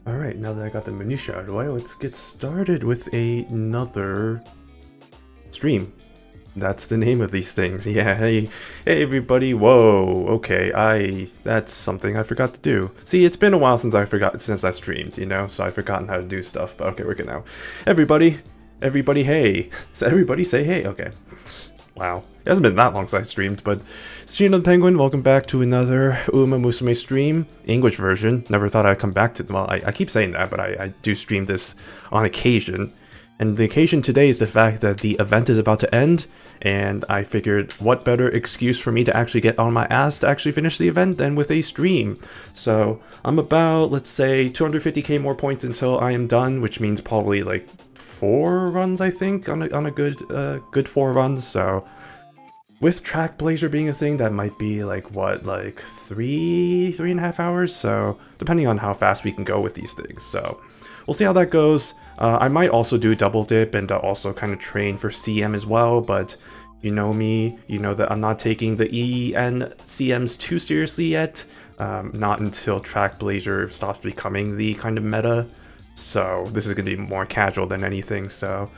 Alright, now that I got the minutia out of the way, let's get started with another stream. That's the name of these things. Yeah, hey everybody, whoa, okay, that's something I forgot to do. See, it's been a while since I streamed, you know, so I've forgotten how to do stuff, but okay, we're good now. Everybody, hey. So everybody say hey, okay. Wow. It hasn't been that long since I streamed, but Stream of the Penguin, welcome back to another Umamusume stream, English version. Never thought I'd come back to, well, I keep saying that, but I do stream this on occasion. And the occasion today is the fact that the event is about to end, and I figured what better excuse for me to actually get on my ass to actually finish the event than with a stream. So I'm about, let's say, 250k more points until I am done, which means probably like 4 runs, I think, on a good 4 runs. So with Track Blazer being a thing, that might be like what, like 3.5 hours. So depending on how fast we can go with these things. So we'll see how that goes. I might also do double dip and also kind of train for CM as well, but you know me, you know that I'm not taking the EN CMs too seriously yet. Not until Track Blazer stops becoming the kind of meta. So this is going to be more casual than anything, so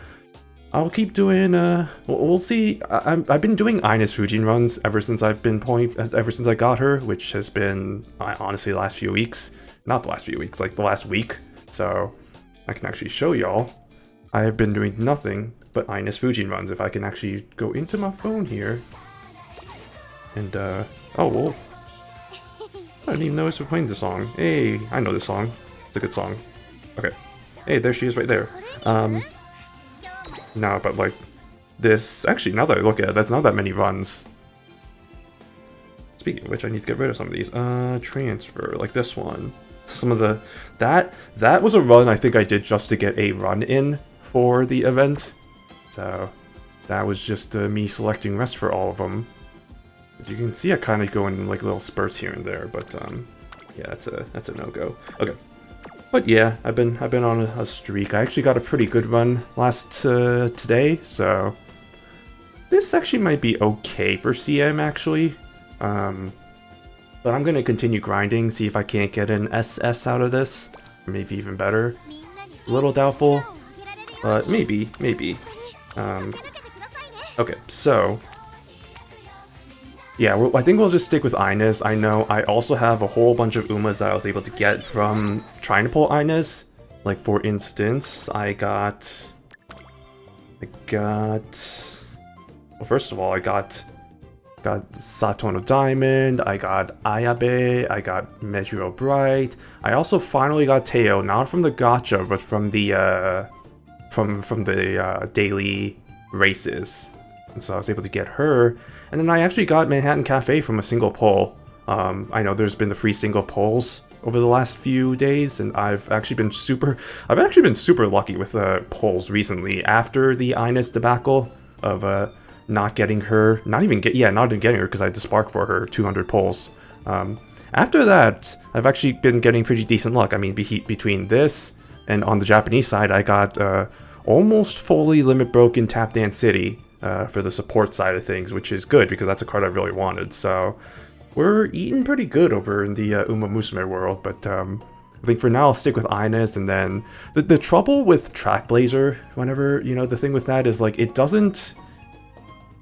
I'll keep doing, we'll see. I've been doing Ines Fujin runs ever since I got her, which has been, honestly, the last few weeks. Not the last few weeks, like the last week. So I can actually show y'all. I have been doing nothing but Ines Fujin runs. If I can actually go into my phone here. And, oh, well. I didn't even notice we're playing the song. Hey, I know this song. It's a good song. Okay. Hey, there she is right there. No, but like, this... Actually, now that I look at it, that's not that many runs. Speaking of which, I need to get rid of some of these. Transfer, like this one. Some of the... That was a run I think I did just to get a run in for the event. So, that was just me selecting rest for all of them. As you can see, I kind of go in like little spurts here and there, but yeah, that's a no-go. Okay. But yeah, I've been on a streak. I actually got a pretty good run today, so this actually might be okay for CM actually. But I'm gonna continue grinding, see if I can't get an SS out of this, maybe even better. A little doubtful, but maybe. Okay, so yeah, I think we'll just stick with Ines. I know I also have a whole bunch of Umas that I was able to get from trying to pull Ines. Like, for instance, I got... Well, first of all, I got Satono Diamond, I got Ayabe, I got Mejuro Bright. I also finally got Teo, not from the gacha, but from the, daily races. And so I was able to get her. And then I actually got Manhattan Cafe from a single pull. I know there's been the free single pulls over the last few days, and I've actually been super lucky with pulls recently after the Ines debacle of not getting her, not even getting her because I had to spark for her 200 pulls. After that, I've actually been getting pretty decent luck. I mean, between this and on the Japanese side, I got almost fully limit broken Tap Dance City. For the support side of things, which is good because that's a card I really wanted. So we're eating pretty good over in the Umamusume world, but I think for now I'll stick with Ines. And then the trouble with Track Blazer, whenever, you know, the thing with that is like it doesn't,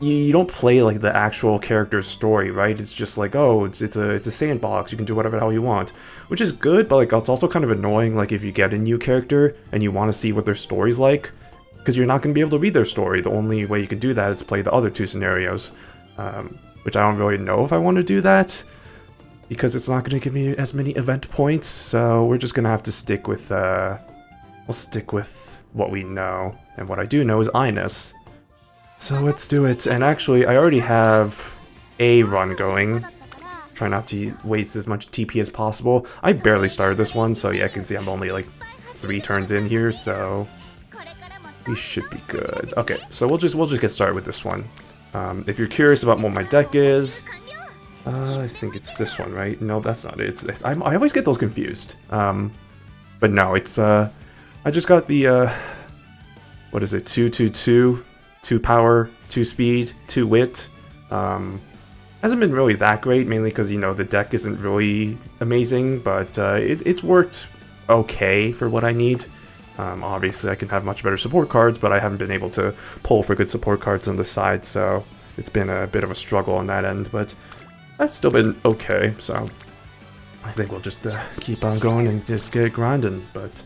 you don't play like the actual character's story, right? It's just like, oh, it's a sandbox, you can do whatever the hell you want, which is good, but like it's also kind of annoying, like if you get a new character and you want to see what their story's like, because you're not going to be able to read their story. The only way you can do that is play the other 2 scenarios, which I don't really know if I want to do that, because it's not going to give me as many event points, so we're just going to have to stick with, we'll stick with what we know, and what I do know is Ines. So let's do it, and actually, I already have a run going. Try not to waste as much TP as possible. I barely started this one, so yeah, I can see I'm only like 3 turns in here, so we should be good. Okay, so we'll just get started with this one. If you're curious about what my deck is, I think it's this one, right? No, that's not it. I always get those confused. But no, it's I just got the what is it? 2/2/2, 2 power, 2 speed, 2 wit. Hasn't been really that great, mainly because, you know, the deck isn't really amazing, but it's worked okay for what I need. Obviously, I can have much better support cards, but I haven't been able to pull for good support cards on the side, so it's been a bit of a struggle on that end, but I've still been okay, so I think we'll just keep on going and just get grinding, but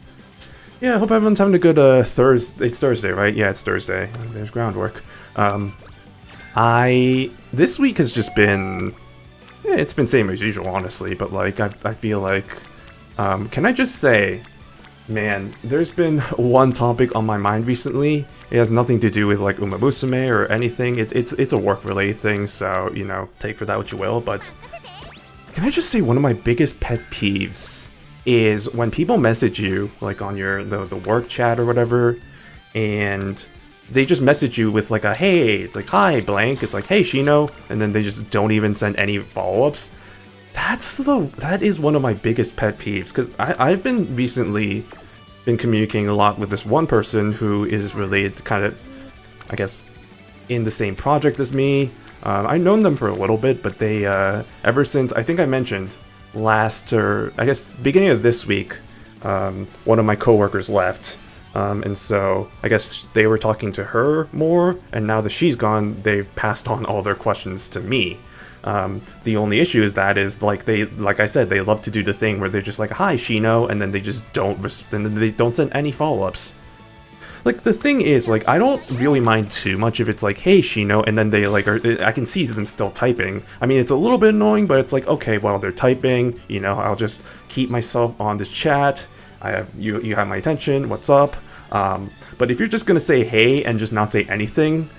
yeah, I hope everyone's having a good Thursday. It's Thursday, right? Yeah, it's Thursday. There's groundwork. This week has just been, yeah, it's been same as usual, honestly, but like, I feel like, can I just say, man, there's been one topic on my mind recently. It has nothing to do with like Umamusume or anything. It's a work-related thing, so you know, take for that what you will. But can I just say one of my biggest pet peeves is when people message you like on your the work chat or whatever, and they just message you with like a hey, it's like hi blank, it's like hey Shino, and then they just don't even send any follow-ups. That is one of my biggest pet peeves, because I've been recently communicating a lot with this one person who is related to kind of, I guess, in the same project as me. I've known them for a little bit, but they, ever since, I think I mentioned I guess beginning of this week, one of my coworkers left. And so I guess they were talking to her more, and now that she's gone, they've passed on all their questions to me. The only issue is like I said, they love to do the thing where they're just like, hi Shino, and then they just don't send any follow-ups. Like, the thing is, like, I don't really mind too much if it's like, hey Shino, and then they like I can see them still typing. I mean, it's a little bit annoying, but it's like, okay, well, they're typing, you know, I'll just keep myself on this chat. You have my attention, what's up? But if you're just gonna say hey and just not say anything,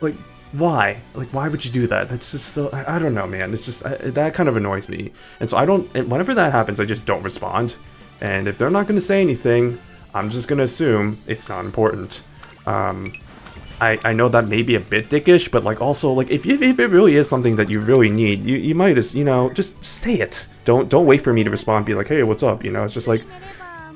like, why? Like, why would you do that? That's just so, I don't know, man. It's just, that kind of annoys me. And so whenever that happens, I just don't respond. And if they're not going to say anything, I'm just going to assume it's not important. I know that may be a bit dickish, but like also, like, if it really is something that you really need, you might as, you know, just say it. Don't wait for me to respond, be like, hey, what's up? You know, it's just like,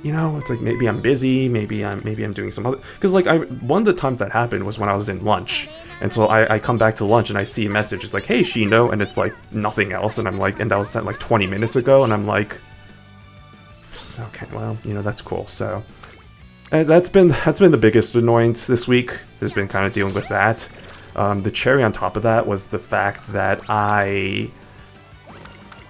you know, it's like maybe I'm busy, maybe I'm doing some other, because like one of the times that happened was when I was in lunch, and so I come back to lunch and I see a message, it's like, hey Shino, and it's like nothing else, and I'm like, and that was sent like 20 minutes ago, and I'm like, okay, well, you know, that's cool. So that's been the biggest annoyance this week. Has been kind of dealing with that. The cherry on top of that was the fact that I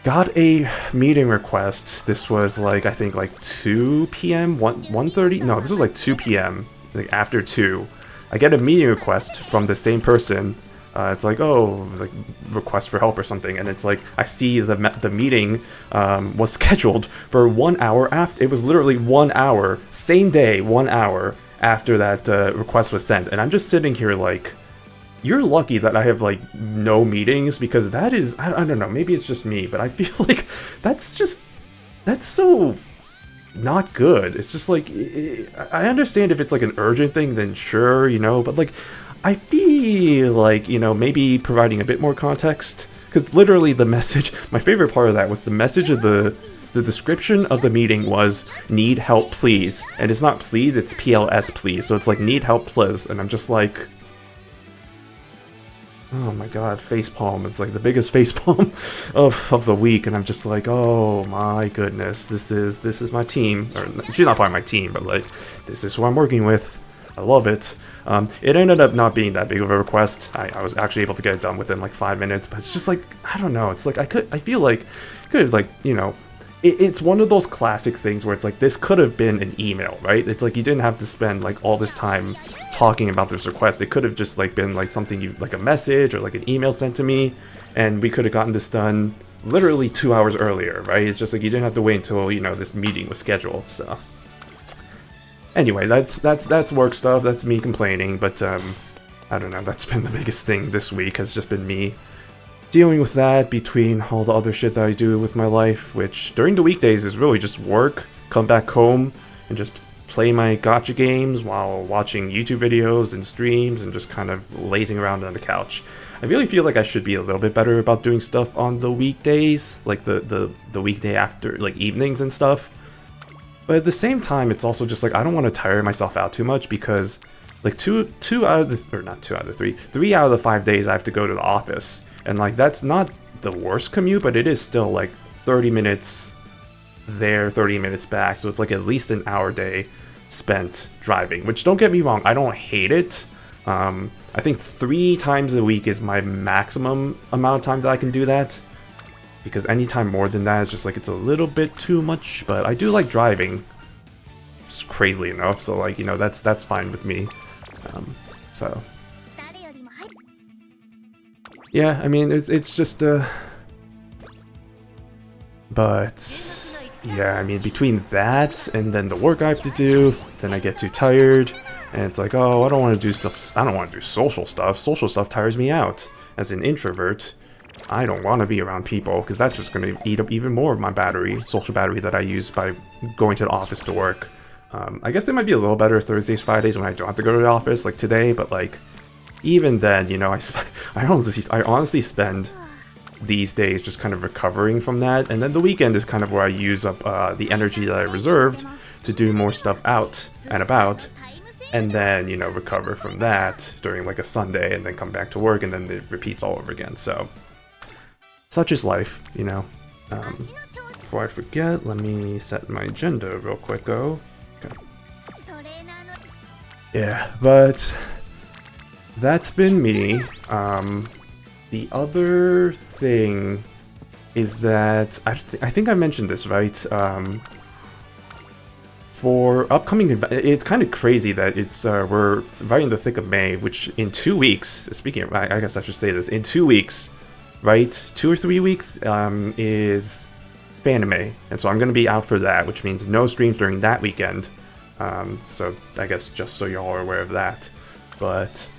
got a meeting request. This was like, I think like 2 p.m, 1:30? No, this was like 2 p.m, like after 2. I get a meeting request from the same person. It's like, oh, like request for help or something, and it's like, I see the meeting was scheduled for 1 hour after. It was literally 1 hour, same day, 1 hour after that request was sent, and I'm just sitting here like, you're lucky that I have, like, no meetings, because that is, I don't know, maybe it's just me, but I feel like that's so not good. It's just like, I understand if it's like an urgent thing, then sure, you know, but like, I feel like, you know, maybe providing a bit more context, because literally the message, my favorite part of that was the message of the description of the meeting was, need help please, and it's not please, it's PLS please, so it's like, need help please, and I'm just like, oh my god, facepalm. It's like the biggest facepalm of the week, and I'm just like, oh my goodness, this is my team. Or she's not part of my team, but like, this is who I'm working with. I love it. It ended up not being that big of a request. I was actually able to get it done within like 5 minutes, but it's just like, I don't know. It's like I feel like could, like, you know, it's one of those classic things where it's like, this could have been an email, right? It's like, you didn't have to spend like all this time talking about this request. It could have just like been like something like a message or like an email sent to me, and we could have gotten this done literally 2 hours earlier, right? It's just like, you didn't have to wait until, you know, this meeting was scheduled. So anyway, that's work stuff. That's me complaining, but I don't know. That's been the biggest thing this week, has just been me dealing with that, between all the other shit that I do with my life, which during the weekdays is really just work, come back home, and just play my gacha games while watching YouTube videos and streams, and just kind of lazing around on the couch. I really feel like I should be a little bit better about doing stuff on the weekdays, like the weekday after, like evenings and stuff. But at the same time, it's also just like, I don't want to tire myself out too much, because like 3 out of the 5 days I have to go to the office. And like, that's not the worst commute, but it is still like 30 minutes there, 30 minutes back, so it's like at least an hour day spent driving, which, don't get me wrong, I don't hate it. I think 3 times a week is my maximum amount of time that I can do that, because anytime more than that is just like, it's a little bit too much, but I do like driving, just crazily enough, so like, you know, that's fine with me. So yeah, I mean, it's just but yeah, I mean, between that and then the work I have to do, then I get too tired, and it's like, oh, I don't want to do stuff, I don't want to do social stuff. Social stuff tires me out. As an introvert, I don't want to be around people, because that's just going to eat up even more of my battery, social battery that I use by going to the office to work. I guess they might be a little better Thursdays, Fridays when I don't have to go to the office, like today, but like, even then, you know, I honestly spend these days just kind of recovering from that, and then the weekend is kind of where I use up the energy that I reserved to do more stuff out and about, and then, you know, recover from that during like a Sunday, and then come back to work, and then it repeats all over again. So such is life, you know. Before I forget, let me set my agenda real quick. Okay. Yeah, but that's been me. The other thing is that I think I mentioned this, right? For upcoming, it's kind of crazy that it's we're right in the thick of May, which in 2 weeks. Speaking of, I guess I should say this, in 2 weeks, right? 2 or 3 weeks is Fanime, and so I'm going to be out for that, which means no streams during that weekend. So I guess just so y'all are aware of that, but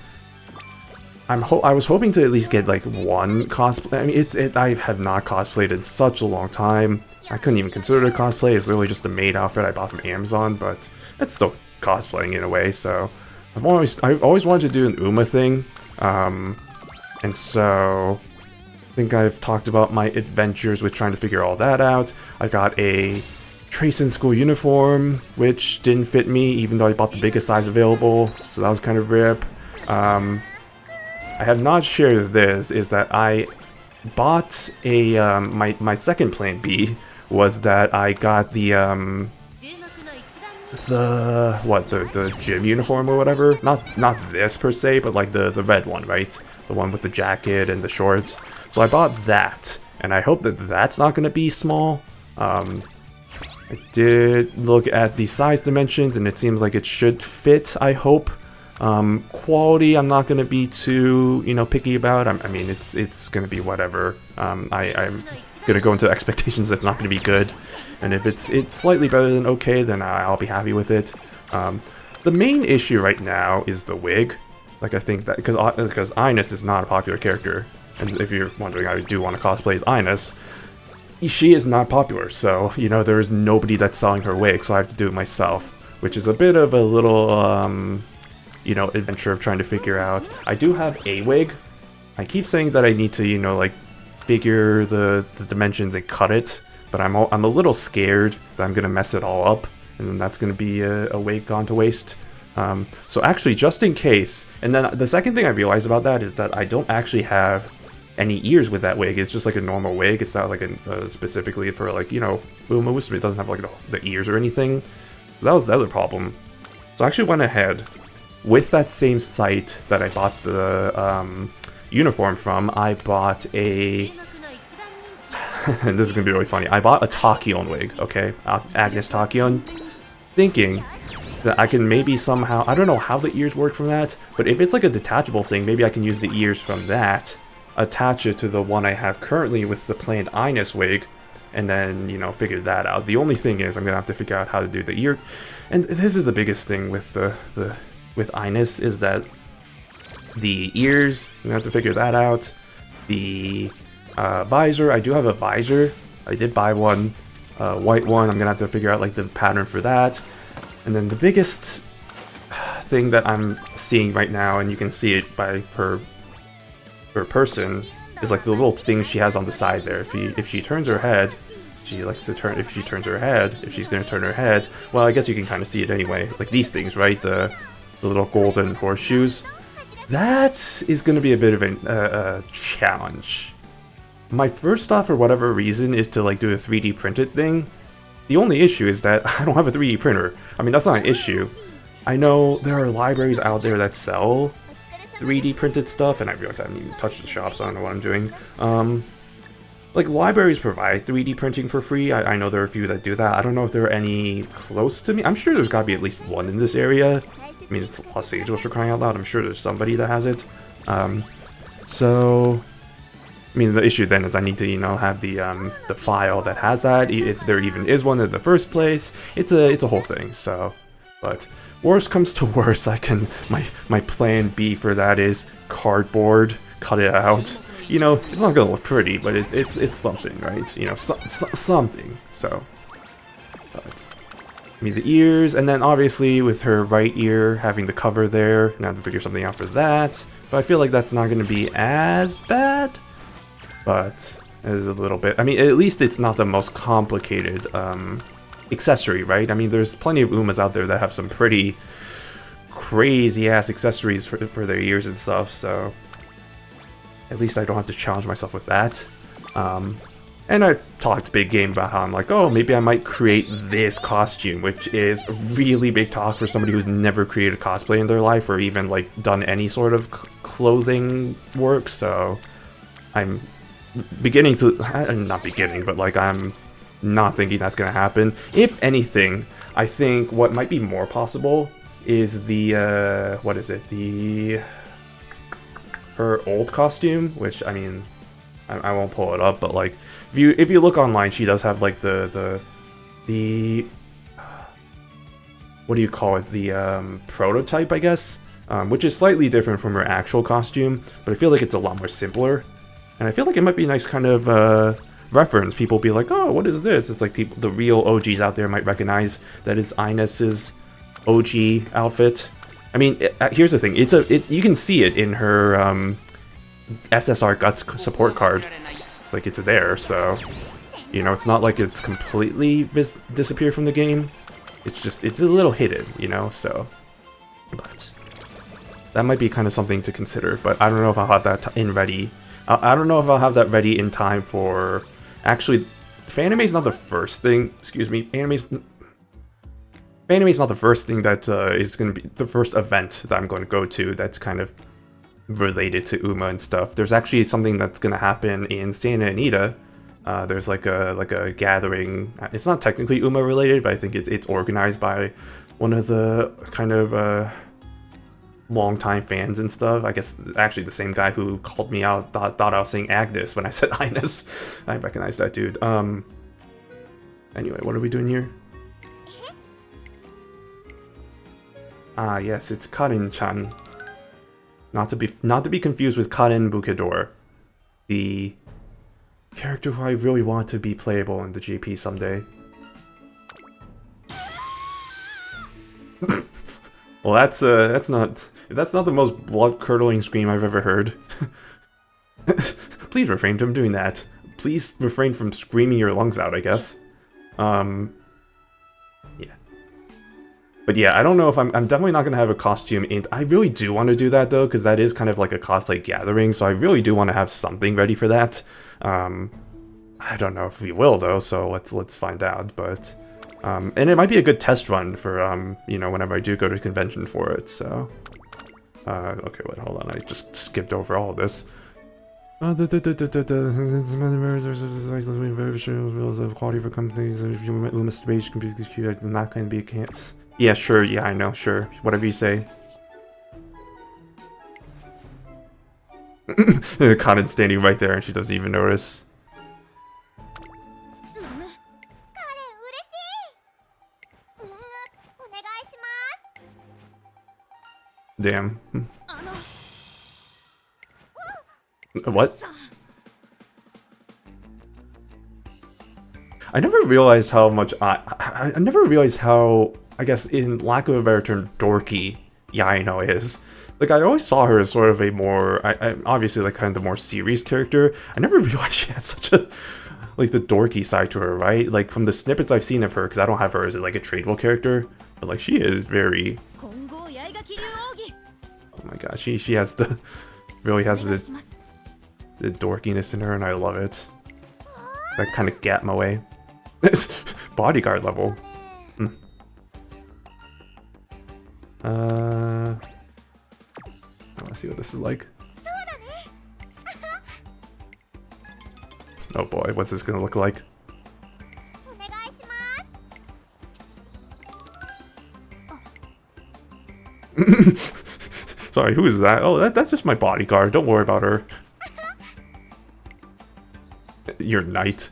I was hoping to at least get like one cosplay. I mean, I have not cosplayed in such a long time. I couldn't even consider it a cosplay. It's literally just a maid outfit I bought from Amazon, but it's still cosplaying in a way. So I've always wanted to do an Uma thing, and so I think I've talked about my adventures with trying to figure all that out. I got a Tracing school uniform, which didn't fit me, even though I bought the biggest size available, so that was kind of rip. I have not shared this, is that I bought a, my second plan B was that I got the gym uniform or whatever. Not this per se, but like the red one, right? The one with the jacket and the shorts. So I bought that, and I hope that that's not going to be small. I did look at the size dimensions, and it seems like it should fit, I hope. Quality, I'm not going to be too, you know, picky about. I mean, it's going to be whatever. I'm going to go into expectations that it's not going to be good. And if it's slightly better than okay, then I'll be happy with it. The main issue right now is the wig. Like, I think that, because Ines is not a popular character. And if you're wondering, I do want to cosplay as Ines. She is not popular, so, you know, there is nobody that's selling her wig, so I have to do it myself, which is a bit of a little, you know, adventure of trying to figure out. I do have a wig. I keep saying that I need to, you know, like, figure the dimensions and cut it, but I'm a little scared that I'm gonna mess it all up, and then that's gonna be a wig gone to waste. So actually, just in case, and then the second thing I realized about that is that I don't actually have any ears with that wig. It's just like a normal wig. It's not like specifically for, like, you know, Umamusume. It doesn't have like the ears or anything. So that was the other problem. So I actually went ahead with that same site that I bought the uniform from. I bought a and this is gonna be really funny. I bought a Tachyon wig, okay, Agnes Tachyon, thinking that I can maybe somehow, I don't know how the ears work from that, but if it's like a detachable thing, maybe I can use the ears from that, attach it to the one I have currently with the planned Ines wig, and then, you know, figure that out. The only thing is I'm gonna have to figure out how to do the ear, and this is the biggest thing with with Ines, is that the ears, I'm gonna have to figure that out. The visor, I do have a visor. I did buy one, white one. I'm gonna have to figure out like the pattern for that. And then the biggest thing that I'm seeing right now, and you can see it by her person, is like the little thing she has on the side there. If she turns her head, she likes to turn. If she turns her head, if she's gonna turn her head, well, I guess you can kind of see it anyway. Like these things, right? The little golden horseshoes. That is gonna be a bit of a challenge. My first thought, for whatever reason, is to like do a 3D printed thing, The only issue is that I don't have a 3D printer. I mean, that's not an issue. I know there are libraries out there that sell 3D printed stuff, and I realize I haven't even touched the shop, so I don't know what I'm doing. Like, libraries provide 3D printing for free. I know there are a few that do that. I don't know if there are any close to me. I'm sure there's gotta be at least one in this area. I mean, it's Los Angeles for crying out loud. I'm sure there's somebody that has it. So, I mean, the issue then is I need to, you know, have the file that has that, if there even is one in the first place. It's a whole thing. So, but worst comes to worst, I can my plan B for that is cardboard, cut it out. You know, it's not gonna look pretty, but it's something, right? You know, something. So, but I mean, the ears, and then obviously with her right ear having the cover there, and I have to figure something out for that. But I feel like that's not gonna be as bad. But there's a little bit. I mean, at least it's not the most complicated accessory, right? I mean, there's plenty of Umas out there that have some pretty crazy ass accessories for their ears and stuff. So at least I don't have to challenge myself with that. And I've talked big game about how I'm like, oh, maybe I might create this costume, which is really big talk for somebody who's never created cosplay in their life or even like done any sort of clothing work. So I'm beginning to, not beginning, but like I'm not thinking that's gonna happen. If anything, I think what might be more possible is the what is it? Her old costume, which I mean, I won't pull it up, but like if you look online, she does have like the what do you call it? The prototype, I guess, which is slightly different from her actual costume, but I feel like it's a lot more simpler, and I feel like it might be a nice kind of reference. People be like, oh, what is this? It's like people, the real OGs out there might recognize that it's Inez's OG outfit. I mean, here's the thing. You can see it in her SSR Guts support card. Like, it's there, so, you know, it's not like it's completely disappeared from the game. It's just, it's a little hidden, you know, so. But that might be kind of something to consider, but I don't know if I'll have that ready. I don't know if I'll have that ready in time for... Actually, Fanime's not the first thing, excuse me, Fanime's not the first thing that is going to be the first event that I'm going to go to that's kind of related to Uma and stuff. There's actually something that's going to happen in Santa Anita. There's like a gathering. It's not technically Uma related, but I think it's organized by one of the kind of longtime fans and stuff. I guess actually the same guy who called me out thought I was saying Agnes when I said Ines. I recognize that dude. Anyway, what are we doing here? Ah, yes, it's Karin-chan. Not to be confused with Karin Bukidor, the character who I really want to be playable in the GP someday. Well, that's not the most blood-curdling scream I've ever heard. Please refrain from doing that. Please refrain from screaming your lungs out, I guess. Yeah. But yeah, I don't know if I'm definitely not gonna have a costume in. I really do want to do that though, because that is kind of like a cosplay gathering, so I really do want to have something ready for that. I don't know if we will though, so let's find out. But and it might be a good test run for you know, whenever I do go to convention for it. So okay, wait, hold on, I just skipped over all of this. Quality for companies. Stage computer not going to be a can't. Yeah, sure. Yeah, I know. Sure. Whatever you say. Karin's standing right there, and she doesn't even notice. Damn. What? I never realized how much I never realized how, I guess, in lack of a better term, dorky Yaino is. Like, I always saw her as sort of a more, obviously, like, kind of the more serious character. I never realized she had such a, like, the dorky side to her, right? Like, from the snippets I've seen of her, because I don't have her as, like, a tradable character, but, like, she is very... Oh my god, she has the... really has the dorkiness in her, and I love it. That kind of Gatma way. Bodyguard level. Let's see what this is like. Oh boy, what's this gonna look like? Sorry, who is that? Oh, that's just my bodyguard. Don't worry about her. Your knight.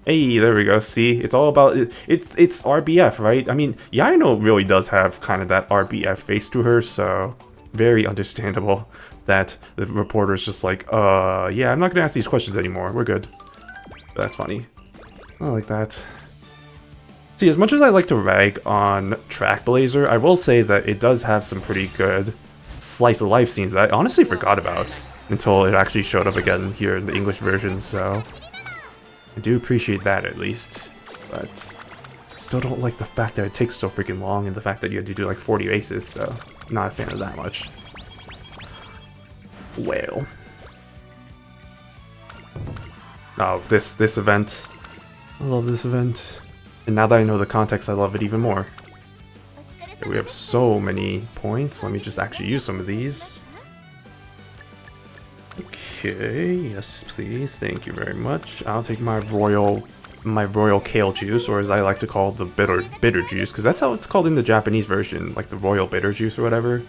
Hey, there we go. See, it's all about it's RBF, right? I mean, Yaino really does have kind of that RBF face to her, so very understandable that the reporter's just like, yeah, I'm not gonna ask these questions anymore. We're good. That's funny. I like that. See, as much as I like to rag on Track Blazer, I will say that it does have some pretty good slice of life scenes that I honestly forgot about until it actually showed up again here in the English version, so I do appreciate that at least, but I still don't like the fact that it takes so freaking long and the fact that you have to do like 40 races, so I'm not a fan of that much. Well. Oh, this event. I love this event. And now that I know the context, I love it even more. Okay, we have so many points. Let me just actually use some of these. Okay, yes please, thank you very much. I'll take my royal kale juice, or as I like to call the bitter juice, because that's how it's called in the Japanese version, like the royal bitter juice or whatever.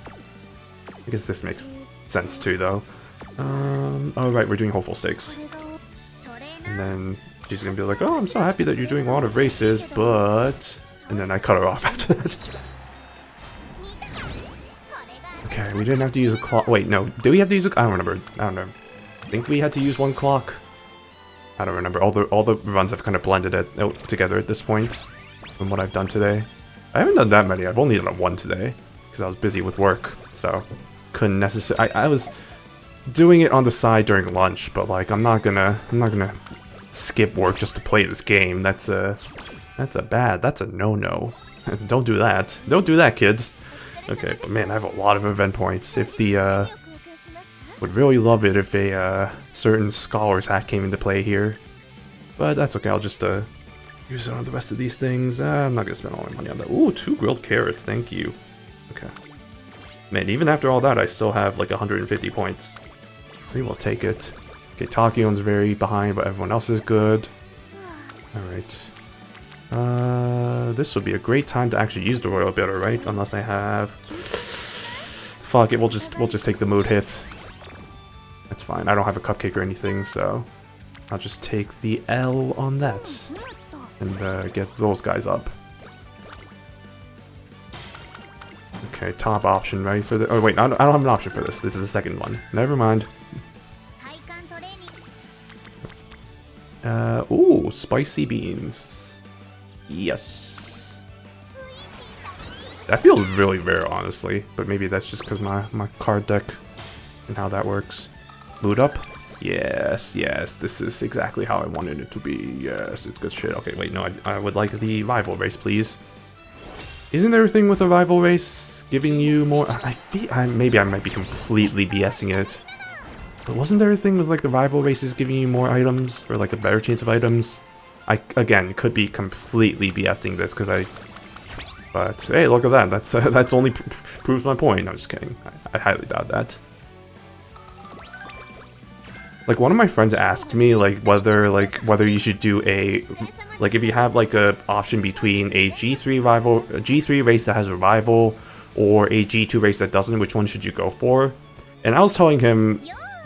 I guess this makes sense too, though. Oh right, we're doing hopeful stakes. And then she's gonna be like, oh, I'm so happy that you're doing a lot of races, but... And then I cut her off after that. Okay, we didn't have to use a clock. Wait, no. Did we have to use a... I don't remember. I don't know. I think we had to use one clock. I don't remember. All the runs have kind of blended it out together at this point from what I've done today. I haven't done that many. I've only done one today because I was busy with work, so couldn't necessarily... I was doing it on the side during lunch, but like I'm not gonna skip work just to play this game. That's a no-no. Don't do that. Don't do that, kids. Okay, but man, I have a lot of event points. If the would really love it if a certain scholar's hat came into play here, but that's okay. I'll just use it on the rest of these things. I'm not gonna spend all my money on that. Ooh, 2 grilled carrots. Thank you. Okay. Man, even after all that, I still have like 150 points. We will take it. Okay, Takion's very behind, but everyone else is good. Alright. This would be a great time to actually use the Royal Bitter, right? Unless I have... Fuck it, we'll just take the mood hit. That's fine. I don't have a cupcake or anything, so... I'll just take the L on that. And get those guys up. Okay, top option, ready for the... Oh wait, I don't have an option for this. This is the second one. Never mind. Ooh, spicy beans. Yes. That feels really rare, honestly. But maybe that's just because my card deck and how that works. Mood up? Yes, yes. This is exactly how I wanted it to be. Yes, it's good shit. Okay, wait, no, I would like the rival race, please. Isn't there a thing with a rival race giving you more? I feel maybe I might be completely BSing it. But wasn't there a thing with like the rival races giving you more items or like a better chance of items? I again could be completely BSing this because but hey, look at that. That's only proves my point. No, I'm just kidding. I highly doubt that. Like one of my friends asked me like whether you should do a if you have like a option between a G3 race that has a rival or a G2 race that doesn't, which one should you go for? And I was telling him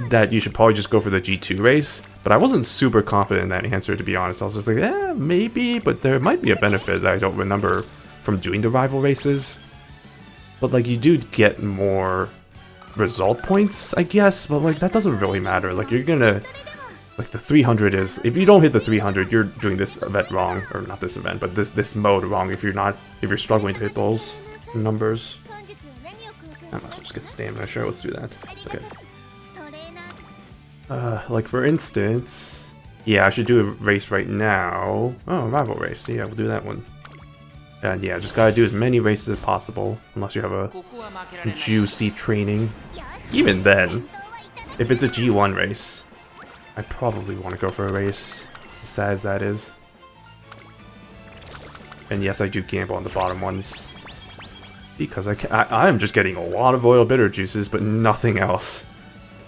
that you should probably just go for the G2 race, but I wasn't super confident in that answer, to be honest. I was just like, maybe, but there might be a benefit that I don't remember from doing the rival races. But like you do get more result points, I guess, but like that doesn't really matter. Like you're gonna like the 300 is, if you don't hit the 300, you're doing this event wrong, or not this event, but this mode wrong if you're struggling to hit those numbers. I might as well just get stamina. Sure, let's do that. Okay. Like for instance, yeah, I should do a race right now. Oh, rival race. Yeah, we'll do that one. And yeah, just gotta do as many races as possible, unless you have a juicy training. Even then, if it's a G1 race, I probably want to go for a race, as sad as that is. And yes, I do gamble on the bottom ones. Because I am just getting a lot of Royal Bitter Juices, but nothing else.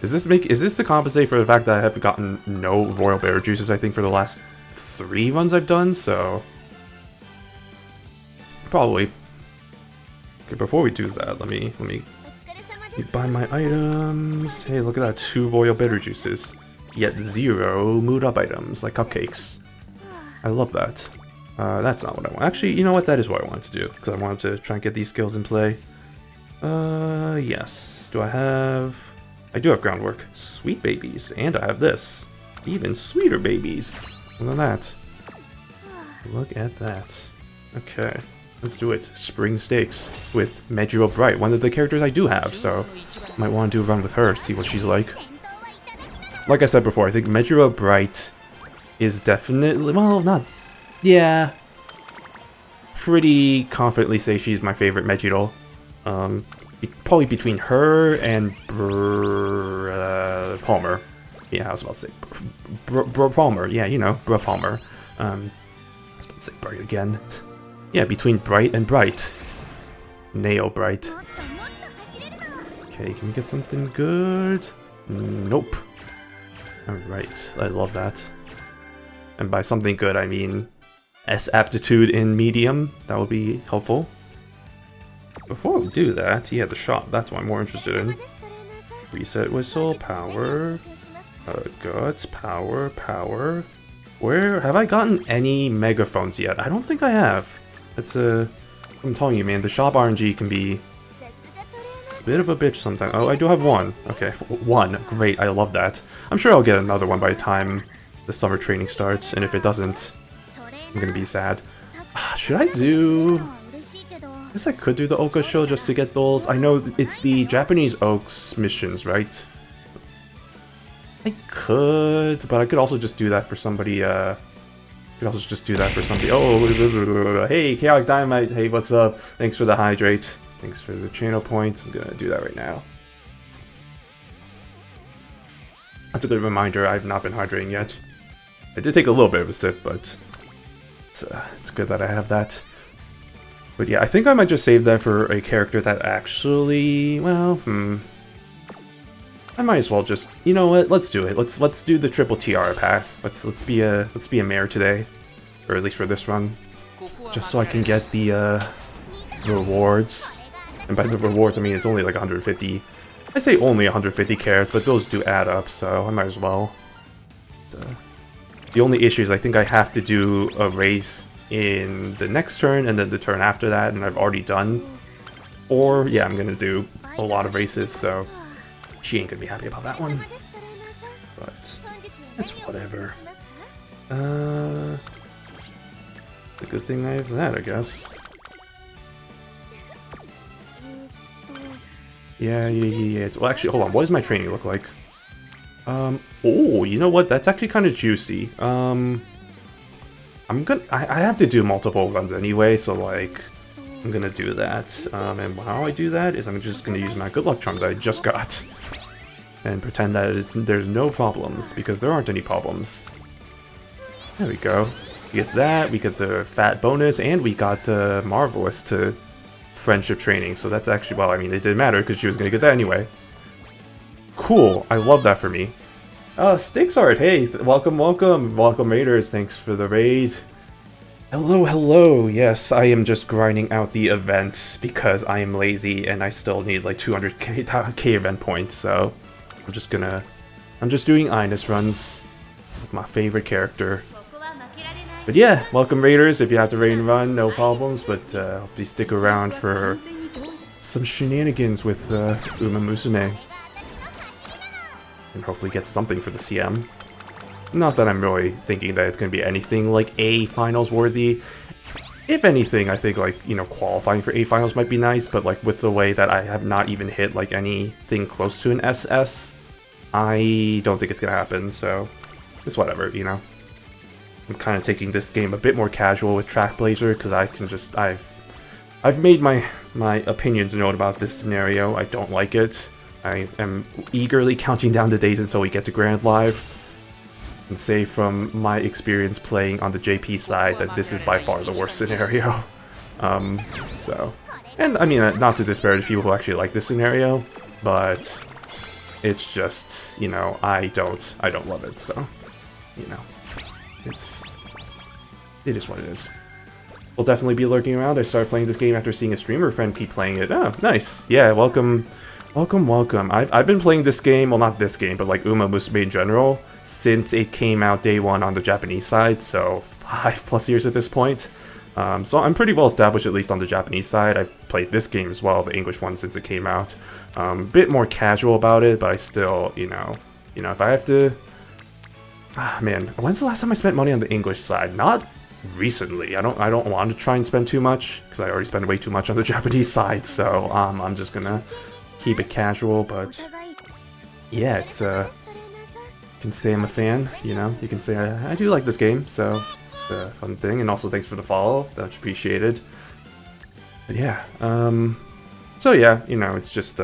Is this to compensate for the fact that I have gotten no Royal Bitter Juices, I think, for the last 3 runs I've done, so... Probably. Okay, before we do that, let me buy my items. Hey, look at that, 2 Royal Bitter Juices. Yet 0 Mood Up items, like cupcakes. I love that. That's not what I want. Actually, you know what? That is what I wanted to do, because I wanted to try and get these skills in play. Yes. Do I have... I do have Groundwork. Sweet babies. And I have this. Even sweeter babies. Look at that. Look at that. Okay. Let's do it. Spring Stakes with Meguro Bright, one of the characters I do have, so might want to do a run with her, see what she's like. Like I said before, I think Meguro Bright is definitely... Well, not... Yeah. Pretty confidently say she's my favorite Megiddo. Probably between her and Palmer. Yeah, I was about to say Palmer. Yeah, you know, Palmer. I was about to say Bright again. Yeah, between Bright and Bright. Nail Bright. Okay, can we get something good? Nope. Alright, I love that. And by something good, I mean S aptitude in medium. That would be helpful. Before we do that, yeah, the shop. That's what I'm more interested in. Reset whistle, power, guts, power. Where have I gotten any megaphones yet? I don't think I have. It's a... I'm telling you, man, the shop RNG can be a bit of a bitch sometimes. Oh, I do have one. Okay, 1. Great, I love that. I'm sure I'll get another one by the time the summer training starts, and if it doesn't, I'm gonna be sad. Should I do... I guess I could do the Oka show just to get those. I know it's the Japanese Oaks missions, right? I could, but I could also just do that for somebody, Oh, hey, Chaotic Dynamite, hey, what's up? Thanks for the hydrate. Thanks for the channel points. I'm gonna do that right now. That's a good reminder, I've not been hydrating yet. I did take a little bit of a sip, but it's good that I have that. But yeah, I think I might just save that for a character that actually, well, I might as well just, you know what? Let's do it. Let's do the triple tiara path. Let's be a mare today, or at least for this run, just so I can get the rewards. And by the rewards, I mean it's only like 150. I say only 150 carats, but those do add up, so I might as well. The only issue is I think I have to do a race in the next turn and then the turn after that, and I've already done. Or yeah, I'm gonna do a lot of races, so she ain't gonna be happy about that one. But it's whatever. The good thing I have that, I guess. Yeah. Well, actually, hold on. What does my training look like? Oh, you know what? That's actually kind of juicy. I have to do multiple runs anyway, so like, I'm gonna do that. And how I do that is I'm just gonna use my good luck charm that I just got, and pretend that there's no problems, because there aren't any problems. There we go. We get that, we get the fat bonus, and we got Marvelous to friendship training, so that's actually, well, I mean, it didn't matter, because she was gonna get that anyway. Cool, I love that for me. Sticksart, hey, welcome raiders, thanks for the raid. Hello, yes, I am just grinding out the events because I am lazy and I still need like 200k event points, so I'm just doing Ines runs with my favorite character. But yeah, welcome raiders, if you have to raid and run, no problems, but hope you stick around for some shenanigans with Umamusume. And hopefully get something for the CM. Not that I'm really thinking that it's going to be anything like A finals worthy. If anything, I think like, you know, qualifying for A finals might be nice, but like with the way that I have not even hit like anything close to an SS, I don't think it's going to happen, so it's whatever, you know. I'm kind of taking this game a bit more casual with Track Blazer because I can just, I've made my opinions known about this scenario. I don't like it. I am eagerly counting down the days until we get to Grand Live. can say from my experience playing on the JP side that this is by far the worst scenario. So, and I mean, not to disparage people who actually like this scenario, but it's just, you know, I don't love it, so, you know, it is what it is. We'll definitely be lurking around. I started playing this game after seeing a streamer friend keep playing it. Oh, nice. Yeah, welcome. I've been playing this game, well, not this game, but like Umamusume in general, since it came out day one on the Japanese side, so 5+ years at this point. So I'm pretty well established, at least on the Japanese side. I've played this game as well, the English one, since it came out. Bit more casual about it, but I still, you know, if I have to... man, when's the last time I spent money on the English side? Not recently. I don't want to try and spend too much, because I already spend way too much on the Japanese side, so I'm just gonna keep it casual, but yeah, it's, you can say I'm a fan, you know, you can say I do like this game, so... a fun thing, and also thanks for the follow, that's appreciated. But yeah, so yeah, you know, it's just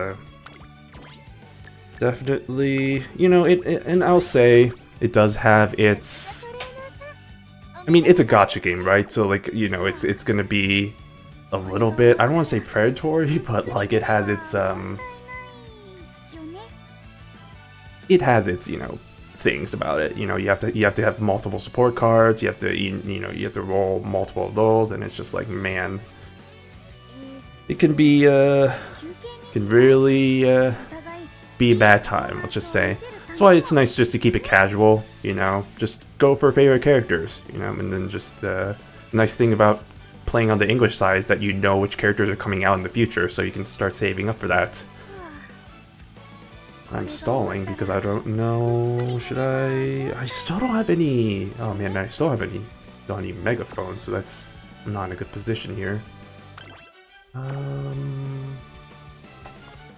definitely, you know, and I'll say it does have its, I mean, it's a gacha game, right? So like, you know, it's gonna be a little bit, I don't want to say predatory, but like it has its you know, things about it. You know, you have to have multiple support cards, you have to roll multiple of those, and it's just like, man, it can be can really be a bad time, let's just say. That's why it's nice just to keep it casual, you know, just go for favorite characters, you know, and then just nice thing about playing on the English side is that you know which characters are coming out in the future, so you can start saving up for that. I'm stalling because I don't know, should I still don't have any, oh man, I still don't have any megaphones, so that's, I'm not in a good position here. I'm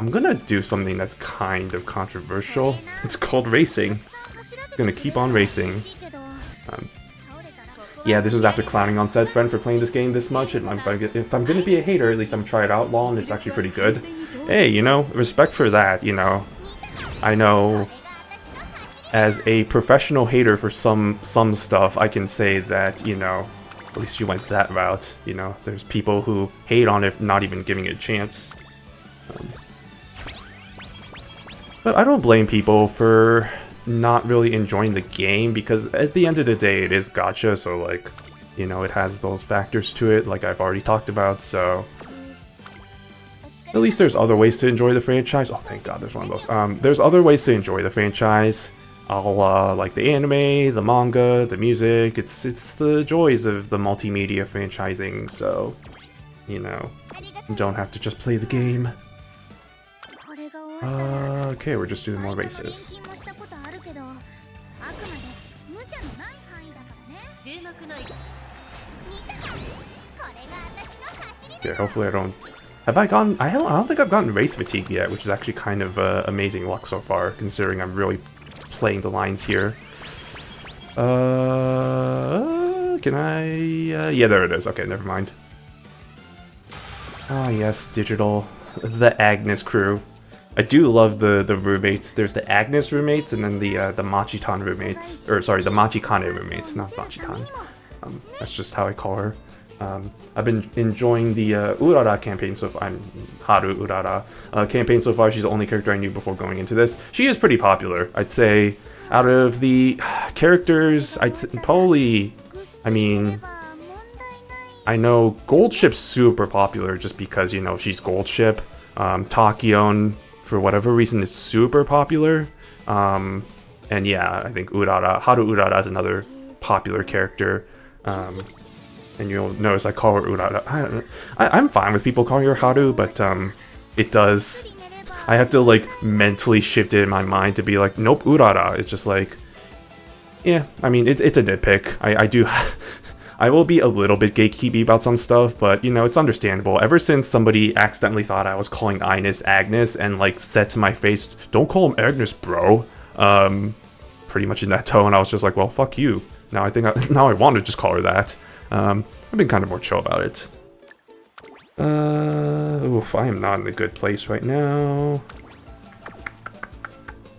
gonna do something that's kind of controversial. It's called racing. I'm gonna keep on racing. Yeah, this was after clowning on said friend for playing this game this much, and if I'm gonna be a hater, at least I'm gonna try it out long, and it's actually pretty good. Hey, you know, respect for that, you know. I know, as a professional hater for some stuff, I can say that, you know, at least you went that route. You know, there's people who hate on it, not even giving it a chance. But I don't blame people for not really enjoying the game, because at the end of the day, it is gacha, so like, you know, it has those factors to it, like I've already talked about, so... At least there's other ways to enjoy the franchise. Oh, thank God, there's one of those. There's other ways to enjoy the franchise. Like the anime, the manga, the music. It's the joys of the multimedia franchising. So, you know, you don't have to just play the game. Okay, we're just doing more races. Yeah, hopefully I don't... Have I gone... I don't think I've gotten race fatigue yet, which is actually kind of amazing luck so far, considering I'm really playing the lines here. Can I... yeah, there it is. Okay, never mind. Ah, yes, digital. The Agnes crew. I do love the roommates. There's the Agnes roommates, and then the Machitan roommates. Or, sorry, the Machikane roommates, not Machitan. That's just how I call her. I've been enjoying the Urara campaign so far. I'm Haru Urara campaign so far. She's the only character I knew before going into this. She is pretty popular, I'd say. Out of the characters, I'd probably, I mean, I know Gold Ship's super popular just because, you know, she's Gold Ship. Tachyon, for whatever reason, is super popular. And yeah, I think Haru Urara is another popular character. And you'll notice I call her Urara. I'm fine with people calling her Haru, but it does... I have to, like, mentally shift it in my mind to be like, nope, Urara. It's just like... Yeah, I mean, it's a nitpick. I do... I will be a little bit gatekeepy about some stuff, but, you know, it's understandable. Ever since somebody accidentally thought I was calling Ines Agnes and, like, said to my face, don't call him Agnes, bro. Pretty much in that tone, I was just like, well, fuck you. Now I want to just call her that. I've been kind of more chill about it. Oof, I am not in a good place right now.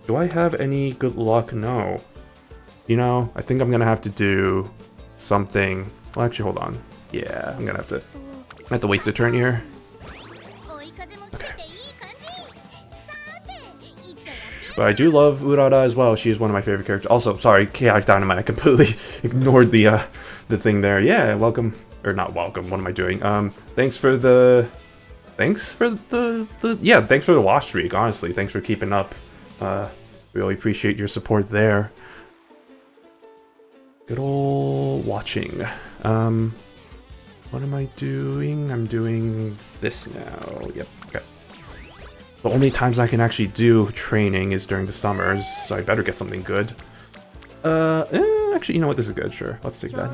Do I have any good luck? No. You know, I think I'm gonna have to do something. Well, actually, hold on. Yeah, I'm gonna have to. I have to waste a turn here. Okay. But I do love Urara as well. She is one of my favorite characters. Also, sorry, Chaotic Dynamite. I completely ignored the thing there. Yeah, welcome or not welcome. What am I doing? Thanks for the thanks for the watch streak. Honestly, thanks for keeping up. Really appreciate your support there. Good ol' watching. What am I doing? I'm doing this now. Yep, okay. The only times I can actually do training is during the summers, so I better get something good. Actually, you know what? This is good, sure. Let's take that.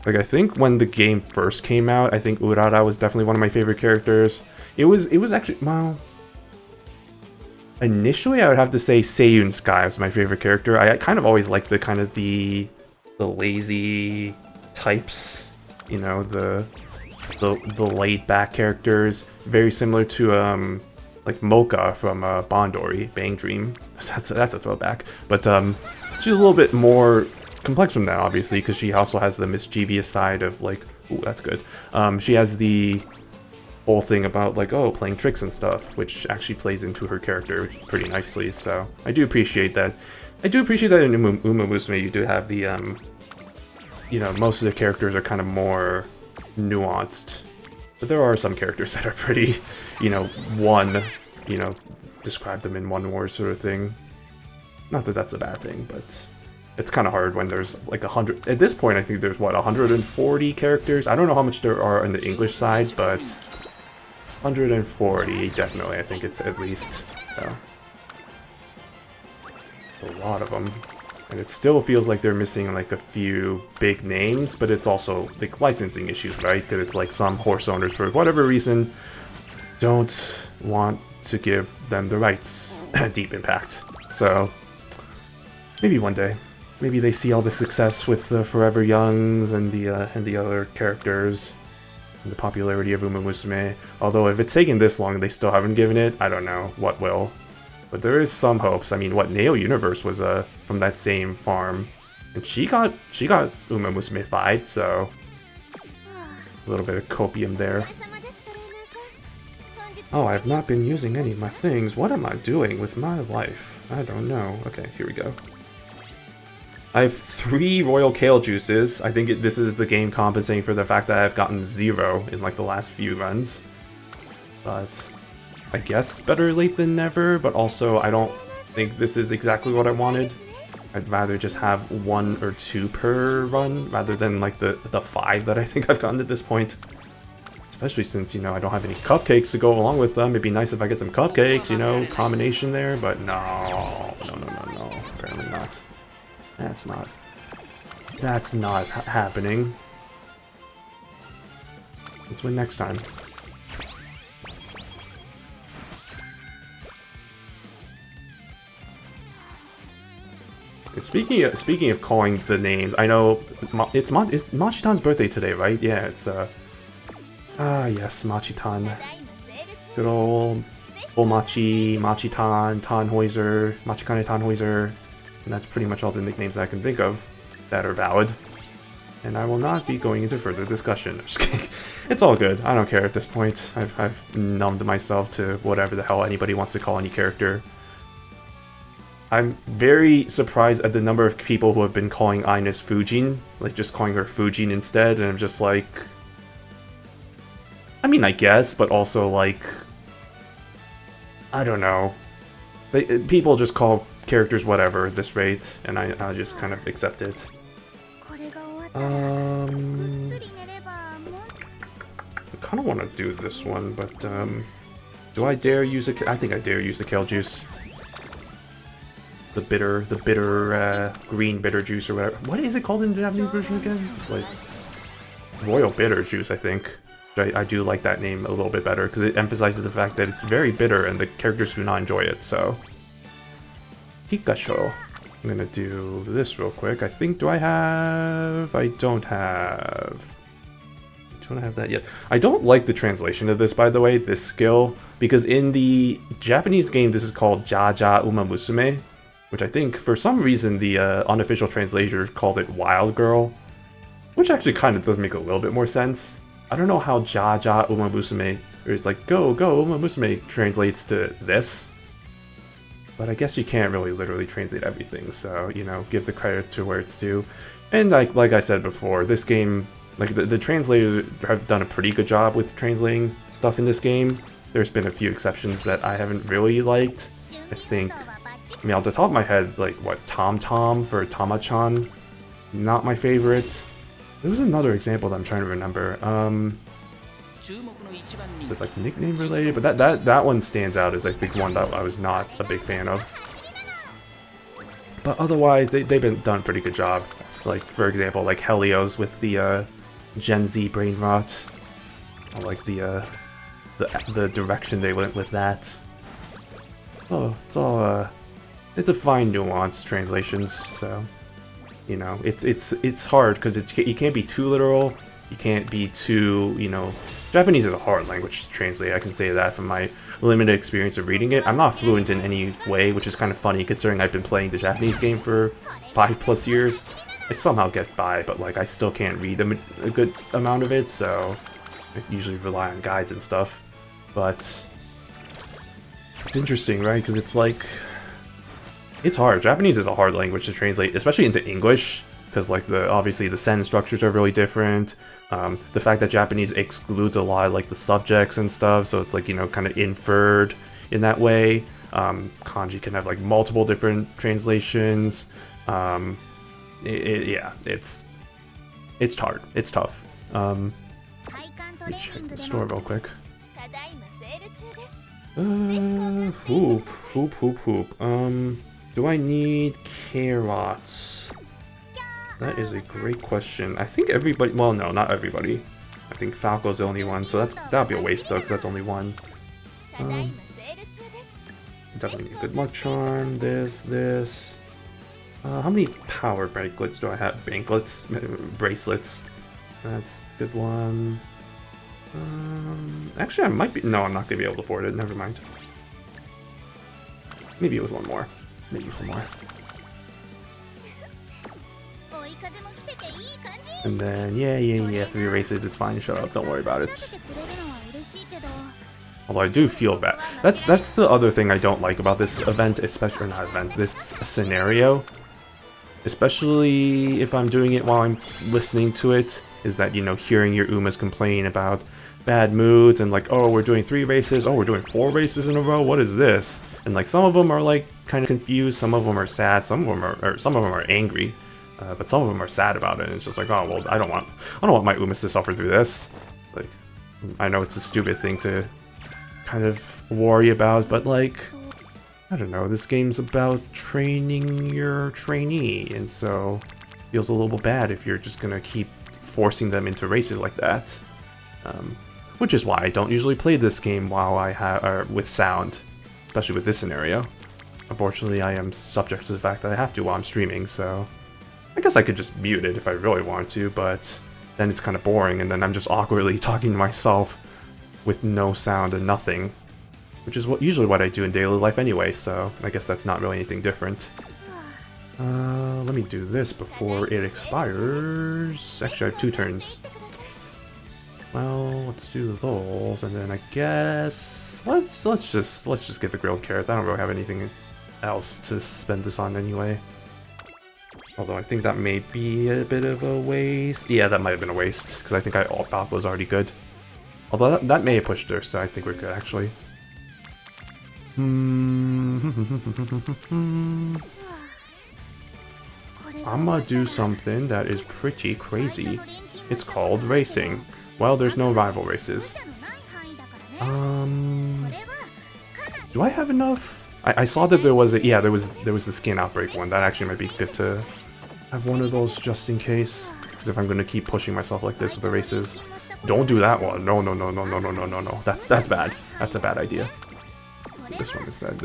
Like, I think when the game first came out, I think Urara was definitely one of my favorite characters. It was actually, well... Initially, I would have to say Seiyun Sky was my favorite character. I kind of always liked the lazy types, you know, the laid back characters, very similar to like Mocha from Bondori, Bang Dream. That's a throwback, but she's a little bit more complex from that, obviously, because she also has the mischievous side of like, ooh, that's good. She has the whole thing about like, oh, playing tricks and stuff, which actually plays into her character pretty nicely. So I do appreciate that. I do appreciate that in Umamusume you do have the you know, most of the characters are kind of more nuanced, but there are some characters that are pretty, you know, describe them in one word sort of thing. Not that that's a bad thing, but it's kind of hard when there's like 100. At this point, I think there's what, 140 characters. I don't know how much there are on the English side, but 140 definitely. I think it's at least so. A lot of them. And it still feels like they're missing like a few big names, but it's also like licensing issues, right? Because it's like some horse owners, for whatever reason, don't want to give them the rights. Deep Impact. So maybe one day, maybe they see all the success with the Forever Youngs and the other characters, and the popularity of Umamusume. Although if it's taken this long and they still haven't given it, I don't know what will. But there is some hopes. I mean, what, Neo Universe was from that same farm, and she got Umamusume 5, so a little bit of copium there. Oh, I have not been using any of my things. What am I doing with my life? I don't know. Okay, here we go. I have 3 Royal Kale Juices. I think this is the game compensating for the fact that I've gotten 0 in like the last few runs. But I guess better late than never, but also I don't think this is exactly what I wanted. I'd rather just have 1 or 2 per run rather than like the 5 that I think I've gotten at this point. Especially since, you know, I don't have any cupcakes to go along with them. It'd be nice if I get some cupcakes, you know, combination there, but no, apparently not. That's not happening. Let's win next time. Speaking of calling the names, I know it's Machitan's birthday today, right? Yeah, it's yes, Machitan. Good old Machitan, Tannhäuser, Machikane Tannhäuser, and that's pretty much all the nicknames I can think of that are valid. And I will not be going into further discussion. I'm just kidding. It's all good. I don't care at this point. I've numbed myself to whatever the hell anybody wants to call any character. I'm very surprised at the number of people who have been calling Ines Fujin, like just calling her Fujin instead, and I'm just like... I mean, I guess, but also like... I don't know. People just call characters whatever at this rate, and I just kind of accept it. I kind of want to do this one, but do I dare use it? I think I dare use the kale juice. The bitter green bitter juice or whatever. What is it called in the Japanese version again? Like Royal Bitter Juice, I think. I do like that name a little bit better because it emphasizes the fact that it's very bitter and the characters do not enjoy it. So, Hikasho. I'm gonna do this real quick. I think, do I have? I don't have. don't have that yet. I don't like the translation of this, by the way, this skill, because in the Japanese game, this is called EN Umamusume, which I think, for some reason, the unofficial translator called it Wild Girl, which actually kind of does make a little bit more sense. I don't know how EN Umamusume, or it's like, go, Umamusume translates to this. But I guess you can't really literally translate everything, so, you know, give the credit to where it's due. And like I said before, this game, like the translators have done a pretty good job with translating stuff in this game. There's been a few exceptions that I haven't really liked. I think, I mean, off the top of my head, like, what, Tom Tom for Tama-chan? Not my favorite. There was another example that I'm trying to remember. Is it like nickname related? But that one stands out as I think one that I was not a big fan of. But otherwise, they've been done a pretty good job. Like, for example, like Helios with the Gen Z brain rot. I like the direction they went with that. Oh, it's a fine nuanced translations. So, you know, it's hard because you can't be too literal. You can't be too, you know, Japanese is a hard language to translate, I can say that from my limited experience of reading it. I'm not fluent in any way, which is kind of funny considering I've been playing the Japanese game for 5+ years. I somehow get by, but like I still can't read a good amount of it, so I usually rely on guides and stuff. But it's interesting, right? Because it's like, it's hard. Japanese is a hard language to translate, especially into English. Because like obviously the sentence structures are really different. The fact that Japanese excludes a lot of like the subjects and stuff, so it's like, you know, kind of inferred in that way. Kanji can have like multiple different translations. Yeah, it's hard. It's tough. Let me check the store real quick. Hoop. Do I need carrots? That is a great question. I think everybody, well, no, not everybody. I think Falco's the only one, so that'll be a waste though, because that's only one. Definitely need a good luck charm. This. How many power bracelets do I have? Bracelets. That's a good one. Actually, I might be. No, I'm not gonna be able to afford it. Never mind. Maybe it was one more. Maybe some more. And then, yeah, 3 races, it's fine, shut up, don't worry about it. Although I do feel bad. That's the other thing I don't like about this event, especially, or not event, this scenario. Especially if I'm doing it while I'm listening to it, is that, you know, hearing your Umas complain about bad moods and like, oh, we're doing 3 races, oh, we're doing 4 races in a row, what is this? And like, some of them are like, kind of confused, some of them are sad, some of them are angry. But some of them are sad about it, and it's just like, oh, well, I don't want my Umas to suffer through this. Like, I know it's a stupid thing to kind of worry about, but like, I don't know, this game's about training your trainee, and so it feels a little bad if you're just gonna keep forcing them into races like that. Which is why I don't usually play this game while I have with sound, especially with this scenario. Unfortunately, I am subject to the fact that I have to while I'm streaming, so I guess I could just mute it if I really want to, but then it's kind of boring, and then I'm just awkwardly talking to myself with no sound and nothing, which is usually what I do in daily life anyway, so I guess that's not really anything different. Let me do this before it expires. Actually, I have 2 turns. Well, let's do those, and then I guess let's just get the grilled carrots. I don't really have anything else to spend this on anyway. Although I think that may be a bit of a waste. Yeah, that might have been a waste, because I think Falco was already good. Although that may have pushed her, so I think we're good, actually. I'm gonna do something that is pretty crazy. It's called racing. Well, there's no rival races. Do I have enough? I saw that there was there was the skin outbreak one. That actually might be good to have one of those just in case. Because if I'm gonna keep pushing myself like this with the races, don't do that one. No. That's bad. That's a bad idea. This one instead.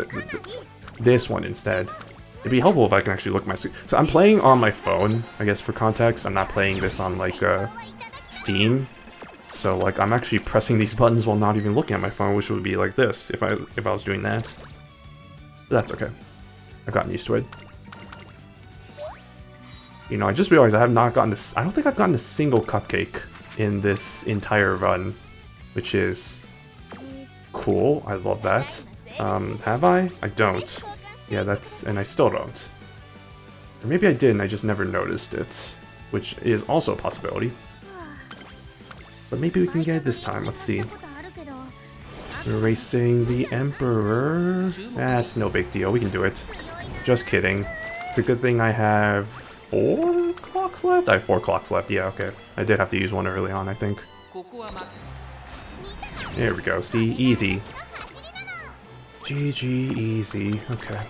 This one instead. It'd be helpful if I can actually look at my screen. So I'm playing on my phone, I guess for context. I'm not playing this on like Steam. So like I'm actually pressing these buttons while not even looking at my phone, which would be like this if I was doing that. But that's okay. I've gotten used to it. You know, I just realized I have not gotten this. I don't think I've gotten a single cupcake in this entire run, which is cool. I love that. Have I? I don't. Yeah, that's, and I still don't. Or maybe I did and I just never noticed it, which is also a possibility. But maybe we can get it this time. Let's see. We're racing the Emperor. That's no big deal. We can do it. Just kidding. It's a good thing I have 4 clocks left? I have 4 clocks left. Yeah, okay. I did have to use one early on, I think. There we go. See? Easy. GG, easy. Okay.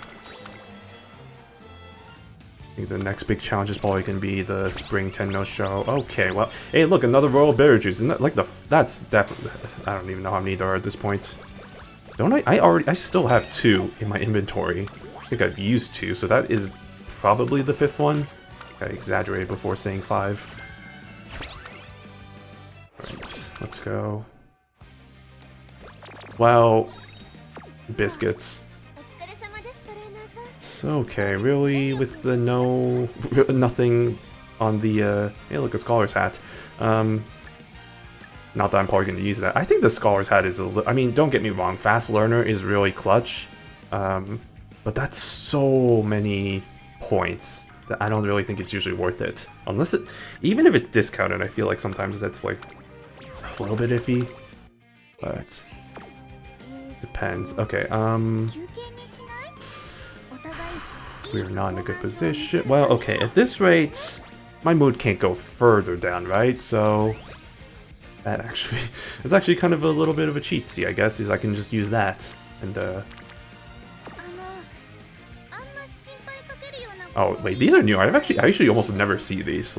I think the next big challenge is probably going to be the Spring Tenno show. Okay, well, hey, look, another Royal Berry Juice. Isn't that like that's definitely, I don't even know how many there are at this point. Don't I? I still have 2 in my inventory. I think I've used 2, so that is probably the 5th one. I exaggerated before saying 5. Alright, let's go. Well, biscuits. Okay, really, with the nothing on the, hey look, a scholar's hat. Not that I'm probably going to use that. I think the scholar's hat is I mean, don't get me wrong, fast learner is really clutch. But that's so many points that I don't really think it's usually worth it. Unless it, even if it's discounted, I feel like sometimes that's like a little bit iffy. But depends. Okay, we're not in a good position. Well, okay, at this rate, my mood can't go further down, right? So that actually, it's actually kind of a little bit of a cheatsy, I guess, is I can just use that. And, oh, wait, these are new. I actually almost never see these.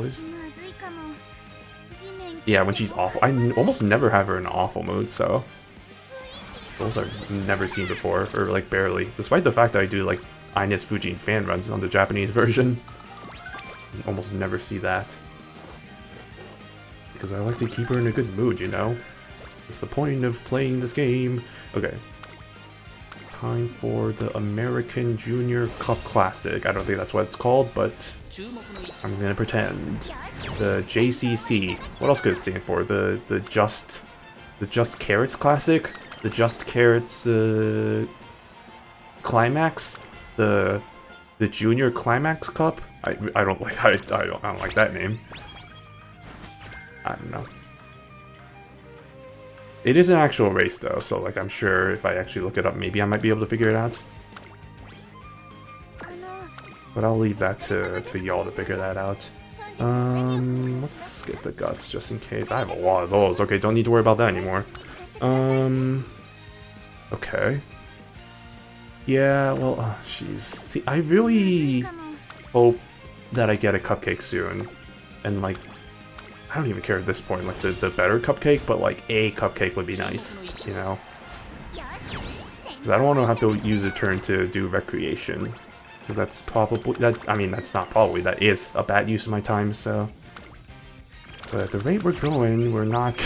Yeah, when she's awful. I almost never have her in an awful mood, so those I've never seen before, or like barely. Despite the fact that I do like Ines Fujin fan runs on the Japanese version, you almost never see that. Because I like to keep her in a good mood, you know? That's the point of playing this game. Okay. Time for the American Junior Cup Classic. I don't think that's what it's called, but I'm gonna pretend. The JCC. What else could it stand for? The Just Carrots Classic? The Just Carrots Climax? The Junior Climax Cup? I don't like I don't like that name. I don't know. It is an actual race though, so like I'm sure if I actually look it up, maybe I might be able to figure it out. But I'll leave that to y'all to figure that out. Let's get the guts just in case. I have a lot of those. Okay, don't need to worry about that anymore. Okay. Yeah, well, jeez. See, I really hope that I get a cupcake soon. And, like, I don't even care at this point, like, the better cupcake, but, like, a cupcake would be nice, you know? Because I don't want to have to use a turn to do recreation. Because that's probably, I mean, that's not probably, that is a bad use of my time, so... But at the rate we're going, we're not...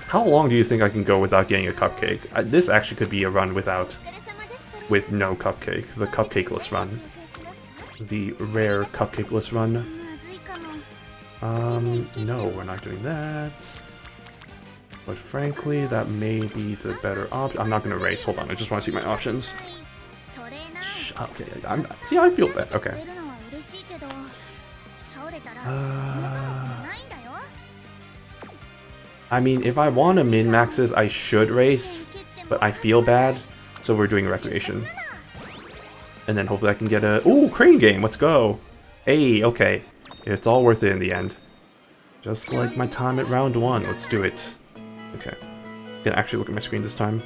How long do you think I can go without getting a cupcake? This actually could be a run with no cupcake. The cupcakeless run. The rare cupcakeless run. No, we're not doing that. But frankly, that may be the better option. I'm not going to race. Hold on, I just want to see my options. Okay, see, I feel that. Okay. I mean, if I want to min-maxes, I should race, but I feel bad, so we're doing recreation. And then hopefully I can get a... Ooh, crane game, let's go! Hey, okay. It's all worth it in the end. Just like my time at round 1, let's do it. Okay. I'm gonna actually look at my screen this time.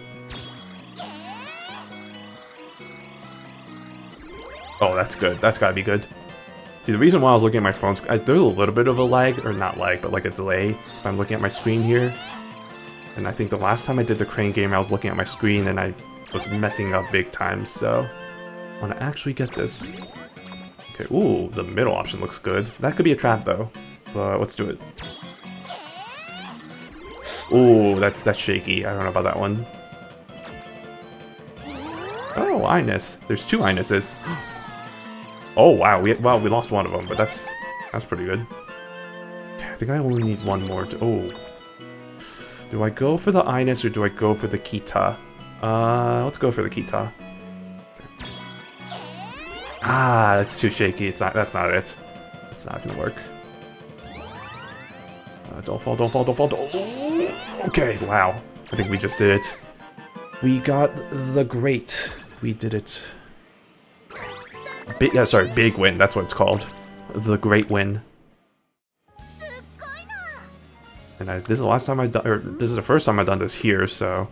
Oh, that's good. That's gotta be good. See, the reason why I was looking at my phone, there's a little bit of a lag, or not lag, but like a delay if I'm looking at my screen here. And I think the last time I did the crane game, I was looking at my screen and I was messing up big time, so I want to actually get this. Okay, ooh, the middle option looks good. That could be a trap though, but let's do it. Ooh, that's shaky. I don't know about that one. Oh, Ines. There's 2 Ineses. Oh wow, we lost one of them, but that's pretty good. I think I only need one more. Oh, do I go for the Ines or do I go for the Kita? Let's go for the Kita. Ah, that's too shaky. It's not. That's not it. It's not gonna work. Don't fall! Don't fall! Don't fall! Don't... Okay, wow. I think we just did it. We got the great. We did it. Big, sorry, big win. That's what it's called. The great win. And this is the last time or this is the first time I've done this here, so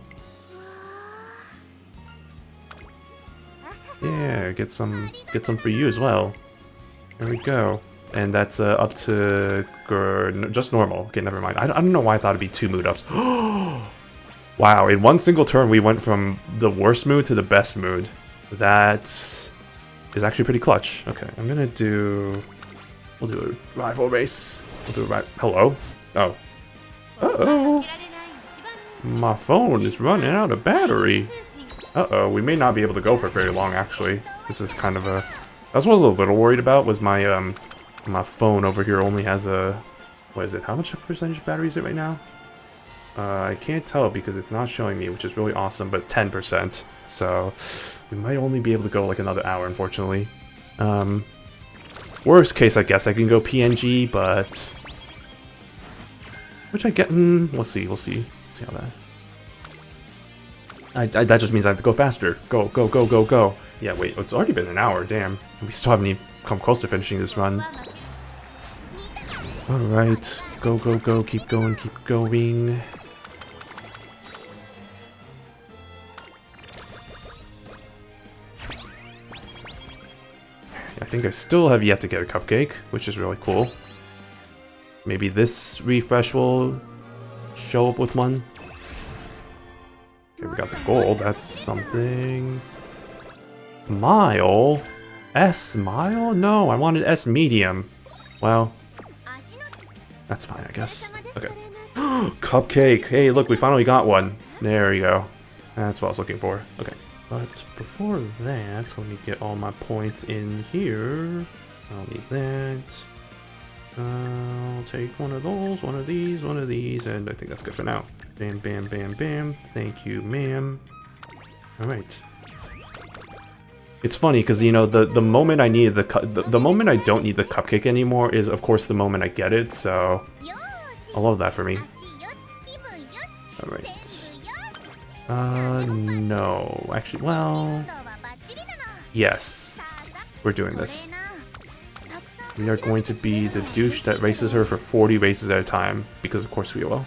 yeah, get some for you as well. There we go. And that's up to just normal. Okay, never mind. I don't know why I thought it'd be 2 mood ups. Wow, in one single turn we went from the worst mood to the best mood. That is actually pretty clutch. Okay, we'll do a rival race. We'll do a hello? Oh. Uh-oh. My phone is running out of battery. Uh-oh, we may not be able to go for very long, actually. This is kind of a... That's what I was a little worried about, was my, my phone over here only has a... What is it? How much percentage battery is it right now? I can't tell because it's not showing me, which is really awesome, but 10%. So, we might only be able to go like another hour, unfortunately. Worst case, I guess I can go PNG, but... Which I get... we'll see, see how that... that just means I have to go faster. Go, go, go, go, go. Yeah, wait, it's already been an hour, damn. We still haven't even come close to finishing this run. Alright, go, go, go, keep going, keep going. I think I still have yet to get a cupcake, which is really cool. Maybe this refresh will show up with one. Okay, we got the gold, that's something. Mile? S mile? No, I wanted S medium. Well, that's fine, I guess. Okay. Cupcake! Hey, look, we finally got one. There we go. That's what I was looking for. Okay. But before that, let me get all my points in here. I'll need that. I'll take one of those, one of these, and I think that's good for now. Bam, bam, bam, bam. Thank you, ma'am. Alright. It's funny, because, you know, the moment I needed the moment I don't need the cupcake anymore is, of course, the moment I get it, so... I love that for me. Alright. No. Actually, well... Yes. We're doing this. We are going to be the douche that races her for 40 races at a time, because of course we will.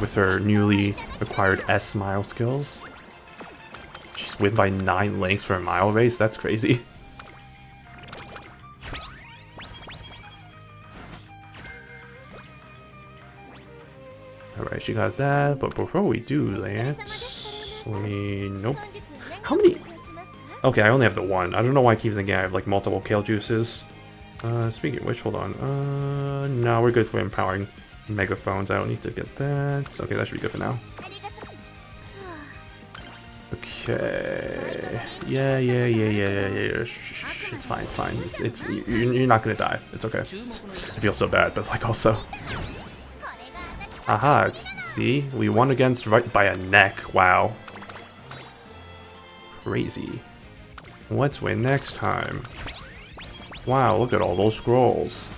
With her newly acquired S mile skills. She's win by 9 lengths for a mile race? That's crazy. Alright, she got that, but before we do that... Let me... Nope. How many... Okay, I only have the one. I don't know why I keep thinking I have, like, multiple kale juices. Speaking of which, hold on. No, we're good for empowering megaphones. I don't need to get that. Okay, that should be good for now. Okay. Yeah. Shh. It's fine, it's fine. You're not gonna die. It's okay. I feel so bad, but, like, also... Aha, see? We won against right by a neck. Wow. Crazy. Let's win next time. Wow, look at all those scrolls.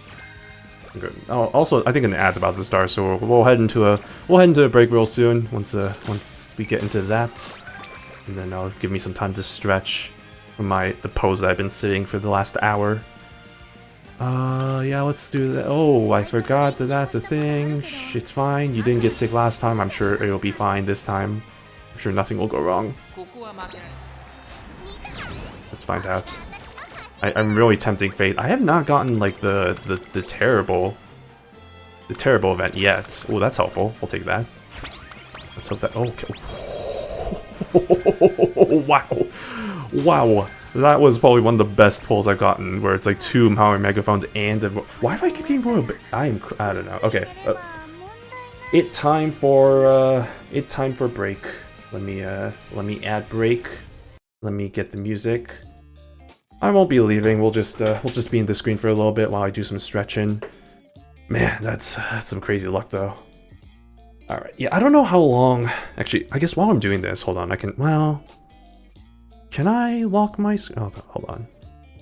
Good. Oh, also, I think an ad's about to start, so we'll head into a break real soon. Once we get into that, and then I'll give me some time to stretch from the pose that I've been sitting for the last hour. Yeah, let's do that. Oh, I forgot that that's a thing. Shh, it's fine. You didn't get sick last time. I'm sure it'll be fine this time. I'm sure nothing will go wrong. Let's find out. I'm really tempting fate. I have not gotten like the terrible event yet. Oh, that's helpful. We'll take that. Let's hope that. Oh, okay. Wow. That was probably one of the best pulls I've gotten, where it's like 2 power megaphones and a... Why do I keep getting more? I don't know. Okay. It time for break. Let me add break. Let me get the music. I won't be leaving. We'll just be in the screen for a little bit while I do some stretching. Man, that's some crazy luck though. All right. Yeah, I don't know how long. Actually, I guess while I'm doing this, hold on. Can I lock my? Oh, hold on.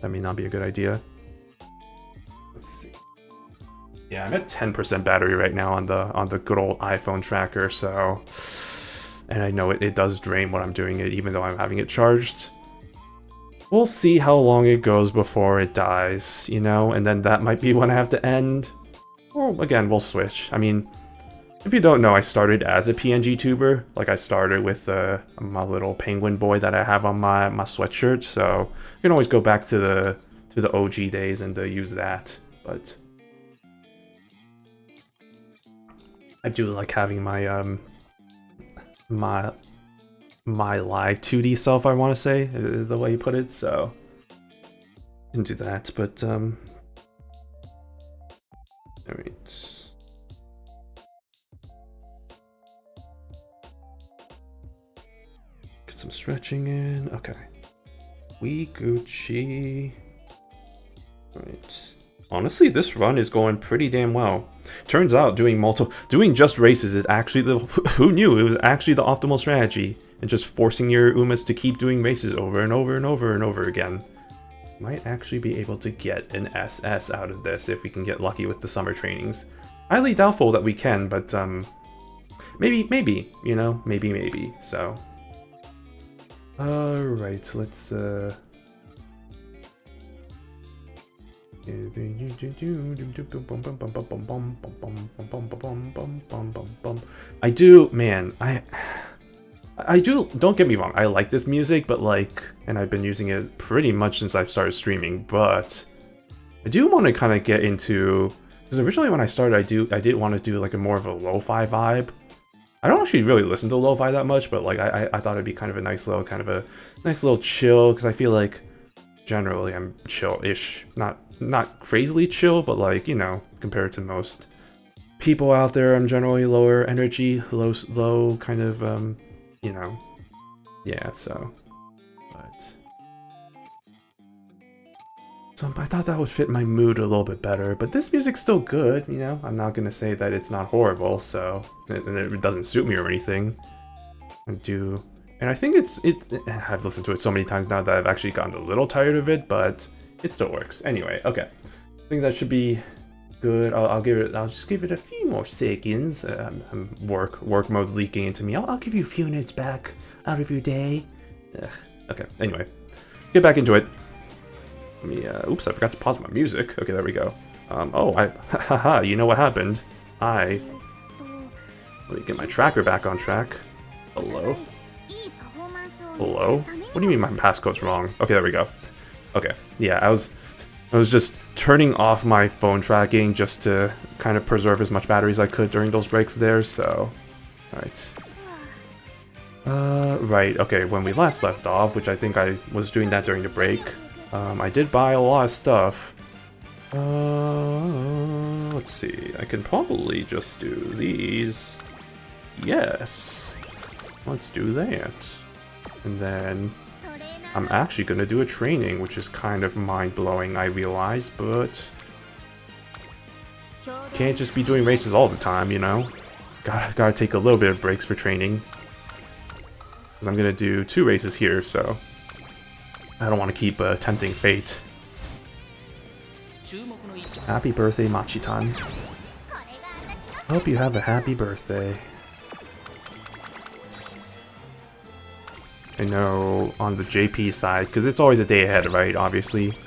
That may not be a good idea. Let's see. Yeah, I'm at 10% battery right now on the good old iPhone tracker. So, and I know it does drain when I'm doing it, even though I'm having it charged. We'll see how long it goes before it dies, you know, and then that might be when I have to end. Or again, we'll switch. I mean, if you don't know, I started as a PNG tuber. Like, I started with my little penguin boy that I have on my sweatshirt. So you can always go back to the OG days and use that. But I do like having my my live 2D self, I want to say, the way you put it. So I can do that. But all right. Some stretching in. Okay. We Gucci. Right. Honestly, this run is going pretty damn well. Turns out doing just races is actually who knew it was actually the optimal strategy, and just forcing your Umas to keep doing races over and over and over and over again. Might actually be able to get an SS out of this if we can get lucky with the summer trainings. Highly doubtful that we can, but maybe, you know, maybe. So alright, let's I do, man, I do, don't get me wrong, I like this music, but like, and I've been using it pretty much since I've started streaming, but I do want to kind of get into, because originally when I started, I did want to do like a more of a lo-fi vibe. I don't actually really listen to lo-fi that much, but like I thought it'd be kind of a nice little chill, because I feel like generally I'm chill-ish, not crazily chill, but like, you know, compared to most people out there, I'm generally lower energy, low kind of you know, yeah. So I thought that would fit my mood a little bit better, but this music's still good, you know? I'm not gonna say that it's not horrible, so... And it doesn't suit me or anything. And I think I've listened to it so many times now that I've actually gotten a little tired of it, but it still works. Anyway, okay. I think that should be good. I'll just give it a few more seconds. Work mode's leaking into me. I'll give you a few minutes back out of your day. Ugh. Okay, anyway. Get back into it. Let me, oops, I forgot to pause my music. Okay, there we go. Haha, you know what happened? Let me get my tracker back on track. Hello? Hello? What do you mean my passcode's wrong? Okay, there we go. Okay, yeah, I was just turning off my phone tracking just to kind of preserve as much battery as I could during those breaks there, so... Alright. Right, okay, when we last left off, which I think I was doing that during the break, I did buy a lot of stuff. Let's see, I can probably just do these. Yes, let's do that. And then I'm actually gonna do a training, which is kind of mind-blowing, I realize, but can't just be doing races all the time, you know? Gotta take a little bit of breaks for training. Because I'm gonna do 2 races here, so I don't want to keep tempting fate. Happy birthday, Machitan. Hope you have a happy birthday. I know on the JP side, because it's always a day ahead, right? Obviously,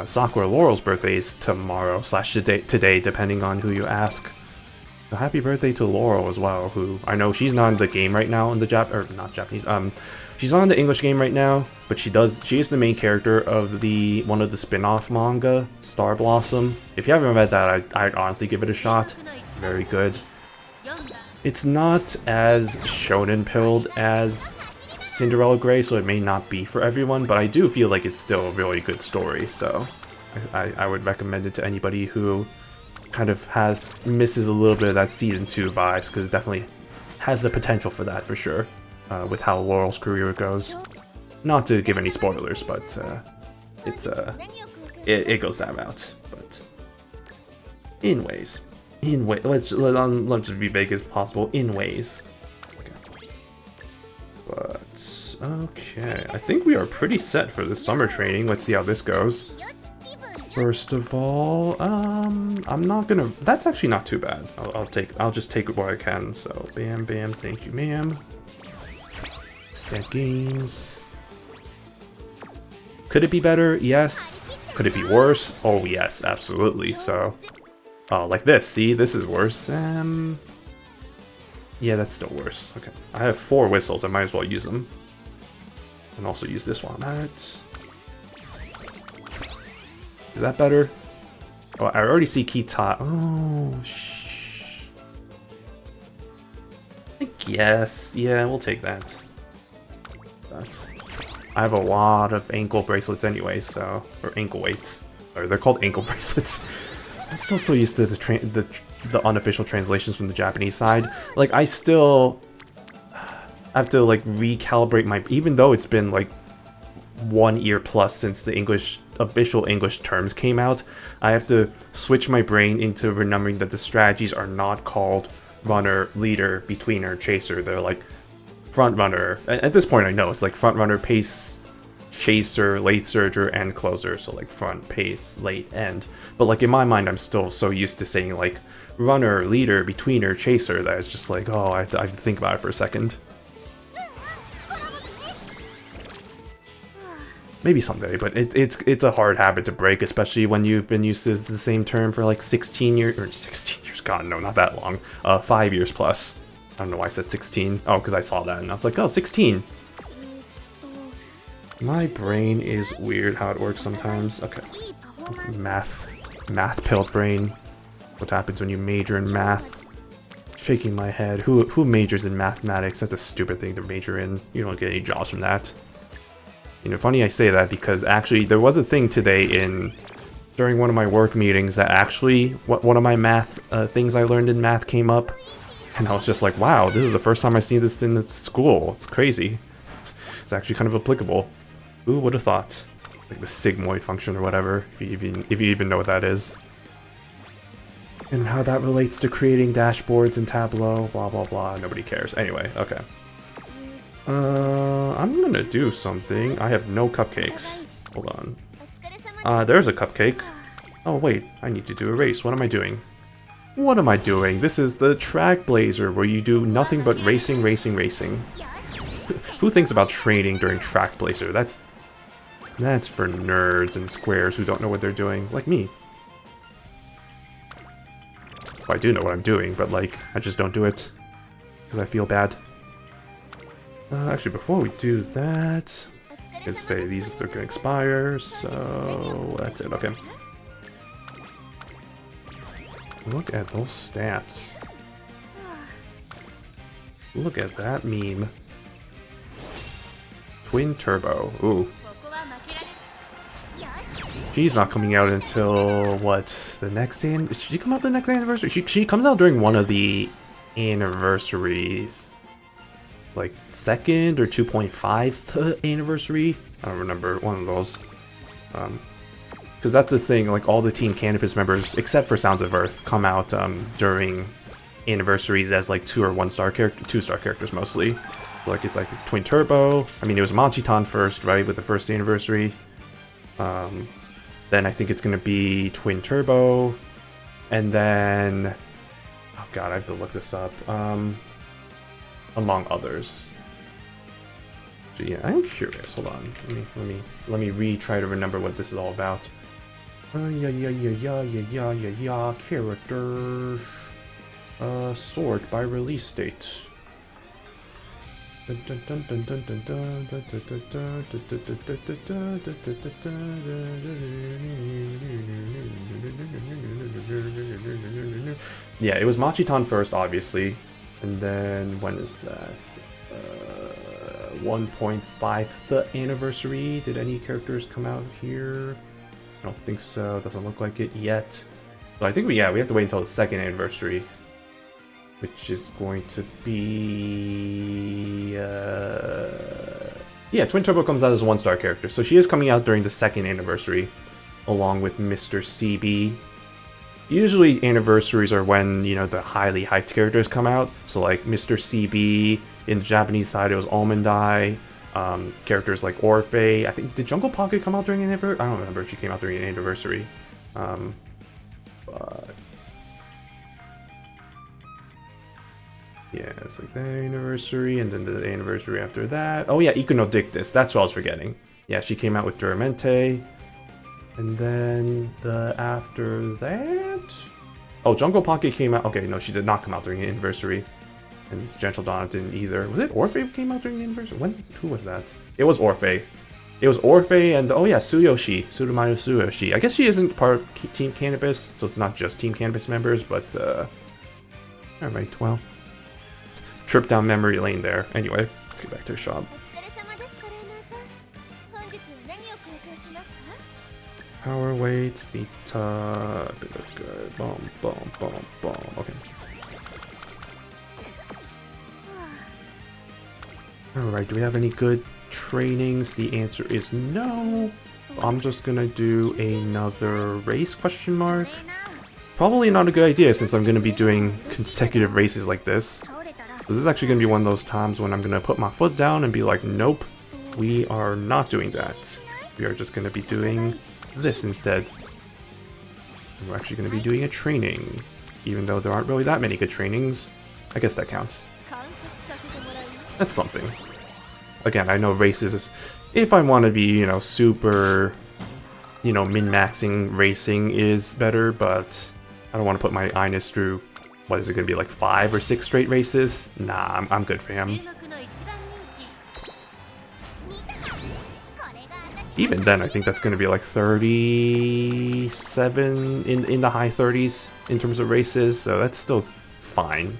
Sakura Laurel's birthday is tomorrow / today, depending on who you ask. So happy birthday to Laurel as well, who I know she's not in the game right now in the not Japanese. She's on the English game right now, but she is the main character of one of the spin-off manga, Star Blossom. If you haven't read that, I'd honestly give it a shot. It's very good. It's not as shonen-pilled as Cinderella Grey, so it may not be for everyone, but I do feel like it's still a really good story, so I would recommend it to anybody who kind of misses a little bit of that season 2 vibes, because it definitely has the potential for that for sure, with how Laurel's career goes. Not to give any spoilers, but it goes that route. But let's just be big as possible in ways. Okay. But okay, I think we are pretty set for the summer training. Let's see how this goes. First of all, I'm not gonna. That's actually not too bad. I'll just take what I can. So bam, bam, thank you, ma'am. Stat gains. Could it be better? Yes. Could it be worse? Oh yes, absolutely. So, like this. See, this is worse. Yeah, that's still worse. Okay, I have 4 whistles. I might as well use them, and also use this while I'm at it. Is that better? Oh, I already see Kita. Oh, I guess. Yeah, we'll take that. I have a lot of ankle bracelets anyway, so... Or ankle weights. Or they're called ankle bracelets. I'm still so used to the unofficial translations from the Japanese side. Like, I still have to, like, recalibrate my... Even though it's been, like, 1 year plus since the official English terms came out, I have to switch my brain into remembering that the strategies are not called runner, leader, betweener, chaser. They're like front runner. At this point I know it's like front runner, pace, chaser, late surger, end closer. So like front, pace, late, end. But like in my mind I'm still so used to saying like runner, leader, betweener, chaser that it's just like, oh, I have to think about it for a second. Maybe someday, but it's a hard habit to break, especially when you've been used to the same term for like 16 years, or 16 years, god no, not that long, 5 years plus. I don't know why I said 16. Oh, because I saw that and I was like, oh, 16. My brain is weird how it works sometimes. Okay. Math pilled brain. What happens when you major in math? Shaking my head. Who majors in mathematics? That's a stupid thing to major in. You don't get any jobs from that. You know, funny I say that because actually there was a thing today during one of my work meetings that actually one of my math things I learned in math came up, and I was just like, wow, this is the first time I've seen this in the school. It's crazy. It's actually kind of applicable. Who would have thought? Like the sigmoid function or whatever, if you even know what that is. And how that relates to creating dashboards and Tableau, blah blah blah, nobody cares. Anyway, okay. I'm gonna do something. I have no cupcakes. Hold on. There's a cupcake. Oh wait, I need to do a race. What am I doing? What am I doing? This is the Track Blazer, where you do nothing but racing, racing, racing. Who thinks about training during Track Blazer? That's for nerds and squares who don't know what they're doing, like me. Well, I do know what I'm doing, but like, I just don't do it because I feel bad. Actually, before we do that, let's say these are going to expire, so that's it, okay. Look at those stats. Look at that meme. Twin Turbo, ooh. She's not coming out until, what, the next day? Did she come out the next anniversary? She comes out during one of the anniversaries. Like 2nd or 2.5th anniversary. I don't remember, one of those. Because that's the thing, like all the Team Canopus members, except for Sounds of Earth, come out during anniversaries as like 2 or 1-star character, 2-star characters mostly. So, like it's like the Twin Turbo. I mean, it was Machiton first, right, with the first anniversary. Then I think it's gonna be Twin Turbo, and then, oh god, I have to look this up. Among others. So yeah, I'm curious. Hold on. Let me try to remember what this is all about. Characters. Sort by release date. Yeah, it was Machiton first, obviously. And then, when is that? 1.5th anniversary. Did any characters come out here? I don't think so. Doesn't look like it yet. So I think we have to wait until the 2nd anniversary, which is going to be yeah, Twin Turbo comes out as a 1-star character, so she is coming out during the 2nd anniversary, along with Mr. CB. Usually anniversaries are when, you know, the highly hyped characters come out. So like Mr. CB, in the Japanese side it was Almond Eye, characters like Orphe. I think, did Jungle Pocket come out during an anniversary? I don't remember if she came out during an anniversary. But yeah, it's like the anniversary, and then the anniversary after that. Oh yeah, Iconodictus, that's what I was forgetting. Yeah, she came out with Duramente. And then the after that... Oh, Jungle Pocket came out... Okay, no, she did not come out during the anniversary. And Gentle Dawn didn't either. Was it Orphe who came out during the anniversary? When? Who was that? It was Orphe. It was Orphe and... Oh yeah, Tsuyoshi. Tsurumaru Tsuyoshi. I guess she isn't part of Team Cannabis, so it's not just Team Cannabis members, but... Alright, well... Trip down memory lane there. Anyway, let's get back to the shop. Power weight, Vita, I think that's good. Boom, boom, boom, boom. Okay. Alright, do we have any good trainings? The answer is no. I'm just gonna do another race, question mark. Probably not a good idea since I'm gonna be doing consecutive races like this. So this is actually gonna be one of those times when I'm gonna put my foot down and be like, nope, we are not doing that. We are just gonna be doing this instead. We're actually going to be doing a training, even though there aren't really that many good trainings. I guess that counts. That's something. Again, I know races, if I want to be, you know, super, you know, min-maxing racing is better, but I don't want to put my Ines through, what is it going to be, like 5 or 6 straight races? Nah, I'm good for him. Even then, I think that's going to be like 37 in the high 30s in terms of races, so that's still fine,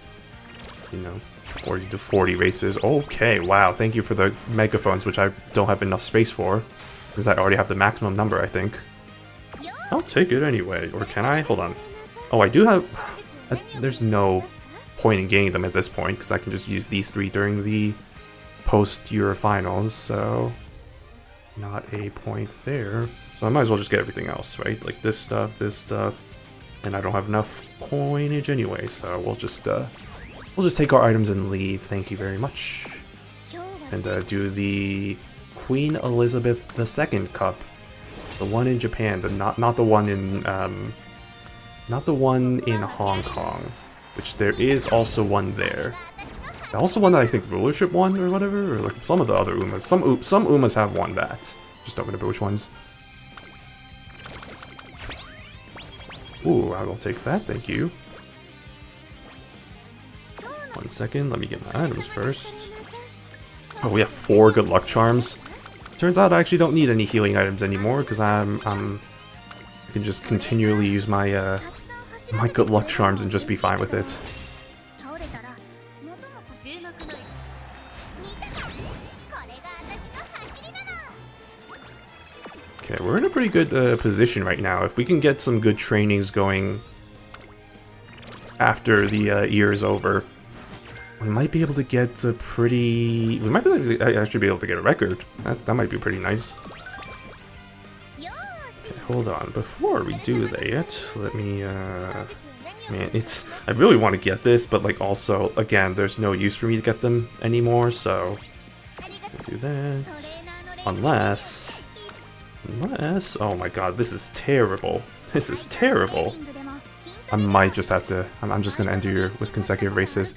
you know. Or you do 40 races. Okay, wow, thank you for the megaphones, which I don't have enough space for, because I already have the maximum number, I think. I'll take it anyway, or can I? Hold on. Oh, I do have... There's no point in getting them at this point, because I can just use these 3 during the post-Euro finals, so... Not a point there. So I might as well just get everything else, right? Like this stuff, and I don't have enough coinage anyway, so we'll just take our items and leave. Thank you very much. And do the Queen Elizabeth II Cup, the one in Japan, not the one in Hong Kong, which there is also one there. Also one that I think Rulership won or whatever, or like some of the other Umas. Some Umas have won that. Just don't remember which ones. Ooh, I will take that, thank you. 1 second, let me get my items first. Oh, we have 4 good luck charms. Turns out I actually don't need any healing items anymore, because I can just continually use my my good luck charms and just be fine with it. Okay, we're in a pretty good position right now. If we can get some good trainings going after the year is over, we might be able to get a pretty... We might be able to actually be able to get a record. That might be pretty nice. Okay, hold on. Before we do that, let me... Man, it's... I really want to get this, but like also, again, there's no use for me to get them anymore, so... I'll do that. Unless... Oh my god, this is terrible. This is terrible. I might just have to... I'm just gonna end here with consecutive races.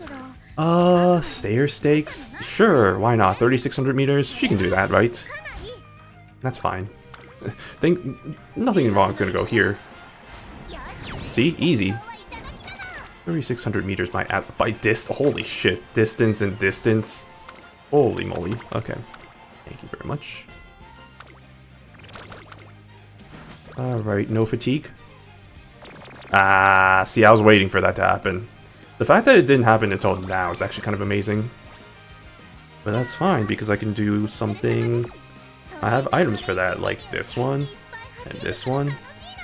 Stair stakes? Sure, why not? 3,600 meters? She can do that, right? That's fine. Nothing wrong is gonna go here. See? Easy. 3,600 meters by holy shit. Distance and distance. Holy moly. Okay. Thank you very much. Alright, no fatigue. Ah, see, I was waiting for that to happen. The fact that it didn't happen until now is actually kind of amazing. But that's fine, because I can do something... I have items for that, like this one, and this one.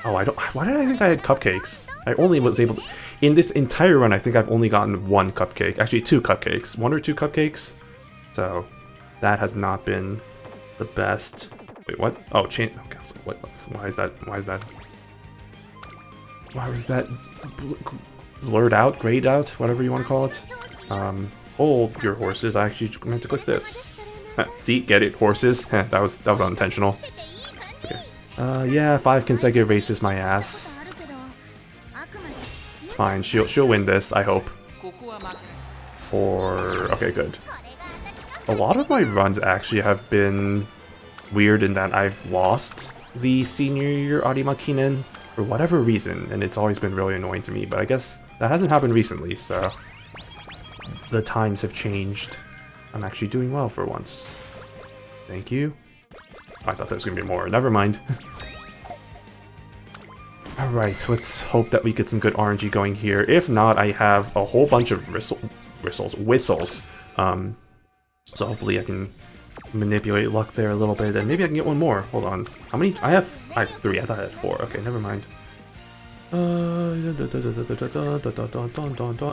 Oh, I don't... Why did I think I had cupcakes? I I only was able to... In this entire run, I think I've only gotten one cupcake. Actually, 2 cupcakes. 1 or 2 cupcakes. So, that has not been the best. Wait, what? Oh, chain... Okay, I was like, what? Why is that? Why is that? Why was that blurred out? Grayed out? Whatever you want to call it. Hold your horses. I actually meant to click this. See? Get it? Horses? that was unintentional. Okay. Yeah, 5 consecutive races, my ass. It's fine. She'll win this, I hope. Or... okay, good. A lot of my runs actually have been weird in that I've lost the senior year Arima Kinen for whatever reason, and it's always been really annoying to me, but I guess that hasn't happened recently, so the times have changed. I'm actually doing well for once. Thank you. I thought there was going to be more. Never mind. Alright, let's hope that we get some good RNG going here. If not, I have a whole bunch of whistles. So hopefully I can manipulate luck there a little bit, and maybe I can get one more. Hold on. How many? I have 3. I thought I had 4. Okay, never mind.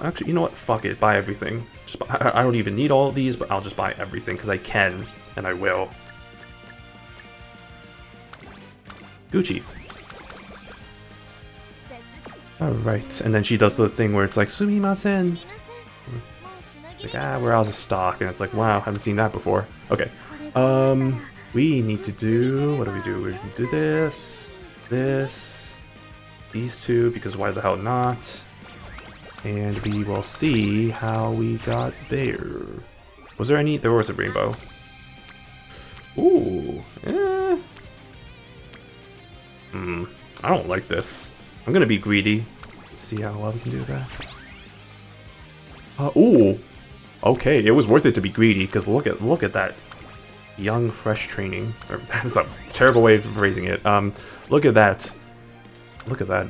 Actually, you know what? Fuck it. Buy everything. I don't even need all of these, but I'll just buy everything because I can, and I will. Gucci. Alright, and then she does the thing where it's like, sumimasen. Like, we're out of stock, and it's like, wow, haven't seen that before. Okay, we need to do, what do? We do this, these 2, because why the hell not? And we will see how we got there. Was there any? There was a rainbow. Ooh, I don't like this. I'm gonna be greedy. Let's see how well we can do that. Ooh. Okay, it was worth it to be greedy, because look at that young, fresh training. That's a terrible way of phrasing it. Look at that. Look at that.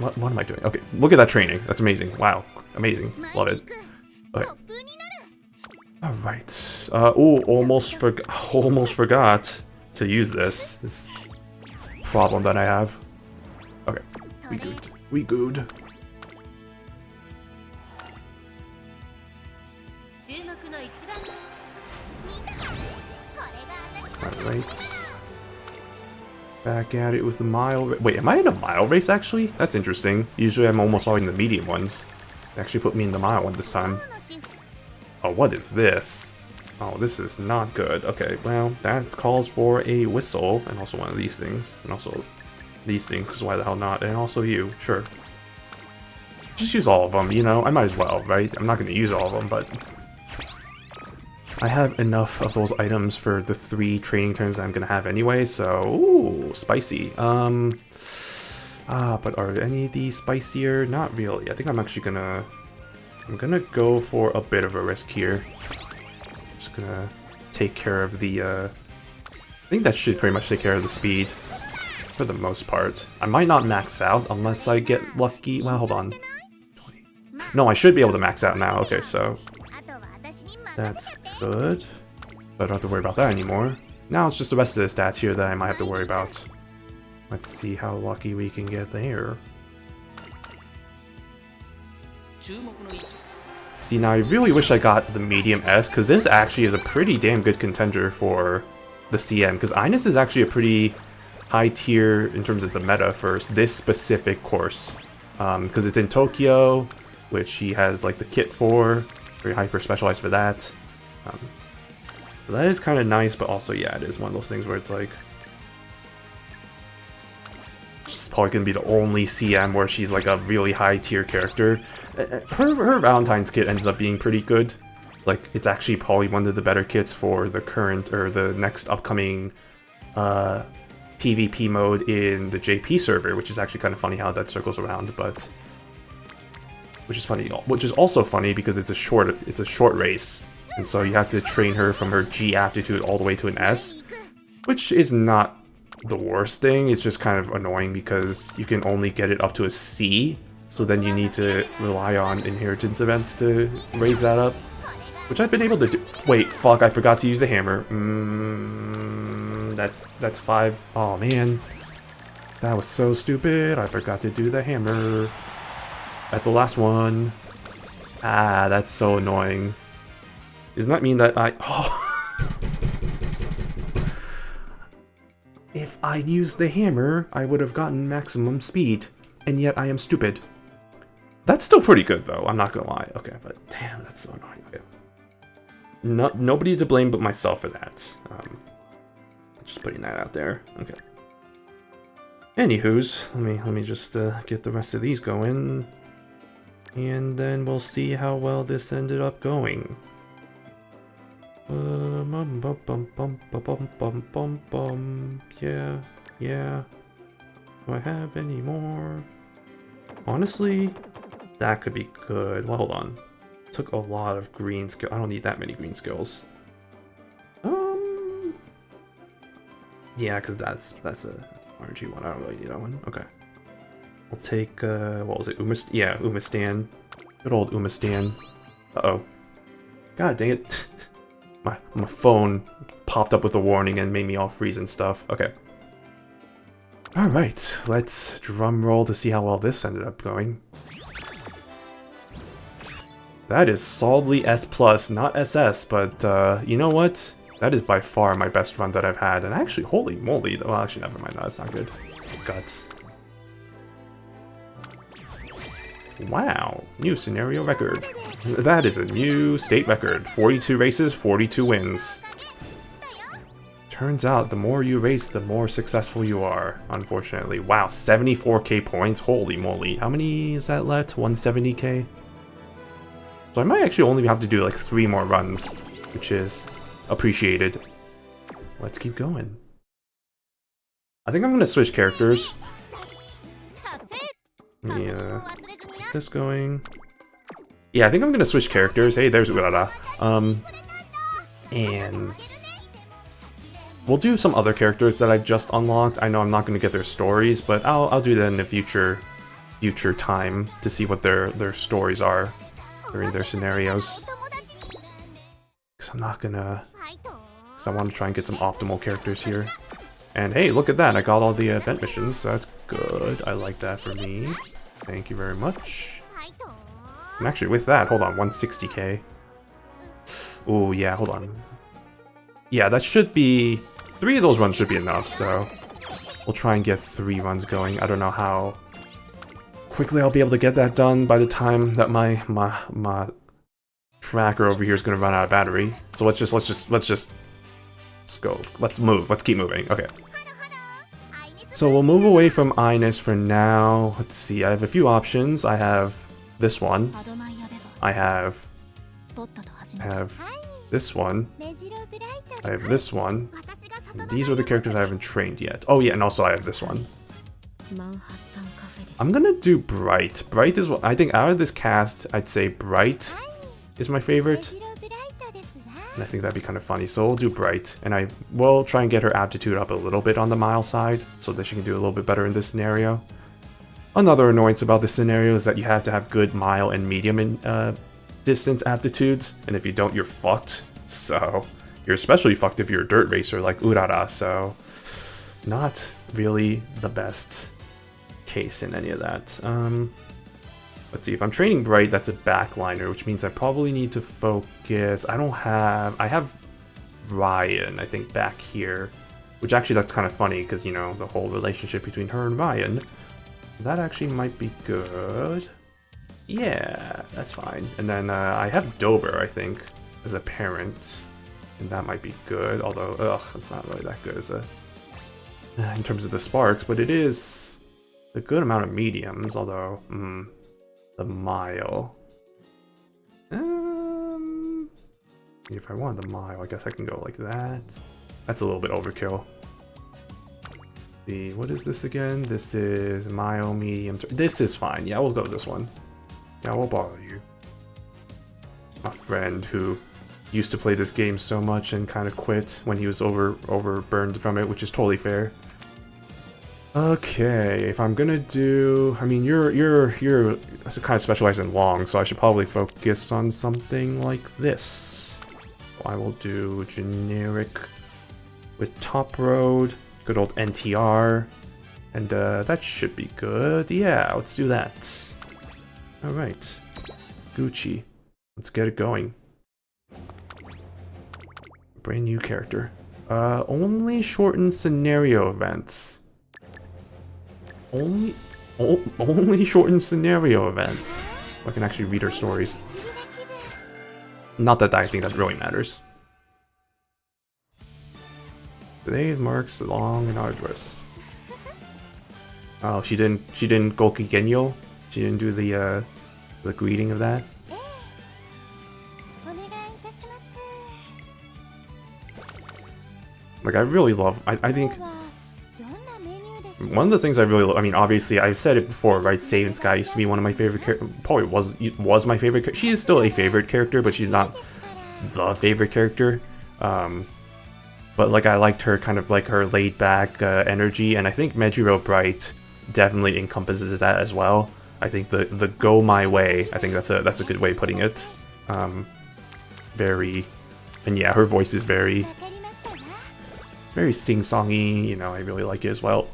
What am I doing? Okay, look at that training. That's amazing. Wow, amazing. Love it. Okay. All right. Ooh, almost forgot to use this. This problem that I have. Okay, we good. Alright. Back at it with the mile... Wait, am I in a mile race, actually? That's interesting. Usually I'm almost always in the medium ones. They actually put me in the mile one this time. Oh, what is this? Oh, this is not good. Okay, well, that calls for a whistle, and also one of these things. And also these things, because why the hell not? And also you, sure. Just use all of them, you know? I might as well, right? I'm not going to use all of them, but... I have enough of those items for the 3 training turns I'm gonna have anyway, so... Ooh, spicy. But are any of these spicier? Not really. I think I'm actually gonna... I'm gonna go for a bit of a risk here. Just gonna take care of the, I think that should pretty much take care of the speed. For the most part. I might not max out unless I get lucky. Well, hold on. 20. No, I should be able to max out now. Okay, so... That's good. But I don't have to worry about that anymore. Now it's just the rest of the stats here that I might have to worry about. Let's see how lucky we can get there. See, now I really wish I got the medium S, because this actually is a pretty damn good contender for the CM, because Ines is actually a pretty high tier in terms of the meta for this specific course. Because it's in Tokyo, which he has like the kit for. Very hyper specialized for that. So that is kind of nice, but also, yeah, it is one of those things where it's like... She's probably going to be the only CM where she's like a really high tier character. Her Valentine's kit ends up being pretty good. Like, it's actually probably one of the better kits for the current, or the next upcoming PvP mode in the JP server, which is actually kind of funny how that circles around, but... Which is also funny because it's a short race, and so you have to train her from her G aptitude all the way to an S, which is not the worst thing. It's just kind of annoying because you can only get it up to a C, so then you need to rely on inheritance events to raise that up, which I've been able to do. Wait, fuck! I forgot to use the hammer. That's 5. Oh man. That was so stupid. I forgot to do the hammer at the last one. Ah, that's so annoying. Doesn't that mean that I... Oh. If I used the hammer, I would have gotten maximum speed. And yet I am stupid. That's still pretty good, though. I'm not gonna lie. Okay, but damn, that's so annoying. Okay. Nobody to blame but myself for that. Just putting that out there. Okay. Anywho's, let me just get the rest of these going, and then we'll see how well this ended up going. Yeah, yeah. Do I have any more? Honestly, that could be good. Well, hold on. Took a lot of green skill. I don't need that many green skills. Yeah, because that's an RNG one. I don't really need that one. Okay. I'll take, what was it? Umastan. Good old Umastan. Uh-oh. God dang it. my phone popped up with a warning and made me all freeze and stuff. Okay. Alright, let's drum roll to see how well this ended up going. That is solidly S+, not SS, but, you know what? That is by far my best run that I've had, and actually, holy moly, well, actually, never mind, no, that's not good. Guts. Wow, new scenario record. That is a new state record. 42 races, 42 wins. Turns out, the more you race, the more successful you are, unfortunately. Wow, 74k points, holy moly. How many is that left? 170k? So I might actually only have to do like 3 more runs, which is appreciated. Let's keep going. I think I'm gonna switch characters. Yeah, this going. Yeah, I think I'm gonna switch characters. Hey, there's Urara. And we'll do some other characters that I just unlocked. I know I'm not gonna get their stories, but I'll do that in the future time to see what their stories are during their scenarios. Because I'm not gonna... Because I want to try and get some optimal characters here. And hey, look at that! I got all the event missions, so that's good. I like that for me. Thank you very much. And actually, with that, hold on, 160k. Oh yeah, hold on. Yeah, that should be... 3 of those runs should be enough, so... We'll try and get 3 runs going. I don't know how quickly I'll be able to get that done by the time that my tracker over here is going to run out of battery. So let's go. Let's move. Let's keep moving. Okay. So we'll move away from Ines for now. Let's see. I have a few options. I have this one. I have this one. I have this one. These are the characters I haven't trained yet. Oh yeah, and also I have this one. I'm gonna do Bright. Bright is what I think out of this cast, I'd say Bright is my favorite. And I think that'd be kind of funny. So we'll do Bright. And I will try and get her aptitude up a little bit on the mile side so that she can do a little bit better in this scenario. Another annoyance about this scenario is that you have to have good mile and medium distance aptitudes. And if you don't, you're fucked. So you're especially fucked if you're a dirt racer like Urara. So not really the best case in any of that. Let's see, if I'm training Bright, that's a backliner, which means I probably need to focus. I have Ryan, I think, back here, which actually that's kind of funny because, you know, the whole relationship between her and Ryan. That actually might be good. Yeah, that's fine. And then I have Dober, I think, as a parent, and that might be good, although, ugh, it's not really that good as a in terms of the sparks, but it is a good amount of mediums, although, the mile. If I want the mile, I guess I can go like that. That's a little bit overkill. What is this again? This is mile, medium. This is fine. Yeah, we'll go with this one. Yeah, I won't bother you. A friend who used to play this game so much and kind of quit when he was overburned from it, which is totally fair. Okay, if I'm gonna do, I mean, you're kind of specialized in long, so I should probably focus on something like this. I will do generic with top road, good old NTR, And that should be good. Yeah, let's do that. Alright. Gucci. Let's get it going. Brand new character. Only shortened scenario events. Only shortened scenario events. I can actually read her stories. Not that I think that really matters. Today marks long and arduous. Oh, she didn't Goki Genyo? She didn't do the greeting of that? Like, I really love, I think, one of the things I really love, I mean, obviously, I've said it before, right, Save Sky used to be one of my favorite characters, probably was my favorite character. She is still a favorite character, but she's not the favorite character. But, like, I liked her, kind of, like, her laid-back energy, and I think Mejiro Bright definitely encompasses that as well. I think the go my way, I think that's a good way of putting it. Very, and yeah, her voice is very sing-songy, you know, I really like it as well.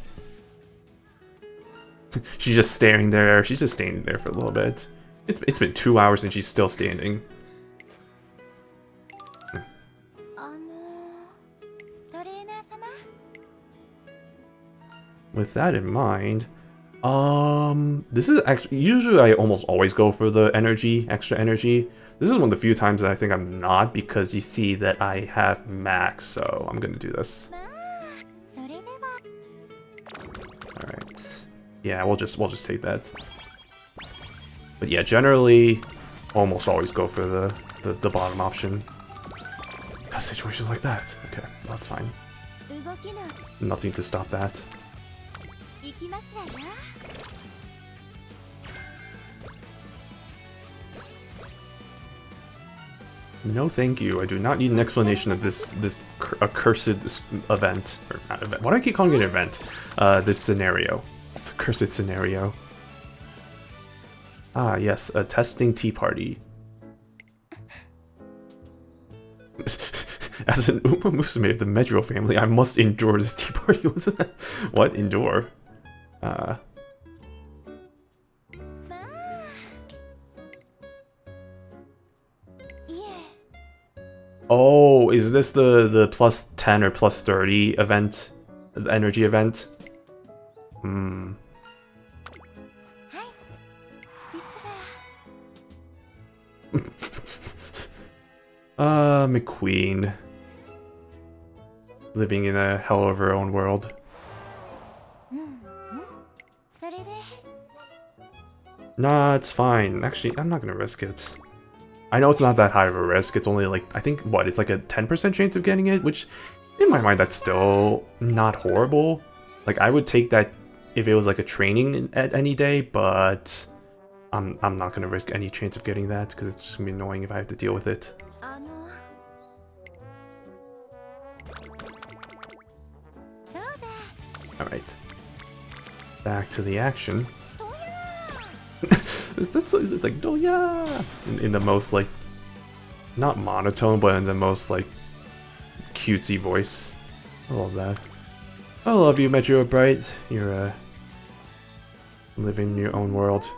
She's just staring there, she's just standing there for a little bit. It's been 2 hours and she's still standing. With that in mind, this is actually, usually I almost always go for the energy, extra energy. This is one of the few times that I think I'm not, because you see that I have max, so I'm gonna do this. Alright. Yeah, we'll just take that. But yeah, generally, almost always go for the bottom option. A situation like that. Okay, that's fine. Nothing to stop that. No, thank you. I do not need an explanation of this accursed event. Or not event. Why do I keep calling it an event? This scenario. This accursed scenario. Ah, yes, a testing tea party. As an Umamusume of the Mejiro family, I must endure this tea party. What? Endure? Oh, is this the plus 10 or plus 30 event? The energy event? McQueen. Living in a hell of her own world. Nah, it's fine. Actually, I'm not gonna risk it. I know it's not that high of a risk. It's only like, I think, what, it's like a 10% chance of getting it, which, in my mind, that's still not horrible. Like, I would take that if it was like a training at any day, but I'm not gonna risk any chance of getting that, because it's just gonna be annoying if I have to deal with it. Alright. Back to the action. It's like, oh yeah! In the most, like, not monotone, but in the most, like, cutesy voice. I love that. I love you, Mejiro Bright. You're, living in your own world.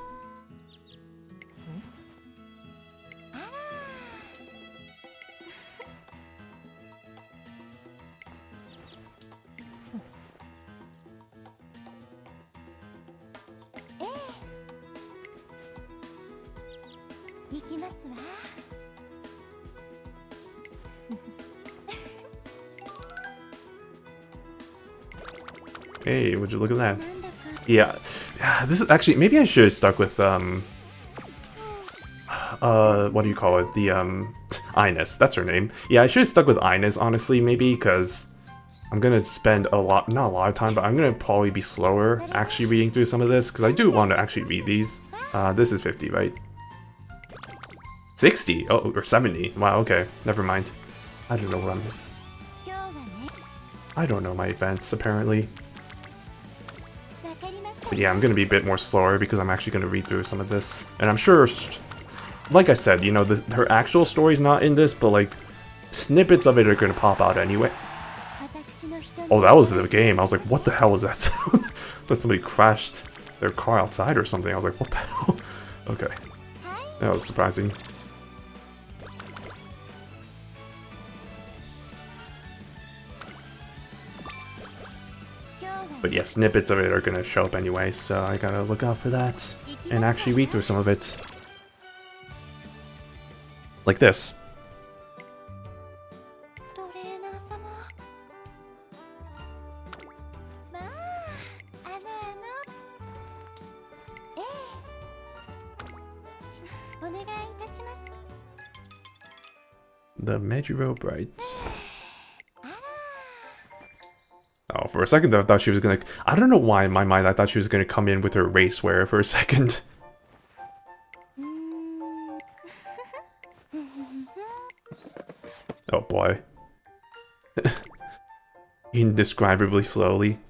Hey, would you look at that? Yeah, this is actually, maybe I should have stuck with, what do you call it? The, Ines, that's her name. Yeah, I should have stuck with Ines, honestly, maybe, because I'm gonna spend a lot, not a lot of time, but I'm gonna probably be slower actually reading through some of this, because I do want to actually read these. This is 50, right? 60? Oh, or 70. Wow, okay, never mind. I don't know what I don't know my events, apparently. But yeah, I'm gonna be a bit more slower because I'm actually gonna read through some of this. And I'm sure, like I said, you know, her actual story's not in this, but like, snippets of it are gonna pop out anyway. Oh, that was the game. I was like, what the hell is that sound? thought somebody crashed their car outside or something. I was like, what the hell? Okay. That was surprising. But yeah, snippets of it are gonna show up anyway, so I gotta look out for that. And actually read through some of it. Like this. The Mejiro Bright. Oh, for a second though, I thought she was gonna... I don't know why in my mind I thought she was gonna come in with her racewear for a second. Oh boy. Indescribably slowly.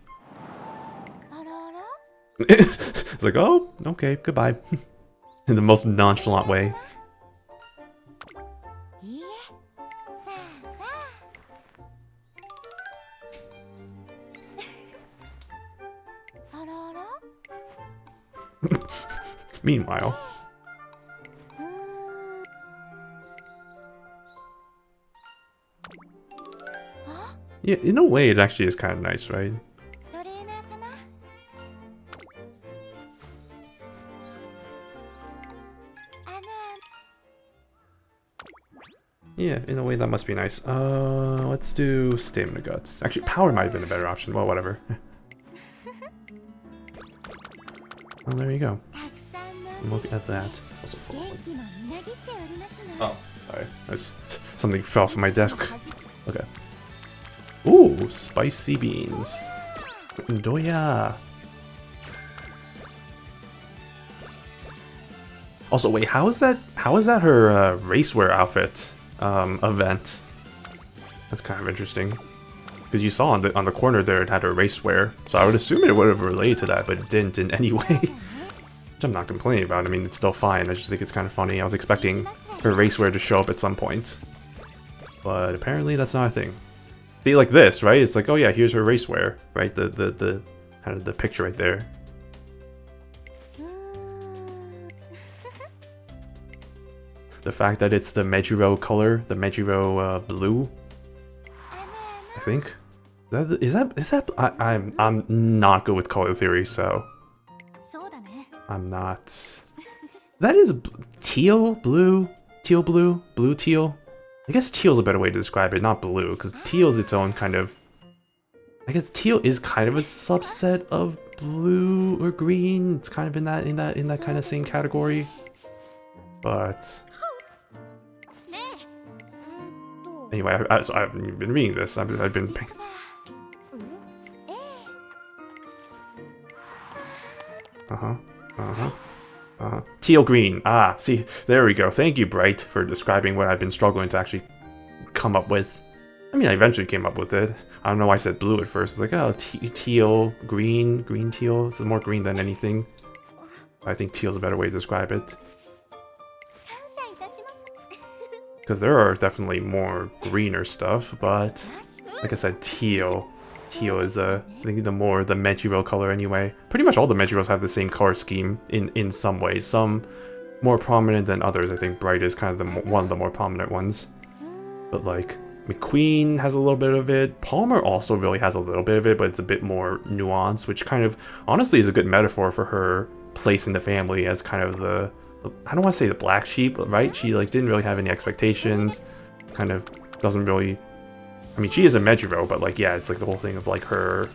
It's like, oh, okay, goodbye. In the most nonchalant way. Meanwhile. Yeah, in a way it actually is kind of nice, right? Yeah, in a way that must be nice. Let's do Stamina Guts. Actually, Power might have been a better option. Well, whatever. Well, there you go. Look at that. Also, oh, sorry. There's something fell from my desk. Okay. Ooh, spicy beans. Doya. Also, wait, how is that her racewear outfit event? That's kind of interesting. Because you saw on the corner there it had her racewear, so I would assume it would have related to that, but it didn't in any way. Which I'm not complaining about. I mean, it's still fine. I just think it's kind of funny. I was expecting her racewear to show up at some point, but apparently that's not a thing. See, like this, right? It's like, oh yeah, here's her racewear, right? The kind of the picture right there. The fact that it's the Mejiro color, the Mejiro blue, I think. Is that? I'm not good with color theory, so I'm not. That is teal, blue, teal, blue, blue, teal. I guess teal's a better way to describe it, not blue, because teal is its own kind of... I guess teal is kind of a subset of blue or green. It's kind of in that kind of same category. But anyway, so I've been reading this. I've been. Teal green. Ah, see, there we go. Thank you, Bright, for describing what I've been struggling to actually come up with. I mean, I eventually came up with it. I don't know why I said blue at first. It's like, oh, teal, green, green teal. It's more green than anything. I think teal's a better way to describe it. Because there are definitely more greener stuff, but like I said, teal. Teal is, I think, the Mejiro color anyway. Pretty much all the Mejiros have the same color scheme in some ways. Some more prominent than others. I think Bright is kind of one of the more prominent ones. But like, McQueen has a little bit of it. Palmer also really has a little bit of it, but it's a bit more nuanced, which kind of, honestly, is a good metaphor for her place in the family as kind of the, I don't want to say the black sheep, right? She like didn't really have any expectations, kind of doesn't really, I mean, she is a Mejiro, but like, yeah, it's like the whole thing of like her,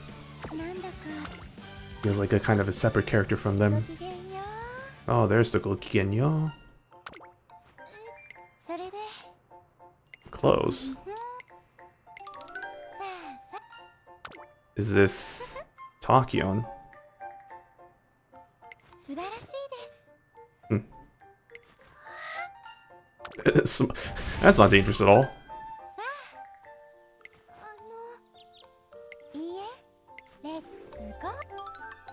feels like a kind of a separate character from them. Oh, there's the Gokigenyo. Close. Is this Takion? Hmm. That's not dangerous at all.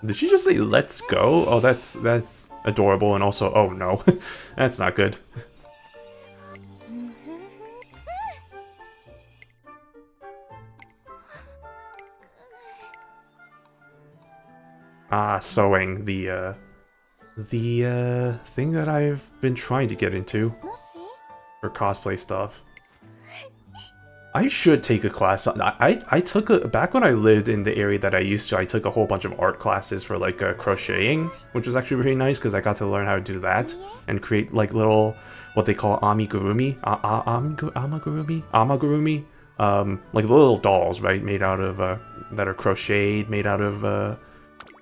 Did she just say "let's go"? Oh, that's adorable, and also, oh no, that's not good. Sewing, the thing that I've been trying to get into for cosplay stuff. I should take a class. I took a, back when I lived in the area that I used to, I took a whole bunch of art classes for like crocheting, which was actually really nice because I got to learn how to do that and create like little, what they call amigurumi, amagurumi, like little dolls, right, made out of, that are crocheted, made out of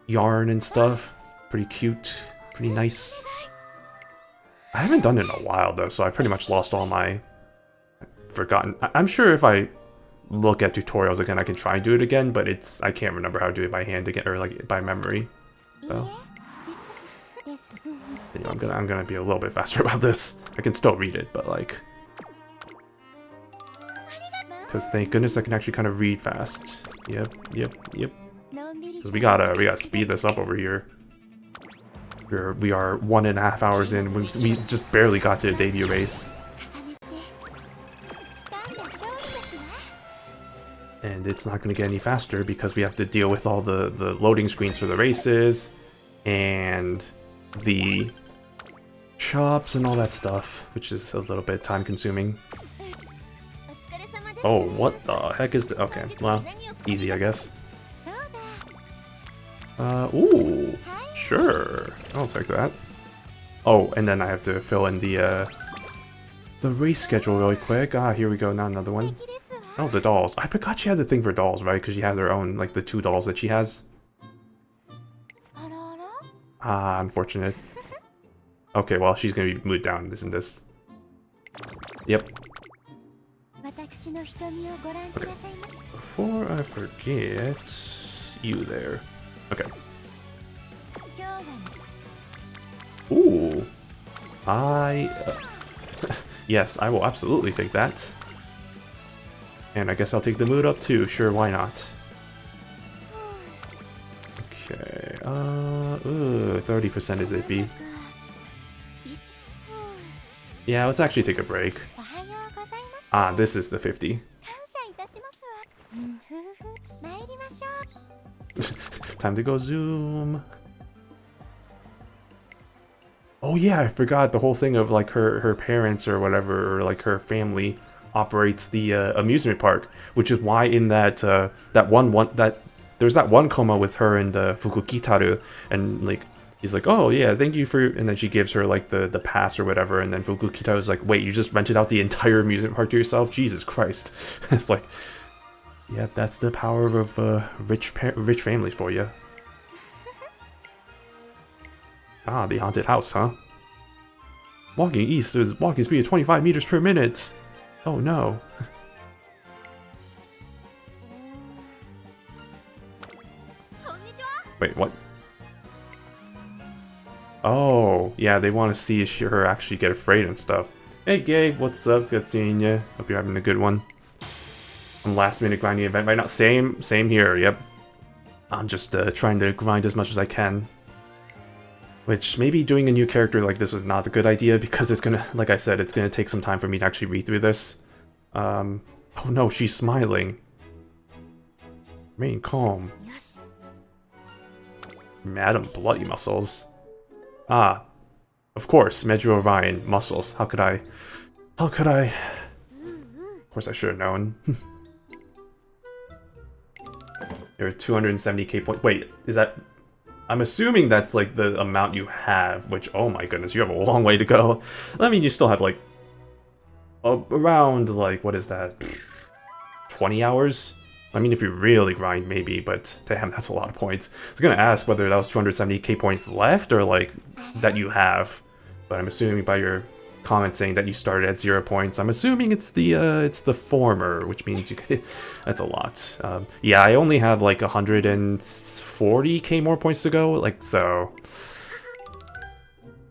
yarn and stuff. Pretty cute, pretty nice. I haven't done it in a while though, so I pretty much lost all my forgotten. I'm sure if I look at tutorials again, I can try and do it again, but I can't remember how to do it by hand again or like by memory. So you know, I'm gonna be a little bit faster about this. I can still read it, but like, because thank goodness I can actually kind of read fast. Yep. Because we gotta speed this up over here. We are 1.5 hours in. We just barely got to the debut race. And it's not going to get any faster because we have to deal with all the loading screens for the races and the shops and all that stuff, which is a little bit time consuming. Oh, what the heck is the... Okay, well, easy, I guess. Ooh, sure. I'll take that. Oh, and then I have to fill in the race schedule really quick. Here we go, now another one. Oh, the dolls. I forgot she had the thing for dolls, right? Because she has her own, like the 2 dolls that she has. Unfortunate. Okay, well, she's gonna be moved down, isn't this? Yep. Okay. Before I forget... You there. Okay. Ooh. Yes, I will absolutely take that. And I guess I'll take the mood up too. Sure, why not? Okay. 30% is iffy. Yeah, let's actually take a break. This is the 50. Time to go zoom. Oh yeah, I forgot the whole thing of like her parents or whatever, or like her family operates the amusement park, which is why in that there's that one coma with her and Fukukitaru, and like he's like, oh yeah, thank you for, and then she gives her like the pass or whatever, and then Fukukitaru's like, wait, you just rented out the entire amusement park to yourself? Jesus Christ. It's like, yeah, that's the power of rich families for you. The haunted house, huh? Walking east is walking speed of 25 meters per minute. Oh no. Wait, what? Oh, yeah, they want to see her actually get afraid and stuff. Hey Gabe, what's up? Good seeing you. Hope you're having a good one. Last minute grinding event right now. Same here, yep. I'm just trying to grind as much as I can. Which, maybe doing a new character like this was not a good idea because it's gonna, like I said, it's gonna take some time for me to actually read through this. Oh no, she's smiling. Remain calm. Madam Bloody Muscles. Of course, Medru Orion, muscles. How could I? Of course I should have known. There are 270k points. Wait, is that... I'm assuming that's like the amount you have, which, oh my goodness, you have a long way to go. I mean, you still have like around like, what is that, 20 hours? I mean, if you really grind, maybe, but damn, that's a lot of points. I was gonna ask whether that was 270k points left or like that you have, but I'm assuming by your comment saying that you started at 0 points, I'm assuming it's the former, which means you that's a lot. Yeah, I only have like 140k more points to go, like, so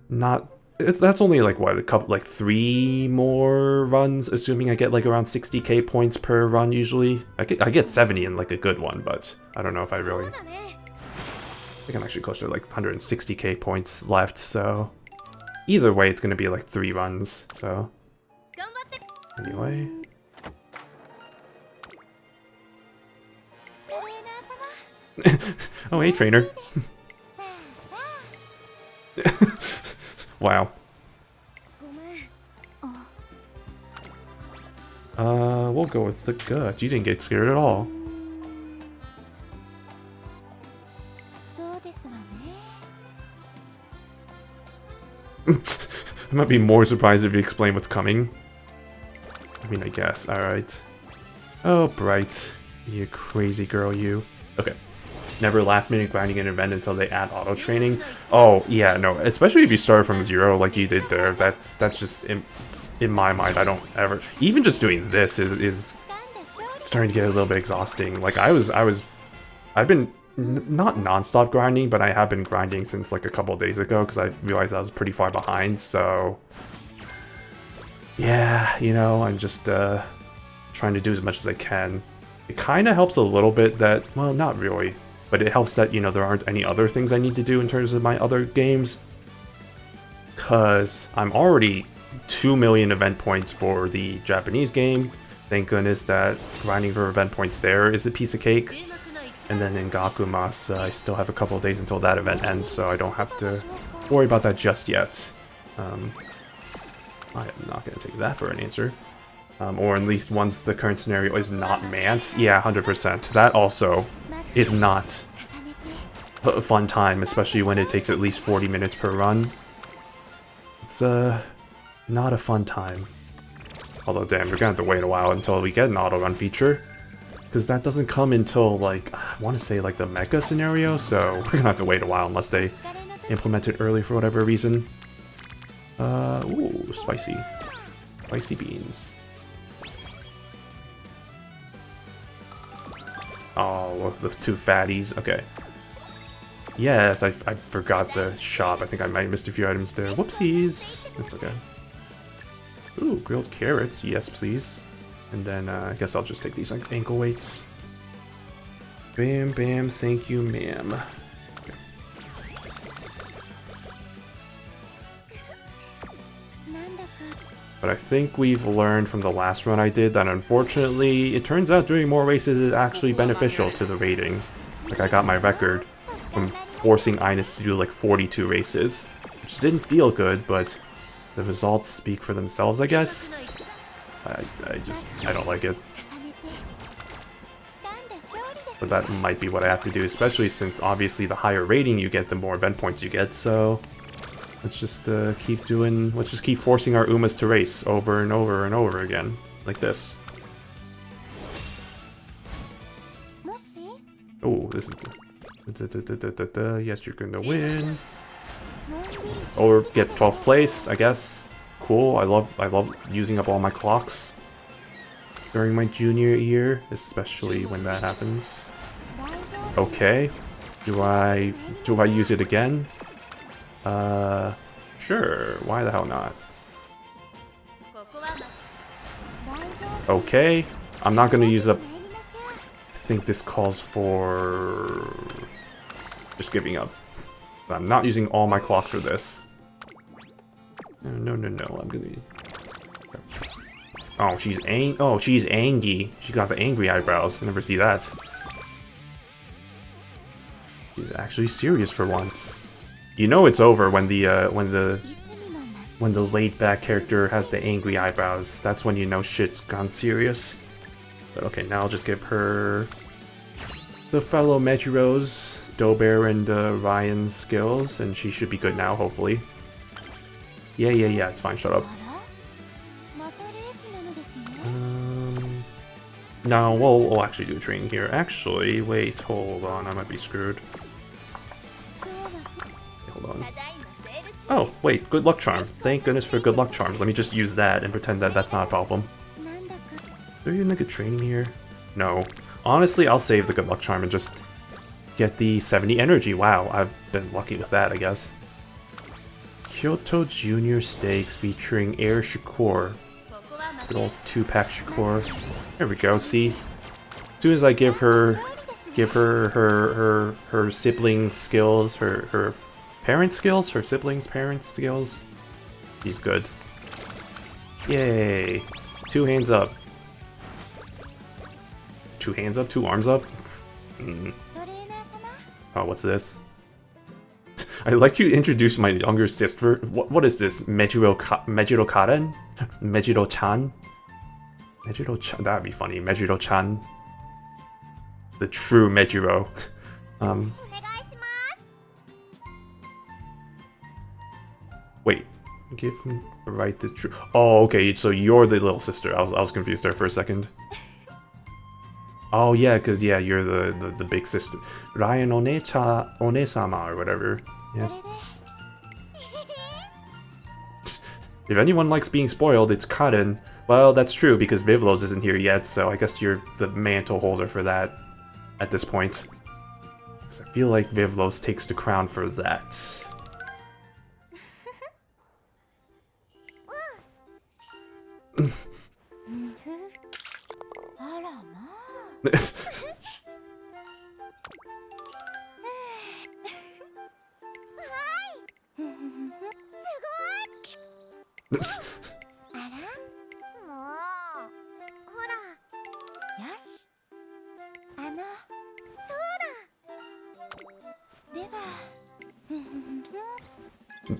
not that's only like what, a couple, like 3 more runs, assuming I get like around 60k points per run usually. I get 70 in like a good one, but I don't know if I really, I think I'm actually closer to like 160k points left, so either way, it's gonna be like 3 runs, so... Anyway... Oh, hey, trainer. Wow. We'll go with the gut. You didn't get scared at all. I might be more surprised if you explain what's coming. I mean, I guess. Alright. Oh, Bright. You crazy girl, you. Okay. Never last minute grinding an event until they add auto training. Oh, yeah, no. Especially if you start from zero like you did there. That's just, in my mind, I don't ever... Even just doing this is starting to get a little bit exhausting. Like, I've been not non-stop grinding, but I have been grinding since like a couple of days ago because I realized I was pretty far behind, so... Yeah, you know, I'm just trying to do as much as I can. It kind of helps a little bit that, well, not really, but it helps that, you know, there aren't any other things I need to do in terms of my other games. Because I'm already 2 million event points for the Japanese game. Thank goodness that grinding for event points there is a piece of cake. And then in Gakumas, I still have a couple of days until that event ends, so I don't have to worry about that just yet. I am not going to take that for an answer. Or at least once the current scenario is not manned. Yeah, 100%. That also is not a fun time, especially when it takes at least 40 minutes per run. It's not a fun time. Although, damn, we're going to have to wait a while until we get an auto-run feature. Because that doesn't come until, like, I want to say, like, the mecha scenario, so we're going to have to wait a while unless they implement it early for whatever reason. Ooh, spicy. Spicy beans. Oh, the two fatties. Okay. Yes, I forgot the shop. I think I might have missed a few items there. Whoopsies. That's okay. Ooh, grilled carrots. Yes, please. And then I guess I'll just take these ankle weights. Bam, bam. Thank you, ma'am. Okay. But I think we've learned from the last run I did that unfortunately, it turns out doing more races is actually beneficial to the rating. Like, I got my record from forcing Ines to do like 42 races, which didn't feel good, but the results speak for themselves, I guess. I don't like it. But that might be what I have to do, especially since obviously the higher rating you get, the more event points you get, so... Let's just let's just keep forcing our Umas to race over and over and over again, like this. Oh, this is the... Yes, you're gonna win. Or get 12th place, I guess. Cool, I love using up all my clocks during my junior year, especially when that happens. Okay. Do I use it again? Sure. Why the hell not? Okay. I'm not gonna use up... I think this calls for... just giving up. I'm not using all my clocks for this. No, I'm gonna... Oh, she's angry. She got the angry eyebrows. I never see that. She's actually serious for once. You know it's over when the laid back character has the angry eyebrows. That's when you know shit's gone serious. But okay, now I'll just give her the fellow Mejiro's, Dobear and Ryan's skills, and she should be good now, hopefully. Yeah, it's fine, shut up. No, we'll actually do a training here. Actually, wait, hold on, I might be screwed. Hold on. Oh, wait, good luck charm. Thank goodness for good luck charms. Let me just use that and pretend that that's not a problem. Is there even a good training here? No. Honestly, I'll save the good luck charm and just get the 70 energy. Wow, I've been lucky with that, I guess. Kyoto Junior Stakes featuring Air Shakur. Good old 2-pack Shakur. There we go, see? As soon as I give her her siblings skills, her parents skills, her siblings parents skills, she's good. Yay! 2 hands up. 2 hands up, 2 arms up. Oh, what's this? I like you introduced my younger sister. What is this? Mejiro-Karen? Mejiro-chan? Mejiro-chan, that'd be funny. Mejiro-chan. The true Mejiro. Wait. Give him right the true. Oh, okay, so you're the little sister. I was confused there for a second. Oh yeah, because yeah, you're the big sister. Ryan One-sama or whatever. Yeah. If anyone likes being spoiled, it's Karen. Well, that's true because Vivlos isn't here yet, so I guess you're the mantle holder for that at this point. Because I feel like Vivlos takes the crown for that.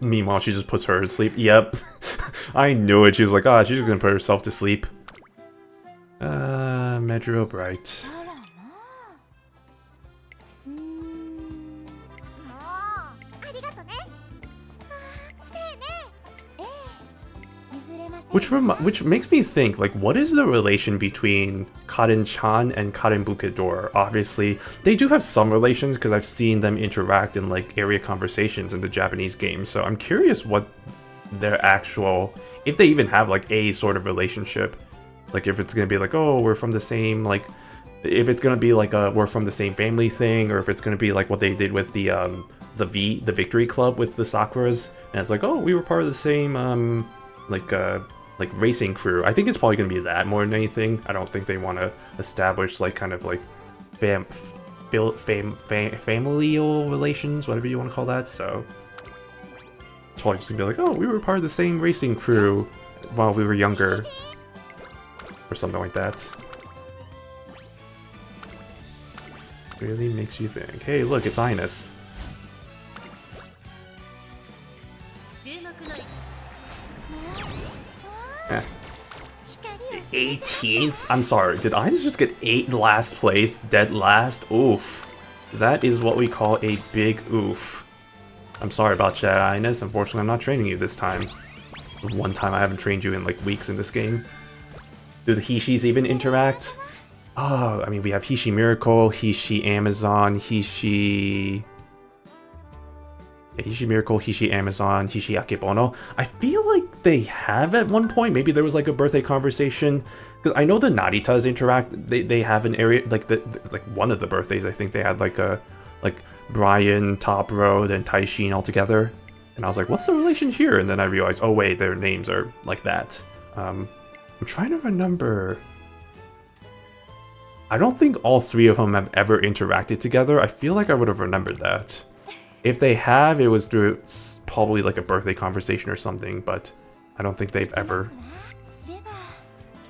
Meanwhile, she just puts her to sleep. Yep. I knew it. She was like, ah, she's just gonna put herself to sleep. Medro Bright. Which makes me think, like, what is the relation between Karen-chan and Karen Bukidor? Obviously, they do have some relations because I've seen them interact in, like, area conversations in the Japanese game. So I'm curious what their actual, if they even have, like, a sort of relationship. Like, if it's gonna be like, oh, we're from the same, like, if it's gonna be like a we're from the same family thing, or if it's gonna be like what they did with the Victory Club with the Sakuras, and it's like, oh, we were part of the same like racing crew. I think it's probably gonna be that more than anything. I don't think they want to establish like kind of like familial relations, whatever you want to call that. So it's probably just gonna be like, oh, we were part of the same racing crew while we were younger, or something like that. Really makes you think. Hey, look, it's Ines. Eh. 18th? I'm sorry, did Ines just get 8 last place? Dead last? Oof. That is what we call a big oof. I'm sorry about that, Ines. Unfortunately, I'm not training you this time. One time I haven't trained you in like weeks in this game. Do the Hishis even interact? Oh, I mean, we have Hishi Miracle, Hishi Amazon, Hishi Miracle, Hishi Amazon, Hishi Akebono. I feel like they have at one point. Maybe there was like a birthday conversation. Because I know the Naritas interact. They have an area, like like one of the birthdays, I think they had like a, like Brian, Top Road, and Taishin all together. And I was like, what's the relation here? And then I realized, oh wait, their names are like that. I'm trying to remember. I don't think all 3 of them have ever interacted together. I feel like I would have remembered that. If they have, it was through probably like a birthday conversation or something, but I don't think they've ever.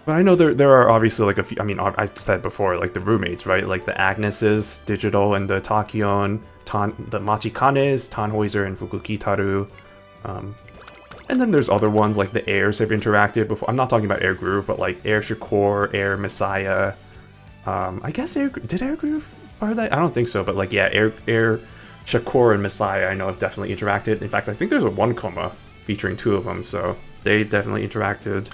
But I know there are obviously like a few, I mean, I said before, like the roommates, right? Like the Agneses, Digital, and the Takion, the Machikanes, Tannhäuser, and Fukukitaru. And then there's other ones, like the Airs have interacted before. I'm not talking about Air Groove, but like Air Shakur, Air Messiah. I guess did Air Groove part of that? I don't think so, but like, yeah, Air Shakur and Messiah, I know, have definitely interacted. In fact, I think there's a 1 coma featuring 2 of them, so they definitely interacted.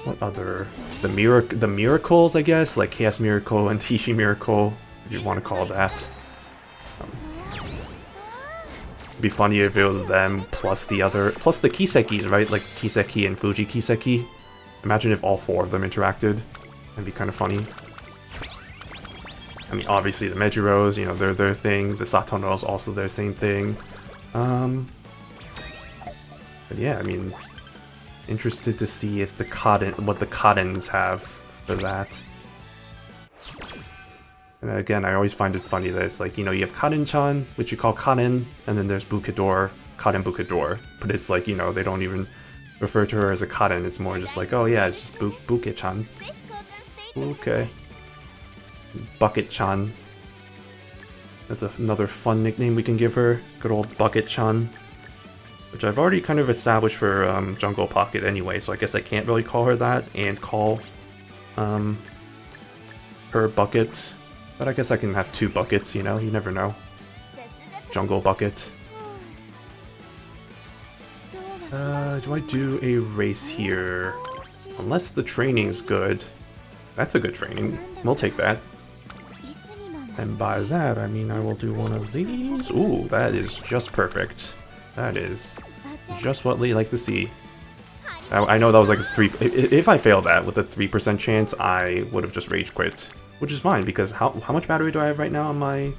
What other? The Miracles, I guess, like Chaos Miracle and Hishi Miracle, if you want to call it that. It'd be funny if it was them plus the Kisekis, right? Like Kiseki and Fuji Kiseki. Imagine if all 4 of them interacted. That'd be kind of funny. I mean, obviously the Mejiros, you know, they're their thing. The Satonos also their same thing. But yeah, I mean, interested to see if what the Kadens have for that. And again, I always find it funny that it's like, you know, you have Karen-chan, which you call Karen, and then there's Bukidor, Karen Bukidor. But it's like, you know, they don't even refer to her as a Karen. It's more just like, oh yeah, it's just Buke-chan. Okay. Bucket-chan. That's another fun nickname we can give her. Good old Bucket-chan. Which I've already kind of established for Jungle Pocket anyway, so I guess I can't really call her that and call her Bucket. But I guess I can have two Buckets, you know? You never know. Jungle Bucket. Do I do a race here? Unless the training's good. That's a good training. We'll take that. And by that, I mean I will do one of these. Ooh, that is just perfect. That is just what we like to see. I know that was like a 3... If I failed that with a 3% chance, I would have just rage quit. Which is fine, because how much battery do I have right now on my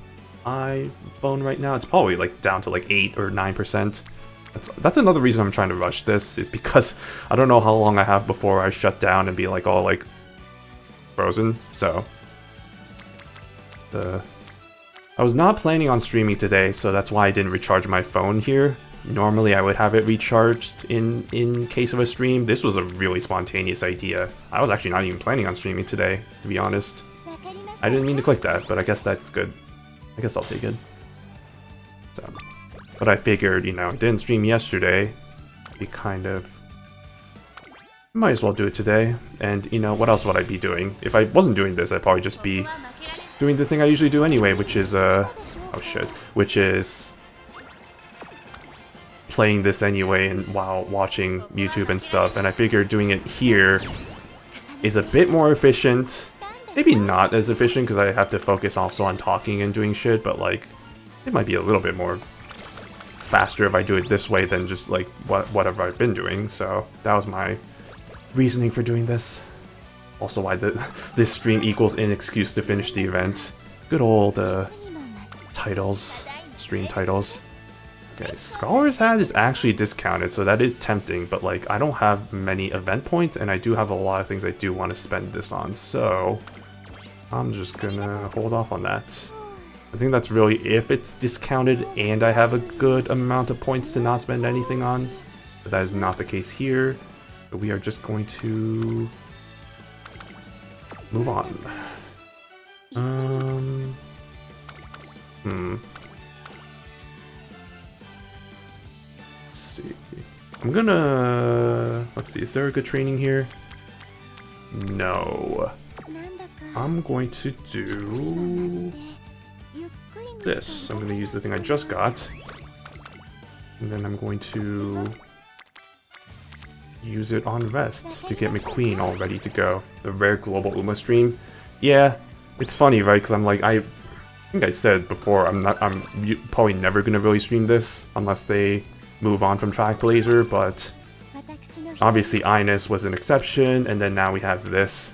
iPhone right now? It's probably like down to like 8 or 9%. That's another reason I'm trying to rush this, is because I don't know how long I have before I shut down and be like all like frozen, so... I was not planning on streaming today, so that's why I didn't recharge my phone here. Normally I would have it recharged in case of a stream. This was a really spontaneous idea. I was actually not even planning on streaming today, to be honest. I didn't mean to click that, but I guess that's good. I guess I'll take it. So, but I figured, you know, didn't stream yesterday. We kind of... might as well do it today. And, you know, what else would I be doing? If I wasn't doing this, I'd probably just be doing the thing I usually do anyway, which is, oh shit. Which is... playing this anyway and while watching YouTube and stuff, and I figured doing it here is a bit more efficient. Maybe not as efficient because I have to focus also on talking and doing shit, but like it might be a little bit more faster if I do it this way than just like whatever I've been doing. So that was my reasoning for doing this. Also why this stream equals an excuse to finish the event. Good old titles, stream titles. Okay, Scholar's Hat is actually discounted, so that is tempting, but like I don't have many event points, and I do have a lot of things I do want to spend this on, so I'm just gonna hold off on that. I think that's really if it's discounted and I have a good amount of points to not spend anything on, but that is not the case here. So we are just going to move on. I'm gonna... let's see, is there a good training here? No. I'm going to do... this. I'm gonna use the thing I just got. And then I'm going to... use it on rest to get McQueen all ready to go. The rare global Uma stream. Yeah, it's funny, right? Because I'm like, I think I said before, I'm probably never gonna really stream this unless they move on from Track Blazer, but obviously Ines was an exception, and then now we have this,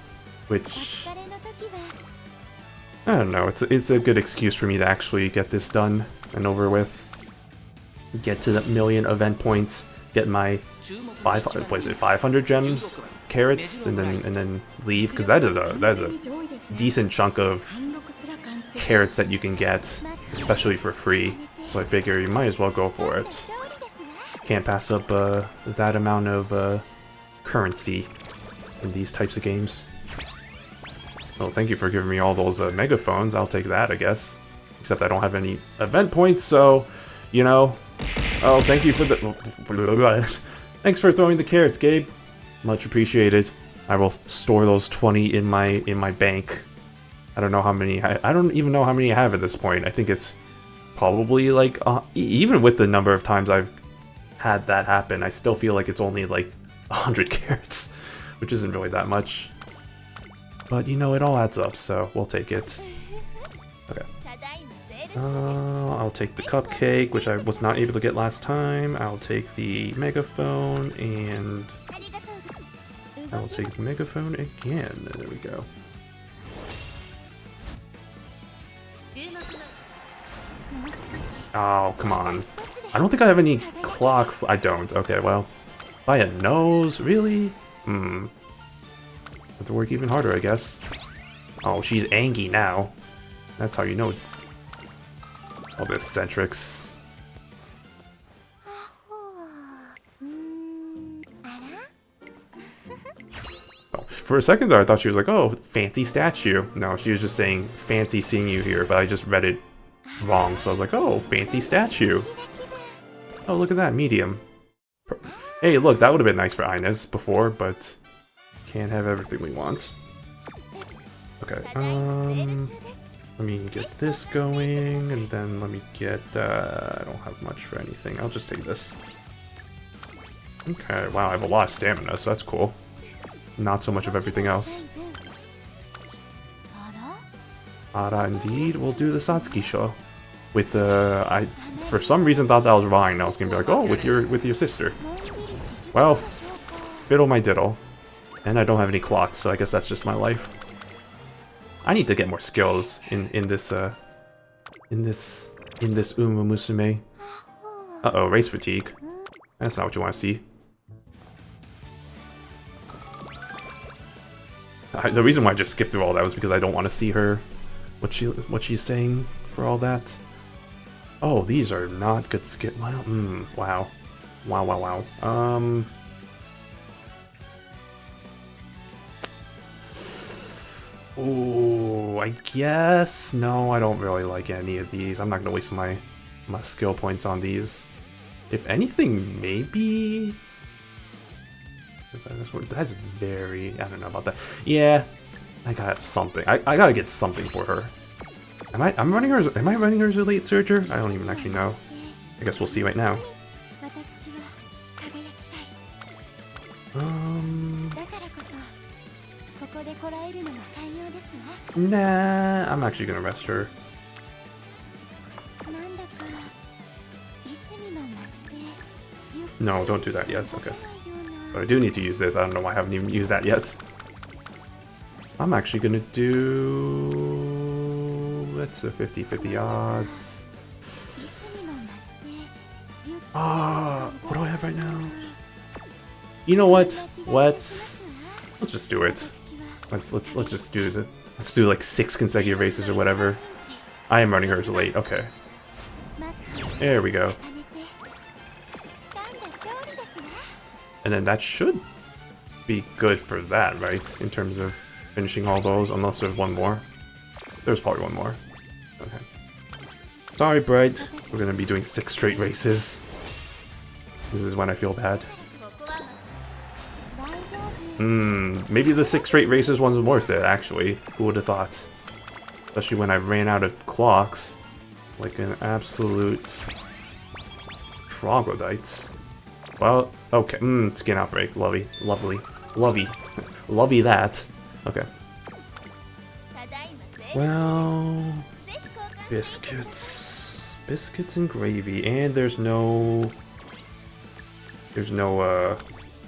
which I don't know. It's a good excuse for me to actually get this done and over with. Get to the million event points, get my 500 gems, carrots, and then leave, because that is a decent chunk of carrots that you can get, especially for free. So I figure you might as well go for it. Can't pass up that amount of currency in these types of games. Well, thank you for giving me all those megaphones. I'll take that, I guess. Except I don't have any event points, so, you know. Oh, thank you for the... Thanks for throwing the carrots, Gabe. Much appreciated. I will store those 20 in my bank. I don't know how many... I don't even know how many I have at this point. I think it's probably like... even with the number of times I've had that happen, I still feel like it's only like 100 carrots, which isn't really that much. But you know, it all adds up, so we'll take it. Okay. I'll take the cupcake, which I was not able to get last time. I'll take the megaphone, and I'll take the megaphone again. There we go. Oh, come on. I don't think I have any clocks. I don't. Okay, well. By a nose? Really? Have to work even harder, I guess. Oh, she's angry now. That's how you know it's... all this Centrix. Oh, for a second there, I thought she was like, oh, fancy statue. No, she was just saying, fancy seeing you here, but I just read it wrong, so I was like, oh, fancy statue. Oh, look at that, medium. Hey, look, that would have been nice for Inez before, but can't have everything we want. Okay, let me get this going, and then let me get, I don't have much for anything. I'll just take this. Okay, wow, I have a lot of stamina, so that's cool. Not so much of everything else. Ara, indeed, we'll do the Satsuki show. With the, I for some reason thought that was Vine. I was gonna be like, oh, with your sister. Well, fiddle my diddle. And I don't have any clocks, so I guess that's just my life. I need to get more skills in this Umamusume. Uh-oh, race fatigue. That's not what you want to see. The reason why I just skipped through all that was because I don't want to see her, what she's saying for all that. Oh, these are not good skill. Wow, wow. Oh, I guess no. I don't really like any of these. I'm not gonna waste my skill points on these. If anything, maybe. That's very. I don't know about that. Yeah, I got something. I gotta get something for her. Am I running her as a late searcher? I don't even actually know. I guess we'll see right now. Nah, I'm actually gonna rest her. No, don't do that yet. Okay. But I do need to use this. I don't know why I haven't even used that yet. I'm actually gonna do... That's a 50-50 odds. What do I have right now? You know what? Let's just do it. Let's just do the... Let's do like 6 consecutive races or whatever. I am running hers late. Okay. There we go. And then that should be good for that, right? In terms of finishing all those, unless there's one more. There's probably one more. Okay. Sorry, Bright. We're gonna be doing 6 straight races. This is when I feel bad. Maybe the 6 straight races one's worth it, actually. Who would have thought? Especially when I ran out of clocks. Like an absolute troglodyte. Well, okay. Skin outbreak. Lovely that. Okay. Well, biscuits and gravy, and there's no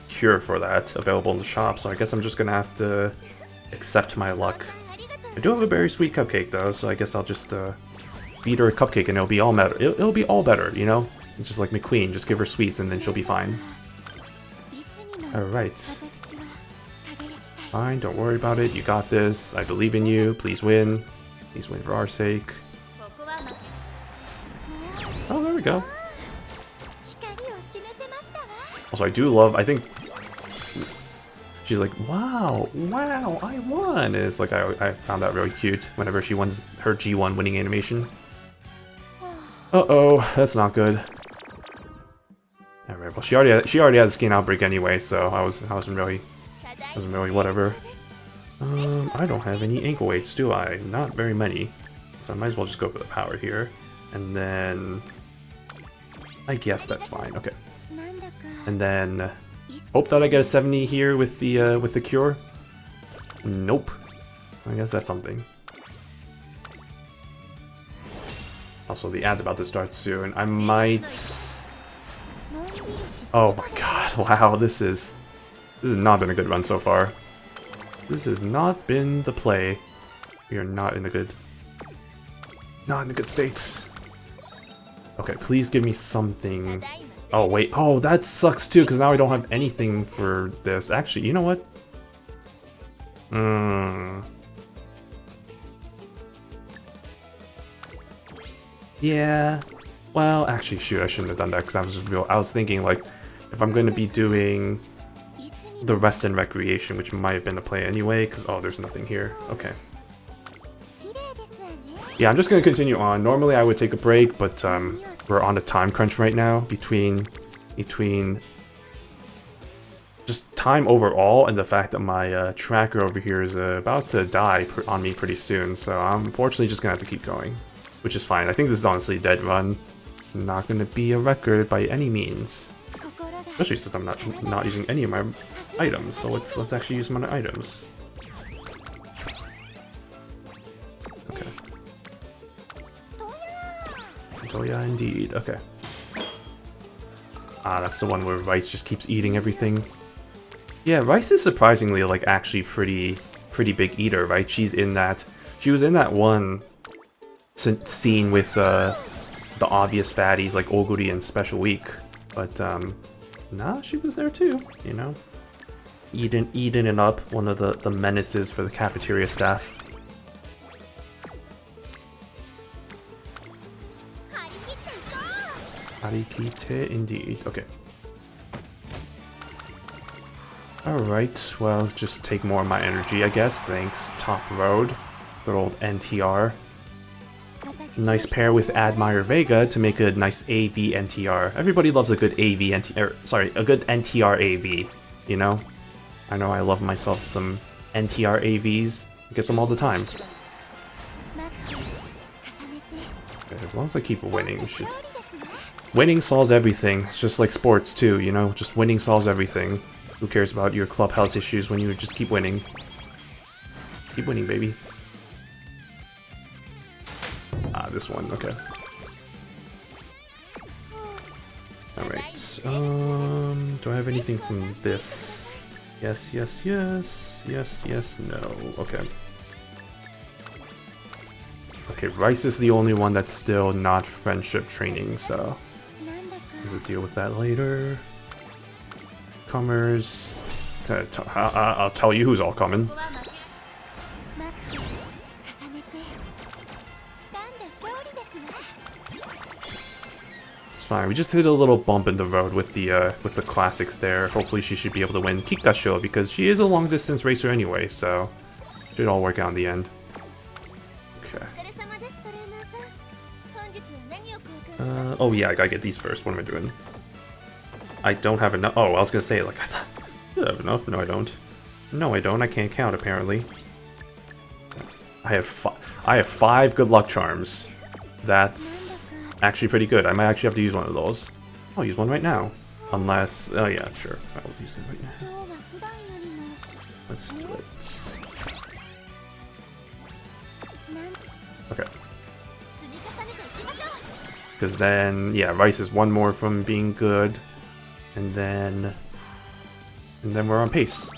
cure for that available in the shop, so I guess I'm just gonna have to accept my luck. I do have a very sweet cupcake though, so I guess I'll just feed her a cupcake and it'll be all better. It'll be all better, you know? It's just like McQueen, just give her sweets and then she'll be fine. Alright. Fine, don't worry about it. You got this. I believe in you. Please win. Please win for our sake. Oh, there we go. Also, I do love, I think... She's like, wow, I won! And it's like, I found that really cute whenever she wins her G1 winning animation. Uh-oh, that's not good. Alright, well, she already had the skin outbreak anyway, so I wasn't really whatever. I don't have any ankle weights, do I? Not very many. So I might as well just go for the power here. And then... I guess that's fine, okay. And then... Hope that I get a 70 here with the cure. Nope. I guess that's something. Also, the ad's about to start soon. I might... Oh my god, wow, this has not been a good run so far. This has not been the play. We are not in a good state. Okay, please give me something. Oh wait, oh that sucks too, because now I don't have anything for this. Actually, you know what? Yeah. Well, actually, shoot, I shouldn't have done that because I was thinking like, if I'm going to be doing the rest and recreation, which might have been the play anyway, because oh, there's nothing here. Okay. Yeah, I'm just gonna continue on. Normally I would take a break, but we're on a time crunch right now between just time overall and the fact that my tracker over here is about to die on me pretty soon. So I'm unfortunately just gonna have to keep going, which is fine. I think this is honestly a dead run. It's not gonna be a record by any means, especially since I'm not using any of my items. So let's actually use my items. Okay. Oh yeah, indeed. Okay. Ah, that's the one where Rice just keeps eating everything. Yeah, Rice is surprisingly like actually pretty big eater, right? She was in that one scene with the obvious fatties like Oguri and Special Week, but nah, she was there too, you know, eating it up. One of the menaces for the cafeteria staff. Harikite indeed. Okay. Alright, well, just take more of my energy, I guess. Thanks, Top Road. Good old NTR. Nice pair with Admire Vega to make a nice AV NTR. Everybody loves a good AV NTR, sorry, a good NTR AV, you know? I know I love myself some NTR AVs. I get them all the time. Okay, as long as I keep winning, we should... Winning solves everything. It's just like sports too, you know? Just winning solves everything. Who cares about your clubhouse issues when you just keep winning? Keep winning, baby. Ah, this one, okay. Alright, do I have anything from this? Yes, yes, yes. Yes, yes, no. Okay. Okay, Rice is the only one that's still not friendship training, so... we'll deal with that later. Comers. I'll tell you who's all coming. It's fine. We just hit a little bump in the road with the classics there. Hopefully she should be able to win Kikasho because she is a long distance racer anyway, so it should all work out in the end. Okay. Oh yeah, I gotta get these first. What am I doing? I don't have enough. Oh, I was gonna say, like, I thought I have enough. No, I don't. No, I don't. I can't count, apparently. I have 5 good luck charms. That's actually pretty good. I might actually have to use one of those. I'll use one right now. Unless... oh, yeah, sure. I'll use it right now. Let's do it. Okay. Because then, yeah, Rice is one more from being good. And then we're on pace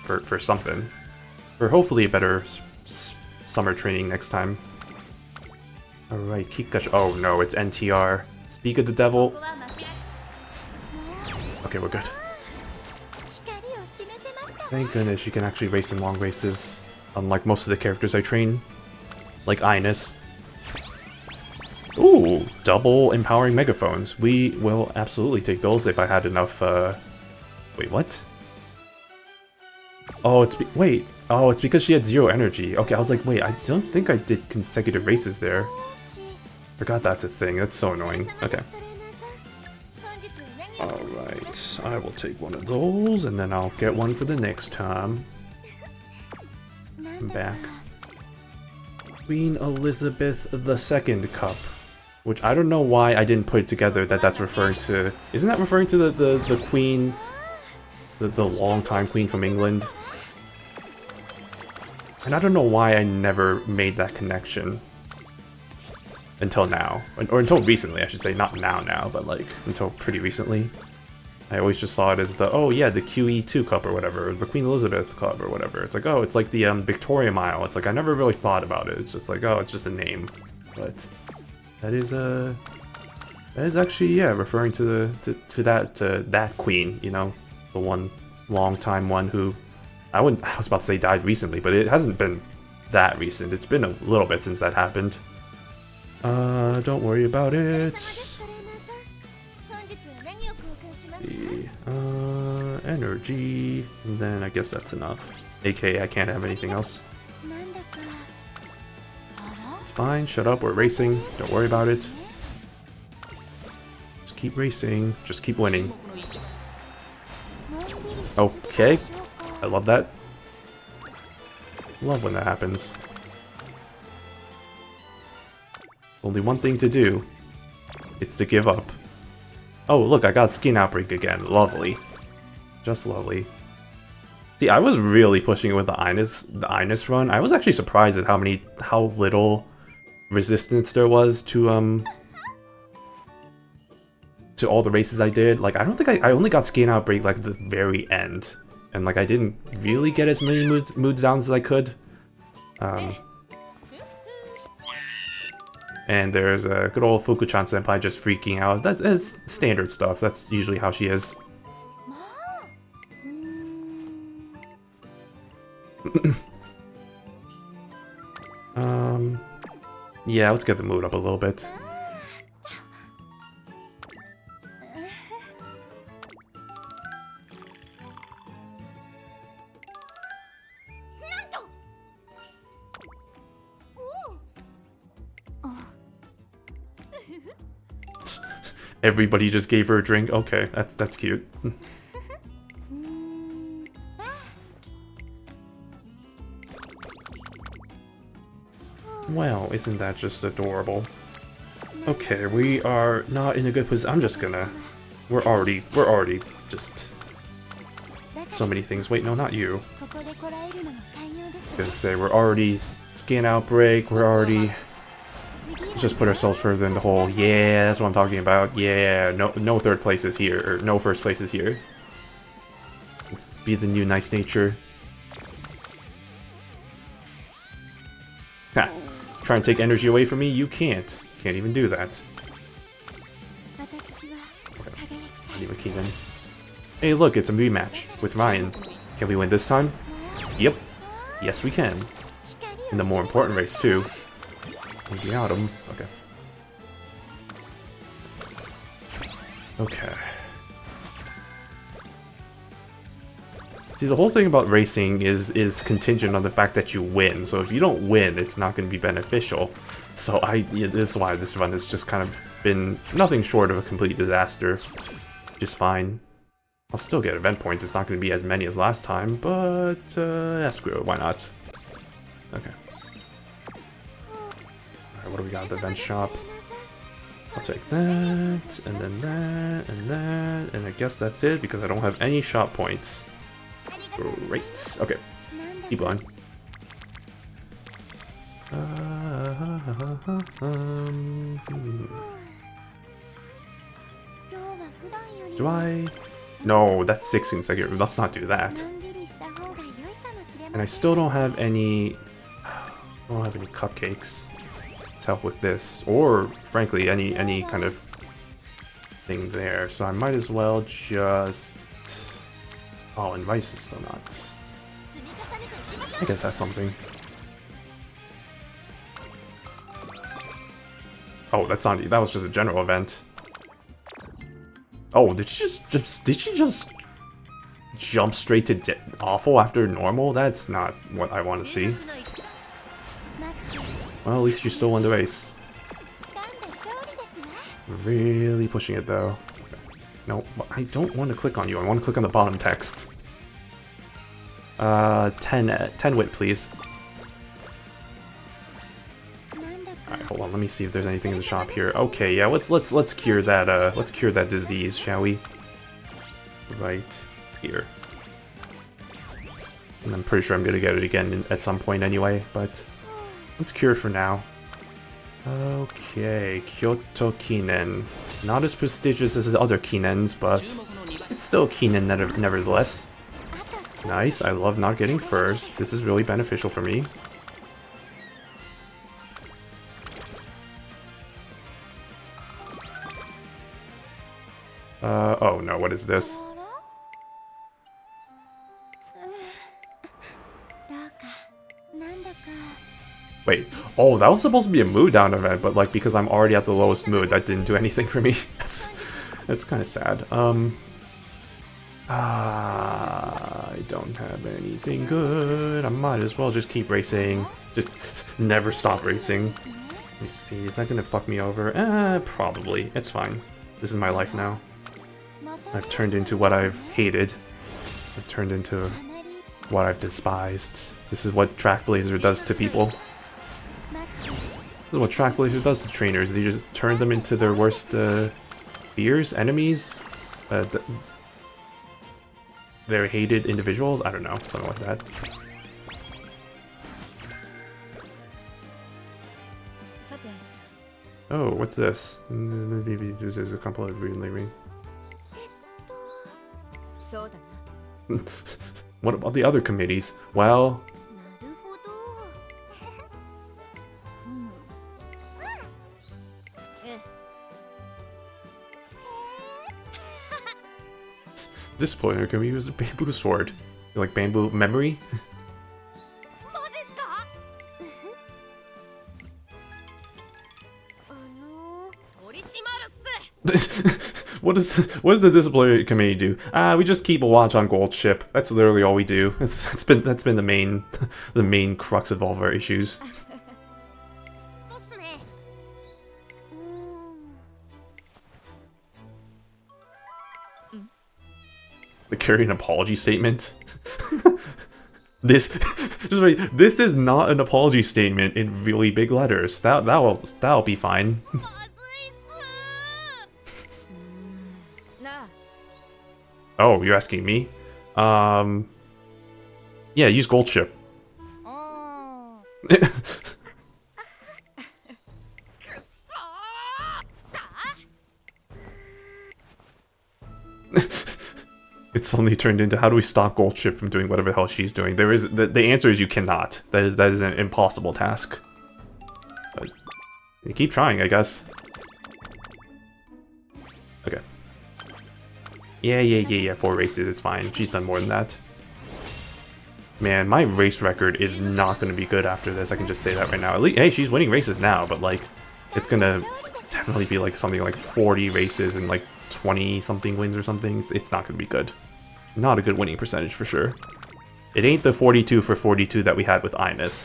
for something. For hopefully a better summer training next time. Alright, Kikash. Oh no, it's NTR. Speak of the devil. Okay, we're good. Thank goodness you can actually race in long races. Unlike most of the characters I train. Like Ines. Ooh, double empowering megaphones. We will absolutely take those if I had enough, wait, what? Oh, wait. Oh, it's because she had 0 energy. Okay, I was like, wait, I don't think I did consecutive races there. Forgot that's a thing. That's so annoying. Okay. Alright, I will take one of those, and then I'll get one for the next time. I'm back. Queen Elizabeth II Cup. Which I don't know why I didn't put it together that that's referring to... Isn't that referring to the queen... The long-time queen from England? And I don't know why I never made that connection. Until now. Or until recently, I should say. Not now, but like, until pretty recently. I always just saw it as the, oh yeah, the QE2 Cup or whatever, or the Queen Elizabeth Cup or whatever. It's like, oh, it's like the Victoria Mile. It's like, I never really thought about it. It's just like, oh, it's just a name. But... that is actually, yeah, referring to that queen, you know, the one long time one who I was about to say died recently, but it hasn't been that recent. It's been a little bit since that happened. Don't worry about it. Energy, and then I guess that's enough. AKA I can't have anything else. fine. Shut up, we're racing. Don't worry about it. Just keep racing. Just keep winning. Okay. I love that. Love when that happens. Only one thing to do. It's to give up. Oh, look, I got Skin Outbreak again. Lovely. Just lovely. See, I was really pushing it with the Ines run. I was actually surprised at how little resistance there was to all the races I did. Like, I don't think I only got Skin Outbreak like at the very end. And like, I didn't really get as many mood downs as I could. And there's a good old Fuku-chan senpai just freaking out. That's standard stuff. That's usually how she is. Yeah, let's get the mood up a little bit. Everybody just gave her a drink. Okay, that's cute. Well, isn't that just adorable? Okay, we are not in a good position. I'm just gonna... We're already just... So many things. Wait, no, not you. Gonna say, we're already... Skin Outbreak, we're already... Let's just put ourselves further in the hole. Yeah, that's what I'm talking about. Yeah, no third places here, or no first places here. Let's be the new nice nature. Ha! Try and take energy away from me? You can't. Can't even do that. Okay. Not even Keenan. Hey, look, it's a rematch with Ryan. Can we win this time? Yep. Yes, we can. In the more important race, too. Maybe out him. Okay. Okay. See, the whole thing about racing is contingent on the fact that you win. So if you don't win, it's not going to be beneficial. So this is why this run has just kind of been nothing short of a complete disaster. Just fine. I'll still get event points. It's not going to be as many as last time, but screw it. Why not? Okay. Alright, what do we got at the event shop? I'll take that, and then that, and that, and I guess that's it because I don't have any shop points. Great. Okay. Keep going. Do I? No, that's 6 consecutive. Let's not do that. And I still don't have any... I don't have any cupcakes to help with this. Or, frankly, any kind of thing there. So I might as well just... Oh, and rice is still not. I guess that's something. Oh, that's not. That was just a general event. Oh, did she just jump straight to awful after normal? That's not what I want to see. Well, at least you still won the race. Really pushing it though. No, I don't want to click on you. I want to click on the bottom text. 10 wit, please. Alright, hold on. Let me see if there's anything in the shop here. Okay, yeah, let's cure that disease, shall we? Right here. And I'm pretty sure I'm gonna get it again at some point anyway, but let's cure it for now. Okay, Kyoto Kinen. Not as prestigious as the other Kinens, but it's still Kinen nevertheless. Nice, I love not getting first. This is really beneficial for me. Oh no, what is this? Wait, oh, that was supposed to be a mood down event, but like because I'm already at the lowest mood, that didn't do anything for me. That's kind of sad. I don't have anything good. I might as well just keep racing. Just never stop racing. Let me see, is that gonna fuck me over? Probably. It's fine. This is my life now. I've turned into what I've hated. I've turned into what I've despised. This is what Track Blazer does to people. This is what Track Blazer does to trainers. They just turn them into their worst fears, enemies, their hated individuals. I don't know, something like that. Oh, what's this? There's a couple of leaving. What about the other committees? Well, disappointing. Can we use a bamboo sword? You like bamboo memory? What does the disciplinary committee do? We just keep a watch on Gold Ship. That's literally all we do. That's been the main the main crux of all of our issues. They carry an apology statement. This is not an apology statement in really big letters. That'll be fine. Oh, you're asking me? Yeah, use Gold Ship. It's suddenly turned into how do we stop Gold Ship from doing whatever the hell she's doing? There is the answer is you cannot. That is an impossible task. But you keep trying, I guess. Okay. Yeah. 4 races, it's fine. She's done more than that. Man, my race record is not going to be good after this. I can just say that right now. At least, hey, she's winning races now, but like, it's gonna definitely be like something like 40 races and like 20 something wins or something. It's not gonna be good. Not a good winning percentage for sure. It ain't the 42 for 42 that we had with Imus.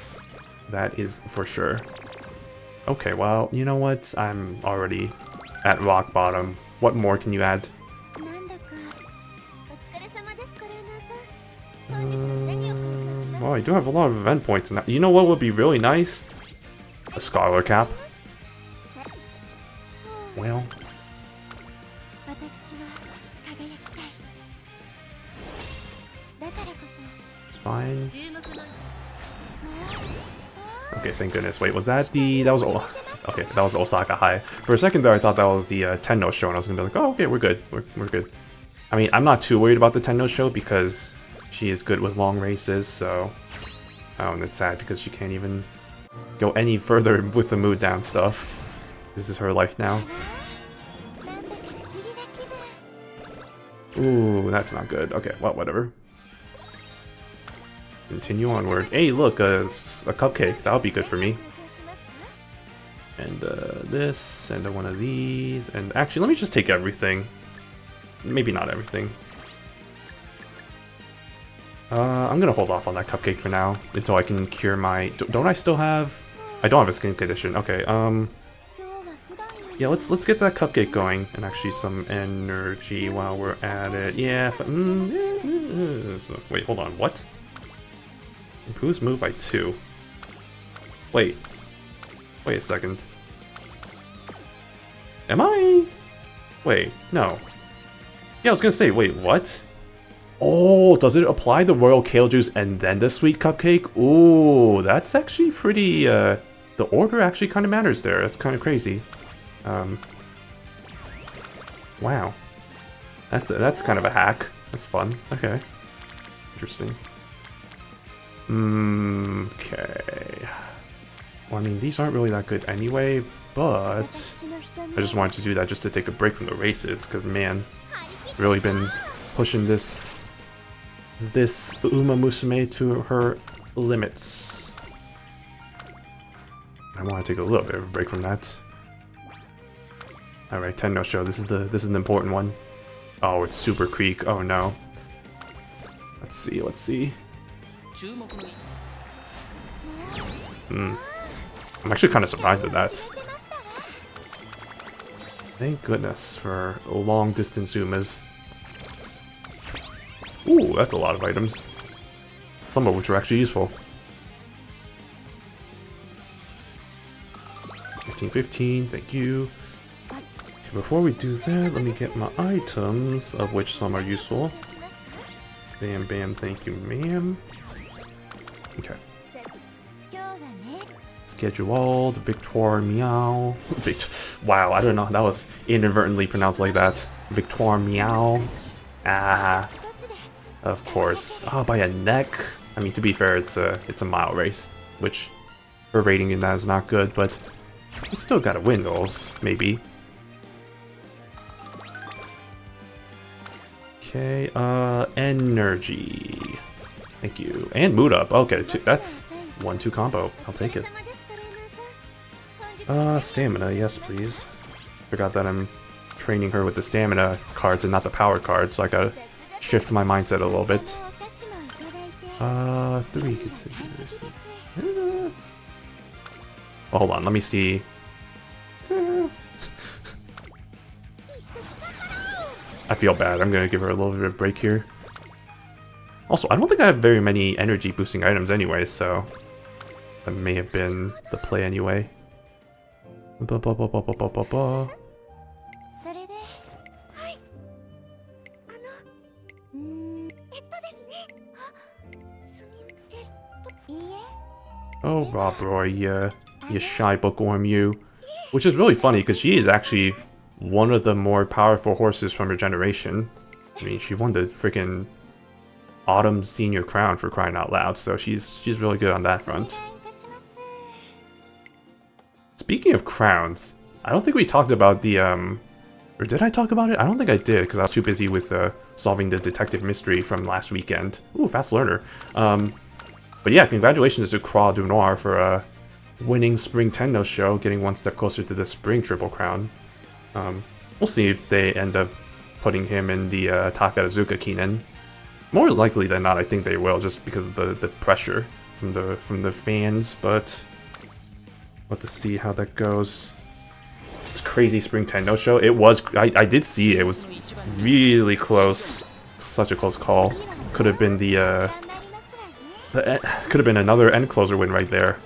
That is for sure. Okay, well, you know what? I'm already at rock bottom. What more can you add? Well, I do have a lot of event points now. You know what would be really nice? A scholar cap. Well. It's fine. Okay, thank goodness. Wait, was that the... That was... Okay, that was Osaka High. For a second there, I thought that was the Tenno show, and I was gonna be like, oh, okay, we're good. We're good. I mean, I'm not too worried about the Tenno show because she is good with long races, so... Oh, and it's sad because she can't even go any further with the mood down stuff. This is her life now. Ooh, that's not good. Okay, well, whatever. Continue onward. Hey, look, a cupcake. That would be good for me. And this, and one of these, and actually, let me just take everything. Maybe not everything. I'm gonna hold off on that cupcake for now until I can cure my... Don't I still have... I don't have a skin condition. Okay, yeah, let's get that cupcake going, and actually some energy while we're at it. Yeah, wait, hold on, what? Improves move by 2. Wait a second. Am I? Wait, no. Yeah, I was gonna say, wait, what? Oh, does it apply the royal kale juice and then the sweet cupcake? Ooh, that's actually pretty, the order actually kind of matters there. That's kind of crazy. Wow. That's kind of a hack. That's fun. Okay. Interesting. Okay. Well, I mean, these aren't really that good anyway, but I just wanted to do that just to take a break from the races, because, man, really been pushing this Umamusume to her limits. I want to take a little bit of a break from that. Alright, Tenno show. This is an important one. Oh, it's Super Creek. Oh no. Let's see. I'm actually kind of surprised at that. Thank goodness for long-distance Zumas. Ooh, that's a lot of items. Some of which are actually useful. 15, thank you. Okay, before we do that, let me get my items, of which some are useful. Bam, bam, thank you, ma'am. Okay. Scheduled, Victoire Meow. Wow, I don't know, that was inadvertently pronounced like that. Victoire Meow. Ah, of course. Oh, by a neck. I mean, to be fair, it's a mile race, which her rating in that is not good, but you still gotta win those, maybe. Okay, energy. Thank you. And mood up. Okay, that's 1-2 combo. I'll take it. Stamina, yes please. Forgot that I'm training her with the stamina cards and not the power cards, so I gotta shift my mindset a little bit. 3. Well, hold on, let me see. I feel bad, I'm gonna give her a little bit of a break here. Also, I don't think I have very many energy boosting items anyway, so that may have been the play anyway. Oh, Rob Roy, you shy bookworm, you. Which is really funny, because she is actually one of the more powerful horses from her generation. I mean, she won the freaking Autumn Senior Crown for crying out loud, so she's really good on that front. Speaking of crowns, I don't think we talked about the, or did I talk about it? I don't think I did, because I was too busy with solving the detective mystery from last weekend. Ooh, fast learner. But yeah, congratulations to Croix du Noir for winning Spring Tenno Show, getting one step closer to the Spring Triple Crown. We'll see if they end up putting him in the Takarazuka Kinen. More likely than not, I think they will, just because of the pressure from the fans. But we'll have to see how that goes. It's crazy Spring Tenno Show. It was. I did see it. It was really close. Such a close call. Could have been could have been another end closer win right there.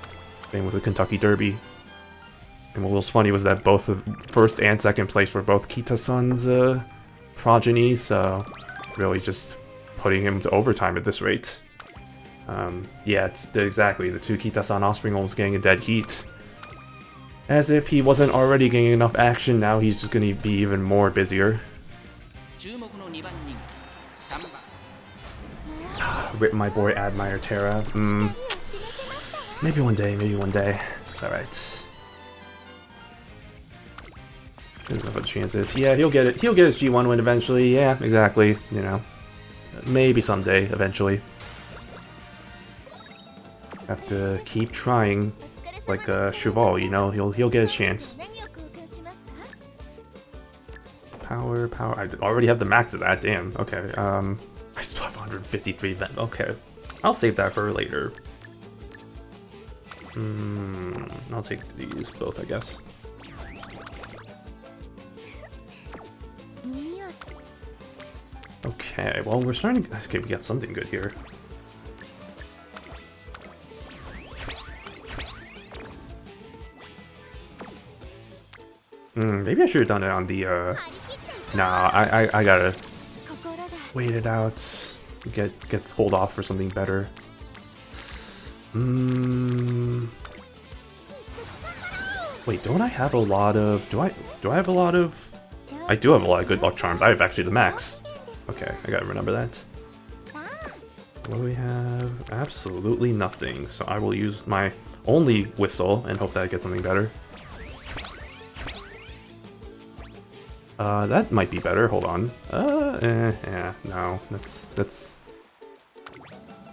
Same with the Kentucky Derby. And what was funny was that both of first and second place were both Kita-san's progeny, so really just putting him to overtime at this rate. Yeah, exactly. The two Kita-san offspring almost getting a dead heat. As if he wasn't already getting enough action, now he's just going to be even more busier. Rip my boy Admire Terra. Maybe one day, maybe one day. It's alright. There's enough of chances. Yeah, he'll get it. He'll get his G1 win eventually. Yeah, exactly. You know, maybe someday, eventually. Have to keep trying, like Cheval. You know, he'll get his chance. Power. I already have the max of that. Damn. Okay. I still have 153 event. Okay, I'll save that for later. I'll take these both, I guess. Okay, well, we're starting to... Okay, we got something good here. Maybe I should have done it on the, Nah, I gotta wait it out. Hold off for something better. Wait, don't I have a lot of... Do I have a lot of... I do have a lot of good luck charms. I have actually the max. Okay, I gotta remember that. What do we have? Absolutely nothing. So I will use my only whistle and hope that I get something better. That might be better. Hold on. Yeah, no, that's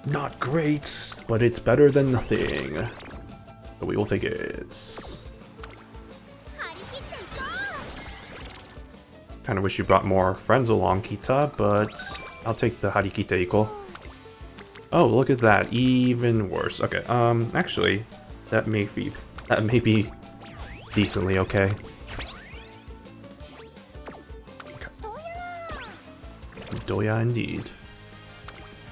not great, but it's better than nothing. So we will take it. Kind of wish you brought more friends along, Kita, but I'll take the Harikita equal. Oh, look at that. Even worse. Okay, actually, that may That may be decently okay. Doya indeed.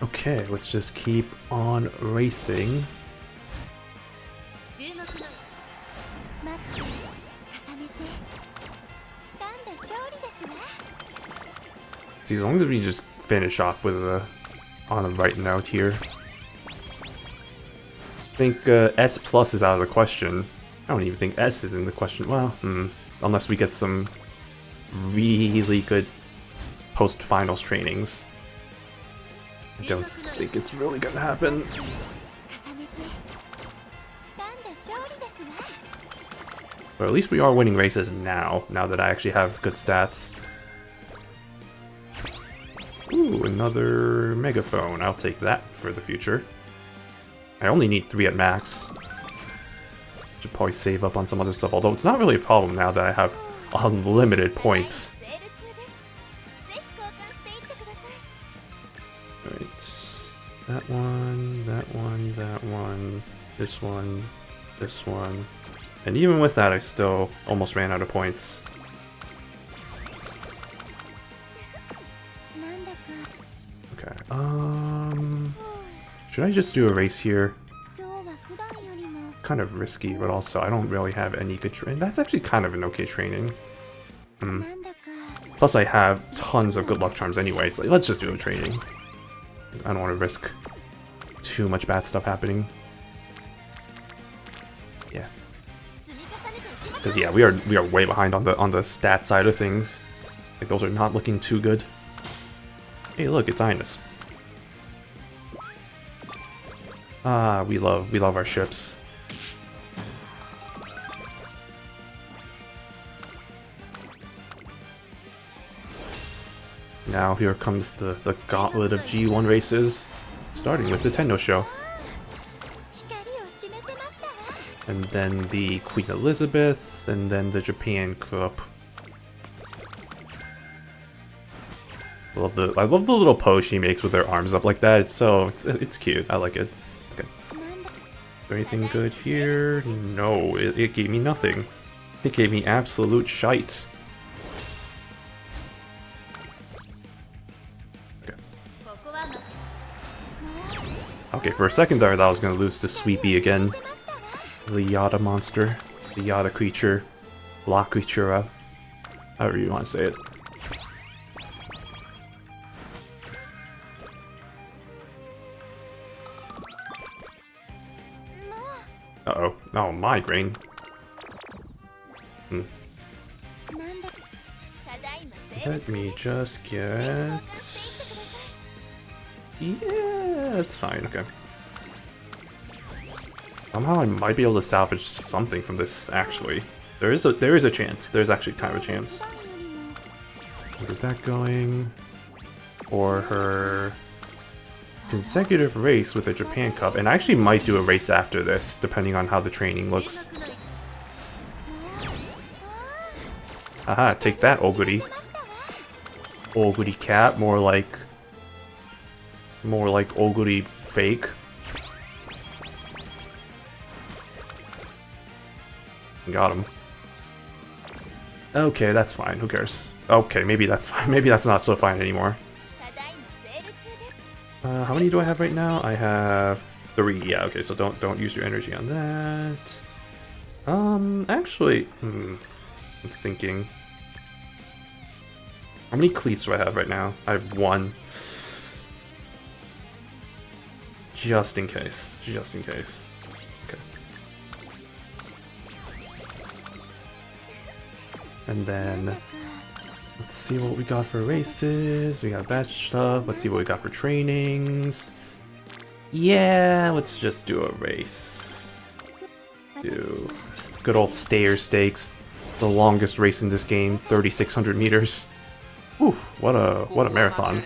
Okay, let's just keep on racing. See, as long as we just finish off with on the right note here. I think S plus is out of the question. I don't even think S is in the question. Well, unless we get some really good post-finals trainings. I don't think it's really gonna happen. But at least we are winning races now that I actually have good stats. Ooh, another megaphone. I'll take that for the future. I only need 3 at max. Should probably save up on some other stuff, although it's not really a problem now that I have unlimited points. That one, that one, that one, this one, this one. And even with that, I still almost ran out of points. Okay, should I just do a race here? Kind of risky, but also I don't really have any good training. That's actually kind of an okay training. Plus I have tons of good luck charms anyway, so let's just do a training. I don't want to risk too much bad stuff happening. Yeah. Because yeah, we are way behind on the stat side of things. Like those are not looking too good. Hey, look, it's Ines. Ah, we love our ships. Now here comes the gauntlet of G1 races, starting with the Tenno show. And then the Queen Elizabeth, and then the Japan Cup. I love the little pose she makes with her arms up like that. It's cute. I like it. Okay. Is there anything good here? No, it gave me nothing. It gave me absolute shite. Okay, for a second there, I thought I was going to lose to Sweepy again. The Yada monster. The Yada creature. La Creatura. However you want to say it. Uh-oh. Oh, migraine. Let me just get... Yeah, that's fine, okay. Somehow I might be able to salvage something from this, actually. There is a chance. There's actually kind of a chance. We'll get that going. Or her consecutive race with the Japan Cup. And I actually might do a race after this, depending on how the training looks. Haha, take that, Oguri. Oguri cat, more like Oguri fake. Got him. Okay, that's fine. Who cares? Okay, maybe that's fine. Maybe that's not so fine anymore. How many do I have right now? I have 3. Yeah, okay, so don't use your energy on that. Actually, I'm thinking. How many cleats do I have right now? I have 1. Just in case. Just in case. Okay. And then let's see what we got for races. We got that stuff. Let's see what we got for trainings. Yeah, let's just do a race. Do good old stair stakes. The longest race in this game, 3,600 meters. Whew, what a marathon.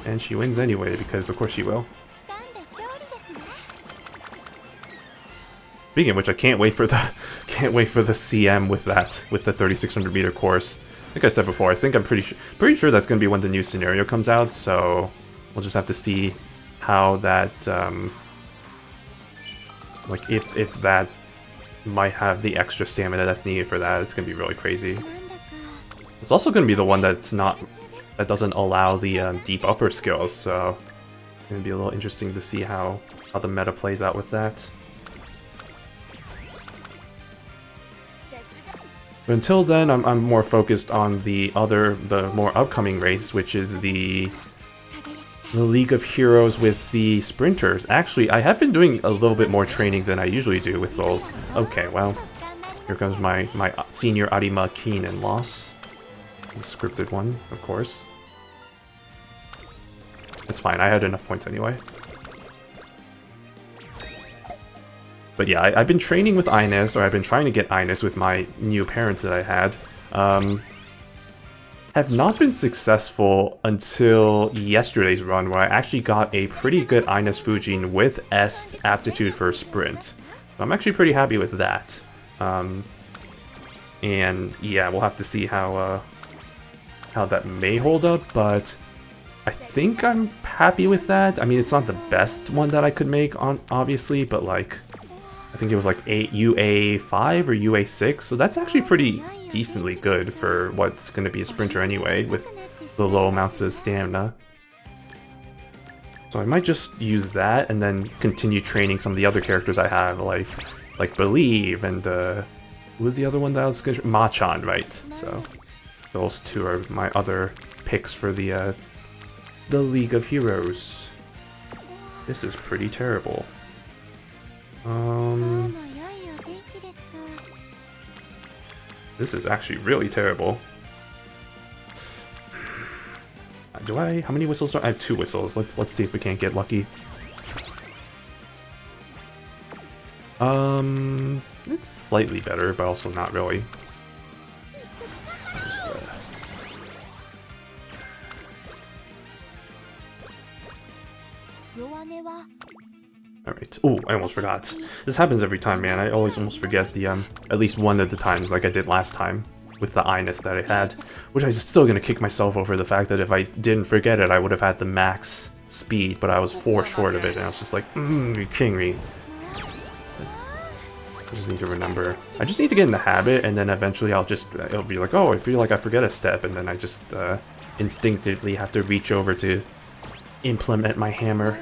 And she wins anyway, because of course she will. Speaking of which, I can't wait for the CM with the 3,600 meter course. Like I said before, I'm pretty sure that's gonna be when the new scenario comes out. So we'll just have to see how that Like, if that might have the extra stamina that's needed for that, it's gonna be really crazy. It's also gonna be the one that doesn't allow the deep upper skills, so it's gonna be a little interesting to see how the meta plays out with that. But until then, I'm more focused on the more upcoming race, which is the League of Heroes with the sprinters. Actually, I have been doing a little bit more training than I usually do with those. Okay, well, here comes my senior Arima Keenan loss. The scripted one, of course. It's fine, I had enough points anyway. But yeah, I've been training with Ines, or I've been trying to get Ines with my new parents that I had. Have not been successful until yesterday's run, where I actually got a pretty good Ines Fujin with S aptitude for sprint. So I'm actually pretty happy with that. And yeah, we'll have to see how that may hold up, but I think I'm happy with that. I mean, it's not the best one that I could make, obviously, but like, I think it was like UA5 or UA6, so that's actually pretty decently good for what's going to be a sprinter anyway, with the low amounts of stamina. So I might just use that and then continue training some of the other characters I have, like Believe and who was the other one that I was good? Machan, right? So those two are my other picks for the League of Heroes. This is pretty terrible. This is actually really terrible. How many whistles do I have? 2 whistles. Let's see if we can't get lucky. It's slightly better, but also not really. Alright. Oh, I almost forgot. This happens every time, man. I always almost forget the, at least one of the times, like I did last time, with the Ines that I had. Which I'm still gonna kick myself over the fact that if I didn't forget it, I would have had the max speed, but I was 4 short of it, and I was just like, you're kidding me. I just need to remember. I just need to get in the habit, and then eventually it'll be like, oh, I feel like I forget a step, and then I just, instinctively have to reach over to implement my hammer.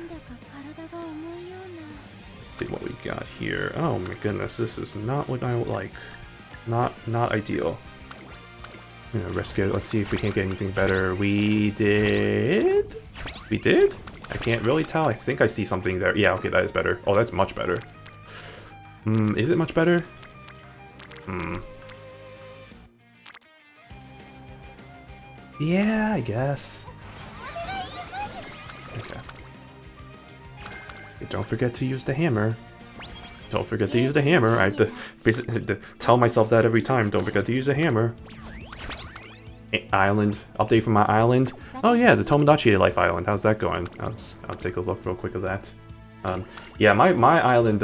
See what we got here. Oh my goodness, this is not what I would like. Not ideal. I'm gonna risk it. Let's see if we can't get anything better. We did? We did? I can't really tell. I think I see something there. Yeah, okay, that is better. Oh, that's much better. Is it much better? Yeah, I guess. Okay. Don't forget to use the hammer. Don't forget to use the hammer. I have to tell myself that every time. Don't forget to use the hammer. Island. Update from my island. Oh yeah, the Tomodachi Life Island. How's that going? I'll take a look real quick at that. Yeah, my island,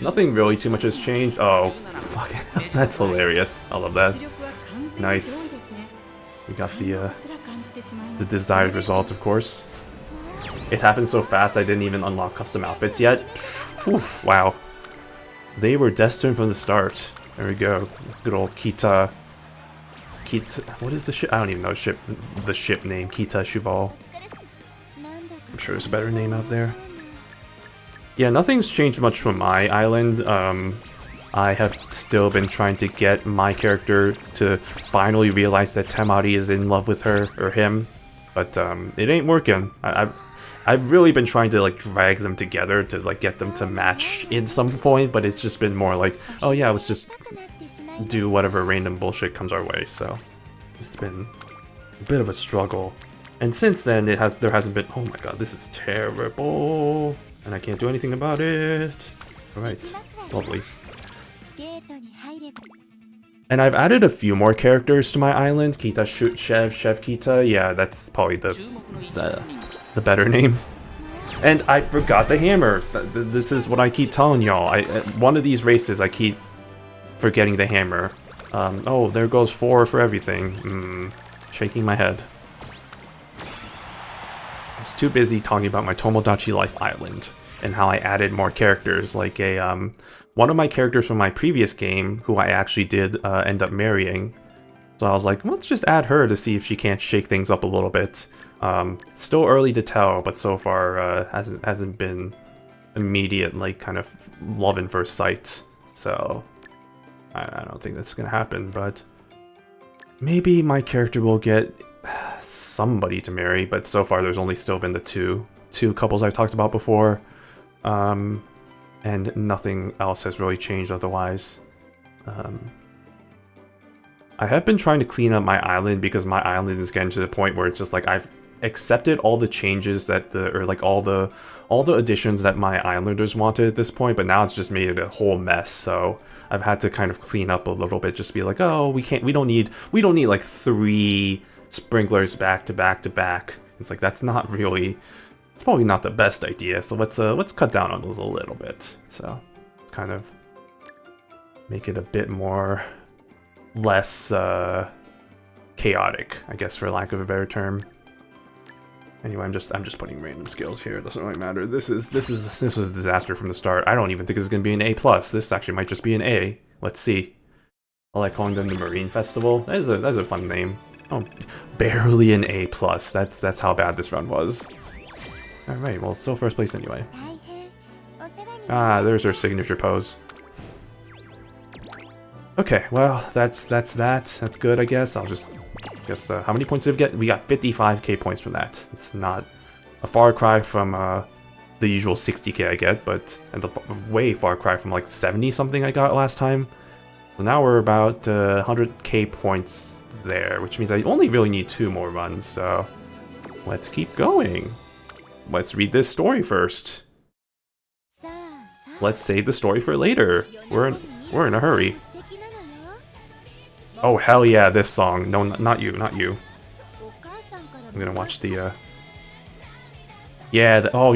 nothing really too much has changed. Oh, fuck. That's hilarious. I love that. Nice. We got the desired result, of course. It happened so fast I didn't even unlock custom outfits yet. Oof, wow. They were destined from the start. There we go. Good old Kita. What is the ship? I don't even know the ship name. Kita Cheval. I'm sure there's a better name out there. Yeah, nothing's changed much from my island. I have still been trying to get my character to finally realize that Temari is in love with her, or him. But it ain't working. I've really been trying to like drag them together to like get them to match in some point, but it's just been more like, oh yeah, let's just do whatever random bullshit comes our way. So it's been a bit of a struggle. And since then, there hasn't been. Oh my god, this is terrible, and I can't do anything about it. All right, lovely. And I've added a few more characters to my island. Kita Chef Kita. Yeah, that's probably the better name. And I forgot the hammer. This is what I keep telling y'all. One of these races, I keep forgetting the hammer. Oh, there goes 4 for everything. Shaking my head. I was too busy talking about my Tomodachi Life Island. and how I added more characters. Like one of my characters from my previous game, who I actually did end up marrying. So I was like, let's just add her to see if she can't shake things up a little bit. Still early to tell, but so far hasn't been immediate, like, kind of love at first sight. So I don't think that's gonna happen, but maybe my character will get somebody to marry. But so far there's only still been the two couples I've talked about before, and nothing else has really changed otherwise. I have been trying to clean up my island because my island is getting to the point where it's just like I've accepted all the changes that all the additions that my islanders wanted at this point, but now it's just made it a whole mess. So I've had to kind of clean up a little bit, just be like, oh, we don't need like 3 sprinklers back to back to back. It's like that's not really, it's probably not the best idea. So let's cut down on those a little bit. So kind of make it a bit more less chaotic, I guess, for lack of a better term. Anyway, I'm just putting random skills here. It doesn't really matter. This was a disaster from the start. I don't even think it's gonna be an A+. This actually might just be an A. Let's see. I like calling them the Marine Festival. That's a fun name. Oh, barely an A+. That's how bad this run was. All right, well, it's still first place anyway. Ah, there's her signature pose. Okay, well, that's that. That's good, I guess. I'll just guess how many points did we get? We got 55k points from that. It's not a far cry from the usual 60k I get, but and the way far cry from like 70 something I got last time. So now we're about 100k points there, which means I only really need 2 more runs. So let's keep going. Let's read this story first. Let's save the story for later. We're in a hurry. Oh, hell yeah, this song. No, not you, not you. I'm gonna watch the, yeah, oh,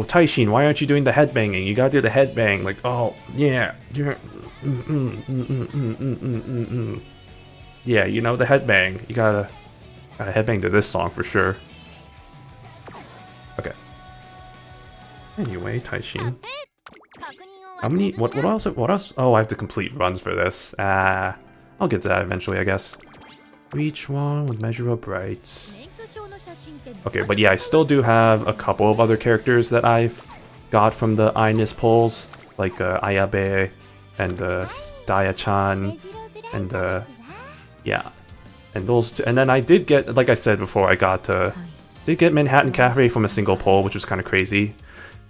Taishin, why aren't you doing the headbanging? You gotta do the headbang, like, oh, yeah. Yeah, you know, the headbang. You gotta headbang to this song for sure. Okay. Anyway, Taishin. How many, what else? Oh, I have to complete runs for this. I'll get to that eventually, I guess. Reach one with measurable bright. Okay, but yeah, I still do have a couple of other characters that I've got from the Ines polls, like Ayabe and Daya-chan, and yeah, and those. And then I did get, like I said before, I got did get Manhattan Cafe from a single poll, which was kind of crazy.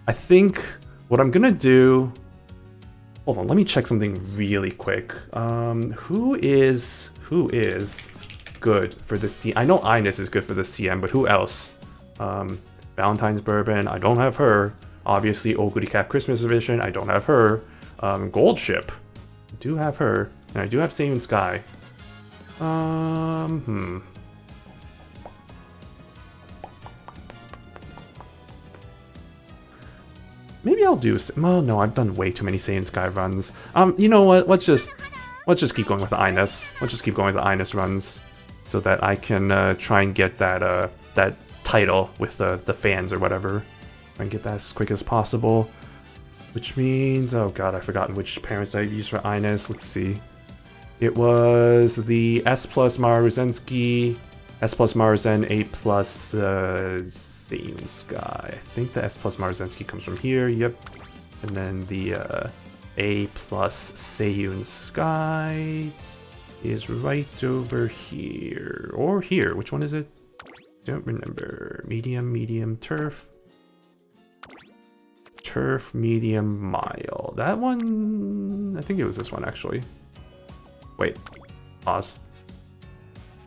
I think what I'm gonna do. Hold on, let me check something really quick. Who is good for the CM? I know Ines is good for the CM, but who else? Valentine's Bourbon, I don't have her. Obviously, Oguri Cap Christmas Edition, I don't have her. Gold Ship, I do have her, and I do have Seiyun Sky. Maybe I'll do. Well, no, I've done way too many Saiyan Sky runs. You know what? Let's just keep going with the Ines. Let's just keep going with the Ines runs, so that I can try and get that that title with the fans or whatever. Try and get that as quick as possible. Which means, oh god, I've forgotten which parents I used for Ines. Let's see. It was the S+ Maruzensky, S+ Maruzen, A+ Seiyun Sky. I think the S+ Maruzensky comes from here, yep. And then the A+ Seiyun Sky is right over here. Or here, which one is it? Don't remember. Medium, turf. Turf, medium, mile. That one, I think it was this one actually. Wait, pause.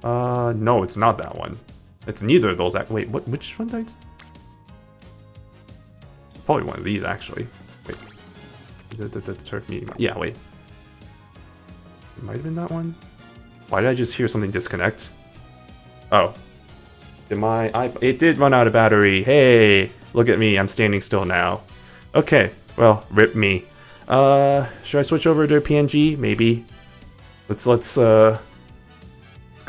No, it's not that one. It's neither of those. Wait, which one did I? Probably one of these actually. Wait, the turf medium. Yeah, wait. It might have been that one. Why did I just hear something disconnect? Oh, did my iPhone? It did run out of battery. Hey, look at me. I'm standing still now. Okay, well, rip me. Should I switch over to PNG? Maybe. Let's go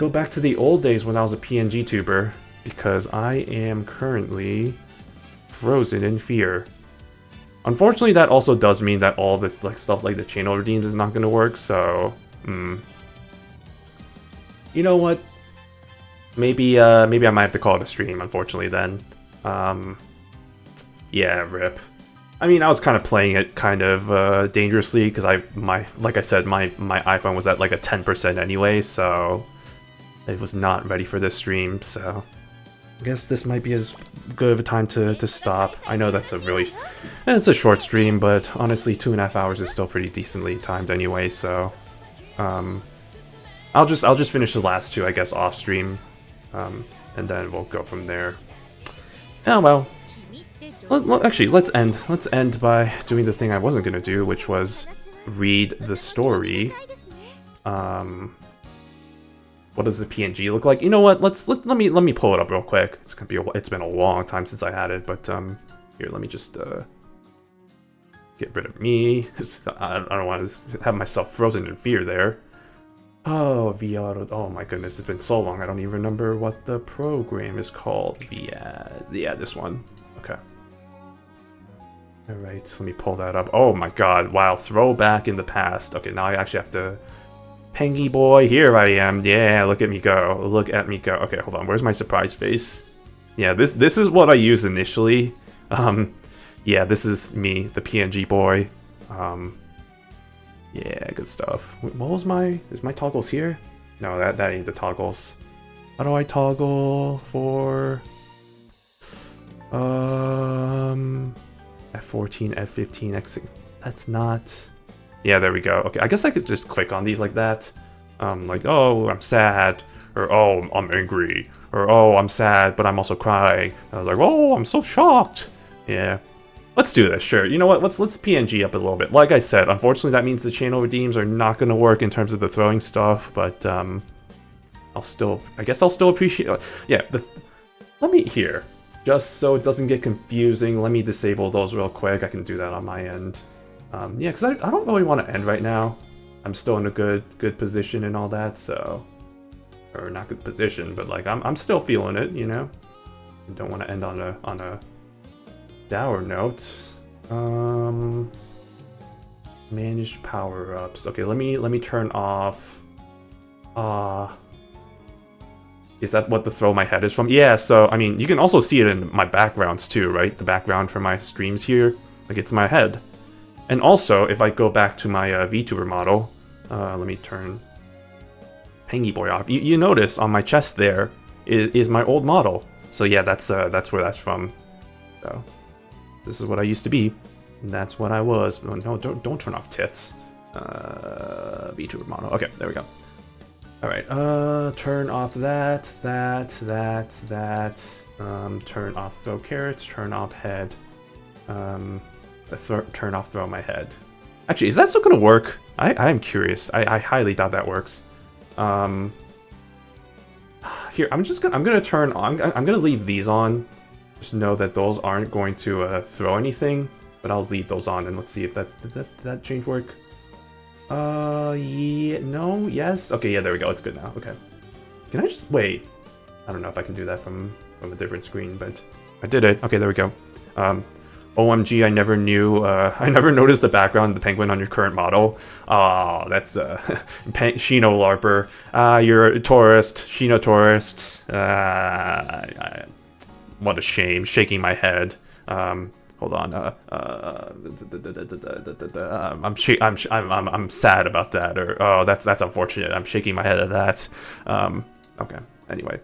back to the old days when I was a PNG tuber, because I am currently frozen in fear. Unfortunately, that also does mean that all the like stuff like the channel redeems is not going to work. So, you know what? Maybe maybe I might have to call it a stream. Unfortunately, then. Yeah, rip. I mean, I was kind of playing it kind of dangerously because like I said, my iPhone was at like a 10% anyway, so it was not ready for this stream. So I guess this might be as good of a time to stop. I know that's it's a short stream, but honestly, 2.5 hours is still pretty decently timed anyway. So I'll just finish the last two, I guess, off stream, and then we'll go from there. Oh well. Actually, let's end by doing the thing I wasn't gonna do, which was read the story. What does the PNG look like? You know what? Let me pull it up real quick. It's been a long time since I had it, but here, let me just get rid of me. I don't want to have myself frozen in fear there. Oh, VOD. Oh my goodness, it's been so long. I don't even remember what the program is called. Yeah, this one. Okay. Alright, so let me pull that up. Oh my god, wow, throwback in the past. Okay, now I actually have to... Pengy boy, here I am. Yeah, look at me go. Look at me go. Okay, hold on, where's my surprise face? Yeah, this is what I used initially. Yeah, this is me, the PNG boy. Yeah, good stuff. What was is my toggles here? No, that ain't the toggles. How do I toggle for... F14, F15, X6. That's not... Yeah, there we go. Okay, I guess I could just click on these like that. Like, oh, I'm sad. Or, oh, I'm angry. Or, oh, I'm sad, but I'm also crying. And I was like, oh, I'm so shocked. Yeah. Let's do this, sure. You know what? Let's PNG up a little bit. Like I said, unfortunately, that means the channel redeems are not going to work in terms of the throwing stuff, but, I guess I'll still appreciate... Yeah, let me... Here. Just so it doesn't get confusing, let me disable those real quick. I can do that on my end. Yeah, because I don't really want to end right now. I'm still in a good position and all that, so... Or not good position, but like, I'm still feeling it, you know? I don't want to end on a dour note. Manage power-ups. Okay, let me turn off... Is that what the throw my head is from? Yeah, so, I mean, you can also see it in my backgrounds too, right? The background for my streams here. Like, it's my head. And also, if I go back to my VTuber model, let me turn Pengy Boy off. You notice on my chest there is my old model. So yeah, that's where that's from. So, this is what I used to be. And that's what I was. No, don't turn off tits. VTuber model. Okay, there we go. Alright, turn off that, turn off throw carrots, turn off head, turn off throw my head. Actually, is that still gonna work? I am curious. I highly doubt that works. Here, I'm gonna turn on, I'm gonna leave these on. Just know that those aren't going to throw anything, but I'll leave those on and let's see if that change work. Yeah, no, yes. Okay, yeah, there we go. It's good now. Okay. Can I just wait? I don't know if I can do that from a different screen, but I did it. Okay, there we go. OMG, I never knew, I never noticed the background of the penguin on your current model. Oh, that's, Shino LARPer. You're a tourist. Shino tourist. What a shame. Shaking my head. Hold on. I'm sad about that. Or oh, that's unfortunate. I'm shaking my head at that. Okay. Anyway,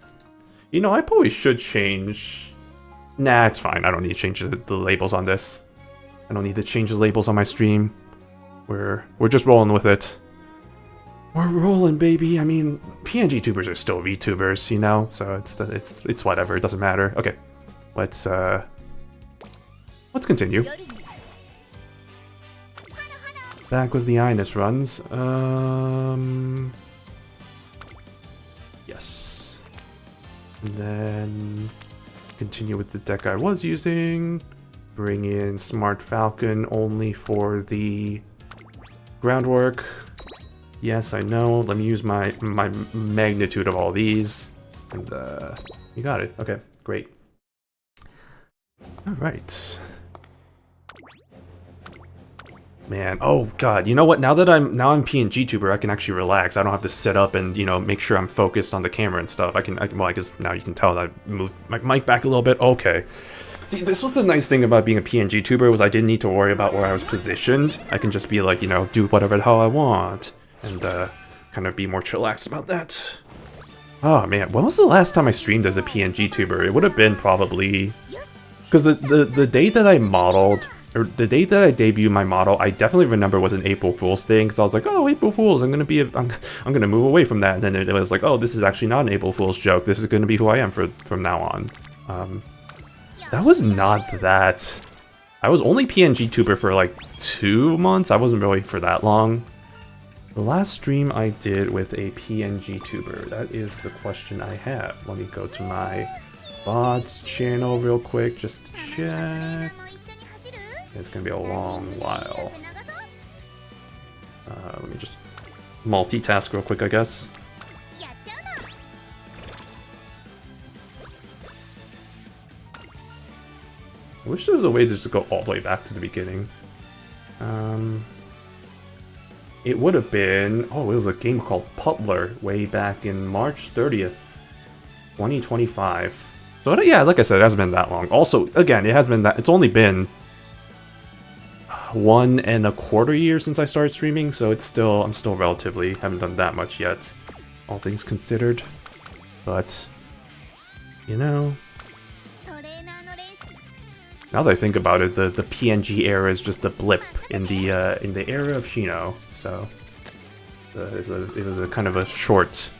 you know, I probably should change. Nah, it's fine. I don't need to change the labels on this. I don't need to change the labels on my stream. We're just rolling with it. We're rolling, baby. I mean, PNG tubers are still VTubers, you know. So it's whatever. It doesn't matter. Okay, let's continue. Back with the Ines runs. Yes. And then continue with the deck I was using. Bring in Smart Falcon only for the groundwork. Yes, I know. Let me use my magnitude of all these. And you got it. Okay, great. All right. man. Oh god, you know what? Now I'm PNG tuber, I can actually relax. I don't have to sit up and, you know, make sure I'm focused on the camera and stuff. I can well, I guess now you can tell that I moved my mic back a little bit. Okay. See, this was the nice thing about being a PNG tuber, was I didn't need to worry about where I was positioned. I can just be like, you know, do whatever the hell I want, and kind of be more chillaxed about that. Oh man, when was the last time I streamed as a PNG tuber? It would have been probably, because the date that I modeled, or the date that I debuted my model, I definitely remember was an April Fool's thing, because I was like, oh, April Fool's, I'm gonna move away from that, and then it was like, oh, this is actually not an April Fool's joke. This is gonna be who I am from now on. That was not that. I was only PNG tuber for like 2 months. I wasn't really for that long. The last stream I did with a PNG tuber, that is the question I have. Let me go to my VODs channel real quick just to check. It's gonna be a long while. Let me just multitask real quick, I guess. I wish there was a way to just go all the way back to the beginning. It would have been... Oh, it was a game called Putler way back in March 30th, 2025. So yeah, like I said, it hasn't been that long. Also, again, it has been that... It's only been 1.25 years since I started streaming, so it's still... I'm still relatively... haven't done that much yet, all things considered. But, you know... Now that I think about it, the PNG era is just a blip in the era of Shino. So it was a kind of a short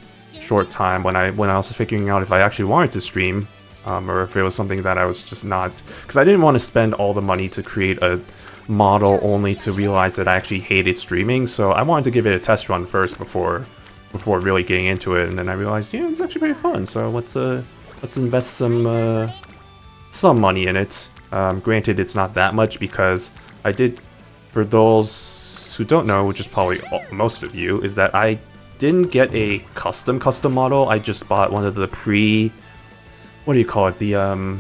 time when I was figuring out if I actually wanted to stream, or if it was something that I was just not, because I didn't want to spend all the money to create a model only to realize that I actually hated streaming. So I wanted to give it a test run first before really getting into it, and then I realized, yeah, it's actually pretty fun. So let's invest some money in it. Granted, it's not that much because I did, for those who don't know, which is probably most of you, is that I didn't get a custom model. I just bought one of the what do you call it? The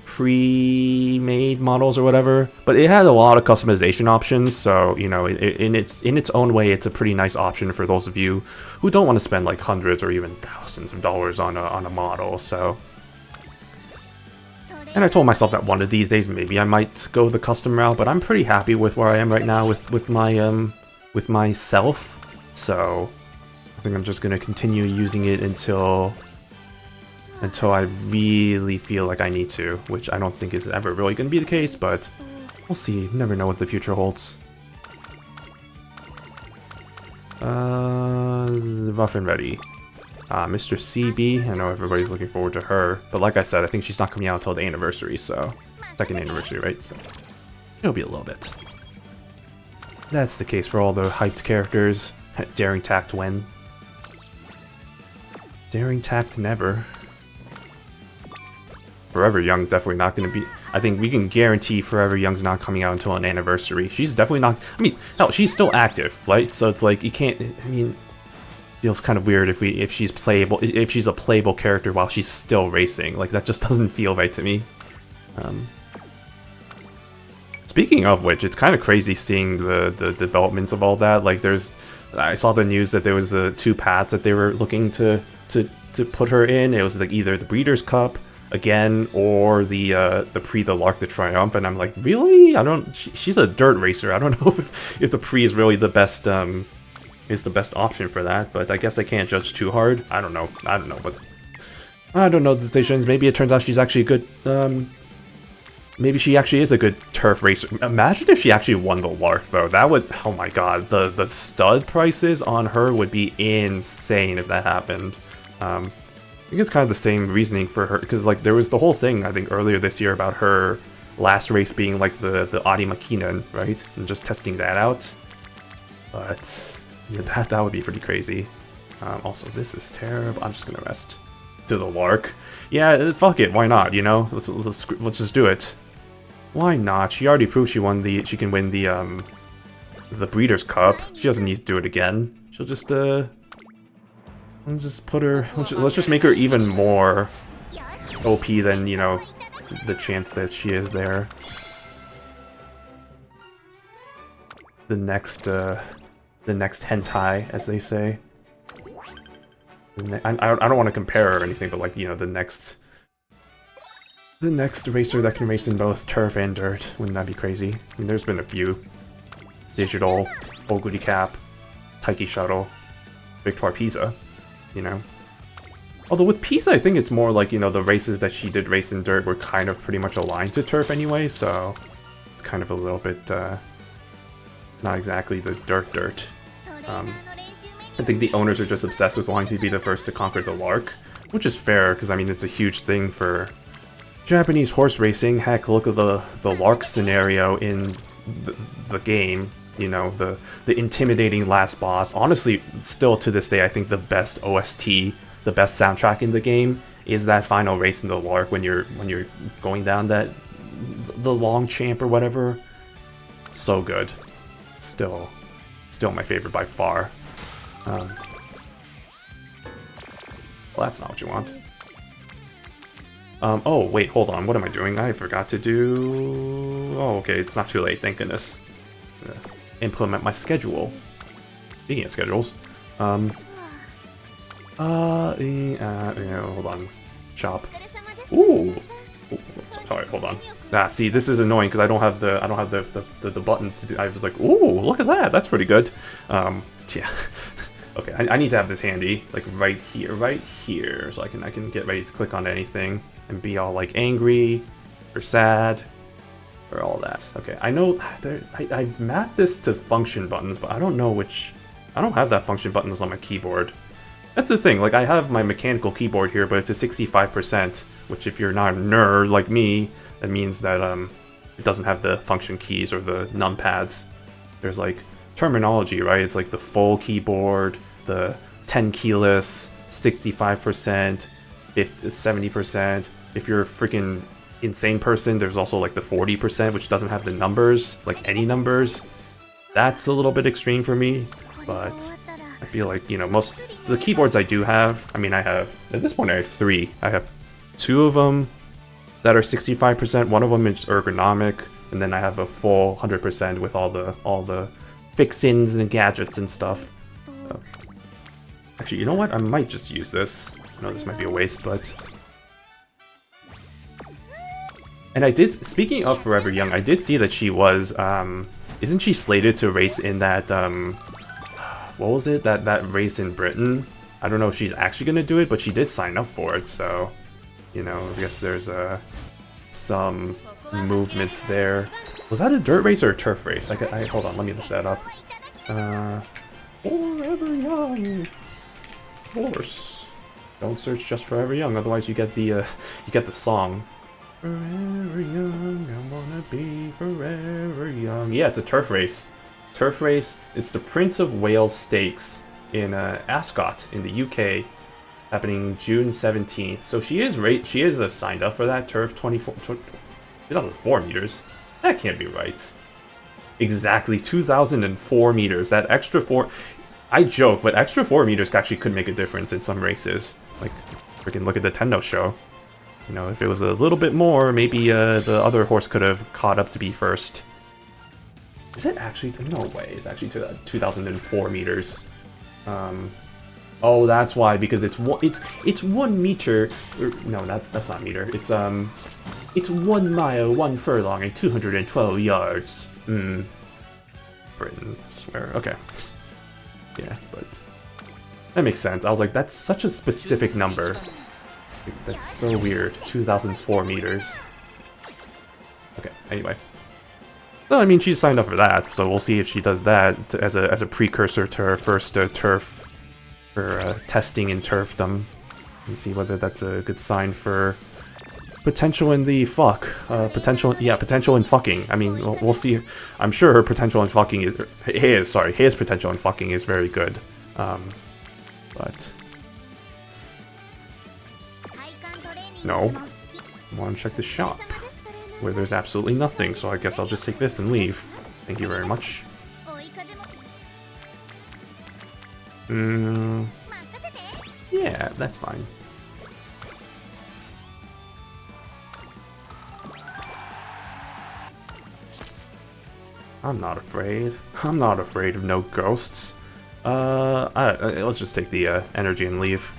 pre-made models or whatever. But it had a lot of customization options, so you know, in its own way, it's a pretty nice option for those of you who don't want to spend like hundreds or even thousands of dollars on a model. So. And I told myself that one of these days maybe I might go the custom route, but I'm pretty happy with where I am right now with myself. So I think I'm just gonna continue using it until I really feel like I need to, which I don't think is ever really gonna be the case, but we'll see. You never know what the future holds. Rough and ready. Mr. CB, I know everybody's looking forward to her, but like I said, I think she's not coming out until the anniversary, so... Second anniversary, right? So it'll be a little bit. That's the case for all the hyped characters. Daring Tact when? Daring Tact never. Forever Young's definitely not going to be... I think we can guarantee Forever Young's not coming out until an anniversary. She's definitely not... I mean, hell, she's still active, right? So it's like, you can't... I mean... Feels kind of weird if she's a playable character while she's still racing. Like, that just doesn't feel right to me. Speaking of which, it's kind of crazy seeing the developments of all that. Like, I saw the news that there was the 2 paths that they were looking to put her in. It was like either the Breeders' Cup again or the Prix de l'Arc de Triomphe, and I'm like, really? She's a dirt racer. I don't know if the Prix is really the best option for that, but I guess I can't judge too hard. I don't know, but I don't know the decisions. Maybe it turns out she's actually a good, maybe she actually is a good turf racer. Imagine if she actually won the Lark, though. That would, oh my god, the stud prices on her would be insane if that happened. I think it's kind of the same reasoning for her, because like there was the whole thing, I think, earlier this year about her last race being like the Adi Makinen, right? And just testing that out. But... yeah, that would be pretty crazy. Also, this is terrible. I'm just gonna rest to the Lark. Yeah, fuck it. Why not? You know, let's just do it. Why not? She already proved she can win the Breeders' Cup. She doesn't need to do it again. She'll just let's just put her. Let's just make her even more OP than, you know, the chance that she is there. the next hentai, as they say. I don't want to compare or anything, but like, you know, the next racer that can race in both turf and dirt. Wouldn't that be crazy? I mean, there's been a few. Digital, Oguri Cap, Taiki Shuttle, Victoire Pisa, you know. Although with Pisa, I think it's more like, you know, the races that she did race in dirt were kind of pretty much aligned to turf anyway, so it's kind of a little bit, not exactly the dirt. I think the owners are just obsessed with wanting to be the first to conquer the Lark, which is fair, because, I mean, it's a huge thing for Japanese horse racing. Heck, look at the Lark scenario in the game. You know, the intimidating last boss. Honestly, still to this day, I think the best OST, the best soundtrack in the game is that final race in the Lark when you're going down the long champ or whatever. So good. Still my favorite by far. Well, that's not what you want. Oh, wait, hold on. What am I doing? I forgot to do... Oh, okay, it's not too late, thank goodness. Implement my schedule. Speaking of schedules, hold on. Shop. Ooh. Sorry, hold on. See, this is annoying because I don't have the buttons to do. I was like, ooh, look at that. That's pretty good. Yeah. Okay, I need to have this handy, like right here, so I can get ready to click on anything and be all like angry or sad. Or all that. Okay, I know I've mapped this to function buttons, but I don't know which... I don't have that function buttons on my keyboard. That's the thing, like I have my mechanical keyboard here, but it's a 65%, which if you're not a nerd like me, that means that it doesn't have the function keys or the numpads. There's like terminology, right? It's like the full keyboard, the 10 keyless, 65%, 70%. If you're a freaking insane person, there's also like the 40%, which doesn't have the numbers, like any numbers. That's a little bit extreme for me, but I feel like, you know, most the keyboards I do have, I mean, I have, at this point I have 3. I have 2 of them that are 65%, one of them is ergonomic, and then I have a full 100% with all the fixins and gadgets and stuff. Actually, you know what? I might just use this. I know this might be a waste, but... And I did, speaking of Forever Young, I did see that she was, isn't she slated to race in that, what was it? That race in Britain? I don't know if she's actually going to do it, but she did sign up for it, so, you know, I guess there's, some movements there. Was that a dirt race or a turf race? Hold on, let me look that up. Forever Young. Horse. Don't search just Forever Young, otherwise you get the song. Forever young, I wanna be forever young. Yeah, it's a turf race. Turf race. It's the Prince of Wales Stakes in Ascot in the UK, happening June 17th. So she is signed up for that turf 2004 meters. That can't be right. Exactly 2004 meters. That extra 4. I joke, but extra 4 meters actually could make a difference in some races. Like, freaking look at the Nintendo show. You know, if it was a little bit more, maybe the other horse could have caught up to be first. Is it actually? No way. It's actually 2004 meters. Oh, that's why, because it's 1 meter. No, that's not meter. It's 1 mile, 1 furlong, and 212 yards. Britain, I swear. Okay. Yeah, but that makes sense. I was like, that's such a specific number. That's so weird. 2004 meters. Okay, anyway. Well, I mean, she's signed up for that, so we'll see if she does that as a precursor to her first turf, for testing in turfdom, and see whether that's a good sign for potential in the potential in fucking. I mean, we'll see. I'm sure her potential in fucking his potential in fucking is very good, but. No, I want to check the shop, where there's absolutely nothing, so I guess I'll just take this and leave. Thank you very much. Yeah, that's fine. I'm not afraid. I'm not afraid of no ghosts. Let's just take the energy and leave.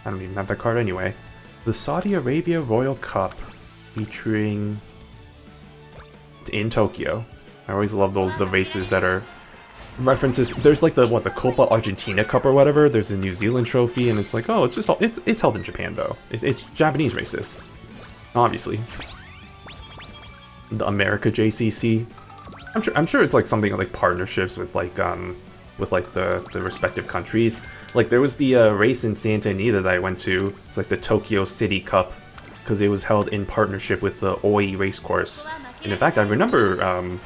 I don't even have that card anyway. The Saudi Arabia Royal Cup featuring in Tokyo. I always love the races that are references. There's like the Copa Argentina Cup or whatever. There's a New Zealand trophy, and it's like, oh, it's just it's held in Japan though. It's Japanese races, obviously. The America JCC. I'm sure it's like something like partnerships with like the respective countries. Like there was the race in Santa Anita that I went to. It's like the Tokyo City Cup because it was held in partnership with the Oi race course. And in fact, I remember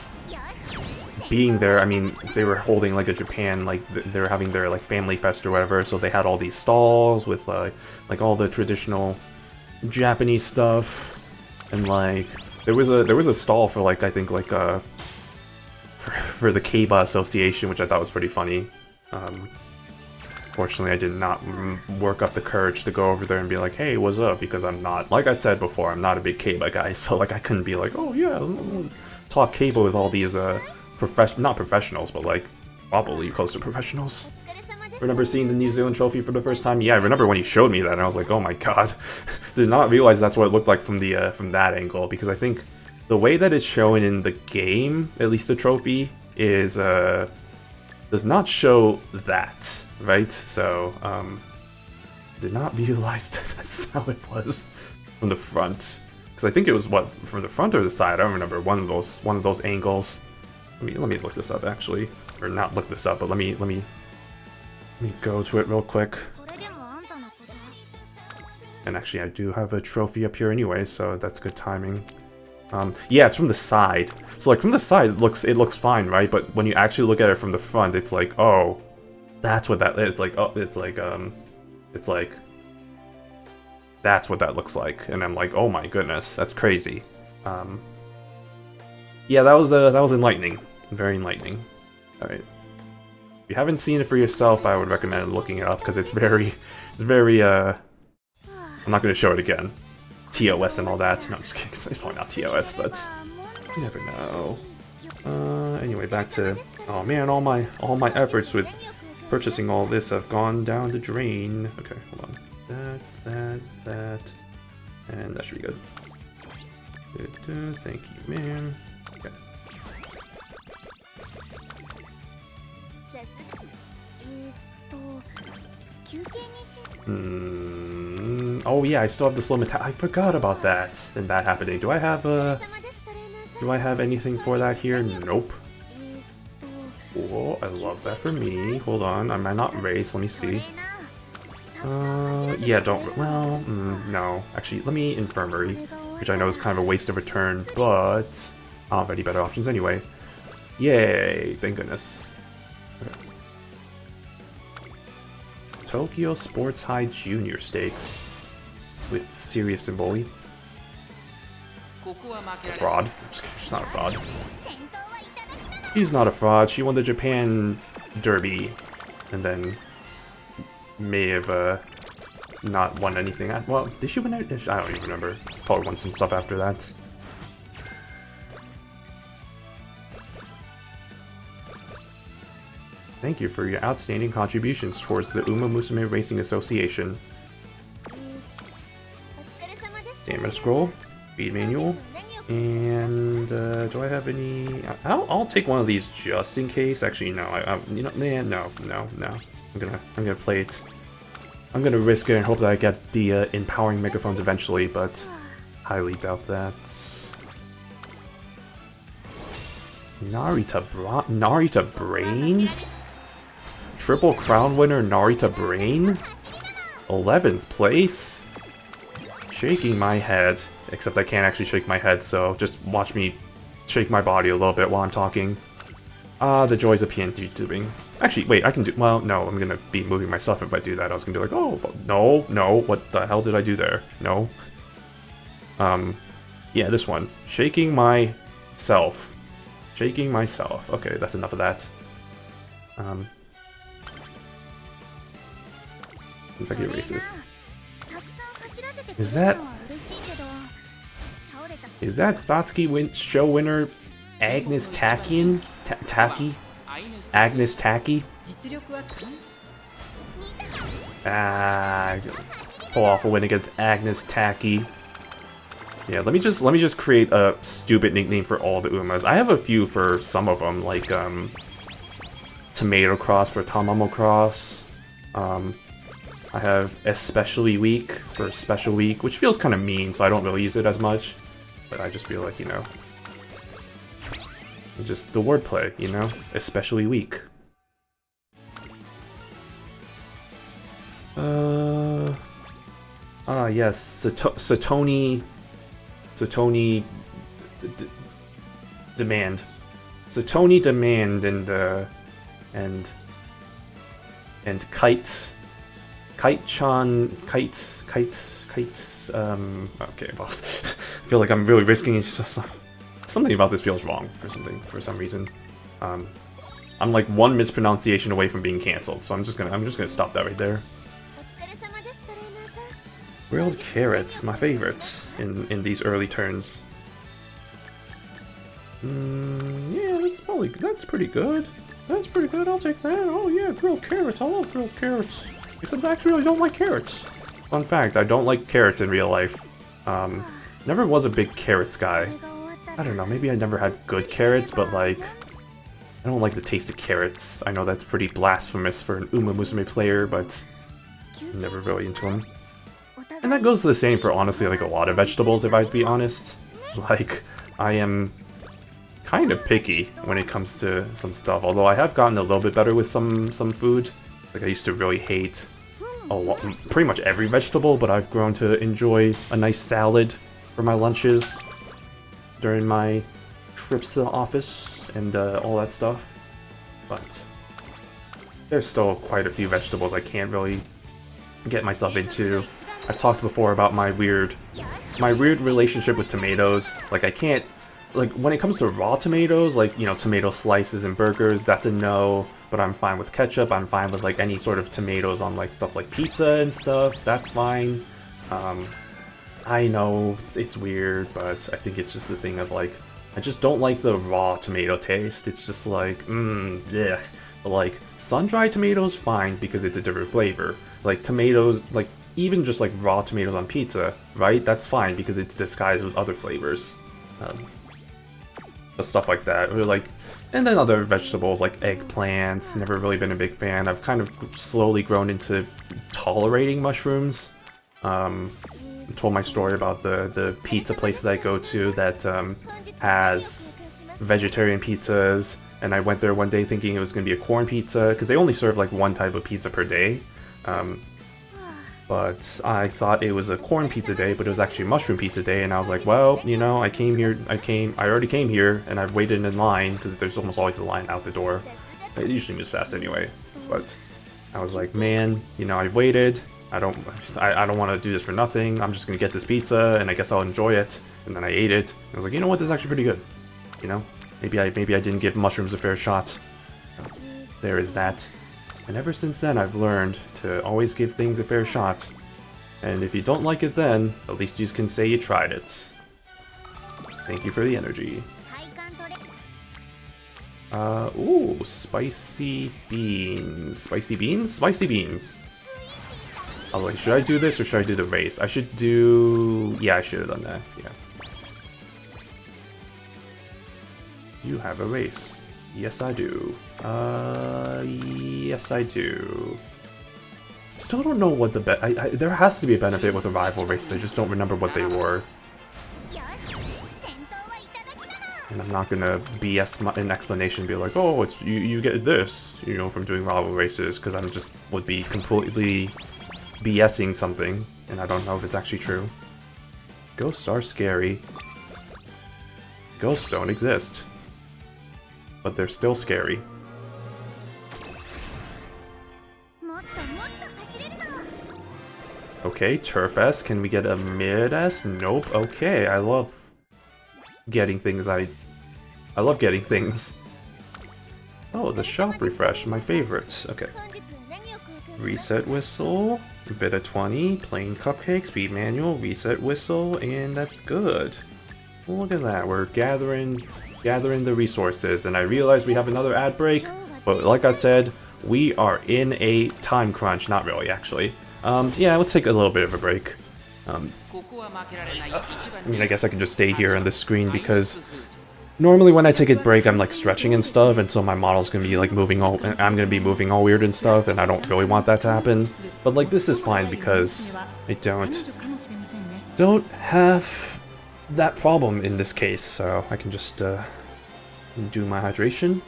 being there. I mean, they were holding like a Japan, like they were having their like family fest or whatever. So they had all these stalls with like all the traditional Japanese stuff, and like there was a stall for like I think like for the Keiba Association, which I thought was pretty funny. Fortunately, I did not work up the courage to go over there and be like, hey, what's up? Because I'm not, like I said before, I'm not a big Keiba guy, so like I couldn't be like, oh yeah, talk Keiba with all these not professionals, but like probably close to professionals. Remember seeing the New Zealand trophy for the first time? Yeah, I remember when he showed me that, and I was like, oh my god. Did not realize that's what it looked like from the from that angle, because I think the way that it's shown in the game, at least the trophy, is does not show that, right? So did not realize that's how it was from the front, because I think it was what, from the front or the side. I don't remember, one of those angles. Let me look this up actually, or not look this up, but let me go to it real quick. And actually, I do have a trophy up here anyway, so that's good timing. Yeah, it's from the side. So like from the side, it looks fine, right? But when you actually look at it from the front, it's like, oh, that's what that. It's like, oh, it's like that's what that looks like, and I'm like, oh my goodness, that's crazy. Yeah, that was enlightening, very enlightening. All right. If you haven't seen it for yourself, I would recommend looking it up because it's very, I'm not going to show it again. TOS and all that. No, I'm just kidding. It's probably not TOS, but you never know. Anyway, back to, oh man, all my efforts with purchasing all this have gone down the drain. Okay, hold on. That, and that should be good. Thank you, man. Okay. Oh yeah, I still have the slow attack. I forgot about that and that happening. Do I have anything for that here? Nope. Oh, I love that for me. Hold on, I might not race. Let me see. Yeah, don't. Well, no. Actually, let me infirmary, which I know is kind of a waste of a turn, but I don't have any better options anyway. Yay! Thank goodness. Okay. Tokyo Sports High Junior Stakes with Serious Symboli. Fraud. She's not a fraud. She's not a fraud. She won the Japan Derby, and then may have not won anything. Well, did she win it? I don't even remember. Probably won some stuff after that. Thank you for your outstanding contributions towards the Umamusume Racing Association. Stamina scroll, speed manual, and do I have any? I'll take one of these just in case. Actually, no. You know, man, no. I'm gonna play it. I'm gonna risk it and hope that I get the empowering megaphones eventually, but highly doubt that. Narita Brain? Triple Crown winner Narita Brain? 11th place? Shaking my head. Except I can't actually shake my head, so just watch me shake my body a little bit while I'm talking. The joys of PNG tubing. Actually, wait, I can do... Well, no, I'm gonna be moving myself if I do that. I was gonna be like, oh, no, what the hell did I do there? No. Yeah, this one. Shaking myself. Shaking myself. Okay, that's enough of that. Seems like it races. Is that Satsuki show winner Agnes Tachyon? Tacky? Agnes Tacky? Ah, pull off a win against Agnes Tacky. Yeah, let me just create a stupid nickname for all the Umas. I have a few for some of them, like Tomato Cross for Tamamo Cross. I have Especially Weak for Special Week, which feels kind of mean, so I don't really use it as much. But I just feel like, you know, just the wordplay, you know? Especially Weak. Yes, Satoni Demand. Satoni Demand and Kite-chan, okay, well, I feel like I'm really risking it. Something about this feels wrong for some reason. I'm like one mispronunciation away from being cancelled, so I'm just gonna stop that right there. Grilled carrots, my favorites in these early turns. Yeah, that's pretty good. That's pretty good. I'll take that. Oh yeah, grilled carrots. I love grilled carrots. Except actually, I don't like carrots. Fun fact: I don't like carrots in real life. Never was a big carrots guy. I don't know. Maybe I never had good carrots, but like, I don't like the taste of carrots. I know that's pretty blasphemous for an Umamusume player, but I'm never really into them. And that goes the same for honestly like a lot of vegetables, if I'd be honest. Like, I am kind of picky when it comes to some stuff, although I have gotten a little bit better with some food. Like, I used to really hate pretty much every vegetable, but I've grown to enjoy a nice salad for my lunches during my trips to the office and all that stuff. But there's still quite a few vegetables I can't really get myself into. I've talked before about my weird relationship with tomatoes. Like, I can't, like, when it comes to raw tomatoes, like, you know, tomato slices and burgers, that's a no. But I'm fine with ketchup. I'm fine with like any sort of tomatoes on like stuff like pizza and stuff. That's fine. I know it's weird, but I think it's just the thing of like, I just don't like the raw tomato taste. It's just like, yeah. But like, sun-dried tomatoes, fine, because it's a different flavor. Like tomatoes, like even just like raw tomatoes on pizza, right? That's fine because it's disguised with other flavors. Stuff like that, or like, and then other vegetables like eggplants. Never really been a big fan. I've kind of slowly grown into tolerating mushrooms. I told my story about the pizza place that I go to that has vegetarian pizzas, and I went there one day thinking it was going to be a corn pizza because they only serve like one type of pizza per day. But I thought it was a corn pizza day, but it was actually a mushroom pizza day, and I was like, well, you know, I already came here, and I've waited in line, because there's almost always a line out the door. It usually moves fast anyway, but I was like, man, you know, I waited, I don't want to do this for nothing, I'm just gonna get this pizza, and I guess I'll enjoy it, and then I ate it, and I was like, you know what, this is actually pretty good, you know? Maybe I didn't give mushrooms a fair shot. There is that. And ever since then, I've learned to always give things a fair shot. And if you don't like it then, at least you can say you tried it. Thank you for the energy. Ooh, spicy beans. Spicy beans? Spicy beans. Oh wait, should I do this or should I do the race? I should do... yeah, I should have done that, yeah. You have a race. Yes, I do. Yes, I do. Still don't know what the there has to be a benefit with the rival races. I just don't remember what they were. And I'm not gonna BS an explanation, be like, oh, it's you get this, you know, from doing rival races, because I'm just would be completely BSing something, and I don't know if it's actually true. Ghosts are scary. Ghosts don't exist. But they're still scary. Okay, Turf S. Can we get a Mid S? Nope. Okay, I love getting things. I love getting things. Oh, the shop refresh, my favorite. Okay. Reset whistle, Vita 20, plain cupcake, speed manual, reset whistle, and that's good. Look at that, we're gathering gathering the resources, and I realize we have another ad break, but like I said, we are in a time crunch. Not really, actually. Yeah, let's take a little bit of a break. I mean, I guess I can just stay here on this screen because normally when I take a break, I'm like stretching and stuff, and so my model's gonna be like moving all, I'm gonna be moving all weird and stuff, and I don't really want that to happen. But like this is fine because I don't have that problem in this case, so I can just do my hydration.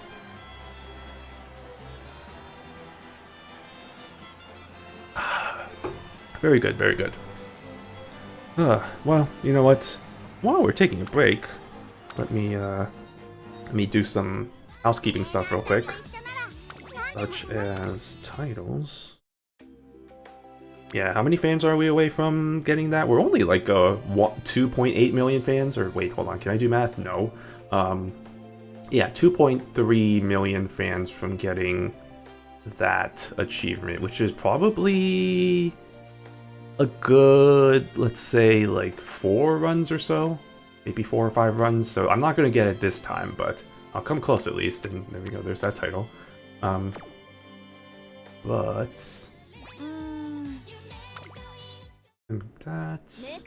Very good, very good. Well, you know what? While we're taking a break, let me do some housekeeping stuff real quick, such as titles. Yeah, how many fans are we away from getting that? We're only like 2.8 million fans, or wait, hold on, can I do math? No. Yeah, 2.3 million fans from getting that achievement, which is probably a good, let's say, like 4 runs or so. Maybe 4 or 5 runs, so I'm not going to get it this time, but I'll come close at least, and there we go, there's that title. But... that's...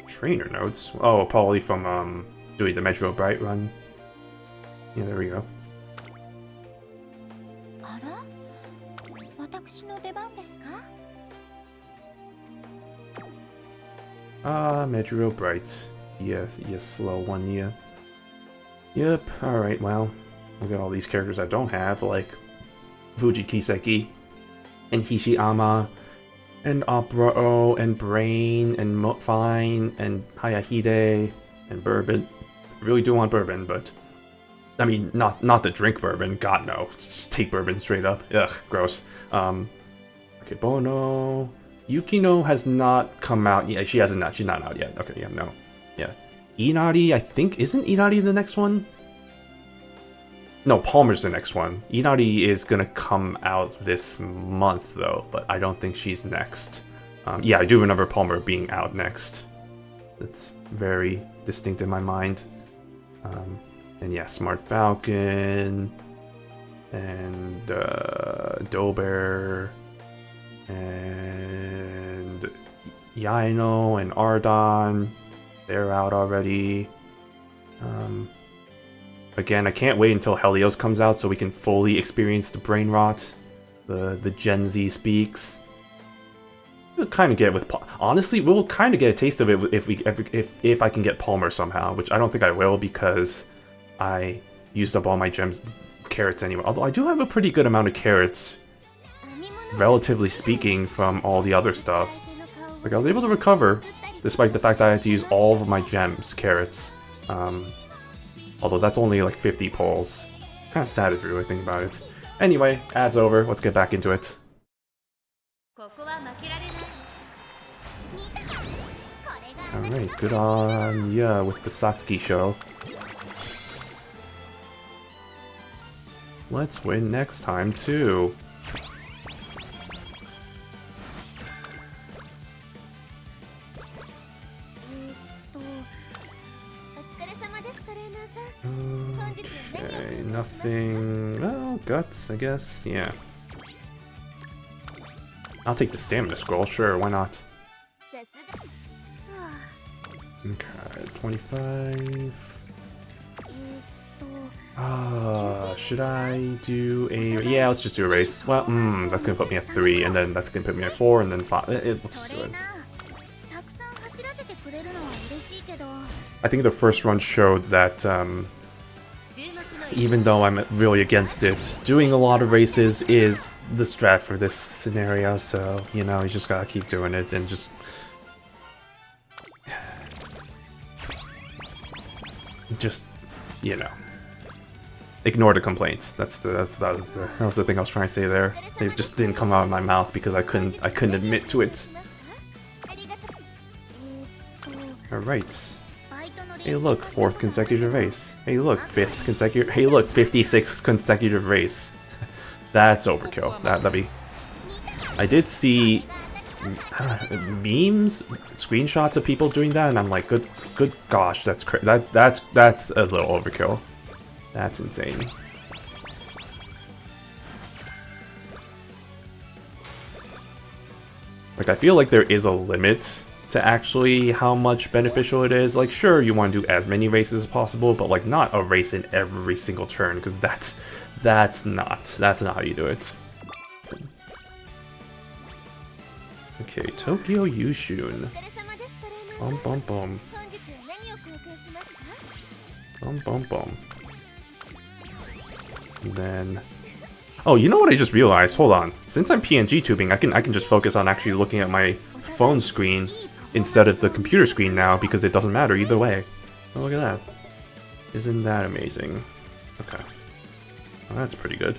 trainer notes. Oh, probably from doing the Metro Bright run. Yeah, there we go. Metro Bright. Yes, slow one, yeah. Yep, alright, well, we got all these characters I don't have, like Fuji Kiseki, and Hishiyama, and Opera-O, and Brain, and Fine, and Hayahide, and Bourbon. I really do want Bourbon, but... I mean, not the drink Bourbon, god no. Just take Bourbon straight up. Ugh, gross. Okay, Bono... Yukino has not come out yet. She's not out yet. Okay, yeah, no. Yeah. Inari, I think, isn't Inari the next one? No, Palmer's the next one. Inari is gonna come out this month, though, but I don't think she's next. Yeah, I do remember Palmer being out next. That's very distinct in my mind. And yeah, Smart Falcon, and Dobear, and Yaino, and Ardon. They're out already. Again, I can't wait until Helios comes out so we can fully experience the brain rot, the Gen Z speaks. We'll kind of get it with honestly, we'll kind of get a taste of it if I can get Palmer somehow, which I don't think I will because I used up all my gems, carrots anyway. Although I do have a pretty good amount of carrots, relatively speaking, from all the other stuff. Like I was able to recover, despite the fact that I had to use all of my gems, carrots. Although that's only like 50 pulls. Kind of sad if you really think about it. Anyway, ads over, let's get back into it. Alright, good on ya with the Satsuki show. Let's win next time too. Okay, nothing. Well, guts, I guess. Yeah. I'll take the stamina scroll, sure, why not? Okay, 25. Should I do a... yeah, let's just do a race. Well, that's gonna put me at 3, and then that's gonna put me at 4, and then 5. Let's just do it. I think the first run showed that, even though I'm really against it, doing a lot of races is the strat for this scenario, so, you know, you just gotta keep doing it and just... you know, ignore the complaints. That was the thing I was trying to say there. They just didn't come out of my mouth because I couldn't admit to it. Alright. Hey look, 4th consecutive race. Hey look, 5th consecutive... hey look, 56th consecutive race. That's overkill. That'd be... I did see memes, screenshots of people doing that, and I'm like, good gosh, that's that's a little overkill. That's insane. Like, I feel like there is a limit to actually how much beneficial it is. Like, sure, you want to do as many races as possible, but like not a race in every single turn, because that's not how you do it. Okay, Tokyo Yushun. Bum bum bum. Bum bum bum. And then, oh, you know what I just realized? Hold on. Since I'm PNG tubing, I can just focus on actually looking at my phone screen instead of the computer screen now, because it doesn't matter either way. Oh, look at that. Isn't that amazing? Okay. Well, that's pretty good.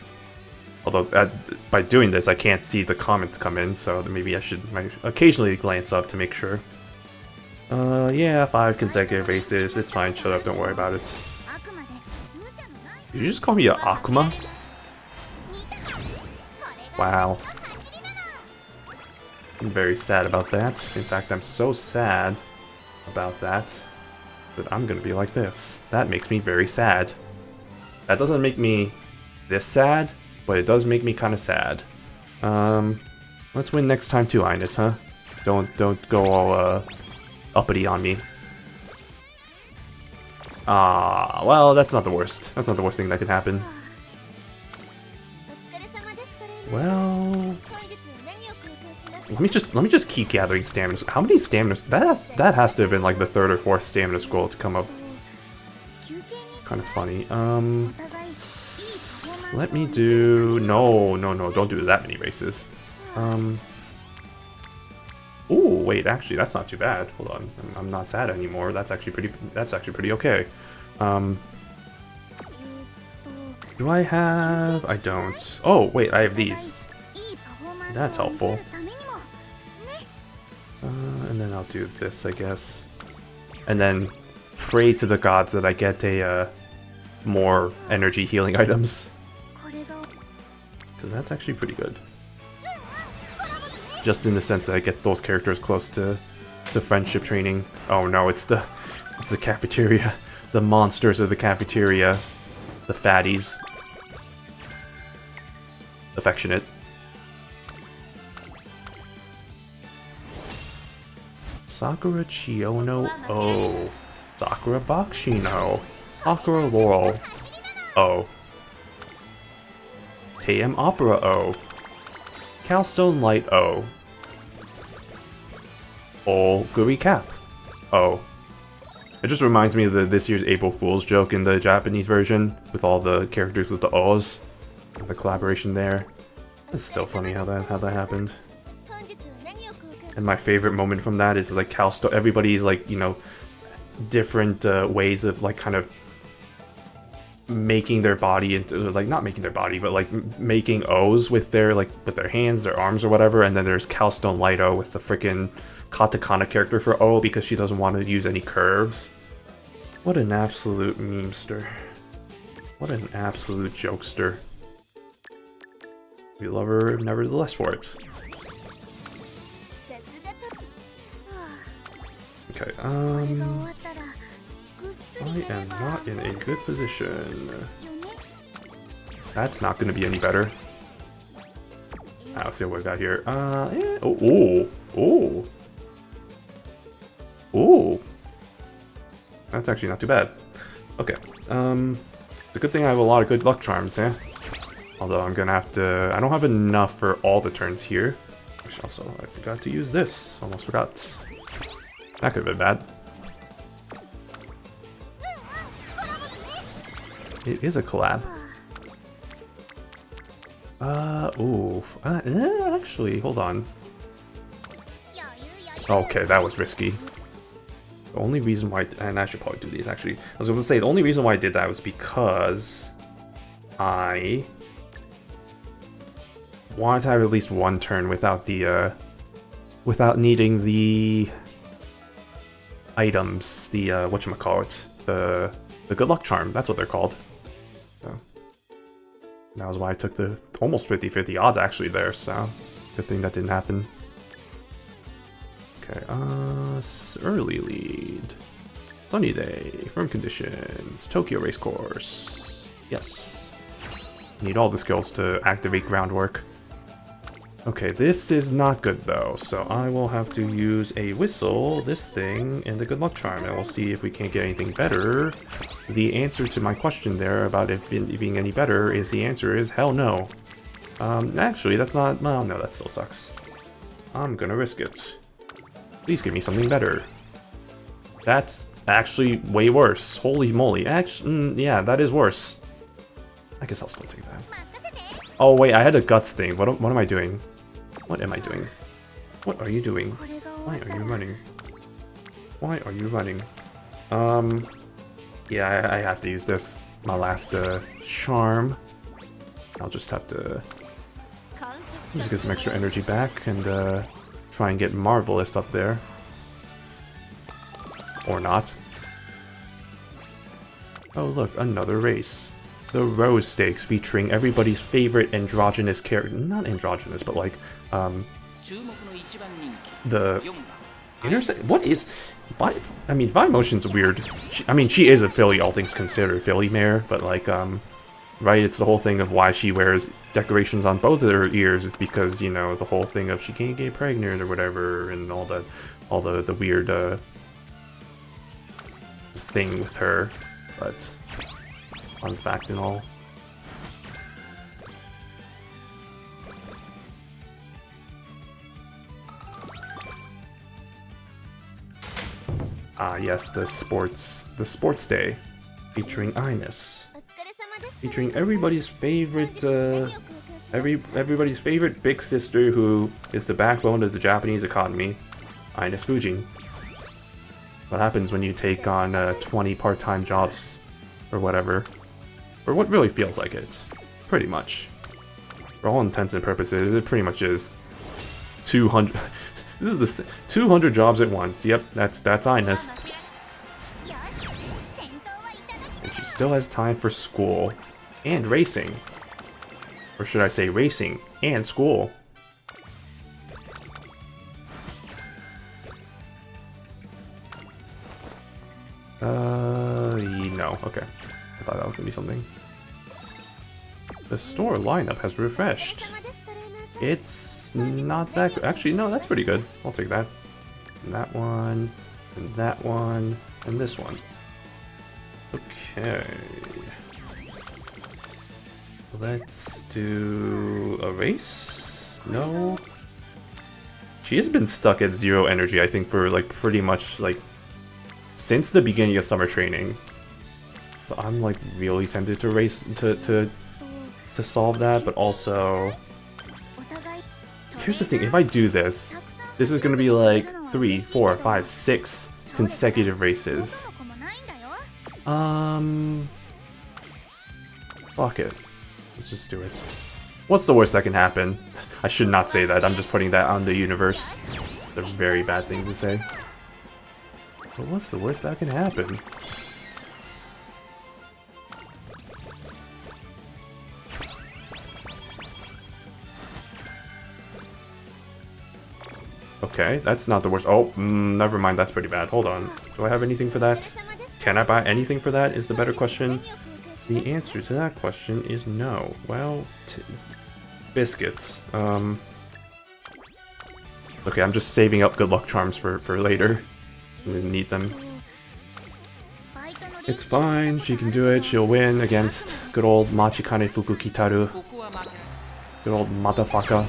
Although, by doing this, I can't see the comments come in, so maybe I should occasionally glance up to make sure. Yeah, 5 consecutive races. It's fine, shut up, don't worry about it. Did you just call me a Akuma? Wow. I'm very sad about that. In fact, I'm so sad about that I'm gonna be like this. That makes me very sad. That doesn't make me this sad, but it does make me kind of sad. Let's win next time too, Ines, huh? Don't go all uppity on me. Well, that's not the worst. That's not the worst thing that could happen. Well, let me just keep gathering stamina. How many stamina? That has to have been like the 3rd or 4th stamina scroll to come up. Kind of funny. Let me do no, don't do that many races. Ooh, wait, actually, that's not too bad. Hold on, I'm not sad anymore. That's actually pretty okay. Do I have? I don't. Oh, wait, I have these. That's helpful. And then I'll do this, I guess. And then pray to the gods that I get a more energy healing items. Because that's actually pretty good. Just in the sense that it gets those characters close to friendship training. Oh no, it's the cafeteria. The monsters of the cafeteria. The fatties. Affectionate. Sakura Chiono O. Sakura Bakshino. Sakura Laurel O. Tayem Opera O. Calstone Light O. Guri Cap O. It just reminds me of this year's April Fool's joke in the Japanese version, with all the characters with the O's. The collaboration there. It's still funny how that happened. And my favorite moment from that is like everybody's like, you know, different ways of like kind of making their body into, like, not making their body, but like making O's with their hands, their arms or whatever. And then there's Calstone Light O with the freaking katakana character for O because she doesn't want to use any curves. What an absolute memester. What an absolute jokester. We love her nevertheless for it. Okay, I am not in a good position. That's not going to be any better. Let's see what we got here. Yeah. Oh. That's actually not too bad. Okay. It's a good thing I have a lot of good luck charms, yeah? Although I'm gonna have to... I don't have enough for all the turns here. Which also, I forgot to use this. Almost forgot. That could have been bad. It is a collab. Actually, hold on. Okay, that was risky. The only reason why... And I should probably do these, actually. I was going to say, the only reason why I did that was because I wanted to have at least one turn without the, without needing the items, the, whatchamacallit, the good luck charm, that's what they're called. So, that was why I took the almost 50-50 odds actually there, so good thing that didn't happen. Okay, early lead. Sunny day, firm conditions, Tokyo race course. Yes. Need all the skills to activate groundwork. Okay, this is not good though, so I will have to use a whistle, this thing, and the good luck charm, and we'll see if we can't get anything better. The answer to my question there about it being any better is the answer is hell no. Actually, that's not, well, no, that still sucks. I'm gonna risk it. Please give me something better. That's actually way worse. Holy moly. Actually, yeah, that is worse. I guess I'll still take that. Oh wait, I had a guts thing. What am I doing? What am I doing? What are you doing? Why are you running? Why are you running? Yeah, I have to use this. My last charm. I'll just have to just get some extra energy back and try and get Marvelous up there. Or not. Oh look, another race. The Rose Stakes, featuring everybody's favorite androgynous character. Not androgynous, but like, the intersect. What is? I mean, Motion's weird. She is a filly, all things considered, filly mare, but like, right? It's the whole thing of why she wears decorations on both of her ears is because, you know, the whole thing of she can't get pregnant or whatever, and all the weird thing with her, but fun fact and all. Ah yes, the sports day, featuring Ines, featuring everybody's favorite everybody's favorite big sister who is the backbone of the Japanese economy, Ines Fujin. What happens when you take on 20 part-time jobs or whatever, or what really feels like it, pretty much. For all intents and purposes, it pretty much is 200. This is the 200 jobs at once. Yep, that's Ines. And she still has time for school and racing, or should I say racing and school. No, okay. I thought that was gonna be something. The store lineup has refreshed. It's not that good. Actually, no, that's pretty good. I'll take that. And that one, and that one, and this one. Okay. Let's do a race? No. She has been stuck at 0 energy, I think, for like pretty much like since the beginning of summer training. So I'm like really tempted to race to solve that, but also here's the thing, if I do this, this is gonna be like 3, 4, 5, 6 consecutive races. Fuck it. Let's just do it. What's the worst that can happen? I should not say that, I'm just putting that on the universe. It's a very bad thing to say. But what's the worst that can happen? Okay, that's not the worst. Oh, never mind, that's pretty bad. Hold on. Do I have anything for that? Can I buy anything for that is the better question. The answer to that question is no. Well, biscuits. Okay, I'm just saving up good luck charms for later. I'm gonna need them. It's fine, she can do it. She'll win against good old Machikane Fukukitaru. Good old motherfucker.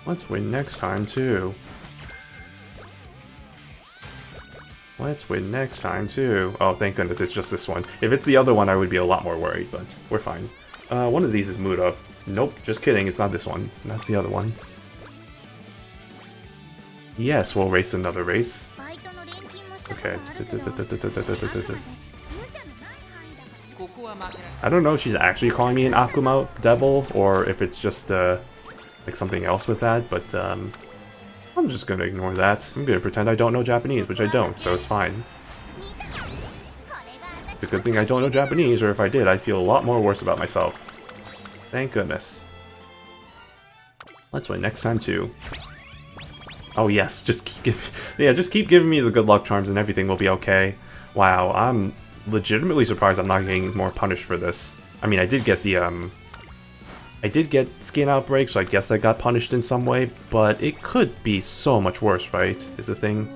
Let's win next time, too. Let's win next time, too. Oh, thank goodness, it's just this one. If it's the other one, I would be a lot more worried, but we're fine. One of these is Muda. Nope, just kidding, it's not this one. That's the other one. Yes, we'll race another race. Okay. I don't know if she's actually calling me an Akuma Devil, or if it's just, like something else with that, but I'm just gonna ignore that. I'm gonna pretend I don't know Japanese, which I don't, so it's fine. It's a good thing I don't know Japanese, or if I did, I'd feel a lot more worse about myself. Thank goodness. Let's win next time too. Oh yes, just keep giving me the good luck charms and everything will be okay. Wow, I'm legitimately surprised I'm not getting more punished for this. I mean, I did get the I did get skin outbreak, so I guess I got punished in some way, but it could be so much worse, right? Is the thing.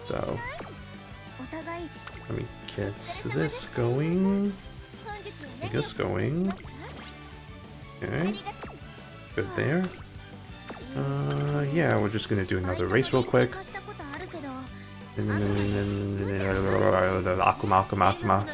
So let me get this going. Get this going. Okay. Good there. Yeah, we're just gonna do another race real quick. Akuma.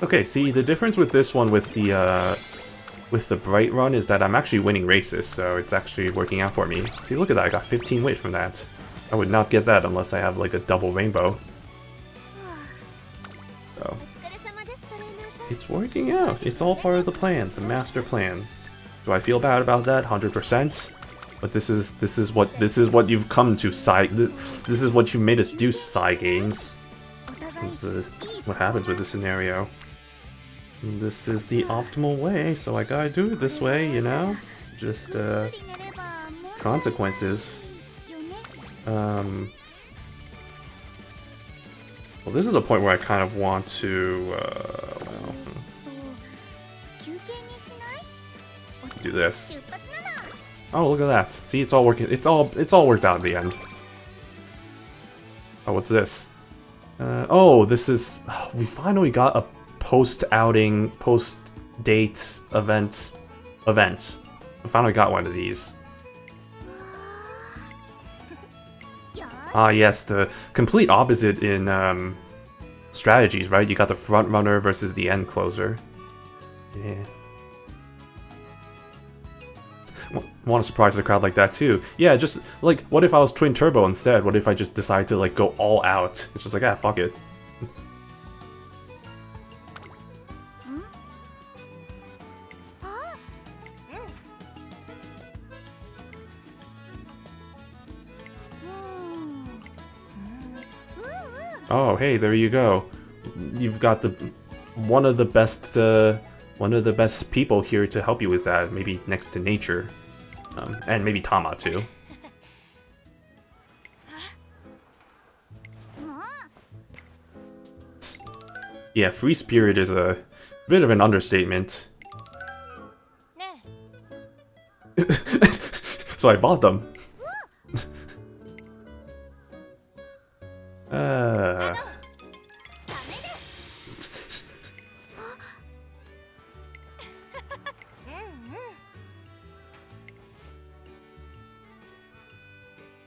Okay, see, the difference with this one with the Bright Run is that I'm actually winning races, so it's actually working out for me. See, look at that, I got 15 weight from that. I would not get that unless I have like a double rainbow. So it's working out. It's all part of the plan, the master plan. Do I feel bad about that? 100%. But this is what you've come to, this is what you made us do, Games. This is what happens with this scenario. This is the optimal way, so I gotta do it this way, you know? Just consequences. Well, this is a point where I kind of want to well, do this. Oh, look at that. See, it's all working. It's all worked out in the end. Oh, what's this? Oh, this is... we finally got a post-outing, post-date event. We finally got one of these. Ah, yes, the complete opposite in strategies, right? You got the front runner versus the end closer. Yeah. Want to surprise the crowd like that too. Yeah, just like, what if I was twin turbo instead? What if I just decided to like go all out? It's just like, ah, fuck it. Oh, hey, there you go. You've got one of the best people here to help you with that. Maybe next to nature, and maybe Tama too. Yeah, free spirit is a bit of an understatement. So I bought them.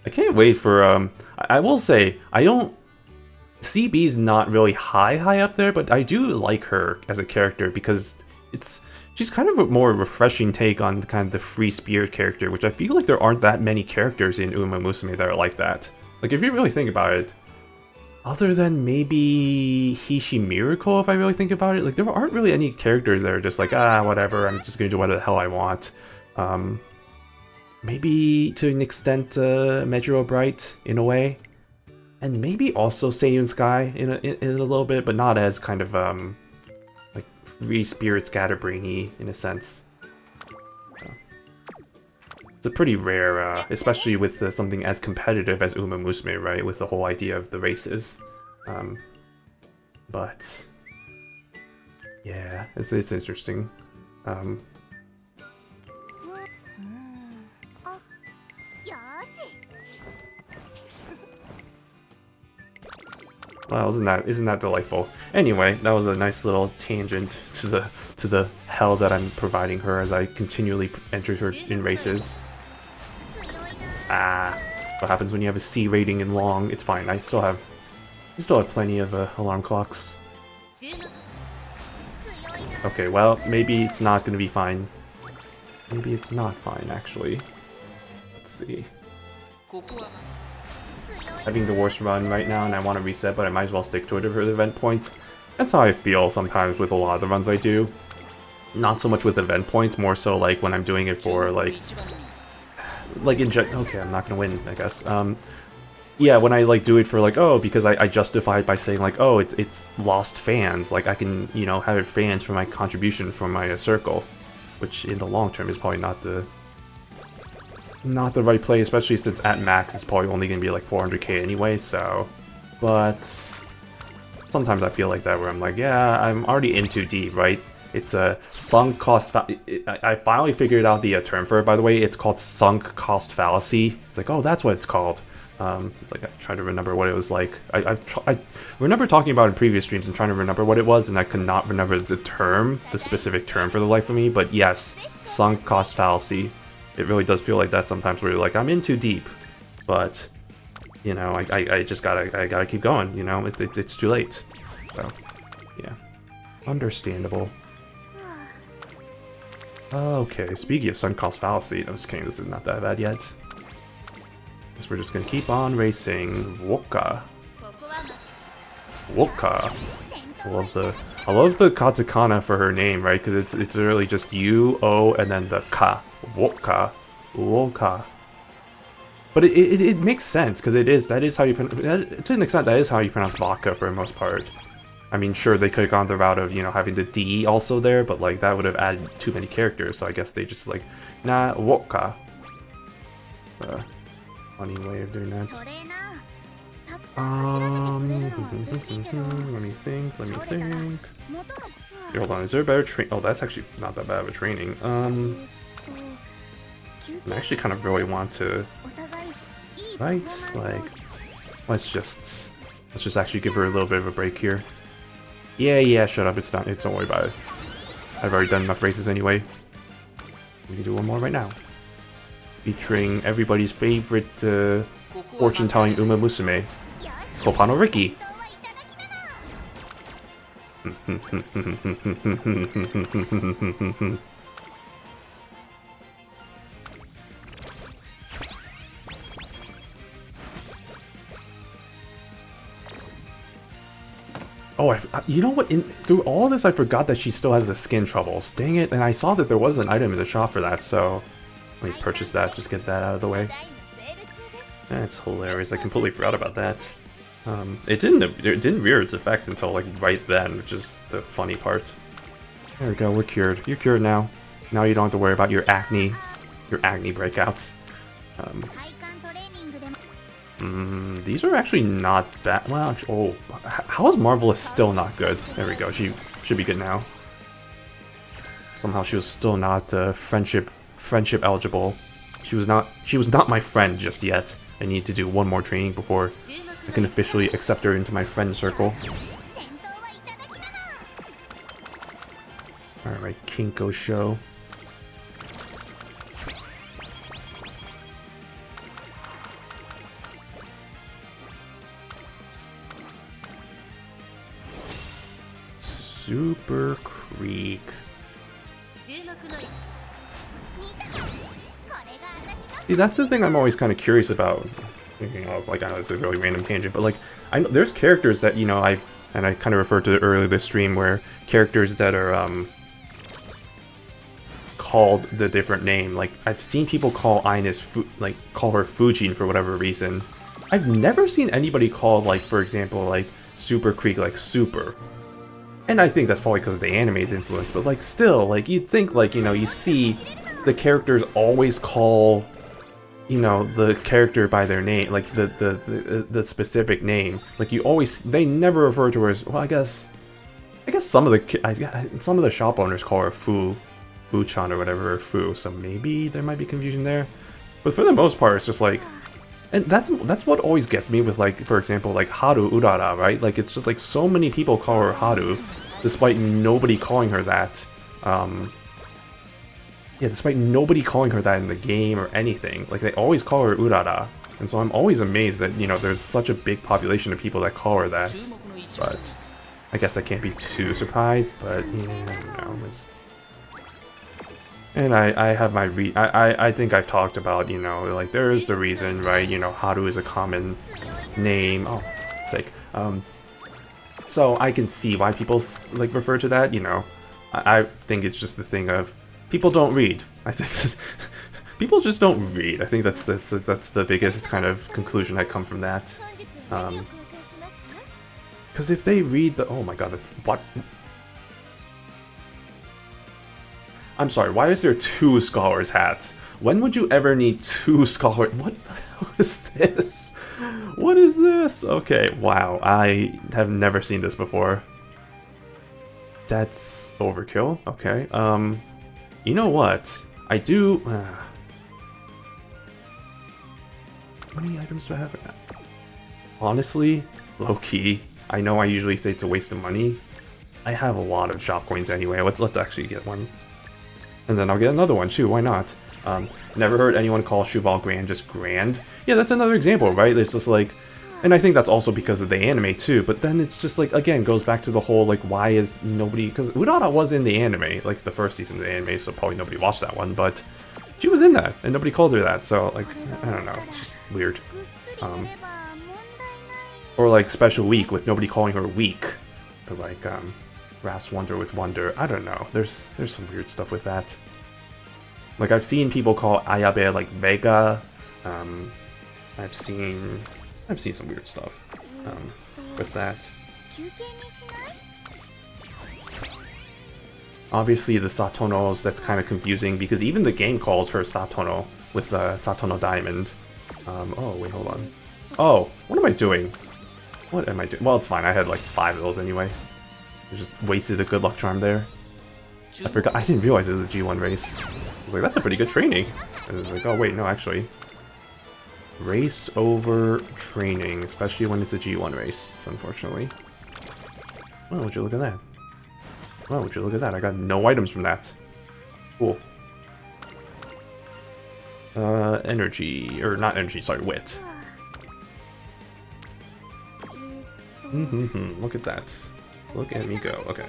I can't wait for, I will say, CB's not really high up there, but I do like her as a character because she's kind of a more refreshing take on kind of the free spirit character, which I feel like there aren't that many characters in Umamusume that are like that. Like, if you really think about it, other than maybe Hishi Miracle, if I really think about it, like, there aren't really any characters that are just like, ah, whatever, I'm just gonna do whatever the hell I want. Maybe to an extent, Metro Bright in a way, and maybe also Seiyun Sky in a little bit, but not as kind of like free spirit scatterbrainy in a sense. It's a pretty rare, especially with something as competitive as Umamusume, right? With the whole idea of the races. But yeah, it's interesting. Wow, isn't that delightful? Anyway, that was a nice little tangent to the hell that I'm providing her as I continually enter her in races. Ah, what happens when you have a C rating in long? It's fine. I still have plenty of alarm clocks. Okay, well, maybe it's not gonna be fine. Maybe it's not fine, actually. Let's see. Having the worst run right now, and I want to reset, but I might as well stick to it for the event points. That's how I feel sometimes with a lot of the runs I do. Not so much with event points, more so like when I'm doing it for like in okay, I'm not gonna win, I guess. Yeah, when I like do it for like, oh, because I justify it by saying like, oh, it's lost fans, like I can, you know, have fans for my contribution from my circle, which in the long term is probably not the right play, especially since at max it's probably only gonna be like 400k anyway. So, but sometimes I feel like that where I'm like, yeah, I'm already in too deep, right? It's a sunk cost. I finally figured out the term for it. By the way, it's called sunk cost fallacy. It's like, oh, that's what it's called. It's like I try to remember what it was like. I remember talking about it in previous streams and trying to remember what it was, and I could not remember the specific term for the life of me. But yes, sunk cost fallacy. It really does feel like that sometimes, where you're like, I'm in too deep, but you know, I just gotta keep going. You know, it's too late. So yeah, understandable. Okay, speaking of sunk cost fallacy, I'm just kidding. This is not that bad yet. Guess we're just gonna keep on racing. Woka. Woka. I love the katakana for her name, right? Because it's really just U, O, and then the ka. Woka. Woka. But it makes sense, because that is how you pronounce, to an extent, that is how you pronounce vodka for the most part. I mean, sure, they could have gone the route of, you know, having the D also there, but like that would have added too many characters, so I guess they just like, nah, woka. Funny way of doing that. Let me think. Hey, hold on, is there a better train? Oh, that's actually not that bad of a training. I actually kind of really want to, right? Like, let's just actually give her a little bit of a break here. Yeah, shut up, it's not, don't worry about it. I've already done enough races anyway. We can do one more right now. Featuring everybody's favorite fortune-telling Umamusume, Kopano Ricky. Oh, you know what? Through all this, I forgot that she still has the skin troubles. Dang it! And I saw that there was an item in the shop for that, so let me purchase that. Just get that out of the way. That's hilarious. I completely forgot about that. It didn't rear its effects until like right then, which is the funny part. There we go. We're cured. You're cured now. Now you don't have to worry about your acne breakouts. These are actually not bad. Well, actually, oh, how is Marvelous still not good? There we go. She should be good now. Somehow she was still not friendship eligible. She was not my friend just yet. I need to do one more training before I can officially accept her into my friend circle. Alright, Kinko show. Super Creek. See, that's the thing I'm always kind of curious about. Thinking of, like, I know this is a really random tangent, but like, I know there's characters that, you know, I kind of referred to earlier this stream, where characters that are called the different name. Like, I've seen people call Ines call her Fujin for whatever reason. I've never seen anybody call, like, for example, like Super Creek, like Super. And I think that's probably because of the anime's influence, but like still, like you'd think, like, you know, you see the characters always call, you know, the character by their name, like the specific name. Like they never refer to her as, well, I guess some of the shop owners call her Fu-chan or whatever, or Fu, so maybe there might be confusion there. But for the most part, it's just like, and that's what always gets me with, like, for example, like Haru Urara, right? Like, it's just like so many people call her Haru, despite nobody calling her that. Yeah, despite nobody calling her that in the game or anything. Like, they always call her Urara. And so I'm always amazed that, you know, there's such a big population of people that call her that. But I guess I can't be too surprised, but, yeah, I don't know. And I have my I think I've talked about, you know, like, there is the reason, right? You know, Haru is a common name. Oh, sake. So I can see why people, like, refer to that, you know. I think it's just the thing of, people don't read. I think People just don't read. I think that's the biggest kind of conclusion I come from that. Because if they read the... Oh my god, that's... What? I'm sorry, why is there 2 Scholars hats? When would you ever need 2 Scholar... What the hell is this? What is this? Okay, wow, I have never seen this before. That's overkill. Okay, you know what? I do... How many items do I have? Honestly, low-key, I know I usually say it's a waste of money. I have a lot of shop coins anyway. Let's actually get one. And then I'll get another one too, why not? Never heard anyone call Cheval Grand just Grand. Yeah, that's another example, right? It's just like... And I think that's also because of the anime too, but then it's just like, again, goes back to the whole, like, why is nobody... Because Urara was in the anime, like, the first season of the anime, so probably nobody watched that one, but... She was in that, and nobody called her that, so, like, I don't know, it's just weird. Or, like, Special Week with nobody calling her Weak. Or, like, Ras Wonder with Wonder. I don't know, there's some weird stuff with that. Like, I've seen people call Ayabe, like, Vega. I've seen some weird stuff with that. Obviously, the Satonos, that's kind of confusing, because even the game calls her Satono with Satono Diamond. Oh, wait, hold on. Oh, what am I doing? What am I doing? Well, it's fine, I had like 5 of those anyway. I just wasted a good luck charm there. I forgot, I didn't realize it was a G1 race. I was like, that's a pretty good training. And I was like, oh wait, no, actually. Race over training, especially when it's a G1 race, unfortunately. Oh, would you look at that? Oh, would you look at that? I got no items from that. Cool. Energy, or not energy, sorry, wit. Look at that. Look at me go. Okay,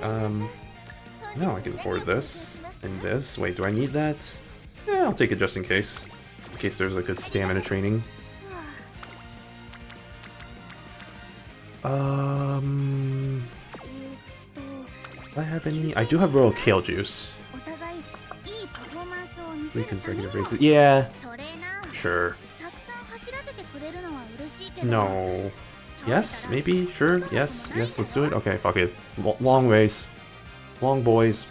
now I can afford this and this. Wait, do I need that? Yeah, I'll take it just in case. In case there's a good stamina training. Do I have any? I do have Royal Kale Juice. 3 consecutive races. Yeah. Sure. No. Yes? Maybe? Sure? Yes? Yes, let's do it? Okay, fuck it. Long race. Long boys.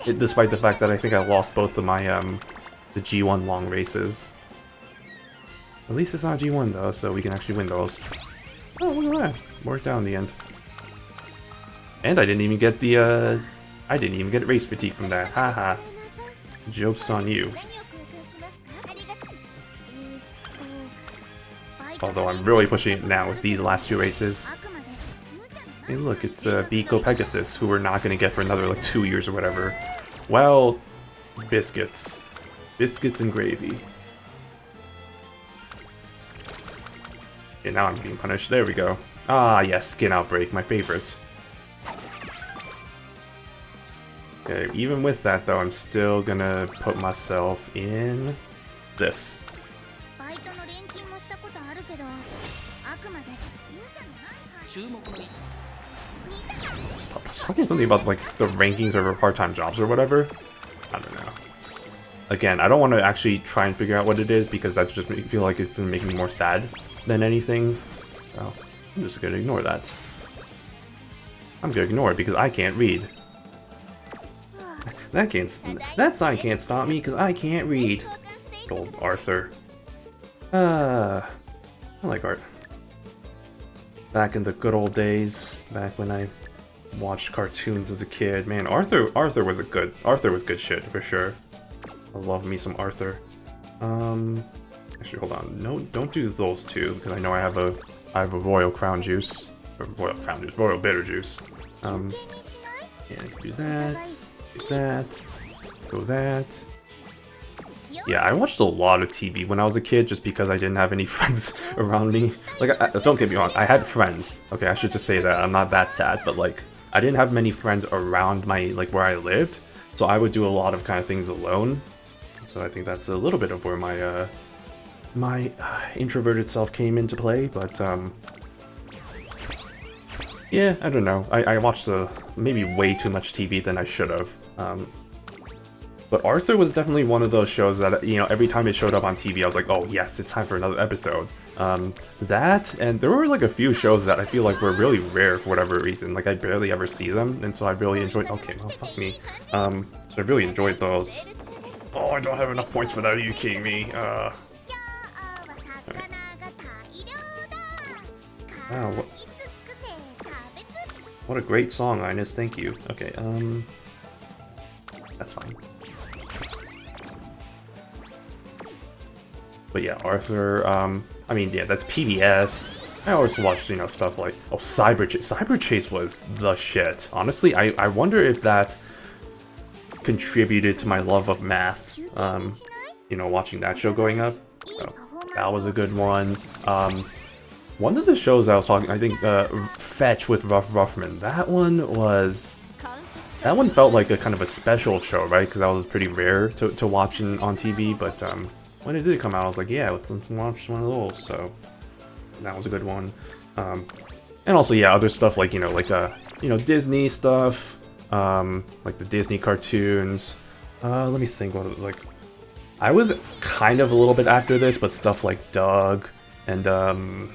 Despite the fact that I think I lost both of my, the G1 long races. At least it's not G1 though, so we can actually win those. Oh, look at that. Worked out in the end. And I didn't even get the, I didn't even get race fatigue from that. Haha. Joke's on you. Although I'm really pushing it now with these last 2 races. Hey look, it's Biko Pegasus, who we're not going to get for another like 2 years or whatever. Well, biscuits. Biscuits and gravy. Okay, now I'm being punished. There we go. Ah, yes, Skin Outbreak, my favorite. Okay, even with that though, I'm still gonna put myself in this. Stop talking something about like the rankings over part-time jobs or whatever. I don't know. Again, I don't want to actually try and figure out what it is because that's just make me feel like it's gonna make me more sad than anything. So I'm just gonna ignore that. I'm gonna ignore it because I can't read. That sign can't stop me because I can't read. Good old Arthur. I like art. Back in the good old days, back when I watched cartoons as a kid, man, Arthur was good shit for sure. I love me some Arthur. Actually, hold on. No, don't do those 2 because I know I have a Royal Crown Juice, or Royal Bitter Juice. Yeah, I can do that. Do that. Go that. Yeah, I watched a lot of TV when I was a kid just because I didn't have any friends around me. Like, don't get me wrong, I had friends. Okay, I should just say that. I'm not that sad, but like, I didn't have many friends around my, like, where I lived. So I would do a lot of kind of things alone. So I think that's a little bit of where my, my introverted self came into play, but, yeah, I don't know. I watched maybe way too much TV than I should have. But Arthur was definitely one of those shows that, you know, every time it showed up on TV, I was like, oh yes, it's time for another episode. That, and there were like a few shows that I feel like were really rare for whatever reason. Like I barely ever see them, and so I really enjoyed, okay, well, fuck me. So I really enjoyed those. Oh, I don't have enough points for that, are you kidding me? Right. Wow, what a great song, Ines, thank you. Okay, that's fine. But yeah, Arthur, I mean, yeah, that's PBS. I always watched, you know, stuff like, oh, Cyber Chase. Cyber Chase was the shit. Honestly, I wonder if that contributed to my love of math, you know, watching that show growing up. So, that was a good one. One of the shows I was talking, I think, Fetch with Ruff Ruffman, that one felt like a kind of a special show, right? Because that was pretty rare to watch on TV, but when it did come out, I was like, yeah, let's watch one of those, so that was a good one. And also, yeah, other stuff like, you know, Disney stuff, like the Disney cartoons. Let me think, what, like, I was kind of a little bit after this, but stuff like Doug, and,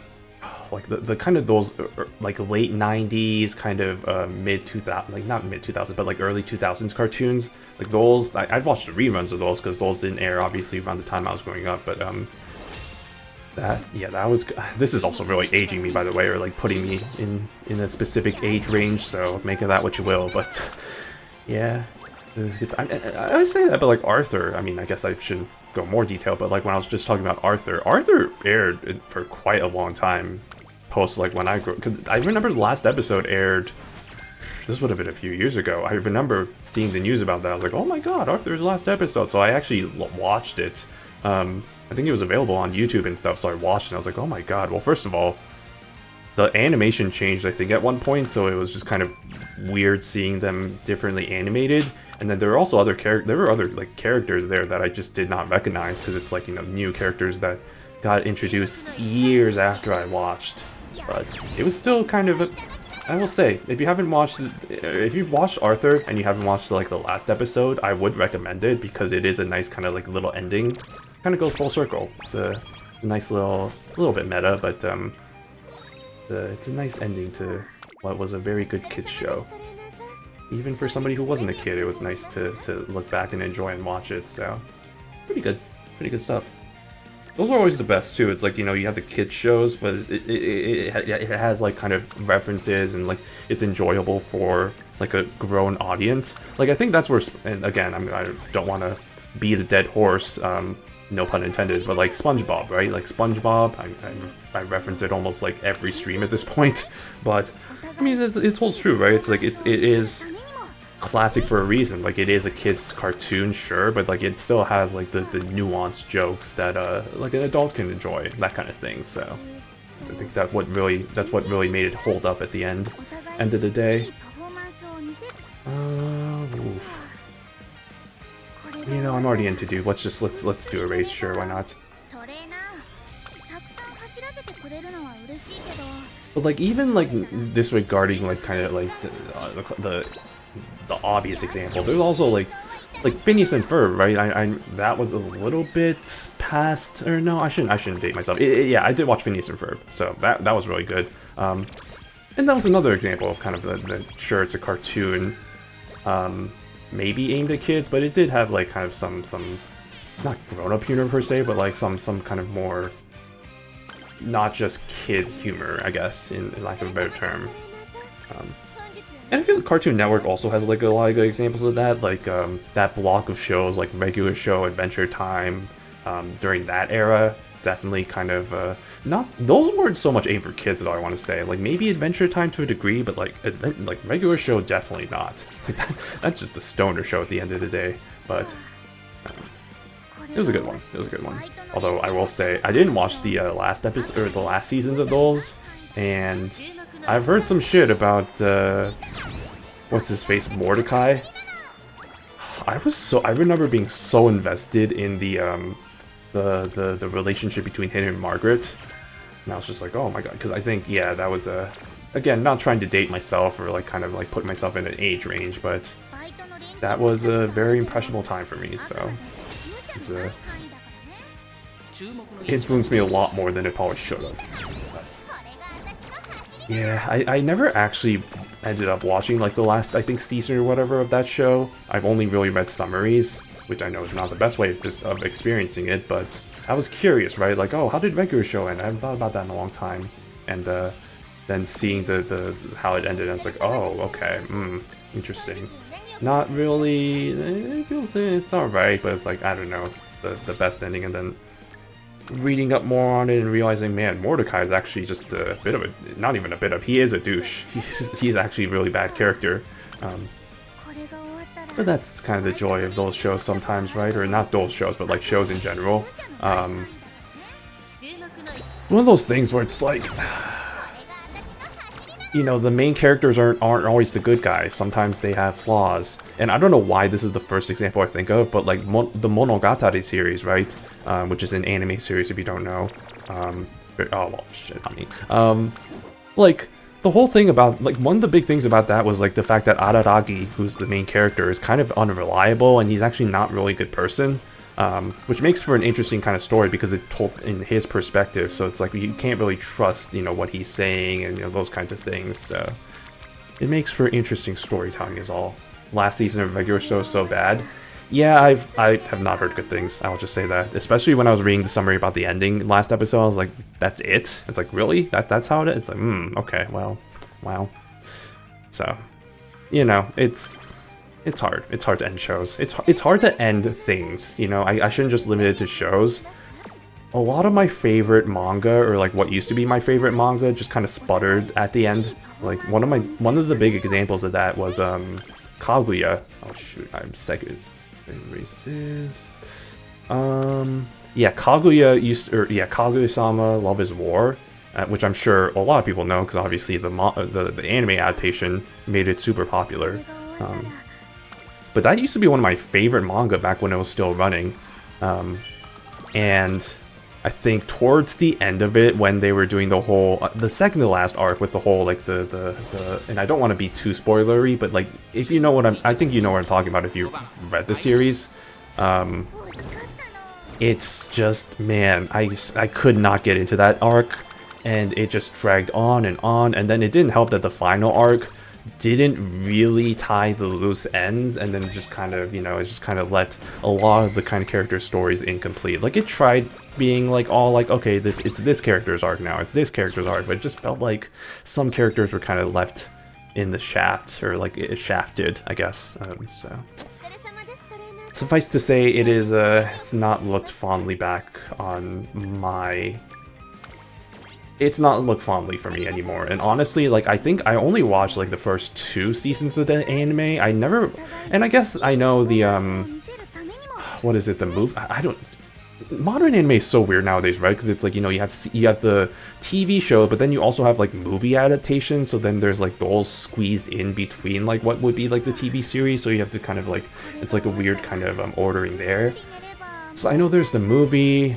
like the kind of those like late 90s kind of mid 2000, like not mid 2000s but like early 2000s cartoons, like those I'd watched the reruns of those because those didn't air obviously around the time I was growing up, but that was, this is also really aging me, by the way, or like putting me in a specific age range, so make of that what you will, but yeah, I say that, but like Arthur, I mean, I guess I shouldn't go more detail, but like when I was just talking about Arthur aired for quite a long time post, like when I grew, because I remember the last episode aired, this would have been a few years ago. I remember seeing the news about that. I was like, oh my god, Arthur's last episode. So I actually watched it. I think it was available on YouTube and stuff, so I watched it and I was like, oh my god. Well, first of all, the animation changed, I think, at one point, so it was just kind of weird seeing them differently animated. And then there were also other like characters there that I just did not recognize, because it's like, you know, new characters that got introduced years after I watched. But it was still kind of a, I will say, if you've watched Arthur and you haven't watched like the last episode, I would recommend it, because it is a nice kind of like little ending. Kind of goes full circle. It's a nice little bit meta, but it's a nice ending to what was a very good kids show. Even for somebody who wasn't a kid, it was nice to look back and enjoy and watch it, so pretty good stuff. Those are always the best too. It's like, you know, you have the kids shows, but it has like kind of references, and like it's enjoyable for like a grown audience. Like I think that's where, and again, I don't want to beat a dead horse, no pun intended, but like SpongeBob, right? Like SpongeBob, I reference it almost like every stream at this point, but I mean it holds true, right? It's like it is classic for a reason. Like it is a kid's cartoon, sure, but like it still has like the nuanced jokes that like an adult can enjoy, that kind of thing. So I think that's what really made it hold up at the end of the day. Oof. You know, I'm already into dude. Let's do a race, sure, why not? But like even like disregarding like kind of like the obvious example, there's also like Phineas and Ferb, right? I that was a little bit past, or no, I shouldn't date myself. Yeah, I did watch Phineas and Ferb, so that was really good. And that was another example of kind of the sure, it's a cartoon, maybe aimed at kids, but it did have like kind of some not grown-up humor per se, but like some kind of more not just kid humor, I guess, in lack of a better term. And I feel like Cartoon Network also has like a lot of good examples of that, like that block of shows like Regular Show, Adventure Time, during that era, definitely kind of not, those weren't so much aimed for kids, though, I want to say. Like maybe Adventure Time to a degree, but like Regular Show, definitely not. That's just a stoner show at the end of the day. But it was a good one. It was a good one. Although I will say I didn't watch the last episode or the last seasons of those, and I've heard some shit about what's his face, Mordecai. I remember being so invested in the relationship between him and Margaret, and I was just like, oh my god, because I think, yeah, that was again, not trying to date myself or like kind of like put myself in an age range, but that was a very impressionable time for me, so it's, it influenced me a lot more than it probably should have. But, yeah, I never actually ended up watching like the last, I think, season or whatever of that show. I've only really read summaries, which I know is not the best way of experiencing it, but I was curious, right? Like, oh, how did regular show end? I haven't thought about that in a long time. And then seeing the how it ended, I was like, oh, okay, interesting. Not really, it feels, it's alright, but it's like, I don't know if it's the best ending. And then reading up more on it and realizing, man, Mordecai is actually just a bit of a, not even a bit of, he is a douche. He's actually a really bad character. But that's kind of the joy of those shows sometimes, right? Or not those shows, but like shows in general. One of those things where it's like, you know, the main characters aren't always the good guys. Sometimes they have flaws. And I don't know why this is the first example I think of, but like the Monogatari series, right? Which is an anime series if you don't know. Oh, well, shit on me. Like, the whole thing about, like, one of the big things about that was, like, the fact that Araragi, who's the main character, is kind of unreliable, and he's actually not really a good person. Which makes for an interesting kind of story because it told in his perspective, so it's like you can't really trust, you know, what he's saying and, you know, those kinds of things, so it makes for interesting storytelling is all. Last season of regular show is so bad. Yeah, I have not heard good things, I'll just say that. Especially when I was reading the summary about the ending last episode, I was like, that's it? It's like, really? That's how it is? It's like, okay, well, wow. So, you know, it's hard. It's hard to end shows. It's hard to end things, you know? I shouldn't just limit it to shows. A lot of my favorite manga, or like what used to be my favorite manga, just kind of sputtered at the end. Like, one of the big examples of that was, Kaguya. Oh shoot, I'm second. Races. Yeah, Kaguya-sama Love is War, which I'm sure a lot of people know because obviously the anime adaptation made it super popular. But that used to be one of my favorite manga back when it was still running. And I think towards the end of it, when they were doing the whole, the second to last arc with the whole, like, and I don't want to be too spoilery, but, like, if you know what I think you know what I'm talking about if you read the series. It's just, man, I could not get into that arc, and it just dragged on, and then it didn't help that the final arc didn't really tie the loose ends, and then just kind of, you know, it just kind of left a lot of the kind of character stories incomplete. Like, it tried being like all like, okay, it's this character's arc now, it's this character's arc, but it just felt like some characters were kind of left in the shaft, or like shafted, I guess. So suffice to say, it is it's not looked fondly back on my. It's not looked fondly for me anymore, and honestly, like, I think I only watched like the first 2 seasons of the anime. I never, and I guess I know the what is it, the move? I don't. Modern anime is so weird nowadays, right? Because it's like, you know, you have the TV show, but then you also have like movie adaptation. So then there's like those squeezed in between like what would be like the TV series. So you have to kind of like, it's like a weird kind of ordering there. So I know there's the movie.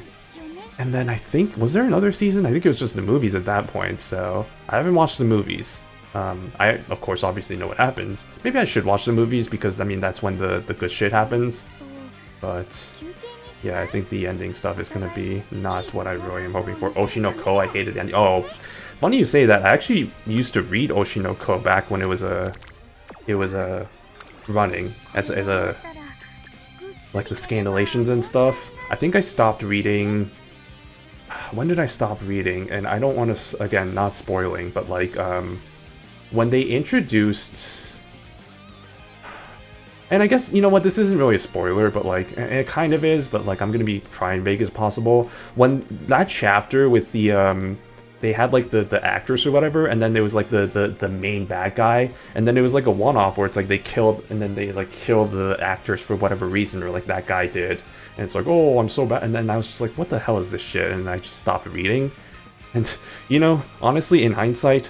And then I think, was there another season? I think it was just the movies at that point, so I haven't watched the movies. I, of course, obviously know what happens. Maybe I should watch the movies, because, I mean, that's when the good shit happens. But, yeah, I think the ending stuff is going to be not what I really am hoping for. Oshinoko, I hated the ending. Oh, funny you say that. I actually used to read Oshinoko back when it was running as a, like, the Scandalations and stuff. I think I stopped reading. When did I stop reading? And I don't want to, again, not spoiling, but like, when they introduced, and I guess, you know what, this isn't really a spoiler, but like, it kind of is, but like, I'm gonna be trying vague as possible. When that chapter with the, they had like the actress or whatever, and then there was like the main bad guy, and then it was like a one-off where it's like they killed, and then they like killed the actress for whatever reason, or like that guy did. And it's like, oh, I'm so bad. And then I was just like, what the hell is this shit? And I just stopped reading. And, you know, honestly, in hindsight,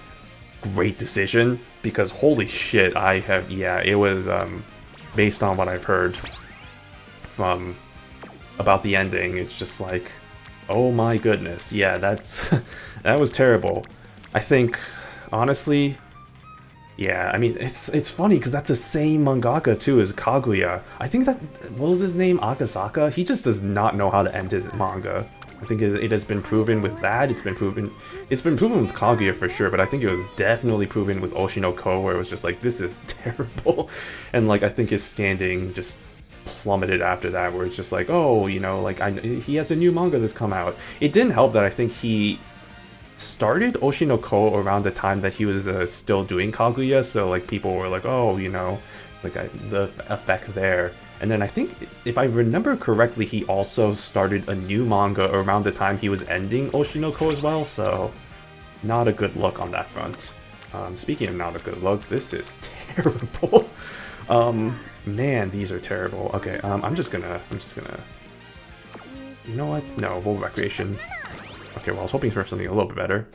great decision. Because holy shit, yeah, it was, based on what I've heard from, about the ending, it's just like, oh my goodness. Yeah, that was terrible. I think, honestly, Yeah, I mean, it's funny because that's the same mangaka too as Kaguya. I think that, what was his name, Akasaka? He just does not know how to end his manga. I think it has been proven with that. It's been proven with Kaguya for sure. But I think it was definitely proven with Oshinoko, where it was just like, this is terrible, and like I think his standing just plummeted after that, where it's just like, oh, you know, like he has a new manga that's come out. It didn't help that I think he started Oshinoko around the time that he was still doing Kaguya, so like people were like, oh, you know, like the effect there. And then I think, if I remember correctly, he also started a new manga around the time he was ending Oshinoko as well, so not a good look on that front. Speaking of not a good look, this is terrible. Man, these are terrible. Okay, I'm just gonna, you know what? No, Vol Recreation. Okay, well, I was hoping for something a little bit better.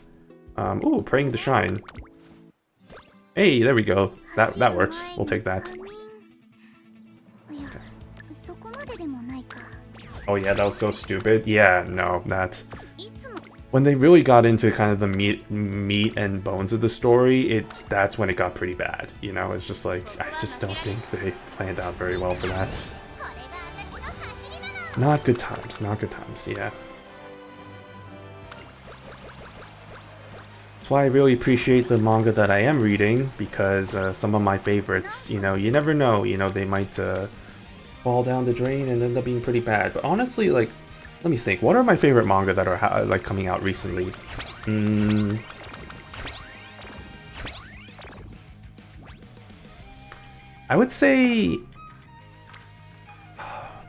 Ooh, Praying to Shine. Hey, there we go. That works. We'll take that. Okay. Oh yeah, that was so stupid. Yeah, no, that... When they really got into kind of the meat and bones of the story, that's when it got pretty bad. You know, it's just like, I just don't think they planned out very well for that. Not good times, yeah. That's why I really appreciate the manga that I am reading, because some of my favorites, you know, you never know, you know, they might fall down the drain and end up being pretty bad. But honestly, like, let me think, what are my favorite manga that are like coming out recently? I would say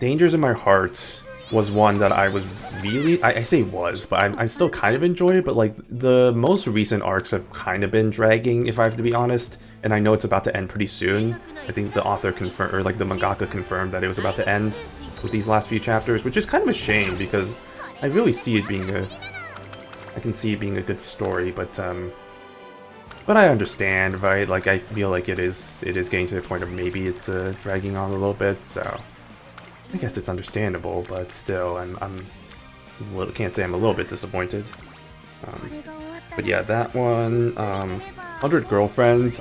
Dangers in My Heart was one that I was really, I say was, but I still kind of enjoy it, but like the most recent arcs have kind of been dragging, if I have to be honest, and I know it's about to end pretty soon. I think the author confirmed, or like the mangaka confirmed that it was about to end with these last few chapters, which is kind of a shame because I really see it being I can see it being a good story, but I understand, right? Like I feel like it is getting to the point of maybe it's dragging on a little bit, so I guess it's understandable, but still, can't say I'm a little bit disappointed. But yeah, that one, 100 Girlfriends,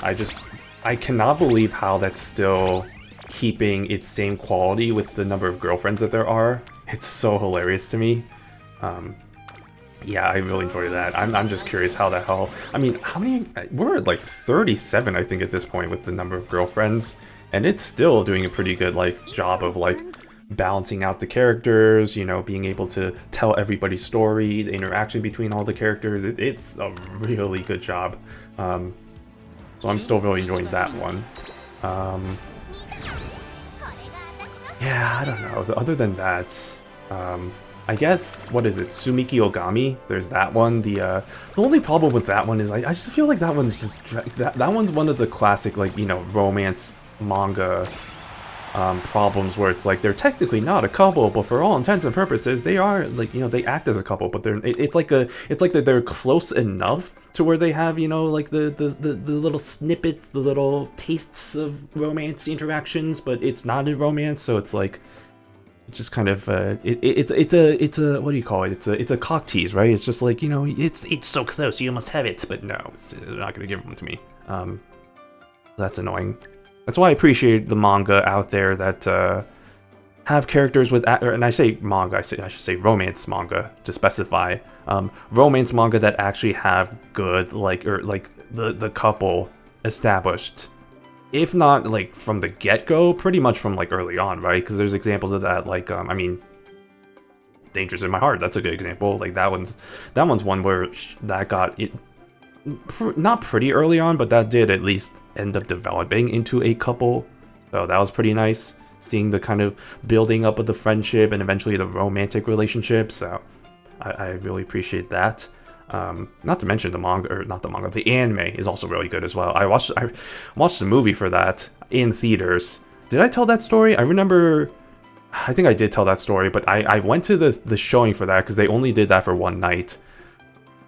I cannot believe how that's still keeping its same quality with the number of girlfriends that there are. It's so hilarious to me. Yeah, I really enjoy that. I'm just curious how the hell... I mean, how many... We're at like 37, I think, at this point with the number of girlfriends. And it's still doing a pretty good, like, job of, like, balancing out the characters, you know, being able to tell everybody's story, the interaction between all the characters. It's a really good job. So I'm still really enjoying that one. Yeah, I don't know. Other than that, I guess, what is it? Sumiki Ogami? There's that one. The only problem with that one is I just feel like that one's just... That one's one of the classic, like, you know, romance manga problems where it's like they're technically not a couple, but for all intents and purposes they are, like, you know, they act as a couple, but it's like that they're close enough to where they have, you know, like the little snippets, the little tastes of romance interactions, but it's not a romance, so it's like it's just kind of it's a what do you call it? It's a cock tease, right? It's just like, you know, it's so close, you must have it, but no, they're not gonna give them to me. That's annoying. That's why I appreciate the manga out there that have characters with, and I say manga, I should say romance manga to specify, romance manga that actually have good, like, or like the couple established, if not like from the get-go, pretty much from like early on, right? Because there's examples of that, like I mean, Dangers in My Heart, that's a good example. Like that one's one where that got it not pretty early on, but that did at least end up developing into a couple, so that was pretty nice, seeing the kind of building up of the friendship and eventually the romantic relationship. So I really appreciate that. Not to mention the manga, or not the manga, the anime is also really good as well. I watched the movie for that in theaters. Did I tell that story? I remember, I think I did tell that story, but I went to the showing for that because they only did that for one night.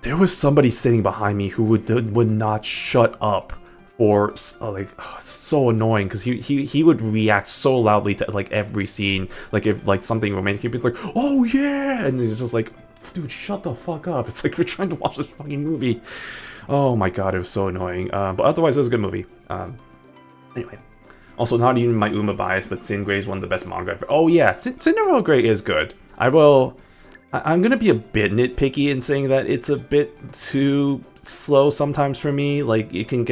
There was somebody sitting behind me who would not shut up, or like, so annoying, because he would react so loudly to like every scene, like if like something romantic, he'd be like, oh yeah, and he's just like, dude, shut the fuck up. It's like we're trying to watch this fucking movie. Oh my god, it was so annoying. But otherwise, it was a good movie. Anyway. Also, not even my Uma bias, but Sin Grey is one of the best manga ever. Oh yeah, Cinderella Grey is good. I'm gonna be a bit nitpicky in saying that it's a bit too slow sometimes for me. Like, you can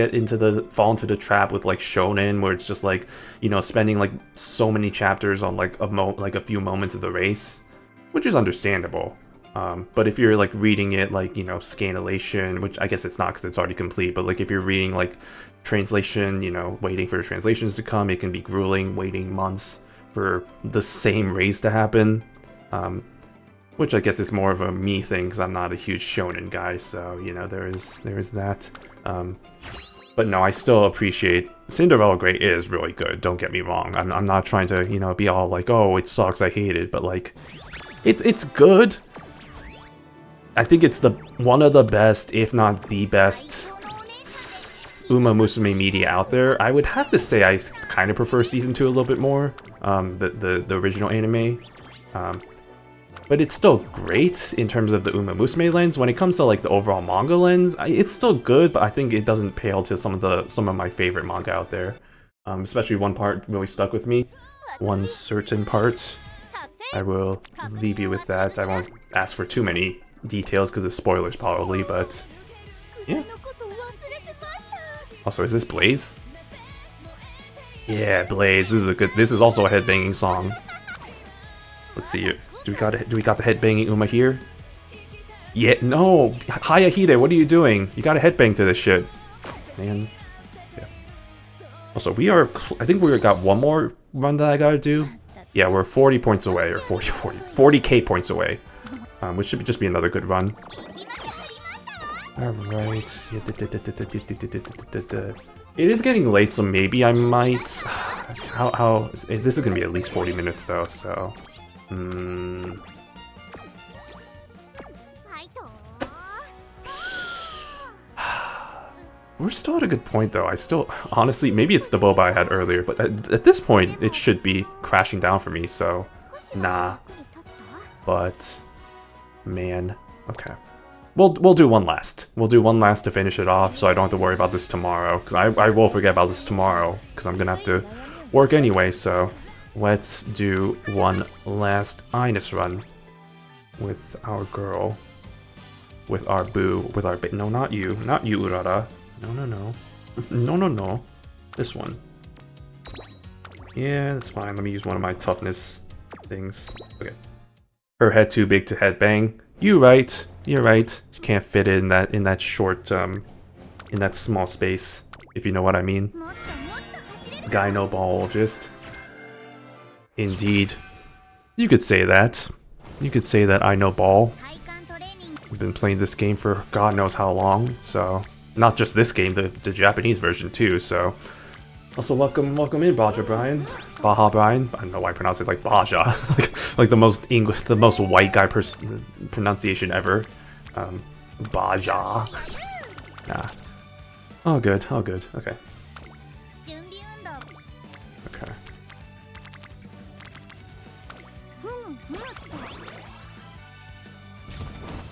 fall into the trap with like shonen, where it's just like, you know, spending like so many chapters on like a few moments of the race, which is understandable. But if you're like reading it like, you know, scanlation, which I guess it's not because it's already complete, but like if you're reading like translation, you know, waiting for the translations to come, it can be grueling, waiting months for the same race to happen. Which I guess is more of a me thing because I'm not a huge shonen guy, so, you know, there is that. But no, I still appreciate Cinderella Grey is really good. Don't get me wrong. I'm not trying to, you know, be all like, oh, it sucks, I hate it, but like, it's good. I think it's one of the best, if not the best, Umamusume media out there. I would have to say I kind of prefer Season 2 a little bit more, the original anime. But it's still great in terms of the Umamusume lens. When it comes to like the overall manga lens, it's still good, but I think it doesn't pale to some of my favorite manga out there. Especially one part really stuck with me. One certain part. I will leave you with that. I won't ask for too many details because of spoilers probably, but yeah. Also, is this Blaze? Yeah, Blaze. This is also a headbanging song. Let's see it. Do we got the headbanging Uma here? Yeah, no! Hayahide, what are you doing? You gotta headbang to this shit. Man. Yeah. Also, I think we got one more run that I gotta do. Yeah, we're 40 points away, or 40k points away. Which should just be another good run. Alright. It is getting late, so maybe I might... This is gonna be at least 40 minutes though, so... We're still at a good point though. Honestly, maybe it's the boba I had earlier, but at this point, it should be crashing down for me, so nah. But, man, okay. We'll do one last. We'll do one last to finish it off, so I don't have to worry about this tomorrow, because I will forget about this tomorrow, because I'm gonna have to work anyway, so... Let's do one last Ines run with our girl, with our boo, with our no, not you, Urara. No. This one. Yeah, that's fine. Let me use one of my toughness things. Okay. Her head too big to headbang. You're right. You can't fit it in that short, in that small space, if you know what I mean. Gynobologist. Indeed. You could say that. You could say that I know ball. I've been playing this game for God knows how long, so... Not just this game, the Japanese version too, so... Also, welcome in, Baja Brian. Baja Brian. I don't know why I pronounce it like Baja. like the most white guy pronunciation ever. Baja. Nah. All good. Okay. Okay.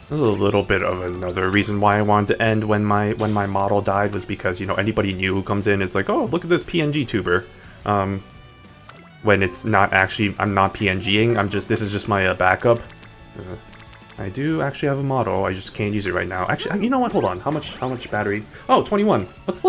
There's a little bit of another reason why I wanted to end when my model died was because, you know, anybody new who comes in is like, oh, look at this PNG tuber. When it's not actually, I'm not PNGing, this is just my backup. I do actually have a model, I just can't use it right now. Actually, you know what, hold on, how much battery? Oh, 21. Let's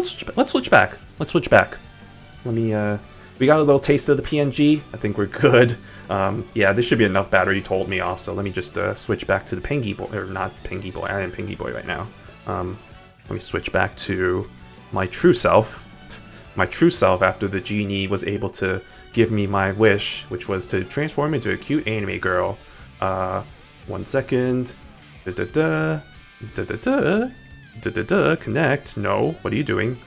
switch back. Let me, we got a little taste of the PNG. I think we're good. Yeah, this should be enough battery to hold me off, so let me just switch back to the Pengy Boy, or not Pengy Boy, I am Pengy Boy right now. Let me switch back to my true self. My true self after the genie was able to give me my wish, which was to transform into a cute anime girl. 1 second. Connect. No, what are you doing?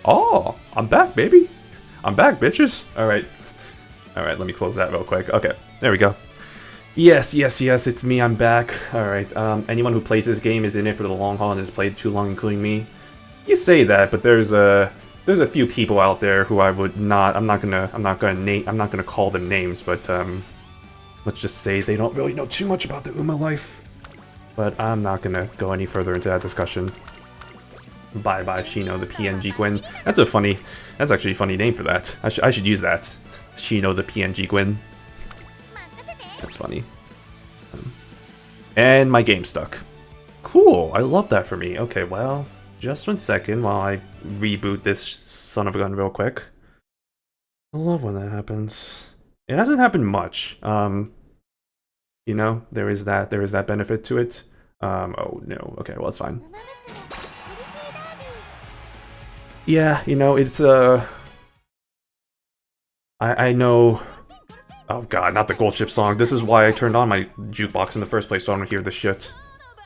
Oh, I'm back, baby. I'm back, bitches. All right, let me close that real quick. Okay, there we go. Yes, it's me, I'm back. All right, anyone who plays this game is in it for the long haul and has played too long, including me. You say that, but there's a few people out there who I would not, I'm not gonna call them names, but let's just say they don't really know too much about the Uma life. But I'm not gonna go any further into that discussion. Bye bye Shino the PNG Gwen. That's actually a funny name for that. I should use that. Shino the PNG Gwen. That's funny. And my game's stuck. Cool, I love that for me. Okay, well, just 1 second while I reboot this son of a gun real quick. I love when that happens. It hasn't happened much. You know, there is that benefit to it. Oh no, okay, well it's fine. Yeah, you know, it's I know. Oh god, not the Gold Ship song. This is why I turned on my jukebox in the first place, so I don't hear this shit.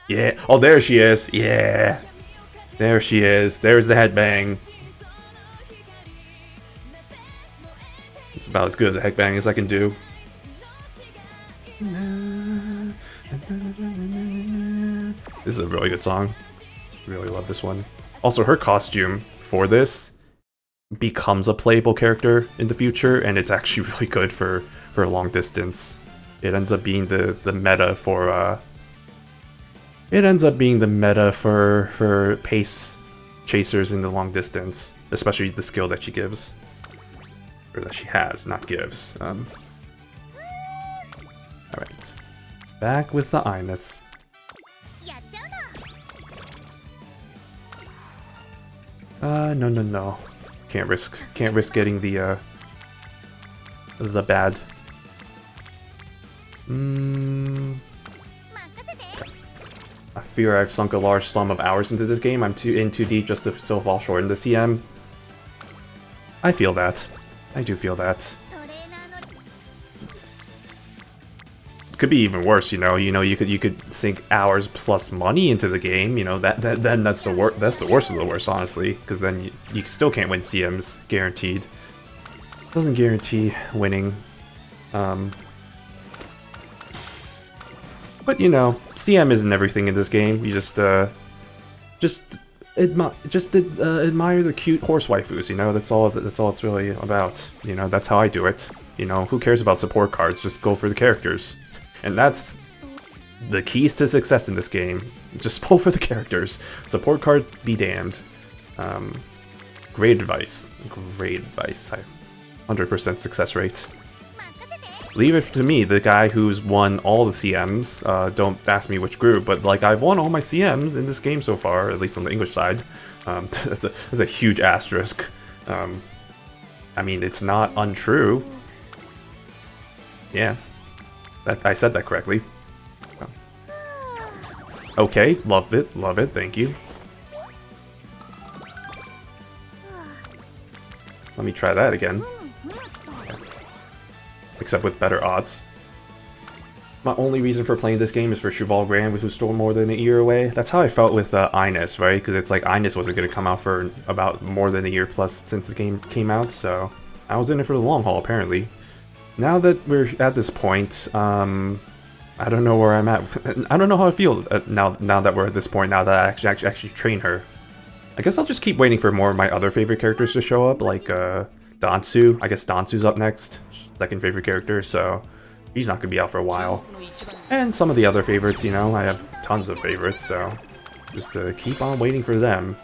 Yeah. Oh, there she is. Yeah. There she is. There's the headbang. It's about as good as a headbang as I can do. This is a really good song. Really love this one. Also, her costume for this becomes a playable character in the future, and it's actually really good for a long distance. It ends up being the meta for for pace chasers in the long distance, especially the skill that she gives, or that she has, not gives. All right, back with the Ines. No. Can't risk getting the bad. I fear I've sunk a large sum of hours into this game. I'm too deep just to still fall short in the CM. I feel that. I do feel that. Could be even worse, you know. You could sink hours plus money into the game. You know then that's the worst of the worst, honestly, because then you still can't win CMs guaranteed. Doesn't guarantee winning. But you know, CM isn't everything in this game. You just admire the cute horse waifus. You know, that's all it's really about. You know, that's how I do it. You know, who cares about support cards? Just go for the characters. And that's the keys to success in this game. Just pull for the characters. Support cards be damned. Great advice. Great advice. 100% success rate. Leave it to me, the guy who's won all the CMs. Don't ask me which group, but like I've won all my CMs in this game so far, at least on the English side. That's a huge asterisk. I mean, it's not untrue. Yeah. I said that correctly. Okay, love it, thank you. Let me try that again. Except with better odds. My only reason for playing this game is for Cheval Grand, which was still more than a year away. That's how I felt with Ines, right? Because it's like Ines wasn't going to come out for about more than a year plus since the game came out, so I was in it for the long haul, apparently. Now that we're at this point, I don't know where I'm at. I don't know how I feel now that we're at this point, now that I actually train her. I guess I'll just keep waiting for more of my other favorite characters to show up, like Dansu. I guess Dansu's up next, second favorite character, so he's not going to be out for a while. And some of the other favorites, you know, I have tons of favorites, so just keep on waiting for them.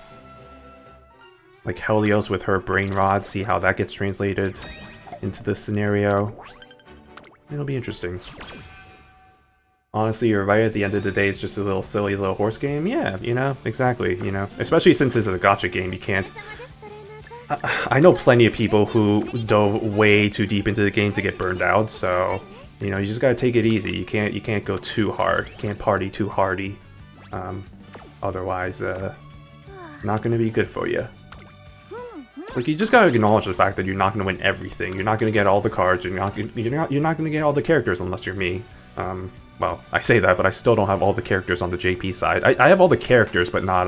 Like Helios with her Brain Rod, see how that gets translated into this scenario. It'll be interesting. Honestly, you're right, at the end of the day, it's just a little silly little horse game. Yeah, you know, exactly, you know. Especially since it's a gacha game, you can't... I know plenty of people who dove way too deep into the game to get burned out, so... You know, you just gotta take it easy. You can't go too hard. You can't party too hardy. Otherwise, not gonna be good for you. Like, you just gotta acknowledge the fact that you're not gonna win everything. You're not gonna get all the cards. You're not gonna get all the characters unless you're me. Well, I say that, but I still don't have all the characters on the JP side. I have all the characters, but not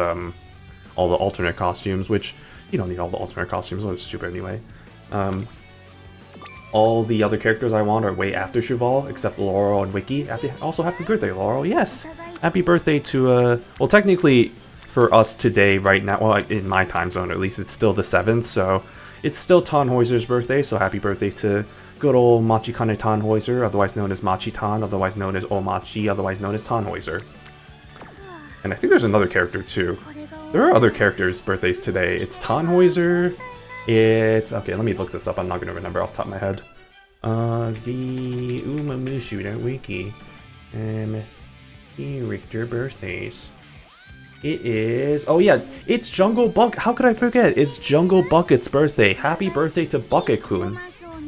all the alternate costumes. Which you don't need all the alternate costumes. Those are stupid anyway. All the other characters I want are way after Cheval, except Laurel and Wiki. Also, happy birthday, Laurel. Yes, happy birthday to well, technically, for us today, right now, well, in my time zone at least, it's still the 7th, so it's still Tannhäuser's birthday, so happy birthday to good old Machikane Tannhäuser, otherwise known as Machitan, otherwise known as Omachi, otherwise known as Tannhäuser. And I think there's another character too. There are other characters' birthdays today. It's Tannhäuser, it's... okay, let me look this up, I'm not going to remember off the top of my head. The Umamusume wiki. Character birthdays. It is... oh yeah, it's Jungle Buck. How could I forget? It's Jungle Bucket's birthday. Happy birthday to Bucket-kun.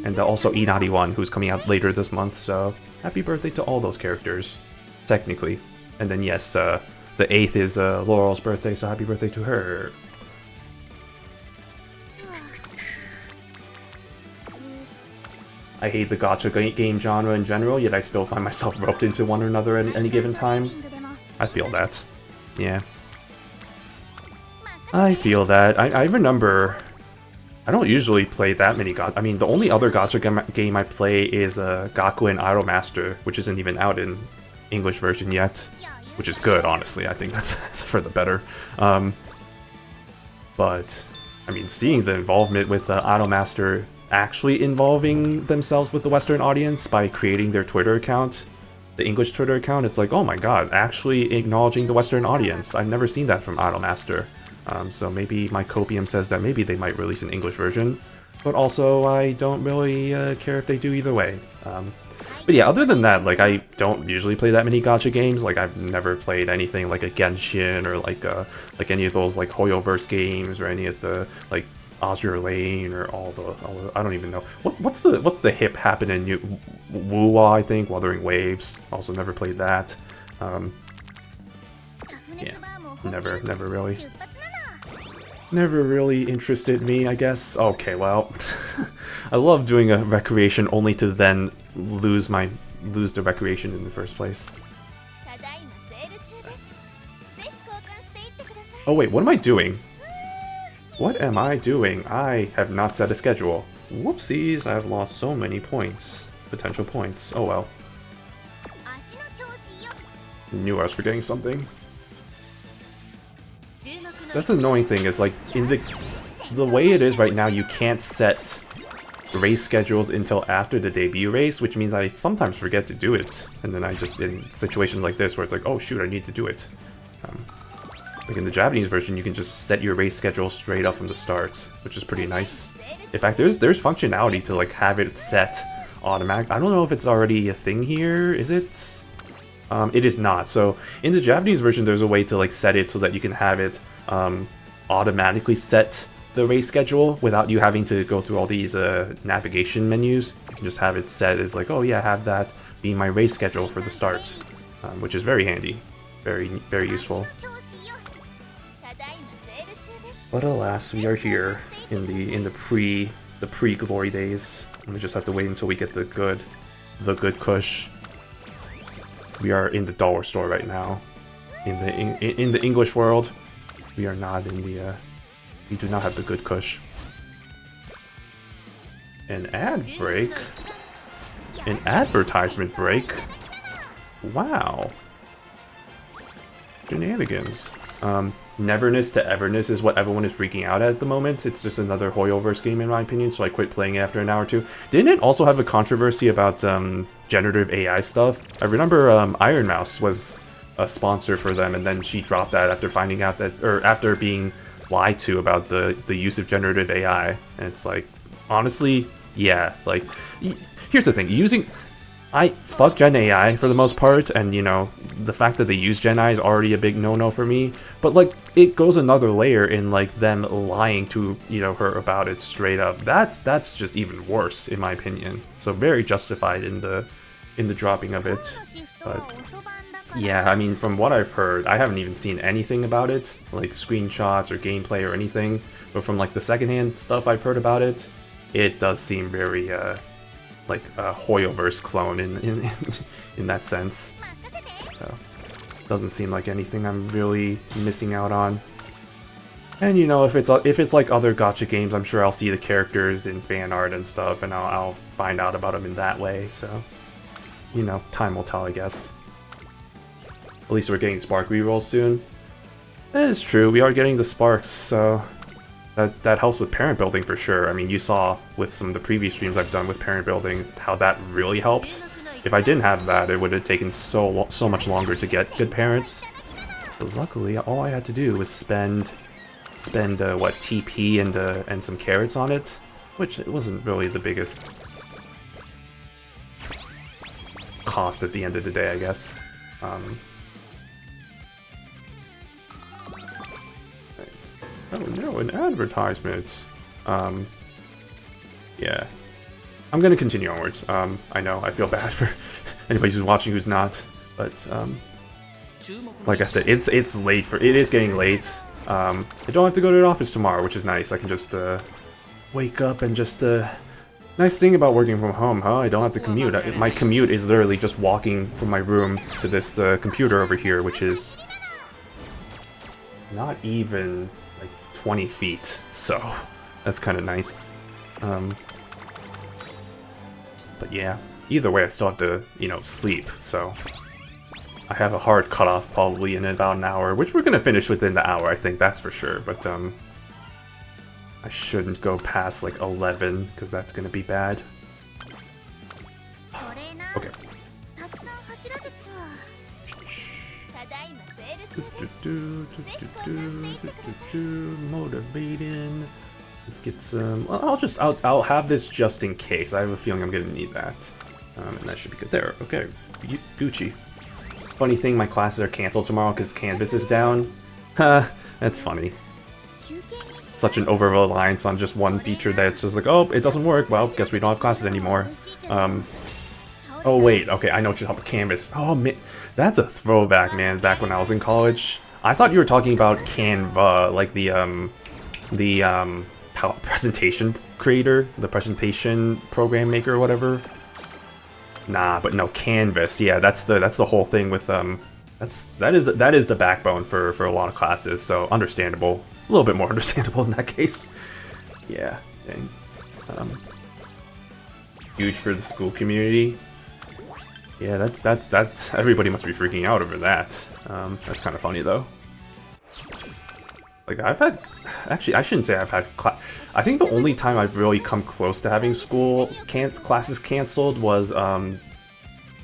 And also Inari-1, who's coming out later this month, so happy birthday to all those characters, technically. And then yes, the 8th is Laurel's birthday, so happy birthday to her. I hate the gacha game genre in general, yet I still find myself roped into one or another at any given time. I feel that. Yeah. I feel that. I remember... I don't usually play that many gacha... I mean, the only other gacha game I play is Gakuen Idolmaster, which isn't even out in English version yet. Which is good, honestly. I think that's for the better. But, I mean, seeing the involvement with Idolmaster actually involving themselves with the Western audience by creating their Twitter account, the English Twitter account, it's like, oh my god, actually acknowledging the Western audience. I've never seen that from Idolmaster. So maybe my copium says that maybe they might release an English version, but also I don't really care if they do either way. But yeah, other than that, like, I don't usually play that many gacha games. Like, I've never played anything like a Genshin or like any of those like Hoyoverse games or any of the like Azure Lane or all the I don't even know what's the hip happening in Wuwa, I think, Wuthering Waves. Also never played that. Yeah, never really interested me, I guess. Okay, well, I love doing a recreation only to then lose the recreation in the first place. Oh wait, what am I doing? What am I doing? I have not set a schedule. Whoopsies, I've lost so many points. Potential points. Oh well. Knew I was forgetting something. That's the annoying thing, is like, in the way it is right now, you can't set race schedules until after the debut race, which means I sometimes forget to do it. And then I just, in situations like this where it's like, oh shoot, I need to do it. Like in the Japanese version, you can just set your race schedule straight up from the start, which is pretty nice. In fact, there's functionality to like have it set automatic. I don't know if it's already a thing here. Is it? It is not. So in the Japanese version, there's a way to like set it so that you can have it automatically set the race schedule without you having to go through all these navigation menus. You can just have it set as like, oh yeah, have that be my race schedule for the start, which is very handy, very useful. But alas, we are here in the pre-glory days, and we just have to wait until we get the good kush. We are in the dollar store right now, in the English world. We are not in the we do not have the good kush. An ad break? An advertisement break? Wow. Shenanigans. Neverness to Everness is what everyone is freaking out at the moment. It's just another Hoyoverse game in my opinion, so I quit playing it after an hour or two. Didn't it also have a controversy about generative AI stuff? I remember Iron Mouse was a sponsor for them, and then she dropped that after finding out that, or after being lied to about the use of generative AI. And it's like, honestly, yeah, like, here's the thing, fuck Gen AI for the most part, and you know, the fact that they use Gen AI is already a big no-no for me, but like, it goes another layer in like them lying to, you know, her about it straight up. That's just even worse in my opinion. So very justified in the dropping of it. But yeah, I mean, from what I've heard, I haven't even seen anything about it, like screenshots or gameplay or anything, but from like the secondhand stuff I've heard about it, it does seem very like a Hoyoverse clone in that sense. So, doesn't seem like anything I'm really missing out on. And you know, if it's like other gacha games, I'm sure I'll see the characters in fan art and stuff, and I'll find out about them in that way. So, you know, time will tell, I guess. At least we're getting Spark rerolls soon. That is true, we are getting the Sparks, so that helps with parent building for sure. I mean, you saw with some of the previous streams I've done with parent building how that really helped. If I didn't have that, it would have taken so much longer to get good parents. But luckily, all I had to do was spend what, TP and some carrots on it, which it wasn't really the biggest cost at the end of the day, I guess. Oh no, an advertisement. Yeah. I'm gonna continue onwards. I know, I feel bad for anybody who's watching who's not, but like I said, it is getting late. I don't have to go to the office tomorrow, which is nice. I can just wake up and just nice thing about working from home, huh? I don't have to commute. My commute is literally just walking from my room to this computer over here, which is not even like 20 feet, so that's kind of nice. But yeah, either way I still have to, you know, sleep, so I have a hard cutoff probably in about an hour, which we're gonna finish within the hour, I think, that's for sure, but I shouldn't go past like 11, because that's gonna be bad. Okay. Motivating. Let's get some. Well, I'll have this just in case. I have a feeling I'm gonna need that, and that should be good. There. Okay. Gucci. Funny thing, my classes are canceled tomorrow because Canvas is down. That's funny. Such an over-reliance on just one feature that it's just like, oh, it doesn't work. Well, guess we don't have classes anymore. Oh wait, okay, I know what you're talking about. Canvas. Oh man, that's a throwback, man. Back when I was in college, I thought you were talking about Canva, like the presentation creator, the presentation program maker, or whatever. Nah, but no, Canvas. Yeah, that's the whole thing with that is the backbone for a lot of classes. So understandable, a little bit more understandable in that case. Yeah, dang. Huge for the school community. Yeah, that's everybody must be freaking out over that. That's kind of funny though. Like I've had, actually I shouldn't say I've had I think the only time I've really come close to having classes canceled was and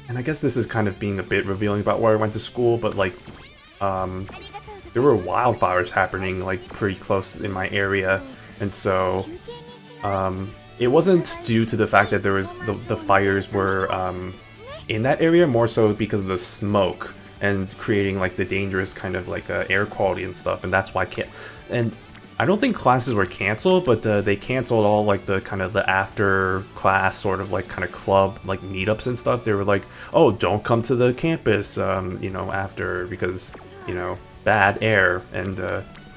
I guess this is kind of being a bit revealing about where I went to school, but like there were wildfires happening like pretty close in my area, and so it wasn't due to the fact that there was the fires were in that area, more so because of the smoke and creating like the dangerous kind of like air quality and stuff, and that's why I don't think classes were canceled, but they canceled all like the kind of the after class sort of like kind of club like meetups and stuff. They were like, oh, don't come to the campus you know, after, because, you know, bad air, and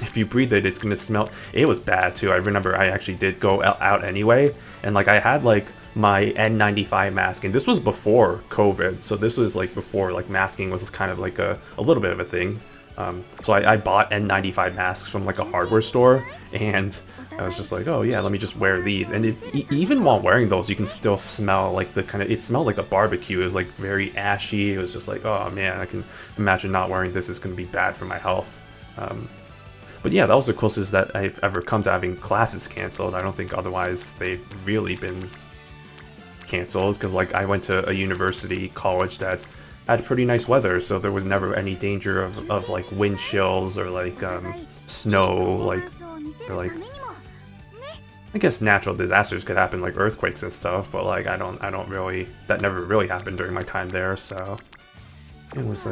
if you breathe it, it's gonna smell. It was bad too. I remember I actually did go out anyway, and like I had like my N95 mask, and this was before COVID, so this was like before like masking was kind of like a little bit of a thing. So I bought N95 masks from like a hardware store, and I was just like, oh yeah, let me just wear these. And even while wearing those, you can still smell like the kind of, it smelled like a barbecue. It was like very ashy. It was just like, oh man, I can imagine not wearing this is going to be bad for my health. But yeah, that was the closest that I've ever come to having classes canceled. I don't think otherwise they've really been canceled, because like I went to a university college that had pretty nice weather, so there was never any danger of like wind chills or like snow, or like I guess natural disasters could happen, like earthquakes and stuff, but like I don't really, that never really happened during my time there, so it was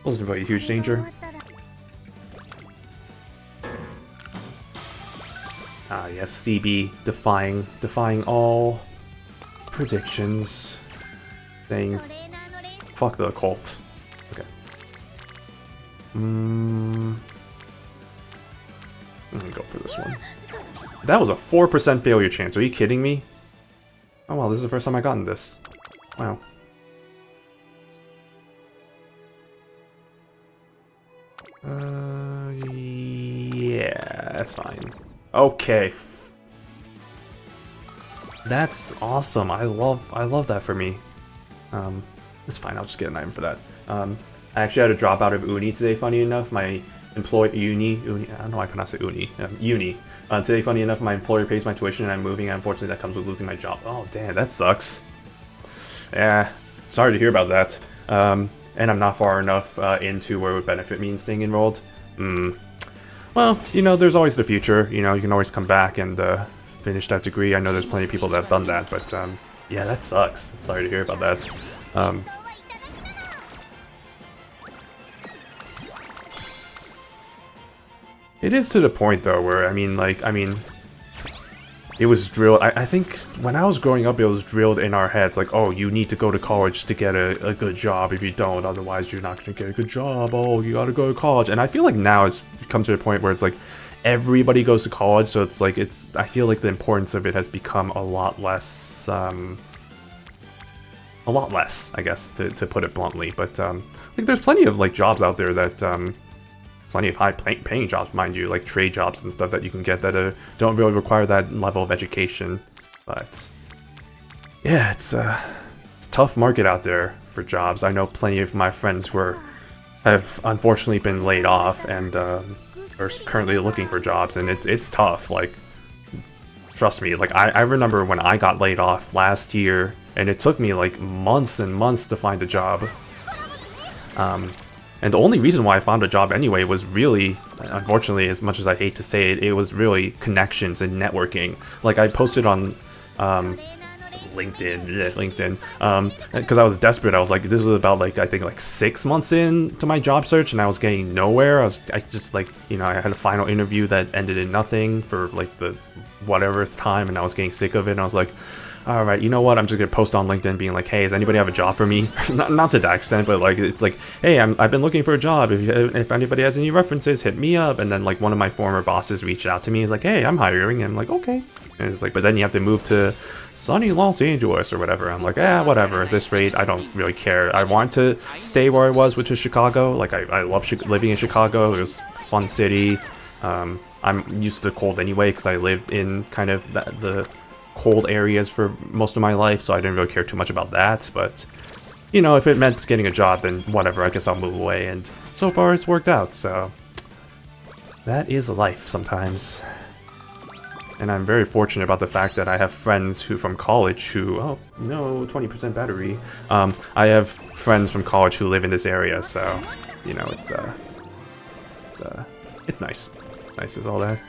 wasn't really a huge danger. Ah yes, CB defying all predictions, saying fuck the occult. Okay. I'm gonna go for this one. That was a 4% failure chance. Are you kidding me? Oh wow, this is the first time I gotten this. Wow. Yeah, that's fine. Okay. That's awesome. I love that for me. It's fine, I'll just get an item for that. I actually had to drop out of Uni today, funny enough. My uni. I don't know why I pronounce it uni. Today, funny enough, my employer pays my tuition and I'm moving, and unfortunately that comes with losing my job. Oh, damn, that sucks. Yeah, sorry to hear about that. And I'm not far enough into where it would benefit me in staying enrolled. Well, you know, there's always the future. You know, you can always come back and finish that degree. I know there's plenty of people that have done that, but yeah, that sucks. Sorry to hear about that. It is to the point though where I mean, it was drilled. I think when I was growing up, it was drilled in our heads like, oh, you need to go to college to get a good job. If you don't, otherwise you're not going to get a good job. Oh, you got to go to college. And I feel like now it's come to a point where it's like everybody goes to college, so it's like I feel like the importance of it has become a lot less, I guess, to put it bluntly. But like there's plenty of like jobs out there that plenty of high-paying jobs, mind you, like trade jobs and stuff that you can get that don't really require that level of education. But yeah, it's a tough market out there for jobs. I know plenty of my friends who have unfortunately been laid off and are currently looking for jobs, and it's tough. Like, trust me, like I remember when I got laid off last year, and it took me like months and months to find a job. And the only reason why I found a job anyway was really, unfortunately, as much as I hate to say it, it was really connections and networking. Like, I posted on LinkedIn, because I was desperate. I was like, this was about like, I think like 6 months into my job search, and I was getting nowhere. I just like, you know, I had a final interview that ended in nothing for like the whateverth time, and I was getting sick of it, and I was like, all right, you know what? I'm just gonna post on LinkedIn being like, hey, does anybody have a job for me? not to that extent, but like, it's like, hey, I've been looking for a job. If anybody has any references, hit me up. And then like one of my former bosses reached out to me. He's like, hey, I'm hiring. And I'm like, okay. And it's like, but then you have to move to sunny Los Angeles or whatever. I'm like, whatever. At this rate, I don't really care. I want to stay where I was, which is Chicago. Like, I love living in Chicago. It was a fun city. I'm used to cold anyway because I lived in kind of the cold areas for most of my life, so I didn't really care too much about that. But you know, if it meant getting a job, then whatever, I guess I'll move away, and so far it's worked out. So that is life sometimes, and I'm very fortunate about the fact that I have friends from college who, oh no, 20% battery, I have friends from college who live in this area, so you know, it's nice. Nice is all that.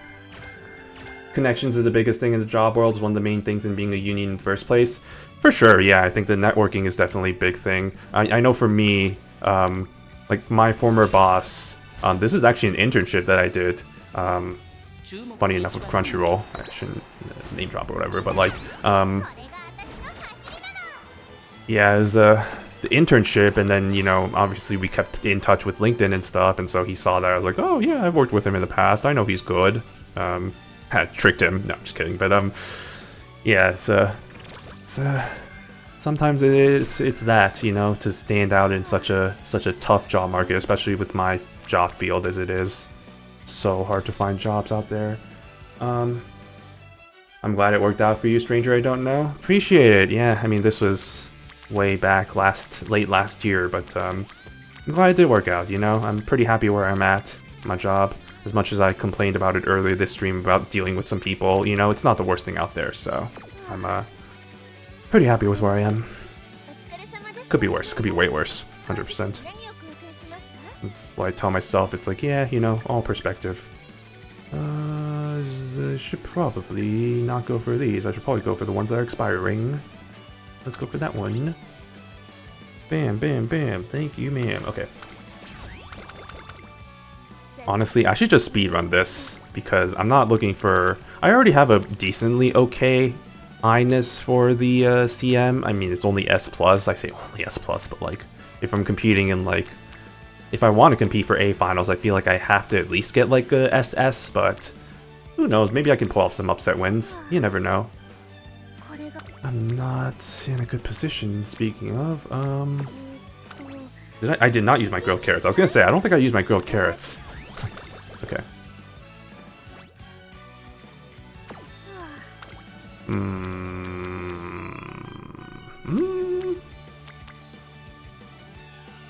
Connections is the biggest thing in the job world, is one of the main things in being a union in the first place. For sure, yeah, I think the networking is definitely a big thing. I know for me, like my former boss, this is actually an internship that I did, funny enough with Crunchyroll. I shouldn't name drop or whatever, but like, yeah, it was the internship, and then, you know, obviously we kept in touch with LinkedIn and stuff, and so he saw that. I was like, oh yeah, I've worked with him in the past, I know he's good. Had tricked him. No, I'm just kidding. But yeah, it's sometimes it's that, you know, to stand out in such a tough job market, especially with my job field as it is. So hard to find jobs out there. I'm glad it worked out for you, stranger I don't know. Appreciate it. Yeah, I mean, this was way back late last year, but I'm glad it did work out. You know, I'm pretty happy where I'm at, my job. As much as I complained about it earlier this stream about dealing with some people, you know, it's not the worst thing out there, so I'm pretty happy with where I am. Could be worse, could be way worse, 100%. That's why I tell myself, it's like, yeah, you know, all perspective. I should probably not go for these. I should probably go for the ones that are expiring. Let's go for that one. Bam, bam, bam. Thank you, ma'am. Okay. Honestly, I should just speedrun this, because I'm not looking for... I already have a decently okay I-ness for the CM. I mean, it's only S+. I say only S+, but like, if I'm competing in like... If I want to compete for A finals, I feel like I have to at least get like a SS, but who knows? Maybe I can pull off some upset wins. You never know. I'm not in a good position, speaking of. I did not use my grilled carrots. I was gonna say, I don't think I used my grilled carrots. Okay.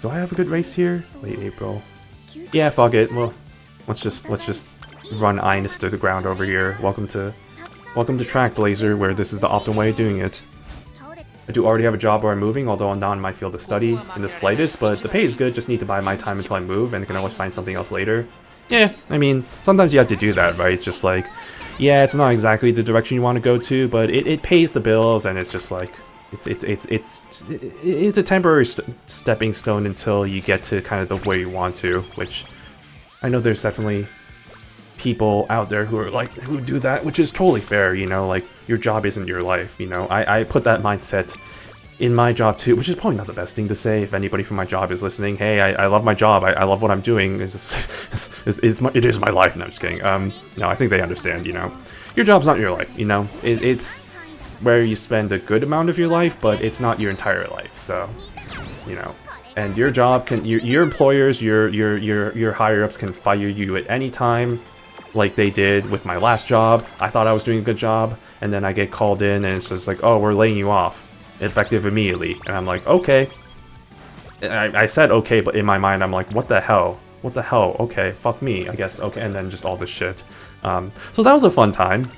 Do I have a good race here? Late April. Yeah, fuck it. Well, let's just run Ines to the ground over here. Welcome to Track Blazer, where this is the optimal way of doing it. I do already have a job where I'm moving, although I'm not in my field of study in the slightest, but the pay is good, just need to buy my time until I move, and can always find something else later. Yeah, I mean, sometimes you have to do that, right? It's just like, yeah, it's not exactly the direction you want to go to, but it pays the bills, and it's just like, it's a temporary stepping stone until you get to kind of the way you want to, which I know there's definitely people out there who are like, who do that, which is totally fair, you know, like, your job isn't your life, you know. I put that mindset in my job too, which is probably not the best thing to say if anybody from my job is listening. Hey, I love my job, I love what I'm doing, it is my life. No, I'm just kidding. No, I think they understand, you know. Your job's not your life, you know. It's where you spend a good amount of your life, but it's not your entire life, so, you know. And your job can, your employers, your higher-ups can fire you at any time, like they did with my last job. I thought I was doing a good job, and then I get called in, and it's just like, oh, we're laying you off. Effective immediately. And I'm like, okay. I said okay, but in my mind, I'm like, what the hell? What the hell? Okay, fuck me, I guess. Okay, and then just all this shit. So that was a fun time.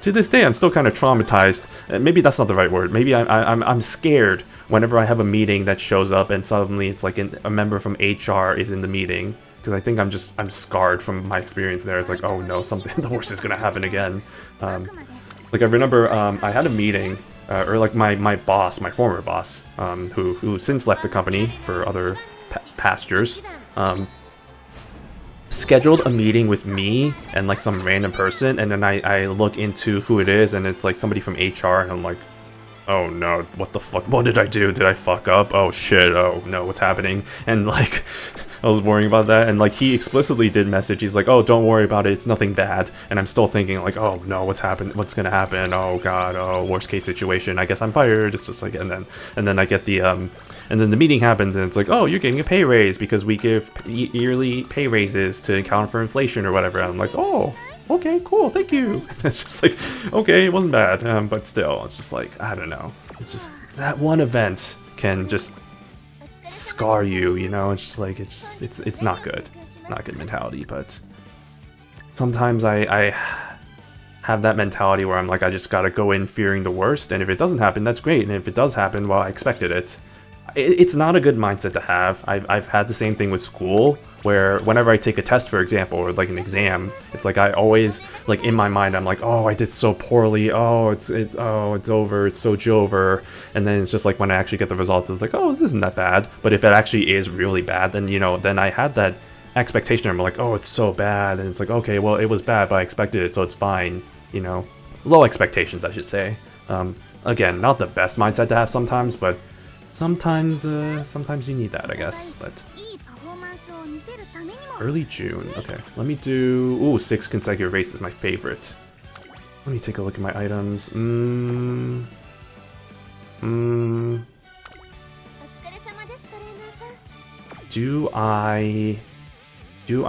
To this day, I'm still kind of traumatized. Maybe that's not the right word. Maybe I'm scared whenever I have a meeting that shows up and suddenly it's like a member from HR is in the meeting. Because I think I'm scarred from my experience there. It's like, oh no, something the worst is gonna happen again. Like I remember I had a meeting, or like my boss, my former boss, who since left the company for other pastures, scheduled a meeting with me and like some random person, and then I look into who it is, and it's like somebody from HR, and I'm like, oh no, what the fuck, what did I do? Did I fuck up? Oh shit, oh no, what's happening? And like, I was worrying about that, and like, he explicitly did message, he's like, oh, don't worry about it, it's nothing bad, and I'm still thinking like, oh no, what's gonna happen? Oh god, oh, worst case situation, I guess I'm fired. It's just like, and then I get the, and then the meeting happens, and it's like, oh, you're getting a pay raise, because we give yearly pay raises to account for inflation or whatever. And I'm like, oh, okay, cool, thank you. It's just like, okay, it wasn't bad, but still, it's just like, I don't know. It's just, that one event can just scar you, you know? It's just like, it's not good. It's not a good mentality, but sometimes I have that mentality where I'm like, I just gotta go in fearing the worst, and if it doesn't happen, that's great, and if it does happen, well, I expected it. It's not a good mindset to have. I've had the same thing with school, where whenever I take a test, for example, or like an exam, it's like I always, like in my mind, I'm like, oh, I did so poorly, oh, it's over, it's so over, and then it's just like when I actually get the results, it's like, oh, this isn't that bad. But if it actually is really bad, then, you know, then I had that expectation, I'm like, oh, it's so bad, and it's like, okay, well, it was bad, but I expected it, so it's fine, you know. Low expectations, I should say. Again, not the best mindset to have sometimes, but sometimes you need that, I guess. But early June, okay. Let me do, ooh, 6 consecutive races, my favorite. Let me take a look at my items. Do I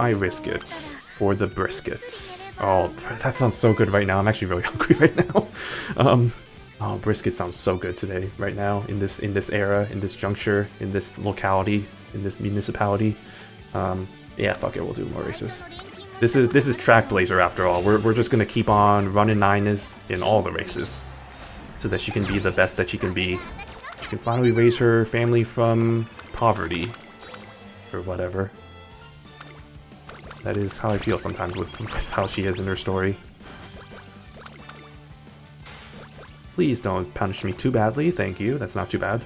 risk it for the briskets? Oh, that sounds so good right now. I'm actually really hungry right now. Oh, brisket sounds so good today, right now, in this era, in this juncture, in this locality, in this municipality. Yeah, fuck it, we'll do more races. This is Track Blazer after all. We're just gonna keep on running Nines in all the races, so that she can be the best that she can be. She can finally raise her family from poverty, or whatever. That is how I feel sometimes with how she is in her story. Please don't punish me too badly, thank you, that's not too bad.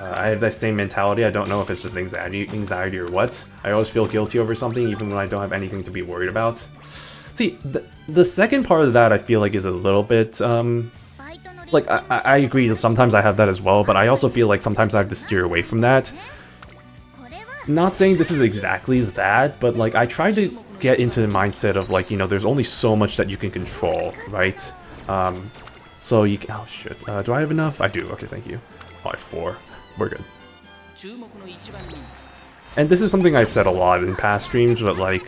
I have that same mentality. I don't know if it's just anxiety or what. I always feel guilty over something even when I don't have anything to be worried about. See, the second part of that I feel like is a little bit, like, I agree that sometimes I have that as well, but I also feel like sometimes I have to steer away from that. Not saying this is exactly that, but like, I try to get into the mindset of like, you know, there's only so much that you can control, right? So you can, oh shit, do I have enough? I do, okay, thank you. Oh, I have 4. We're good. And this is something I've said a lot in past streams, but like,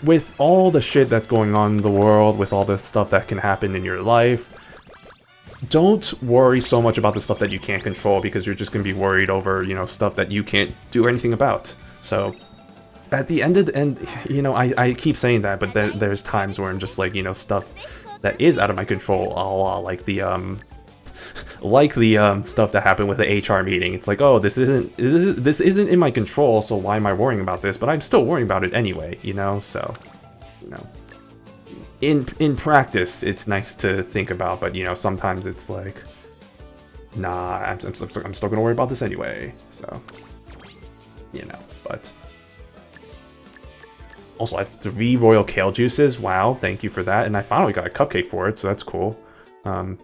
with all the shit that's going on in the world, with all the stuff that can happen in your life, don't worry so much about the stuff that you can't control, because you're just going to be worried over, you know, stuff that you can't do anything about. So, at the end of the end, you know, I keep saying that, but there's times where I'm just like, you know, stuff that is out of my control, like the stuff that happened with the HR meeting. It's like, oh, this isn't in my control, so why am I worrying about this? But I'm still worrying about it anyway, you know. So, you know, in practice, it's nice to think about, but you know, sometimes it's like, nah, I'm still gonna worry about this anyway. So, you know, but. Also, I have 3 royal kale juices. Wow, thank you for that. And I finally got a cupcake for it, so that's cool. Let's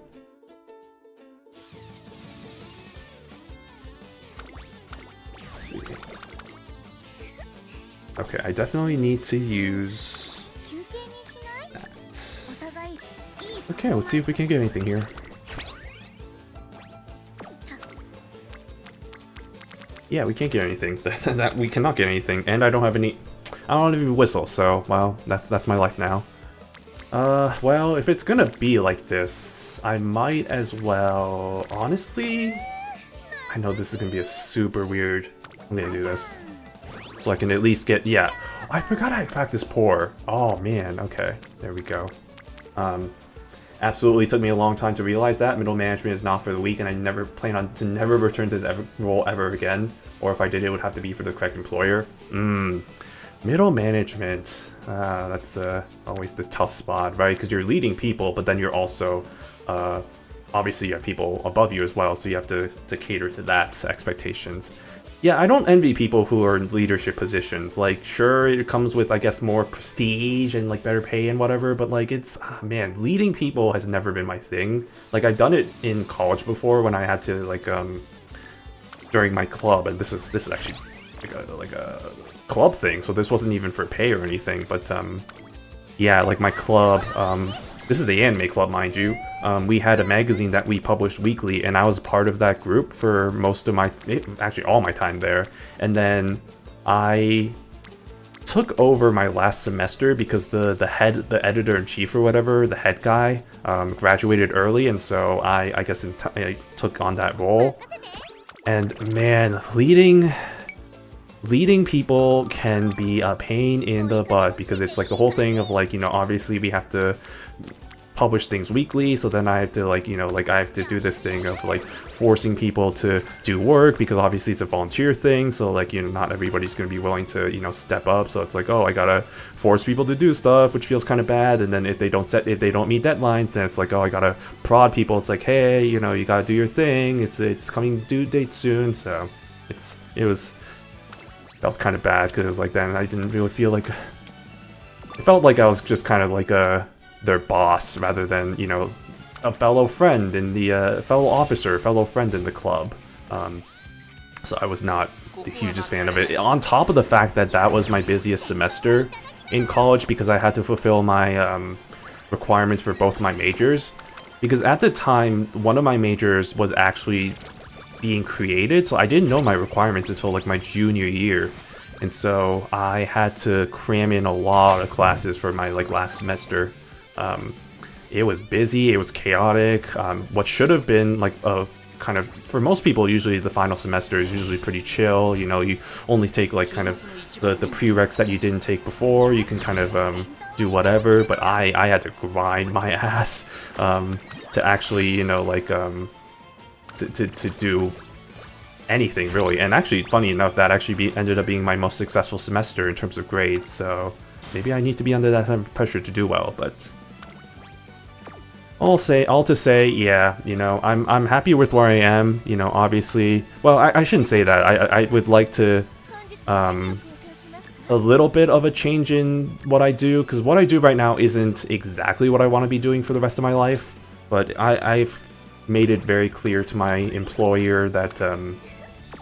see. Okay, I definitely need to use that. Okay, let's see if we can get anything here. Yeah, we can't get anything. That we cannot get anything, and I don't have any. I don't even whistle, so, well, that's my life now. Well, if it's gonna be like this, I might as well... Honestly, I know this is gonna be a super weird... I'm gonna do this. So I can at least get... Yeah, I forgot I practiced pour. Oh, man, okay. There we go. Absolutely took me a long time to realize that. Middle management is not for the weak, and I never plan on to never return to this role ever again. Or if I did, it would have to be for the correct employer. Middle management, that's always the tough spot, right? Because you're leading people, but then you're also, obviously you have people above you as well, so you have to cater to that expectations. Yeah, I don't envy people who are in leadership positions. Like, sure, it comes with, I guess, more prestige and, like, better pay and whatever, but, like, it's, man, leading people has never been my thing. Like, I've done it in college before when I had to, like, during my club, and this is actually like a club thing, so this wasn't even for pay or anything, but yeah, like my club, this is the anime club, mind you, we had a magazine that we published weekly, and I was part of that group for most of my, actually all my time there, and then I took over my last semester because the editor-in-chief or whatever, the head guy, graduated early, and so I guess I took on that role, and man, leading people can be a pain in the butt because it's like the whole thing of like, you know, obviously we have to publish things weekly, so then I have to like, you know, like I have to do this thing of like forcing people to do work because obviously it's a volunteer thing, so like, you know, not everybody's going to be willing to, you know, step up, so it's like, oh, I gotta force people to do stuff, which feels kind of bad, and then if they don't meet deadlines, then it's like, oh, I gotta prod people, it's like, hey, you know, you gotta do your thing, it's coming due date soon, so felt kind of bad because like then I didn't really feel like it felt like I was just kind of like their boss rather than, you know, a fellow friend in the fellow friend in the club. So I was not the hugest fan of it. On top of the fact that that was my busiest semester in college because I had to fulfill my requirements for both my majors. Because at the time, one of my majors was actually being created, so I didn't know my requirements until like my junior year, and so I had to cram in a lot of classes for my like last semester. It was busy, it was chaotic. What should have been like a kind of, for most people, usually the final semester is usually pretty chill, you know, you only take like kind of the prereqs that you didn't take before, you can kind of do whatever, but I had to grind my ass to actually, you know, like to do anything really. And actually, funny enough, that actually ended up being my most successful semester in terms of grades, so maybe I need to be under that type of pressure to do well. But all to say, yeah, you know, I'm happy with where I am, you know, obviously. Well, I shouldn't say that. I would like to a little bit of a change in what I do, because what I do right now isn't exactly what I want to be doing for the rest of my life, but I've made it very clear to my employer that,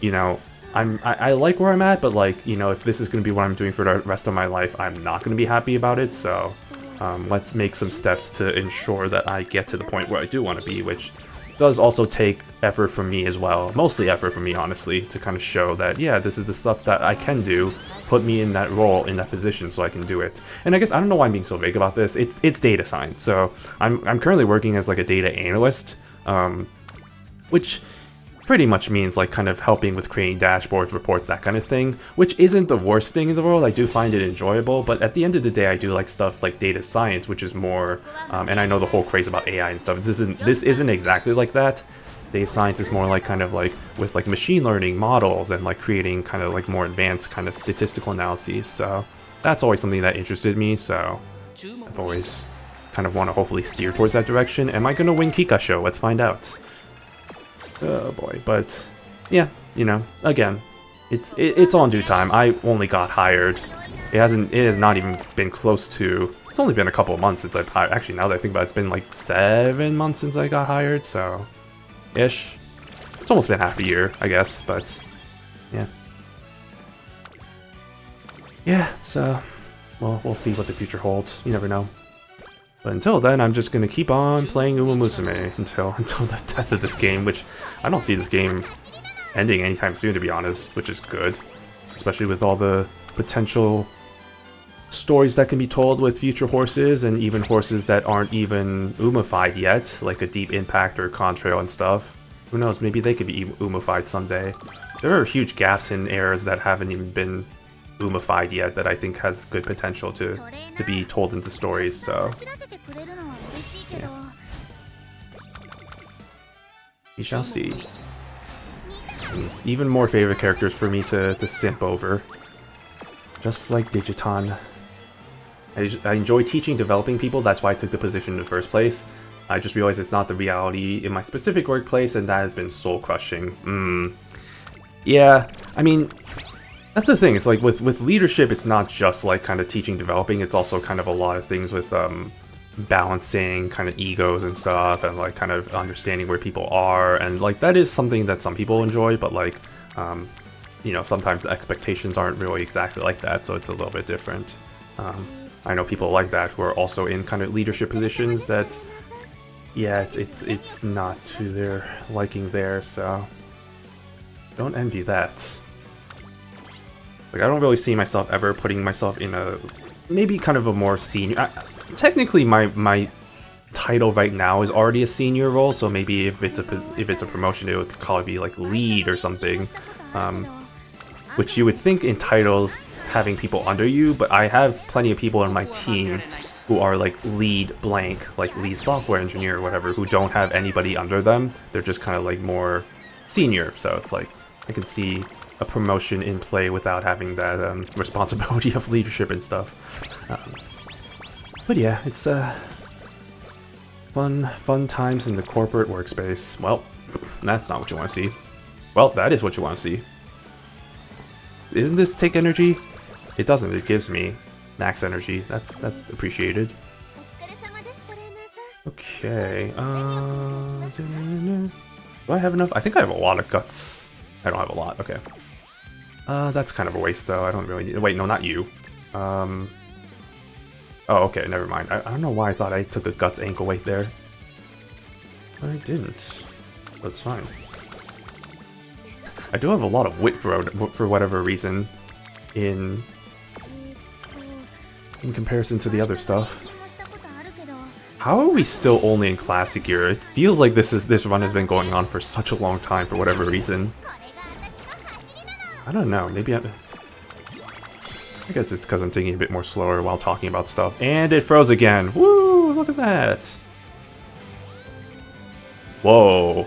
you know, I like where I'm at, but like, you know, if this is going to be what I'm doing for the rest of my life, I'm not going to be happy about it, so let's make some steps to ensure that I get to the point where I do want to be, which does also take effort from me as well, mostly effort from me, honestly, to kind of show that, yeah, this is the stuff that I can do, put me in that role, in that position, so I can do it. And I guess, I don't know why I'm being so vague about this, it's data science, so I'm currently working as like a data analyst, which pretty much means like kind of helping with creating dashboards, reports, that kind of thing, which isn't the worst thing in the world. I do find it enjoyable, but at the end of the day, I do like stuff like data science, which is more, and I know the whole craze about AI and stuff. This isn't exactly like that. Data science is more like kind of like with like machine learning models and like creating kind of like more advanced kind of statistical analyses. So that's always something that interested me. So I've always kind of want to hopefully steer towards that direction. Am I gonna win Kikasho? Let's find out. Oh boy, but yeah, you know, again, it's on due time. I only got hired. It has not even been close to. It's only been a couple of months since I've hired. Actually, now that I think about it, it's been like 7 months since I got hired. So, ish. It's almost been half a year, I guess. But yeah, yeah. So, well, we'll see what the future holds. You never know. But until then, I'm just gonna keep on playing Umamusume until the death of this game, which I don't see this game ending anytime soon, to be honest, which is good. Especially with all the potential stories that can be told with future horses, and even horses that aren't even Umafied yet, like a Deep Impact or Contrail and stuff. Who knows, maybe they could be Umafied someday. There are huge gaps in eras that haven't even been Umafied yet that I think has good potential to be told into stories, so yeah. We shall see. And even more favorite characters for me to simp over. Just like Digiton. I enjoy teaching, developing people, that's why I took the position in the first place. I just realized it's not the reality in my specific workplace, and that has been soul-crushing. Yeah, I mean, that's the thing, it's like with leadership, it's not just like kind of teaching, developing, it's also kind of a lot of things with balancing kind of egos and stuff, and like kind of understanding where people are, and like that is something that some people enjoy, but like, you know, sometimes the expectations aren't really exactly like that, so it's a little bit different. I know people like that who are also in kind of leadership positions that, yeah, it's not to their liking there, so don't envy that. Like, I don't really see myself ever putting myself in a, maybe kind of a more senior, technically my title right now is already a senior role, so maybe if it's a promotion, it would probably be like lead or something, which you would think in titles having people under you, but I have plenty of people on my team who are like lead blank, like lead software engineer or whatever, who don't have anybody under them. They're just kind of like more senior, so it's like I can see a promotion in play without having that responsibility of leadership and stuff. But yeah, it's fun times in the corporate workspace. Well, that's not what you want to see. Well, that is what you want to see. Isn't this take energy? It doesn't. It gives me max energy. That's appreciated. Okay. Do I have enough? I think I have a lot of guts. I don't have a lot. Okay. That's kind of a waste, though. I don't really need... Wait, no, not you. Oh, okay, never mind. I don't know why I thought I took a guts ankle weight there. But I didn't. That's fine. I do have a lot of wit for whatever reason in comparison to the other stuff. How are we still only in classic gear? It feels like this run has been going on for such a long time for whatever reason. I don't know, maybe I guess it's because I'm taking it a bit more slower while talking about stuff. And it froze again! Woo! Look at that! Whoa!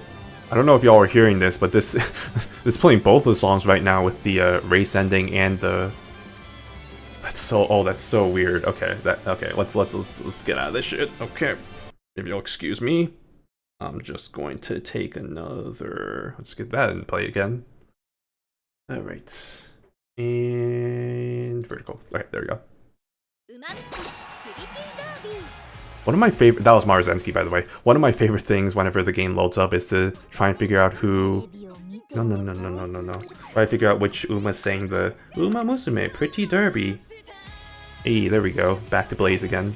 I don't know if y'all are hearing this, but this is playing both the songs right now with the race ending and the... That's so weird. Okay, let's get out of this shit. Okay. If you'll excuse me, I'm just going to take another... Let's get that and play again. Alright. And vertical. Okay, there we go. One of my favorite... That was Marzensky, by the way. One of my favorite things whenever the game loads up is to try and figure out who... No. Try to figure out which Uma's saying the Umamusume, pretty derby. Hey, there we go. Back to Blaze again.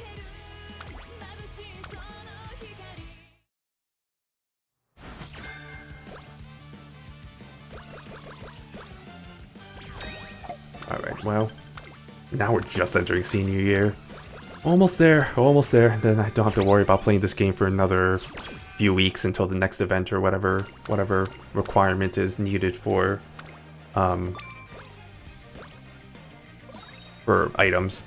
Alright, well, now we're just entering senior year. Almost there. Then I don't have to worry about playing this game for another few weeks until the next event or whatever requirement is needed for items.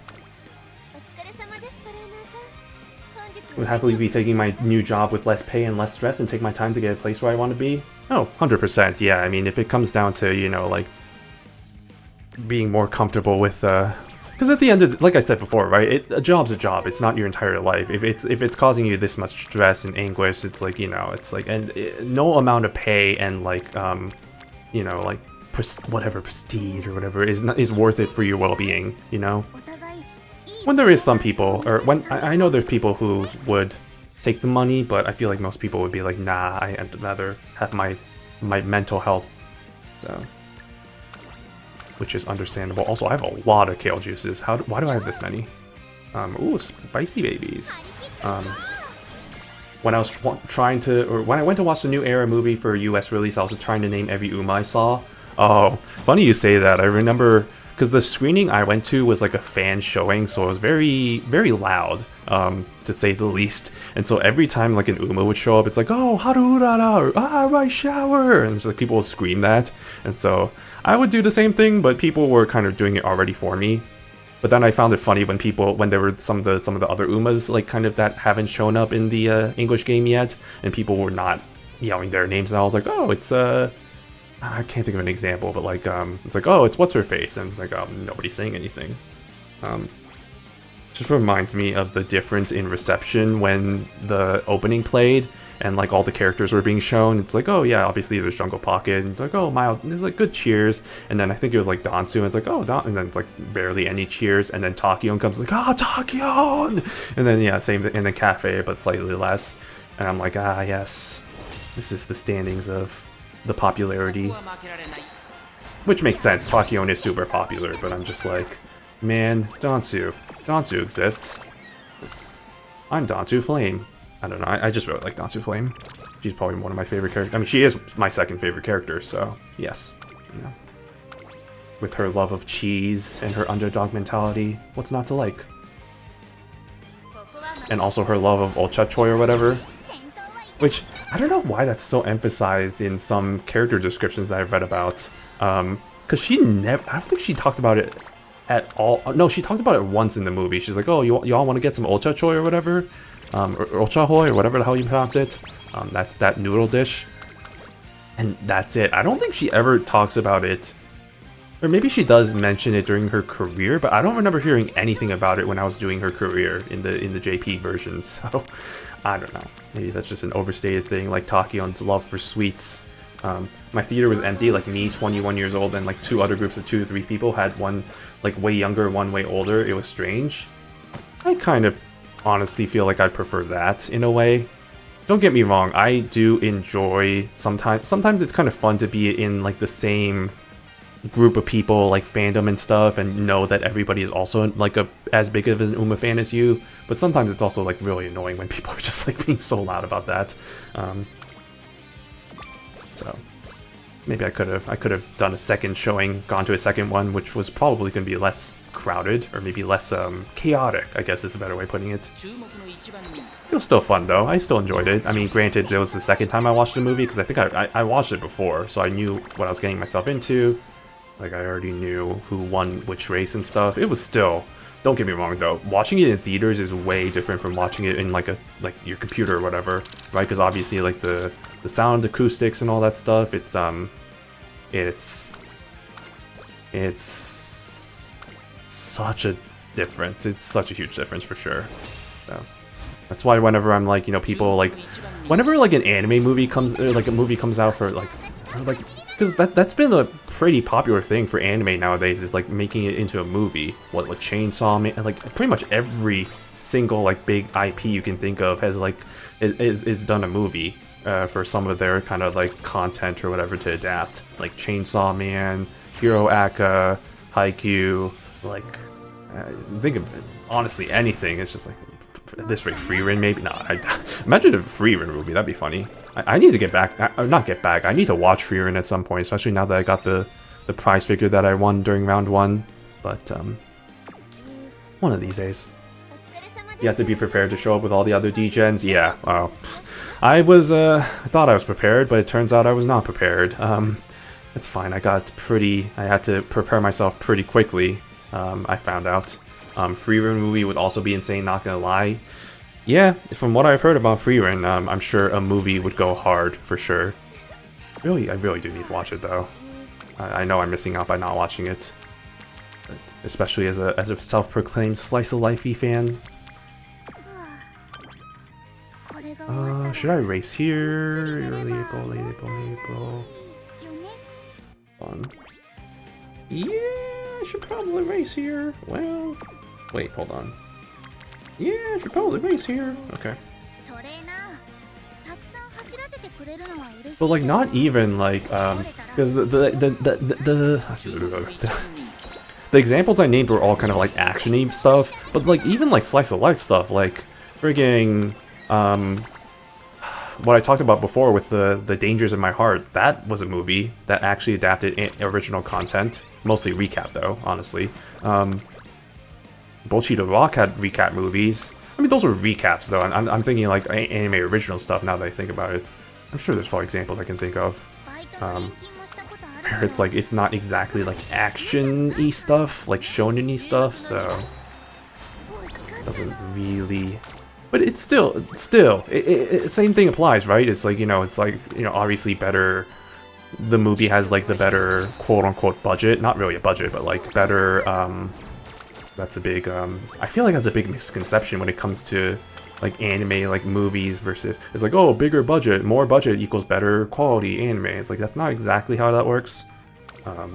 Would happily be taking my new job with less pay and less stress and take my time to get a place where I want to be. Oh, 100%, yeah. I mean, if it comes down to, you know, like, being more comfortable with, because at the end of, like I said before, right, a job's a job, it's not your entire life. If it's causing you this much stress and anguish, it's like, you know, it's like, and no amount of pay and, like, you know, like, whatever prestige or whatever is worth it for your well-being, you know? When there is some people, or when I know there's people who would take the money, but I feel like most people would be like, nah, I'd rather have my mental health, so, which is understandable. Also, I have a lot of kale juices. Why do I have this many? Ooh, spicy babies. When I was trying to, or when I went to watch the new Era movie for a US release, I was trying to name every Uma I saw. Oh, funny you say that. I remember, because the screening I went to was like a fan showing, so it was very, very loud, to say the least. And so every time like an Uma would show up, it's like, oh, Harurara, or ah, right shower, and so like, people would scream that. And so I would do the same thing, but people were kind of doing it already for me. But then I found it funny when there were some of the other Umas like kind of that haven't shown up in the English game yet, and people were not yelling their names, and I was like, oh, it's I can't think of an example, but like, it's like, oh, it's what's her face, and it's like, oh, nobody's saying anything. Just reminds me of the difference in reception when the opening played, and like all the characters were being shown. It's like, oh yeah, obviously there's Jungle Pocket, and it's like, oh, mild, there's like good cheers, and then I think it was like Dansu, and it's like, oh, and then it's like barely any cheers, and then Tachyon comes like, ah, Tachyon, and then yeah, same, and then Cafe, but slightly less, and I'm like, ah, yes, this is the standings of the popularity, which makes sense. Tachyon is super popular, but I'm just like, man, Dansu exists. I'm Dansu Flame. I don't know. I just really like Dansu Flame. She's probably one of my favorite characters. I mean, she is my second favorite character, so yes, you know. With her love of cheese and her underdog mentality, what's not to like? And also her love of Ochachoy or whatever. Which, I don't know why that's so emphasized in some character descriptions that I've read about. Because she never, I don't think she talked about it at all. No, she talked about it once in the movie. She's like, oh, y'all want to get some Ochachoy or whatever? Or Ochahoy, or whatever the hell you pronounce it. That's that noodle dish. And that's it. I don't think she ever talks about it. Or maybe she does mention it during her career, but I don't remember hearing anything about it when I was doing her career in the JP version, so I don't know. Maybe that's just an overstated thing, like Takyon's love for sweets. My theater was empty, like me, 21 years old, and like two other groups of 2 to 3 people had one like way younger, one way older. It was strange. I kind of honestly feel like I prefer that in a way. Don't get me wrong, I do enjoy sometimes it's kind of fun to be in like the same group of people, like fandom and stuff, and know that everybody is also like as big of an Uma fan as you, but sometimes it's also like really annoying when people are just like being so loud about that. So maybe I could have done a second showing, gone to a second one, which was probably going to be less crowded, or maybe less chaotic, I guess is a better way of putting it. It was still fun though, I still enjoyed it. I mean, granted, it was the second time I watched the movie, because I think I watched it before, so I knew what I was getting myself into. Like, I already knew who won which race and stuff. It was still, don't get me wrong though, watching it in theaters is way different from watching it in like your computer or whatever, right? Because obviously like the sound acoustics and all that stuff, it's such a difference. It's such a huge difference for sure. So that's why whenever I'm like, you know, people like, whenever like an anime movie comes, or like a movie comes out for like because that's been a pretty popular thing for anime nowadays, is like making it into a movie. What, like Chainsaw Man, like pretty much every single like big IP you can think of has like is done a movie for some of their kind of like content or whatever to adapt. Like Chainsaw Man, Hero Aka, Haikyuu, like think of honestly anything. It's just like at this rate, Freerin maybe. Nah, imagine a Freerin movie. That'd be funny. I need to get back. Not get back. I need to watch Freerin at some point, especially now that I got the prize figure that I won during round 1. But one of these days. You have to be prepared to show up with all the other degens. Yeah, I thought I was prepared, but it turns out I was not prepared. It's fine. I had to prepare myself pretty quickly. I found out. Free Run movie would also be insane, not gonna lie. Yeah, from what I've heard about Free Run, I'm sure a movie would go hard for sure. I really do need to watch it though. I know I'm missing out by not watching it, especially as a self-proclaimed slice of lifey fan. Should I race here? April. Yeah, I should probably race here. Well, wait, hold on. Yeah, I should probably race here. Okay. But like, not even like, because the examples I named were all kind of like action-y stuff, but like even like slice of life stuff, like frigging what I talked about before with the Dangers in My Heart, that was a movie that actually adapted original content, mostly recap though, honestly. Bocchi the Rock had recap movies. I mean, those were recaps though. I'm thinking like anime original stuff now that I think about it. I'm sure there's probably examples I can think of. Where it's like, it's not exactly like action-y stuff, like shonen-y stuff, so it doesn't really. But it's still, same thing applies, right? It's like, it's like, obviously better. The movie has like the better quote-unquote budget, not really a budget, but like better. That's a big. I feel like that's a big misconception when it comes to like anime, like movies versus. It's like, oh, bigger budget, more budget equals better quality anime. It's like that's not exactly how that works. I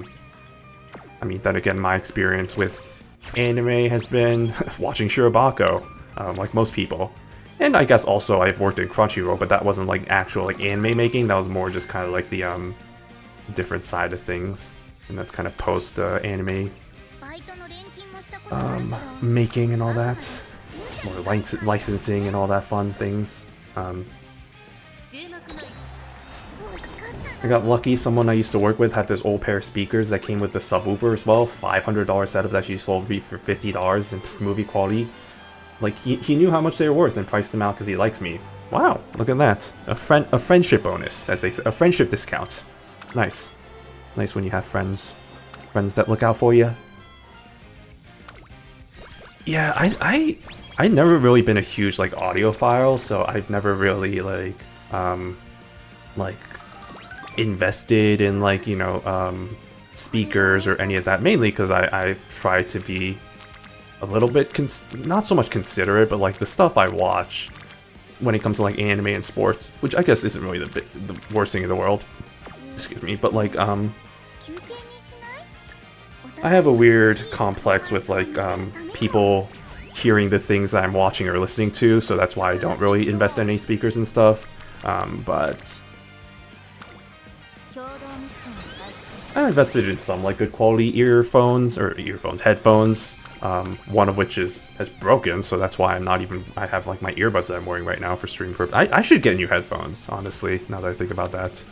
mean, then again, my experience with anime has been watching Shirobako. Like most people. And I guess also I've worked in Crunchyroll, but that wasn't like actual like anime making, that was more just kind of like the different side of things. And that's kind of post anime making and all that. More licensing and all that fun things. I got lucky, someone I used to work with had this old pair of speakers that came with the subwoofer as well. $500 setup that she sold me for $50 in movie quality. Like, he knew how much they were worth and priced them out because he likes me. Wow, look at that. A friendship bonus, as they say. A friendship discount. Nice. Nice when you have friends. Friends that look out for you. Yeah, I never really been a huge, like, audiophile, so I've never really, like, invested in, like, speakers or any of that. Mainly because I try to be a little bit, not so much considerate, but like the stuff I watch when it comes to like anime and sports, which I guess isn't really the worst thing in the world, excuse me, but like I have a weird complex with like people hearing the things I'm watching or listening to, so that's why I don't really invest in any speakers and stuff, but I invested in some like good quality headphones. One of which has broken, so that's why I have like my earbuds that I'm wearing right now for stream purposes. I should get new headphones, honestly, now that I think about that. It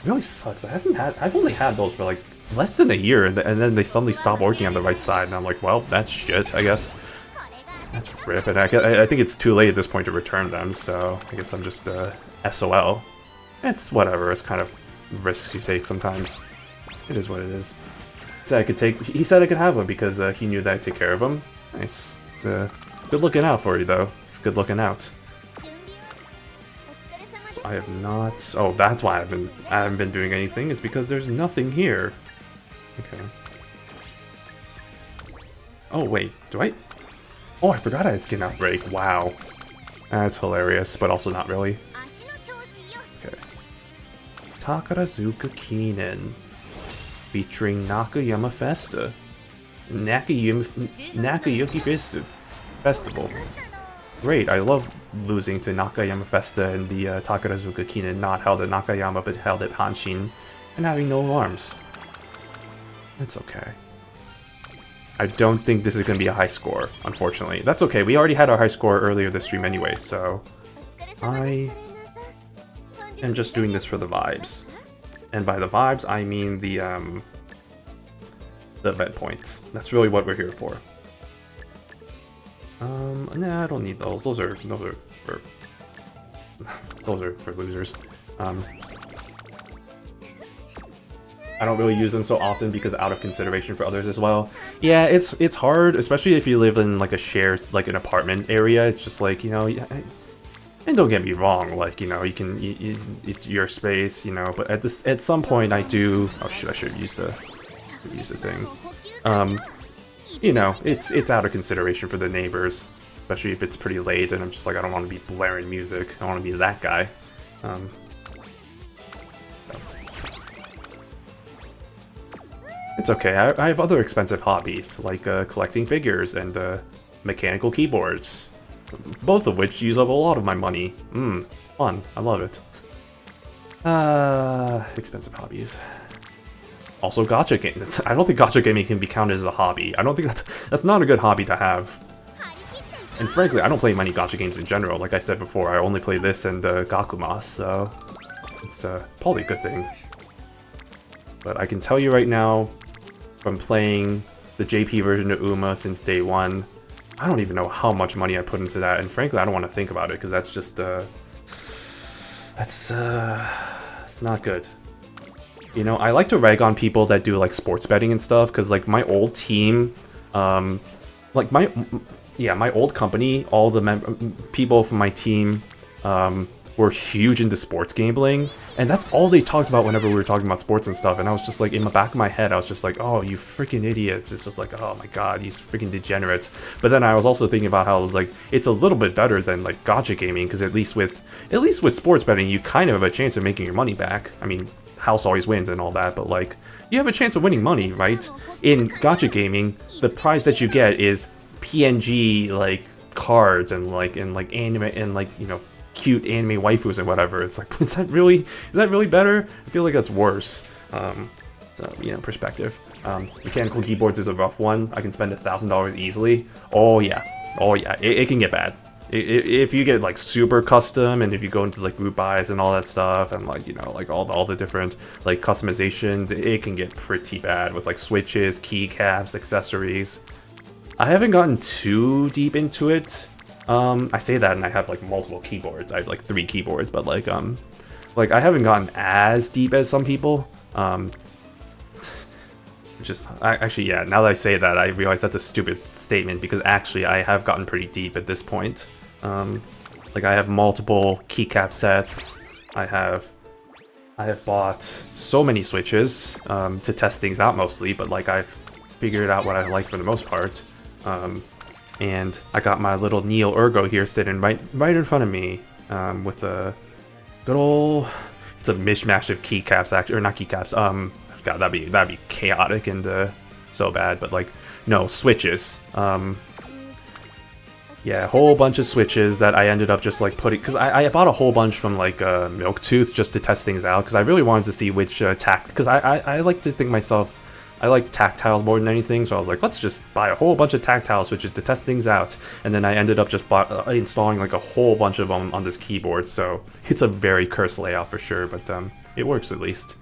really sucks. I've only had those for like less than a year, and then they suddenly stop working on the right side, and I'm like, well, that's shit, I guess. That's rip, and I think it's too late at this point to return them, so I guess I'm just SOL. It's whatever, it's kind of risks you take sometimes. It is what it is. He said I could have them because he knew that I'd take care of them. Nice. It's good looking out for you, though. It's good looking out. So I have not. Oh, that's why I haven't been doing anything. It's because there's nothing here. Okay. Oh wait, do I? Oh, I forgot I had Skin Outbreak. Wow, that's hilarious, but also not really. Okay. Takarazuka Kinen. Featuring Nakayama Festa. Nakayuki Festival. Great, I love losing to Nakayama Festa and the Takarazuka Kinen, not held at Nakayama but held at Hanshin, and having no alarms. It's okay. I don't think this is going to be a high score, unfortunately. That's okay, we already had our high score earlier this stream anyway, so I am just doing this for the vibes. And by the vibes, I mean the event points. That's really what we're here for. Nah, I don't need those. Those are for those are for losers. I don't really use them so often because out of consideration for others as well. Yeah, it's hard, especially if you live in like a shared, like an apartment area. It's just like, you know, and don't get me wrong, like, you know, it's your space, you know. But at some point, I do. Oh shit! I should use the thing. You know, it's out of consideration for the neighbors, especially if it's pretty late, and I'm just like, I don't want to be blaring music. I want to be that guy. It's okay. I have other expensive hobbies, like collecting figures and mechanical keyboards, both of which use up a lot of my money. Fun. I love it. Expensive hobbies. Also, gacha games. I don't think gacha gaming can be counted as a hobby. I don't think that's not a good hobby to have. And frankly, I don't play many gacha games in general. Like I said before, I only play this and Gakuma, so it's probably a good thing. But I can tell you right now, from playing the JP version of Uma since day one, I don't even know how much money I put into that, and frankly, I don't want to think about it because that's just it's not good. You know, I like to rag on people that do like sports betting and stuff because like my old team, like my old company, all the people from my team were huge into sports gambling, and that's all they talked about whenever we were talking about sports and stuff. And I was just like, in the back of my head, I was just like, oh, you freaking idiots. It's just like, oh my god, you freaking degenerates. But then I was also thinking about how it was like, it's a little bit better than like gacha gaming, because at least with sports betting, you kind of have a chance of making your money back. I mean, house always wins and all that, but like, you have a chance of winning money, right? In gacha gaming, the prize that you get is PNG like cards and like anime and like, you know, cute anime waifus and whatever. It's like, is that really better? I feel like that's worse. So, you know, perspective. Mechanical keyboards is a rough one. I can spend $1,000 easily. Oh yeah, it can get bad. If you get like super custom, and if you go into like group buys and all that stuff, and like, you know, like all the different like customizations, it can get pretty bad with like switches, keycaps, accessories. I haven't gotten too deep into it. I say that and I have like multiple keyboards. I have like 3 keyboards, but like I haven't gotten as deep as some people. Actually, yeah, now that I say that, I realize that's a stupid statement, because actually I have gotten pretty deep at this point. Like I have multiple keycap sets. I have bought so many switches to test things out mostly, but like I've figured out what I like for the most part. And I got my little Neo Ergo here sitting right in front of me, with a good old, it's a mishmash of keycaps, actually, or not keycaps. God, that'd be chaotic and so bad. But like, no, switches. Yeah, a whole bunch of switches that I ended up just like putting, because I bought a whole bunch from like Milktooth just to test things out, because I really wanted to see which because I like to think myself, I like tactiles more than anything, so I was like, let's just buy a whole bunch of tactile switches to test things out. And then I ended up just installing like a whole bunch of them on this keyboard, so it's a very cursed layout for sure, but it works at least.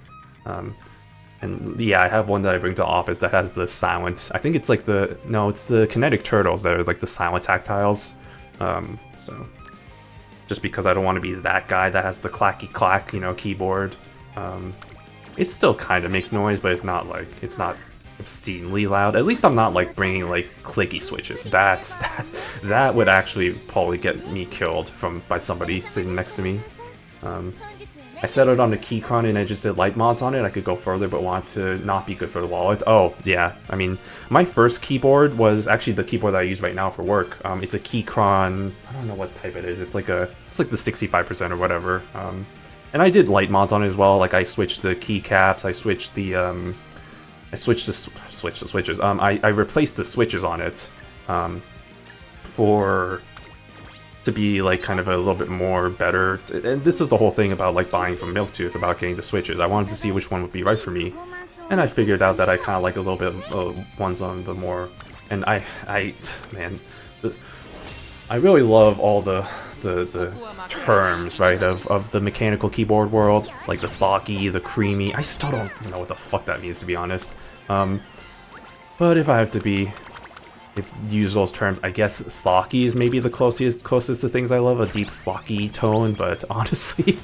And yeah, I have one that I bring to office that has the silent, I think it's like it's the kinetic turtles that are like the silent tactiles. So just because I don't want to be that guy that has the clacky clack, you know, keyboard. It still kind of makes noise, but it's not obscenely loud. At least I'm not like bringing like clicky switches. That would actually probably get me killed by somebody sitting next to me. I set it on the Keychron and I just did light mods on it. I could go further, but want to not be good for the wallet. Oh yeah, I mean, my first keyboard was actually the keyboard that I use right now for work. It's a Keychron. I don't know what type it is. It's like the 65% or whatever. And I did light mods on it as well. Like I switched the keycaps. I switched the switches. I replaced the switches on it to be like kind of a little bit more better. And this is the whole thing about like buying from Milktooth, about getting the switches. I wanted to see which one would be right for me, and I figured out that I kind of like a little bit ones on the more. And man, I really love all the terms, right, of the mechanical keyboard world, like the foggy, the creamy. I still don't know what the fuck that means, to be honest. But if I have to be if you use those terms, I guess thocky is maybe the closest to things I love, a deep thocky tone, but honestly,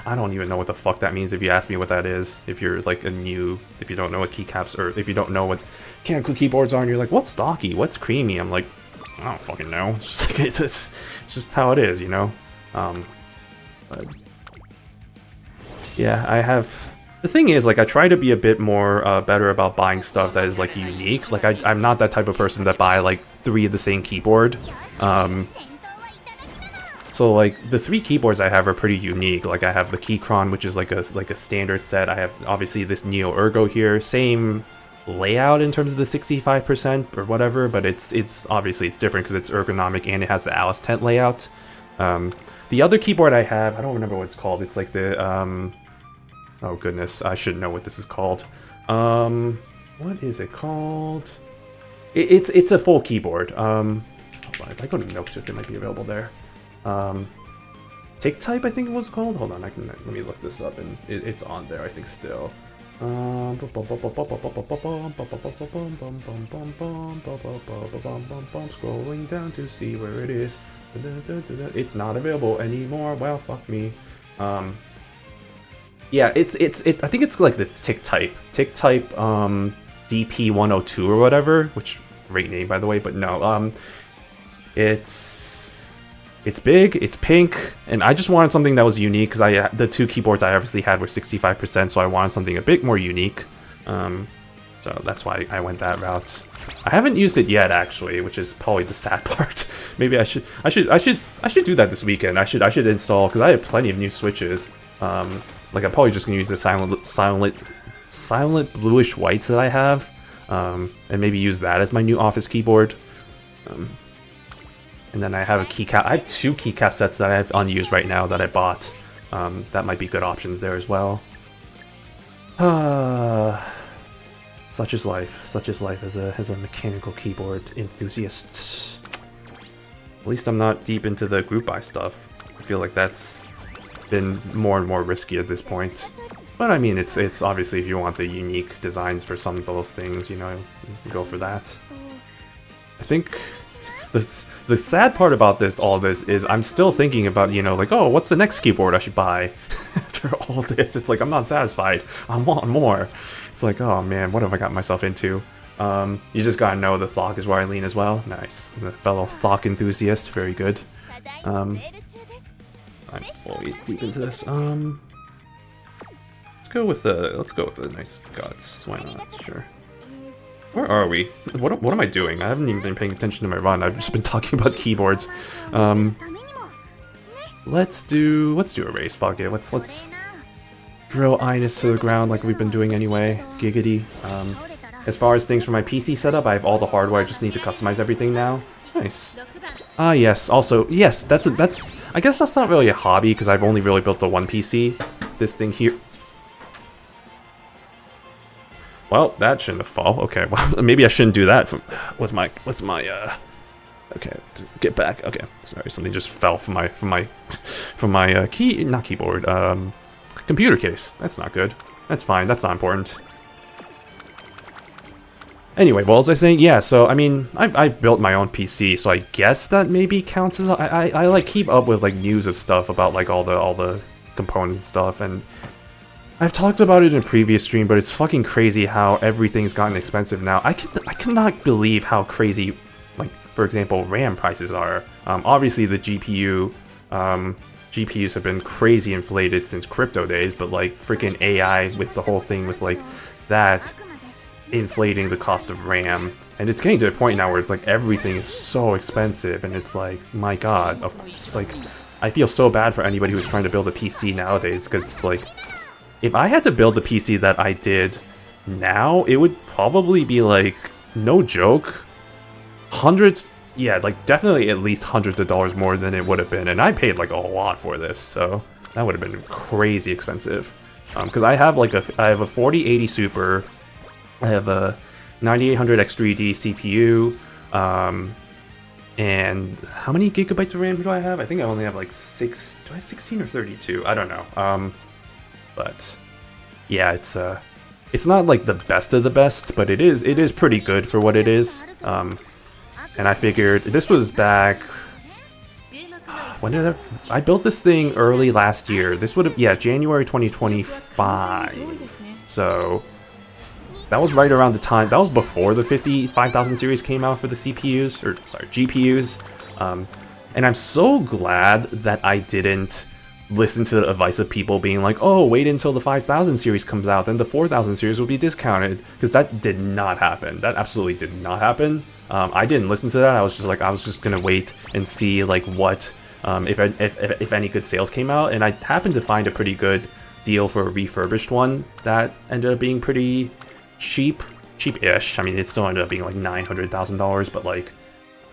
I don't even know what the fuck that means if you ask me what that is. If you're like if you don't know what keycaps, or if you don't know what mechanical keyboards are, and you're like, what's stocky, what's creamy? I'm like, I don't fucking know. It's just, like, it's just how it is, you know? But yeah, I have... The thing is, like, I try to be a bit more better about buying stuff that is, like, unique. Like, I'm not that type of person that buy, like, 3 of the same keyboard. So, like, the 3 keyboards I have are pretty unique. Like, I have the Keychron, which is, like a standard set. I have, obviously, this Neo Ergo here. Same layout in terms of the 65% or whatever, but it's obviously, it's different because it's ergonomic and it has the Alice tent layout. The other keyboard I have, I don't remember what it's called. It's like the... oh goodness, I should know what this is called. What is it called? It's a full keyboard. Hold on, if I go to Milkship, it might be available there. Tick Type, I think it was called. Hold on, let me look this up, and it's on there, I think, still. Scrolling down to see where it is. It's not available anymore. Well, fuck me. Yeah, I think it's like the Tick Type DP102 or whatever, which great name by the way, but no, it's big, it's pink, and I just wanted something that was unique because the 2 keyboards I obviously had were 65%, so I wanted something a bit more unique. So that's why I went that route. I haven't used it yet, actually, which is probably the sad part. Maybe I should do that this weekend. I should install, because I have plenty of new switches. Like, I'm probably just gonna use the silent bluish whites that I have, and maybe use that as my new office keyboard. And then I have a keycap. I have 2 keycap sets that I have unused right now that I bought. That might be good options there as well. Such is life. Such is life as a mechanical keyboard enthusiast. At least I'm not deep into the group buy stuff. I feel like that's been more and more risky at this point. But I mean, it's obviously, if you want the unique designs for some of those things, you know, you go for that. I think the sad part about all this is I'm still thinking about, you know, like, oh, what's the next keyboard I should buy? After all this, it's like I'm not satisfied. I want more. It's like, oh man, what have I got myself into? You just gotta know the Thok is where I lean as well. Nice, the fellow Thok enthusiast, very good. I'm fully deep into this. Let's go with the nice guts. Why not? Sure. Where are we? What am I doing? I haven't even been paying attention to my run. I've just been talking about keyboards. Let's do a race. Fuck it. Let's drill Ines to the ground like we've been doing anyway. Giggity. As far as things for my PC setup, I have all the hardware. I just need to customize everything now. Nice. Yes. Also, yes. That's. I guess that's not really a hobby because I've only really built the one PC. This thing here. Well, that shouldn't have fall. Okay, well, maybe I shouldn't do that with my okay, get back. Okay, sorry, something just fell from my keyboard, computer case. That's not good. That's fine. That's not important. Anyway, well, as I was saying, yeah. So I mean, I've built my own PC, so I guess that maybe counts as I like keep up with like news of stuff about like all the component stuff, and I've talked about it in a previous stream, but it's fucking crazy how everything's gotten expensive now. I cannot believe how crazy, like, for example, RAM prices are. Obviously, the GPUs have been crazy inflated since crypto days, but, like, freaking AI with the whole thing with, like, that inflating the cost of RAM. And it's getting to a point now where it's, like, everything is so expensive, and it's like, my god. It's like, I feel so bad for anybody who's trying to build a PC nowadays, because it's like, if I had to build the PC that I did now, it would probably be like, no joke, hundreds, yeah, like definitely at least hundreds of dollars more than it would have been. And I paid like a lot for this, so that would have been crazy expensive. Because I have a 4080 Super, I have a 9800 X3D CPU, and how many gigabytes of RAM do I have? I think I only have like 6, do I have 16 or 32? I don't know. But yeah, it's not like the best of the best, but it is pretty good for what it is. And I figured this was back. When did I built this thing early last year? This would have, yeah, January 2025. So that was right around the time. That was before the 50,000 series came out for the CPUs, or sorry, GPUs. And I'm so glad that I didn't listen to the advice of people being like, oh, wait until the 5,000 series comes out, then the 4,000 series will be discounted, because that did not happen. That absolutely did not happen. I didn't listen to that. I was just gonna wait and see like what, if any good sales came out, and I happened to find a pretty good deal for a refurbished one that ended up being pretty cheap-ish. I mean, it still ended up being like $900,000, but like,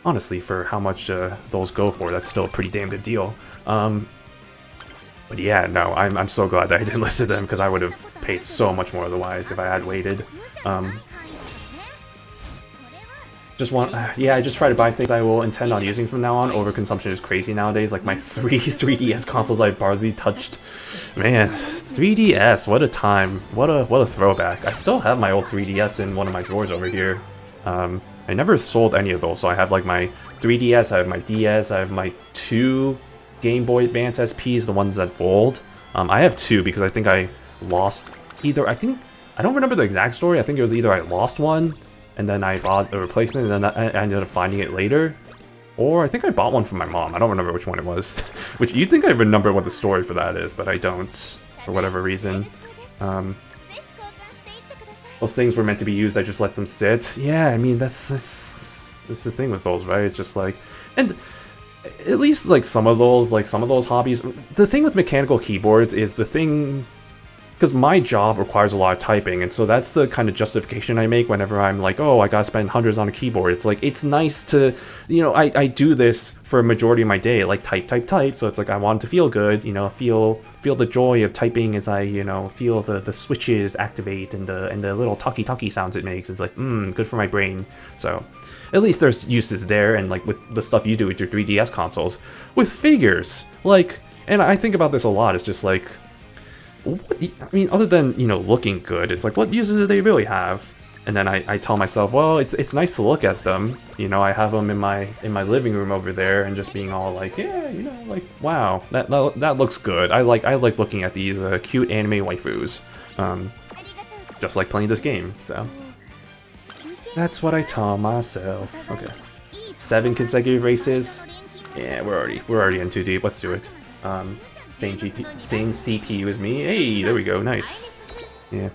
honestly, for how much those go for, that's still a pretty damn good deal. But yeah, no, I'm so glad that I didn't listen to them, because I would have paid so much more otherwise if I had waited. Yeah, I just try to buy things I will intend on using from now on. Overconsumption is crazy nowadays. Like my 3DS consoles I barely touched. Man, 3DS, what a time. What a throwback. I still have my old 3DS in one of my drawers over here. I never sold any of those, so I have like my 3DS, I have my DS, I have my 2 Game Boy Advance SPs, the ones that fold. I have 2 because I think I lost either, I don't remember the exact story. I think it was either I lost one, and then I bought a replacement, and then I ended up finding it later. Or I think I bought one from my mom. I don't remember which one it was. Which, you'd think I remember what the story for that is, but I don't, for whatever reason. Those things were meant to be used, I just let them sit. Yeah, I mean, that's the thing with those, right? It's just like, and at least like some of those hobbies, the thing with mechanical keyboards is the thing, because my job requires a lot of typing, and so that's the kind of justification I make whenever I'm like, oh, I gotta spend hundreds on a keyboard. It's like, it's nice to, you know, I do this for a majority of my day, like type, so it's like I want it to feel good, you know, feel the joy of typing as I, you know, feel the switches activate and the little talkie sounds it makes. It's like, good for my brain. So at least there's uses there, and like with the stuff you do with your 3DS consoles. With figures, like, and I think about this a lot, it's just like, what, I mean, other than, you know, looking good, it's like, what uses do they really have? And then I tell myself, well, it's nice to look at them. You know, I have them in my living room over there, and just being all like, yeah, you know, like, wow, that looks good. I like looking at these cute anime waifus, just like playing this game. So that's what I tell myself. Okay, 7 consecutive races. Yeah, we're already in too deep. Let's do it. Same CPU as me. Hey, there we go. Nice. Yeah.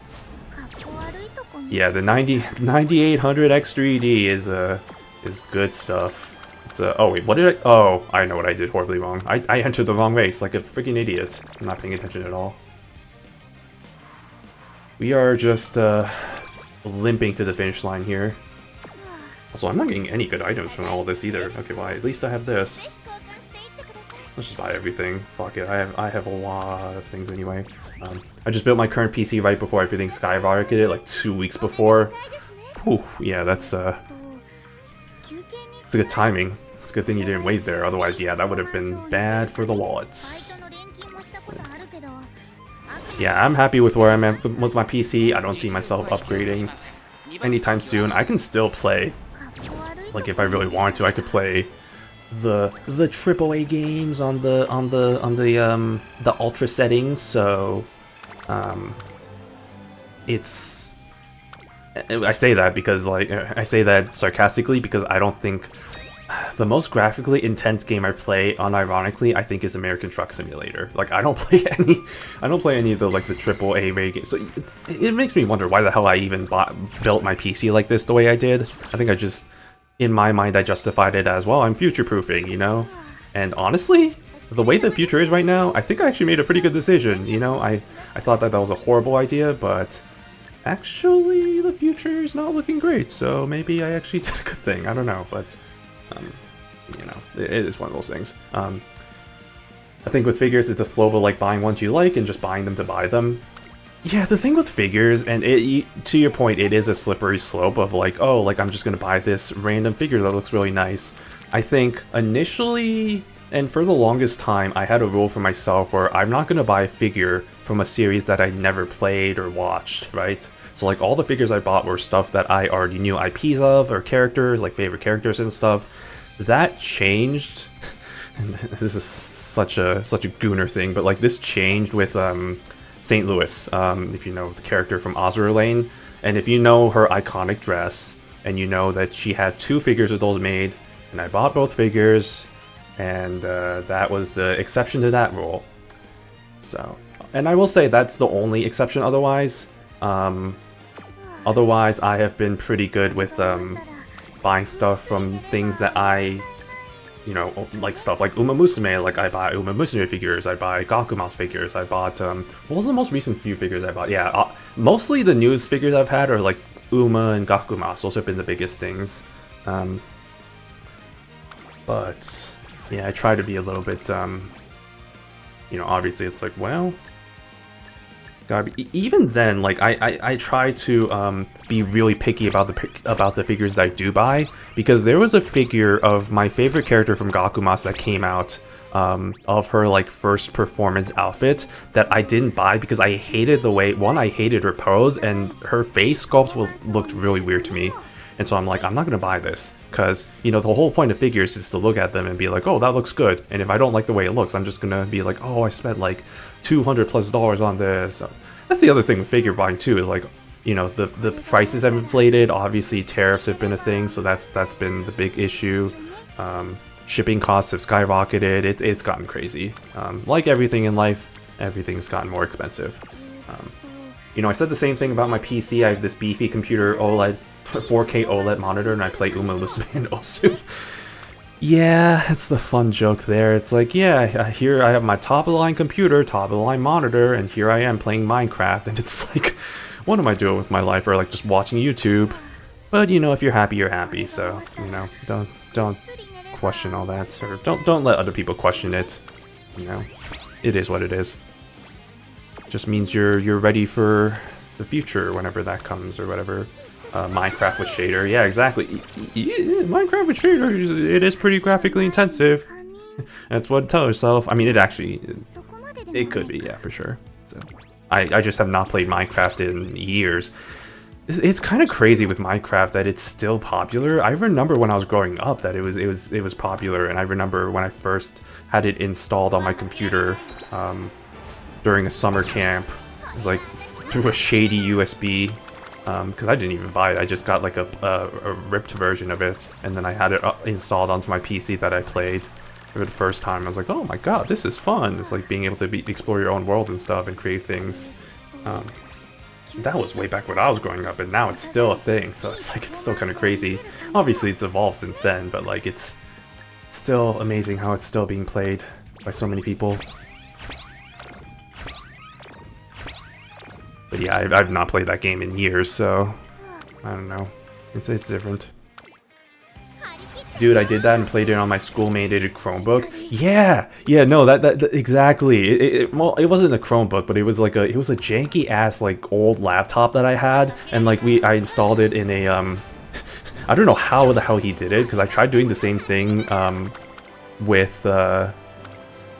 Yeah, the 9800X3D is good stuff. It's oh wait, what did I? Oh, I know what I did horribly wrong. I entered the wrong race like a freaking idiot. I'm not paying attention at all. We are just limping to the finish line here. Also, I'm not getting any good items from all this either. Okay, well, at least I have this. Let's just buy everything. Fuck it. I have a lot of things anyway. I just built my current PC right before everything skyrocketed, like 2 weeks before. Whew, yeah, it's a good timing. It's a good thing you didn't wait there. Otherwise, yeah, that would have been bad for the wallets. Yeah, I'm happy with where I'm at with my PC. I don't see myself upgrading anytime soon. I can still play. Like, if I really wanted to, I could play the AAA games on the ultra settings, so it's, I say that because, like, I say that sarcastically because I don't think the most graphically intense game I play, unironically, I think is American Truck Simulator. Like, I don't play any of the, like, the AAA rated games, so it makes me wonder why the hell I even built my PC like this the way I did. I think I just, in my mind, I justified it as, well, I'm future-proofing, you know? And honestly, the way the future is right now, I think I actually made a pretty good decision, you know? I thought that was a horrible idea, but actually the future is not looking great, so maybe I actually did a good thing. I don't know, but, you know, it is one of those things. I think with figures, it's a slope of, like, buying ones you like and just buying them to buy them. Yeah, the thing with figures, and to your point, it is a slippery slope of like, oh, like I'm just gonna buy this random figure that looks really nice. I think initially, and for the longest time, I had a rule for myself where I'm not gonna buy a figure from a series that I never played or watched, right? So like all the figures I bought were stuff that I already knew IPs of, or characters, like favorite characters and stuff. That changed. And this is such a gooner thing, but like this changed with St. Louis, if you know the character from Azure Lane, and if you know her iconic dress, and you know that she had 2 figures of those made, and I bought both figures, and that was the exception to that rule. So, and I will say that's the only exception. Otherwise, I have been pretty good with buying stuff from things that I, you know, like stuff like Umamusume. Like I buy Umamusume figures, I buy Gakuma's figures, I bought what was the most recent few figures I bought? Yeah, mostly the newest figures I've had are like Uma and Gakuma's. Those have been the biggest things. But yeah, I try to be a little bit, you know, obviously it's like, well, gotta be, even then, like I try to be really picky about the figures that I do buy, because there was a figure of my favorite character from Gakuma's that came out, of her like first performance outfit, that I didn't buy because I hated the way, I hated her pose, and her face sculpt looked really weird to me. And so I'm like, I'm not gonna buy this, because, you know, the whole point of figures is to look at them and be like, oh, that looks good. And if I don't like the way it looks, I'm just gonna be like, oh, I spent like $200+ on this. So that's the other thing with figure buying too, is like, you know, the prices have inflated. Obviously, tariffs have been a thing, so that's been the big issue. Shipping costs have skyrocketed. It's gotten crazy. Like everything in life, everything's gotten more expensive. You know, I said the same thing about my PC. I have this beefy computer OLED, 4K OLED monitor, and I play Umamusume and Osu. Yeah, it's the fun joke there. It's like, yeah, here I have my top-of-the-line computer, top-of-the-line monitor, and here I am playing Minecraft, and it's like, what am I doing with my life? Or like just watching YouTube. But, you know, if you're happy, you're happy. So, you know, don't question all that, or don't let other people question it. You know, it is what it is. Just means you're ready for the future whenever that comes, or whatever. Minecraft with shader, yeah, exactly. Minecraft with shader, it is pretty graphically intensive. That's what tell yourself. I mean, it actually, it could be, yeah, for sure. So, I just have not played Minecraft in years. It's kind of crazy with Minecraft that it's still popular. I remember when I was growing up that it was popular, and I remember when I first had it installed on my computer during a summer camp. It was like through a shady USB. Because I didn't even buy it, I just got like a ripped version of it, and then I had it installed onto my PC that I played for the first time. I was like, oh my god, this is fun. It's like being able to explore your own world and stuff and create things. That was way back when I was growing up, and now it's still a thing, so it's like, it's still kind of crazy. Obviously it's evolved since then, but like it's still amazing how it's still being played by so many people. But yeah, I've not played that game in years, so I don't know. It's different. Dude, I did that and played it on my school-mandated Chromebook. Yeah, no, that exactly. Well, it wasn't a Chromebook, but it was a janky ass like old laptop that I had, and like I installed it in a I don't know how the hell he did it, because I tried doing the same thing with.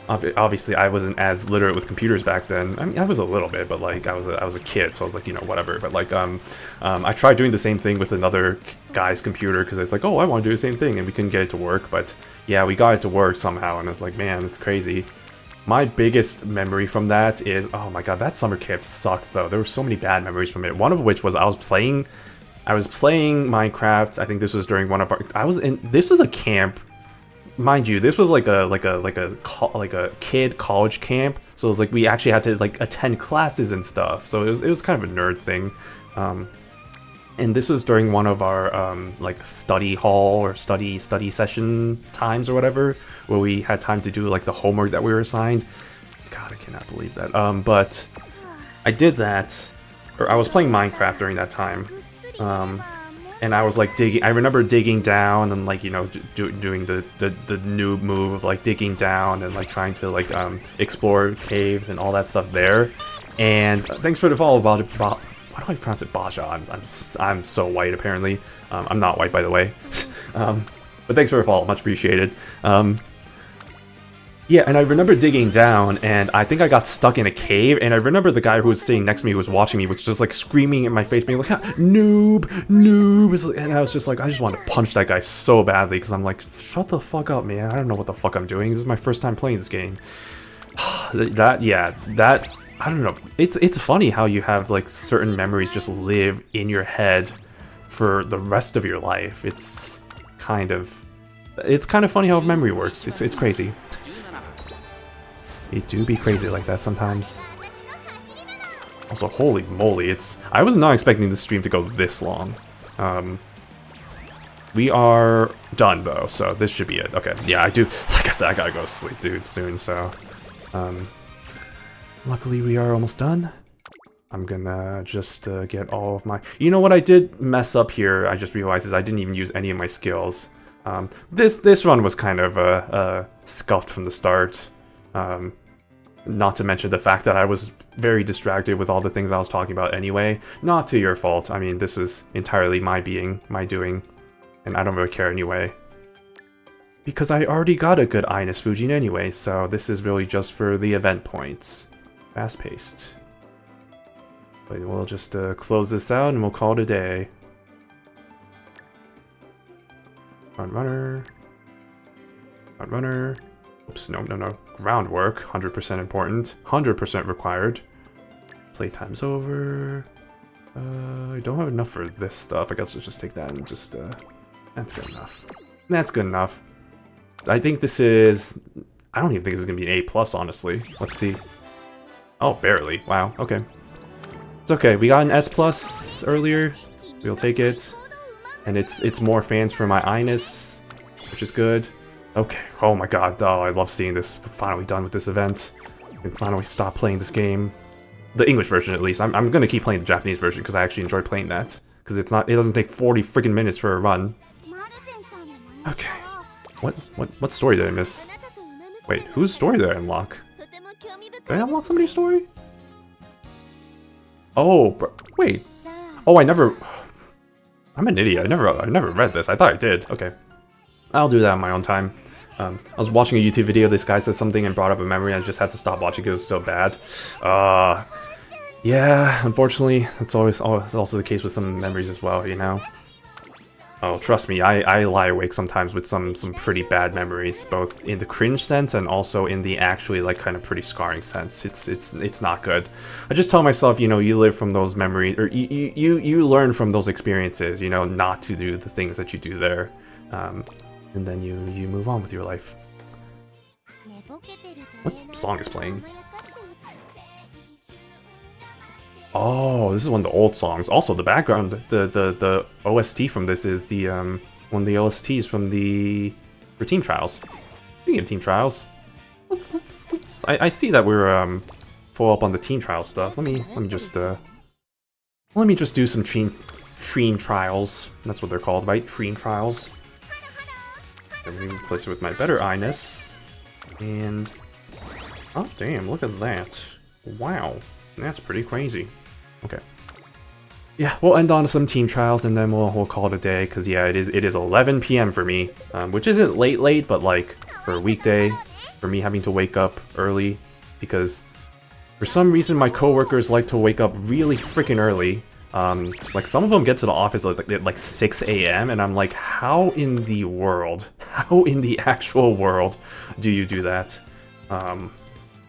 Obviously, I wasn't as literate with computers back then. I mean, I was a little bit, but like I was a kid, so I was like, you know, whatever. But like, I tried doing the same thing with another guy's computer, because it's like, oh, I want to do the same thing, and we couldn't get it to work. But yeah, we got it to work somehow, and it's like, man, it's crazy. My biggest memory from that is, oh my god, that summer camp sucked though. There were so many bad memories from it. One of which was I was playing Minecraft. I think this was during one of our. This was a camp. Mind you, this was like a kid college camp, so it was like we actually had to like attend classes and stuff. So it was kind of a nerd thing, and this was during one of our like study hall or study session times or whatever, where we had time to do like the homework that we were assigned. God, I cannot believe that. But I did that, or I was playing Minecraft during that time. And I was like digging. I remember digging down and like, you know, doing the new move of like digging down and like trying to like explore caves and all that stuff there. And thanks for the follow, why do I pronounce it Baja? I'm so white apparently. I'm not white, by the way. But thanks for the follow, much appreciated. Yeah, and I remember digging down, and I think I got stuck in a cave, and I remember the guy who was sitting next to me who was watching me was just like screaming in my face, being like, noob, noob, and I was just like, I just wanted to punch that guy so badly, because I'm like, shut the fuck up, man, I don't know what the fuck I'm doing, this is my first time playing this game. that, I don't know, it's funny how you have like certain memories just live in your head for the rest of your life. It's kind of funny how memory works. It's crazy. It do be crazy like that sometimes. Also, holy moly, I was not expecting this stream to go this long. We are done though, so this should be it. Okay, yeah, like I said, I gotta go to sleep, dude, soon, so... luckily we are almost done. I'm gonna just get all of my... You know what I did mess up here, I just realized, is I didn't even use any of my skills. This run was kind of scuffed from the start. Not to mention the fact that I was very distracted with all the things I was talking about anyway. Not to your fault. I mean, this is entirely my doing, and I don't really care anyway. Because I already got a good Ines Fujin anyway, so this is really just for the event points. Fast-paced. But we'll just close this out and we'll call it a day. Front runner. Front runner. Oops, no. Groundwork, 100% important, 100% required. Playtime's over. I don't have enough for this stuff. I guess let's just take that and just, that's good enough. That's good enough. I think this is... I don't even think this is going to be an A+, honestly. Let's see. Oh, barely. Wow, okay. It's okay, we got an S+ earlier. We'll take it. And it's more fans for my Ines, which is good. Okay, oh my god, oh, I love seeing this. We're finally done with this event. We can finally stop playing this game. The English version, at least. I'm gonna keep playing the Japanese version because I actually enjoy playing that. Because it doesn't take 40 freaking minutes for a run. Okay. What story did I miss? Wait, whose story did I unlock? Did I unlock somebody's story? Oh, wait. Oh, I'm an idiot. I never read this. I thought I did. Okay. I'll do that on my own time. I was watching a YouTube video, this guy said something and brought up a memory, and I just had to stop watching because it was so bad. Yeah, unfortunately, that's always also the case with some memories as well, you know? Oh, trust me, I lie awake sometimes with some pretty bad memories, both in the cringe sense and also in the actually, like, kind of pretty scarring sense. It's not good. I just tell myself, you know, you live from those memories, or you learn from those experiences, you know, not to do the things that you do there. And then you move on with your life. What song is playing? Oh, this is one of the old songs. Also, the background, the OST from this is the one of the OSTs from for Team Trials. Speaking of Team Trials, I see that we're full up on the Team Trial stuff. Let me just do some Treen Trials. That's what they're called, right? Treen Trials. Let me replace it with my better Ines. And... oh, damn, look at that. Wow. That's pretty crazy. Okay. Yeah, we'll end on some Team Trials, and then we'll call it a day, because, yeah, it is 11 PM for me. Which isn't late, but, like, for a weekday, for me having to wake up early, because for some reason my coworkers like to wake up really freaking early. Like, some of them get to the office at like 6 AM, and I'm like, how in the world, how in the actual world do you do that?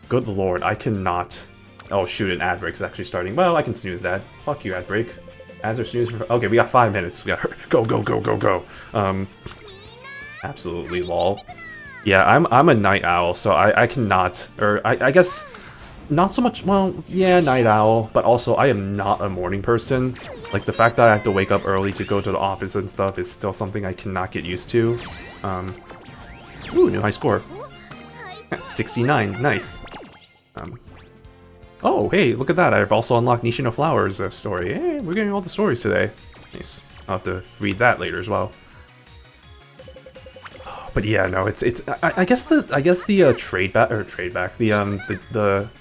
Good lord, I cannot... oh shoot, an ad break is actually starting. Well, I can snooze that. Fuck you, ad break. Ads are snooze for... okay, we got 5 minutes. We got go. Absolutely lol. Yeah, I'm a night owl, so I cannot, or I guess... not so much, well, yeah, night owl, but also I am not a morning person. Like, the fact that I have to wake up early to go to the office and stuff is still something I cannot get used to. Ooh, new high score. 69, nice. Oh, hey, look at that, I've also unlocked Nishino Flowers' story. Hey, we're getting all the stories today. Nice. I'll have to read that later as well. But yeah, no, I guess the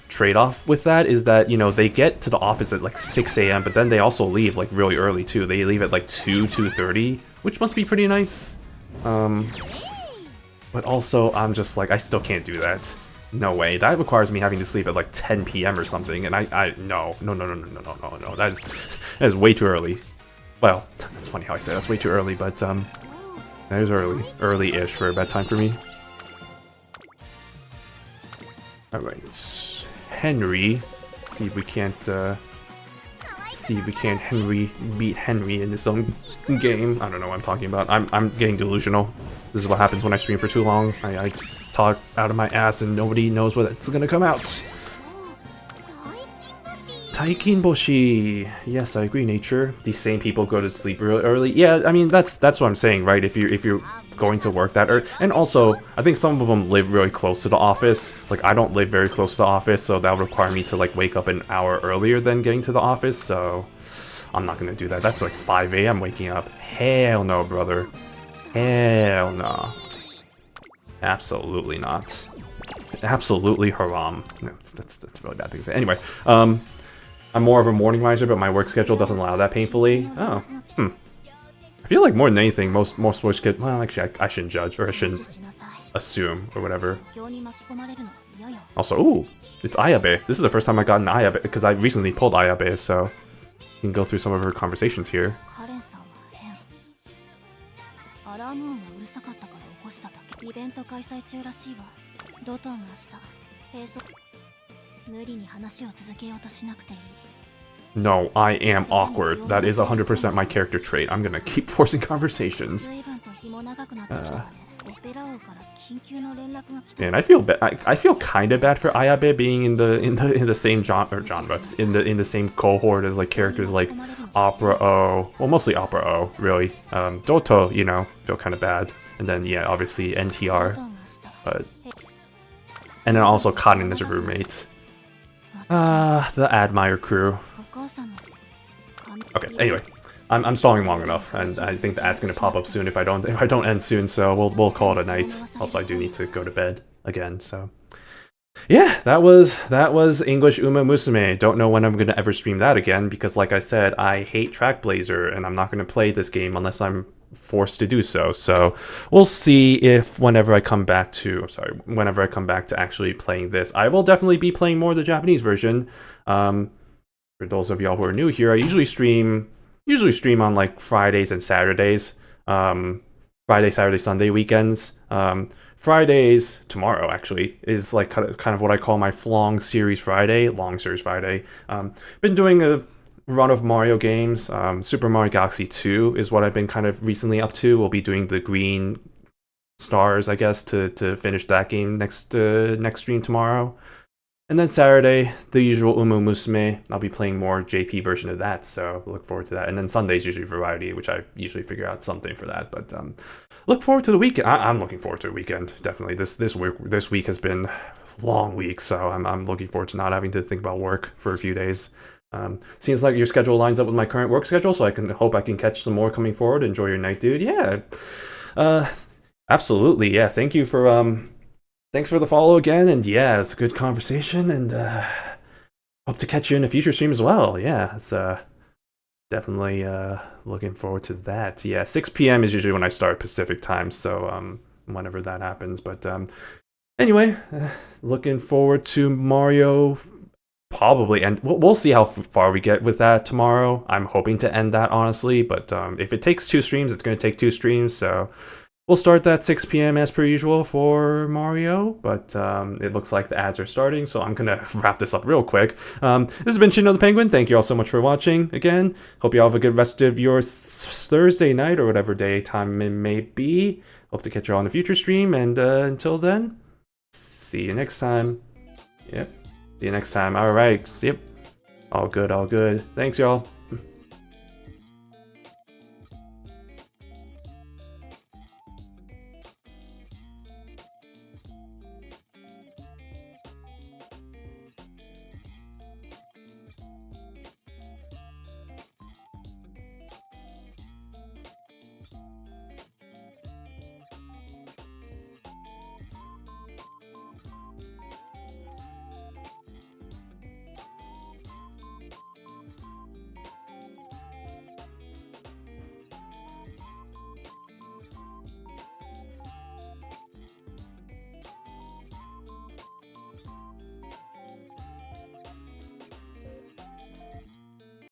trade-off with that is that, you know, they get to the office at like 6 AM, but then they also leave like really early too. They leave at like 2:30, which must be pretty nice. But also, I'm just like, I still can't do that. No way. That requires me having to sleep at like 10 p.m. or something, and no, that is way too early. Well, that's funny how I say that's way too early, but that is early-ish for bedtime for me. All right, Henry. See if we can't Henry beat Henry in his own game. I don't know what I'm talking about. I'm getting delusional. This is what happens when I stream for too long. I talk out of my ass and nobody knows what's gonna come out. Taikinboshi. Yes, I agree, nature. These same people go to sleep real early. Yeah, I mean that's what I'm saying, right? If you're going to work that early, and also I think some of them live really close to the office. Like I don't live very close to the office, so that would require me to like wake up an hour earlier than getting to the office. So I'm not gonna do that. That's like 5 a.m. waking up. Hell no, brother. Hell no. Absolutely not. Absolutely haram. No, that's a really bad thing to say. Anyway, I'm more of a morning riser, but my work schedule doesn't allow that painfully. Oh, I feel like more than anything, most voice kids. Well, actually, I shouldn't judge, or I shouldn't assume, or whatever. Also, ooh, it's Ayabe. This is the first time I got an Ayabe because I recently pulled Ayabe, so you can go through some of her conversations here. No, I am awkward. That is 100% my character trait. I'm gonna keep forcing conversations. And I feel kind of bad for Ayabe being in the same genres, in the same cohort as like characters like Opera O. Well, mostly Opera O, really. Doto, you know, feel kind of bad. And then yeah, obviously NTR, but and then also Karin as a roommate. The Admire crew. Okay, anyway, I'm stalling long enough, and I think the ad's gonna pop up soon if I don't end soon. So we'll call it a night. Also, I do need to go to bed again. So yeah, that was English Umamusume. Don't know when I'm gonna ever stream that again because, like I said, I hate Trackblazer, and I'm not gonna play this game unless I'm forced to do so. So we'll see if whenever I come back to actually playing this, I will definitely be playing more of the Japanese version. For those of y'all who are new here, I usually stream on like Fridays and Saturdays. Friday, Saturday, Sunday weekends. Fridays, tomorrow actually, is like kind of what I call my long series Friday. Been doing a run of Mario games. Super Mario Galaxy 2 is what I've been kind of recently up to. We'll be doing the green stars, I guess, to finish that game next stream tomorrow. And then Saturday, the usual Umamusume. I'll be playing more JP version of that, so look forward to that. And then Sunday's usually Variety, which I usually figure out something for that. But look forward to the weekend. I'm looking forward to the weekend, definitely. This week has been a long week, so I'm looking forward to not having to think about work for a few days. Seems like your schedule lines up with my current work schedule, so I hope I can catch some more coming forward. Enjoy your night, dude. Yeah, absolutely. Yeah, thank you for thanks for the follow again, and yeah, it's a good conversation, and hope to catch you in a future stream as well. Yeah, it's definitely looking forward to that. Yeah, 6 p.m. is usually when I start Pacific time, so whenever that happens. But anyway, looking forward to Mario. Probably, and we'll see how far we get with that tomorrow. I'm hoping to end that, honestly, but if it takes 2 streams, it's going to take 2 streams, so we'll start that 6 p.m. as per usual for Mario, but it looks like the ads are starting, so I'm going to wrap this up real quick. This has been Shino the Penguin. Thank you all so much for watching again. Hope you all have a good rest of your Thursday night or whatever day time it may be. Hope to catch you all in a future stream, and until then, see you next time. Yep. See you next time. All right. Yep. All good. All good. Thanks, y'all.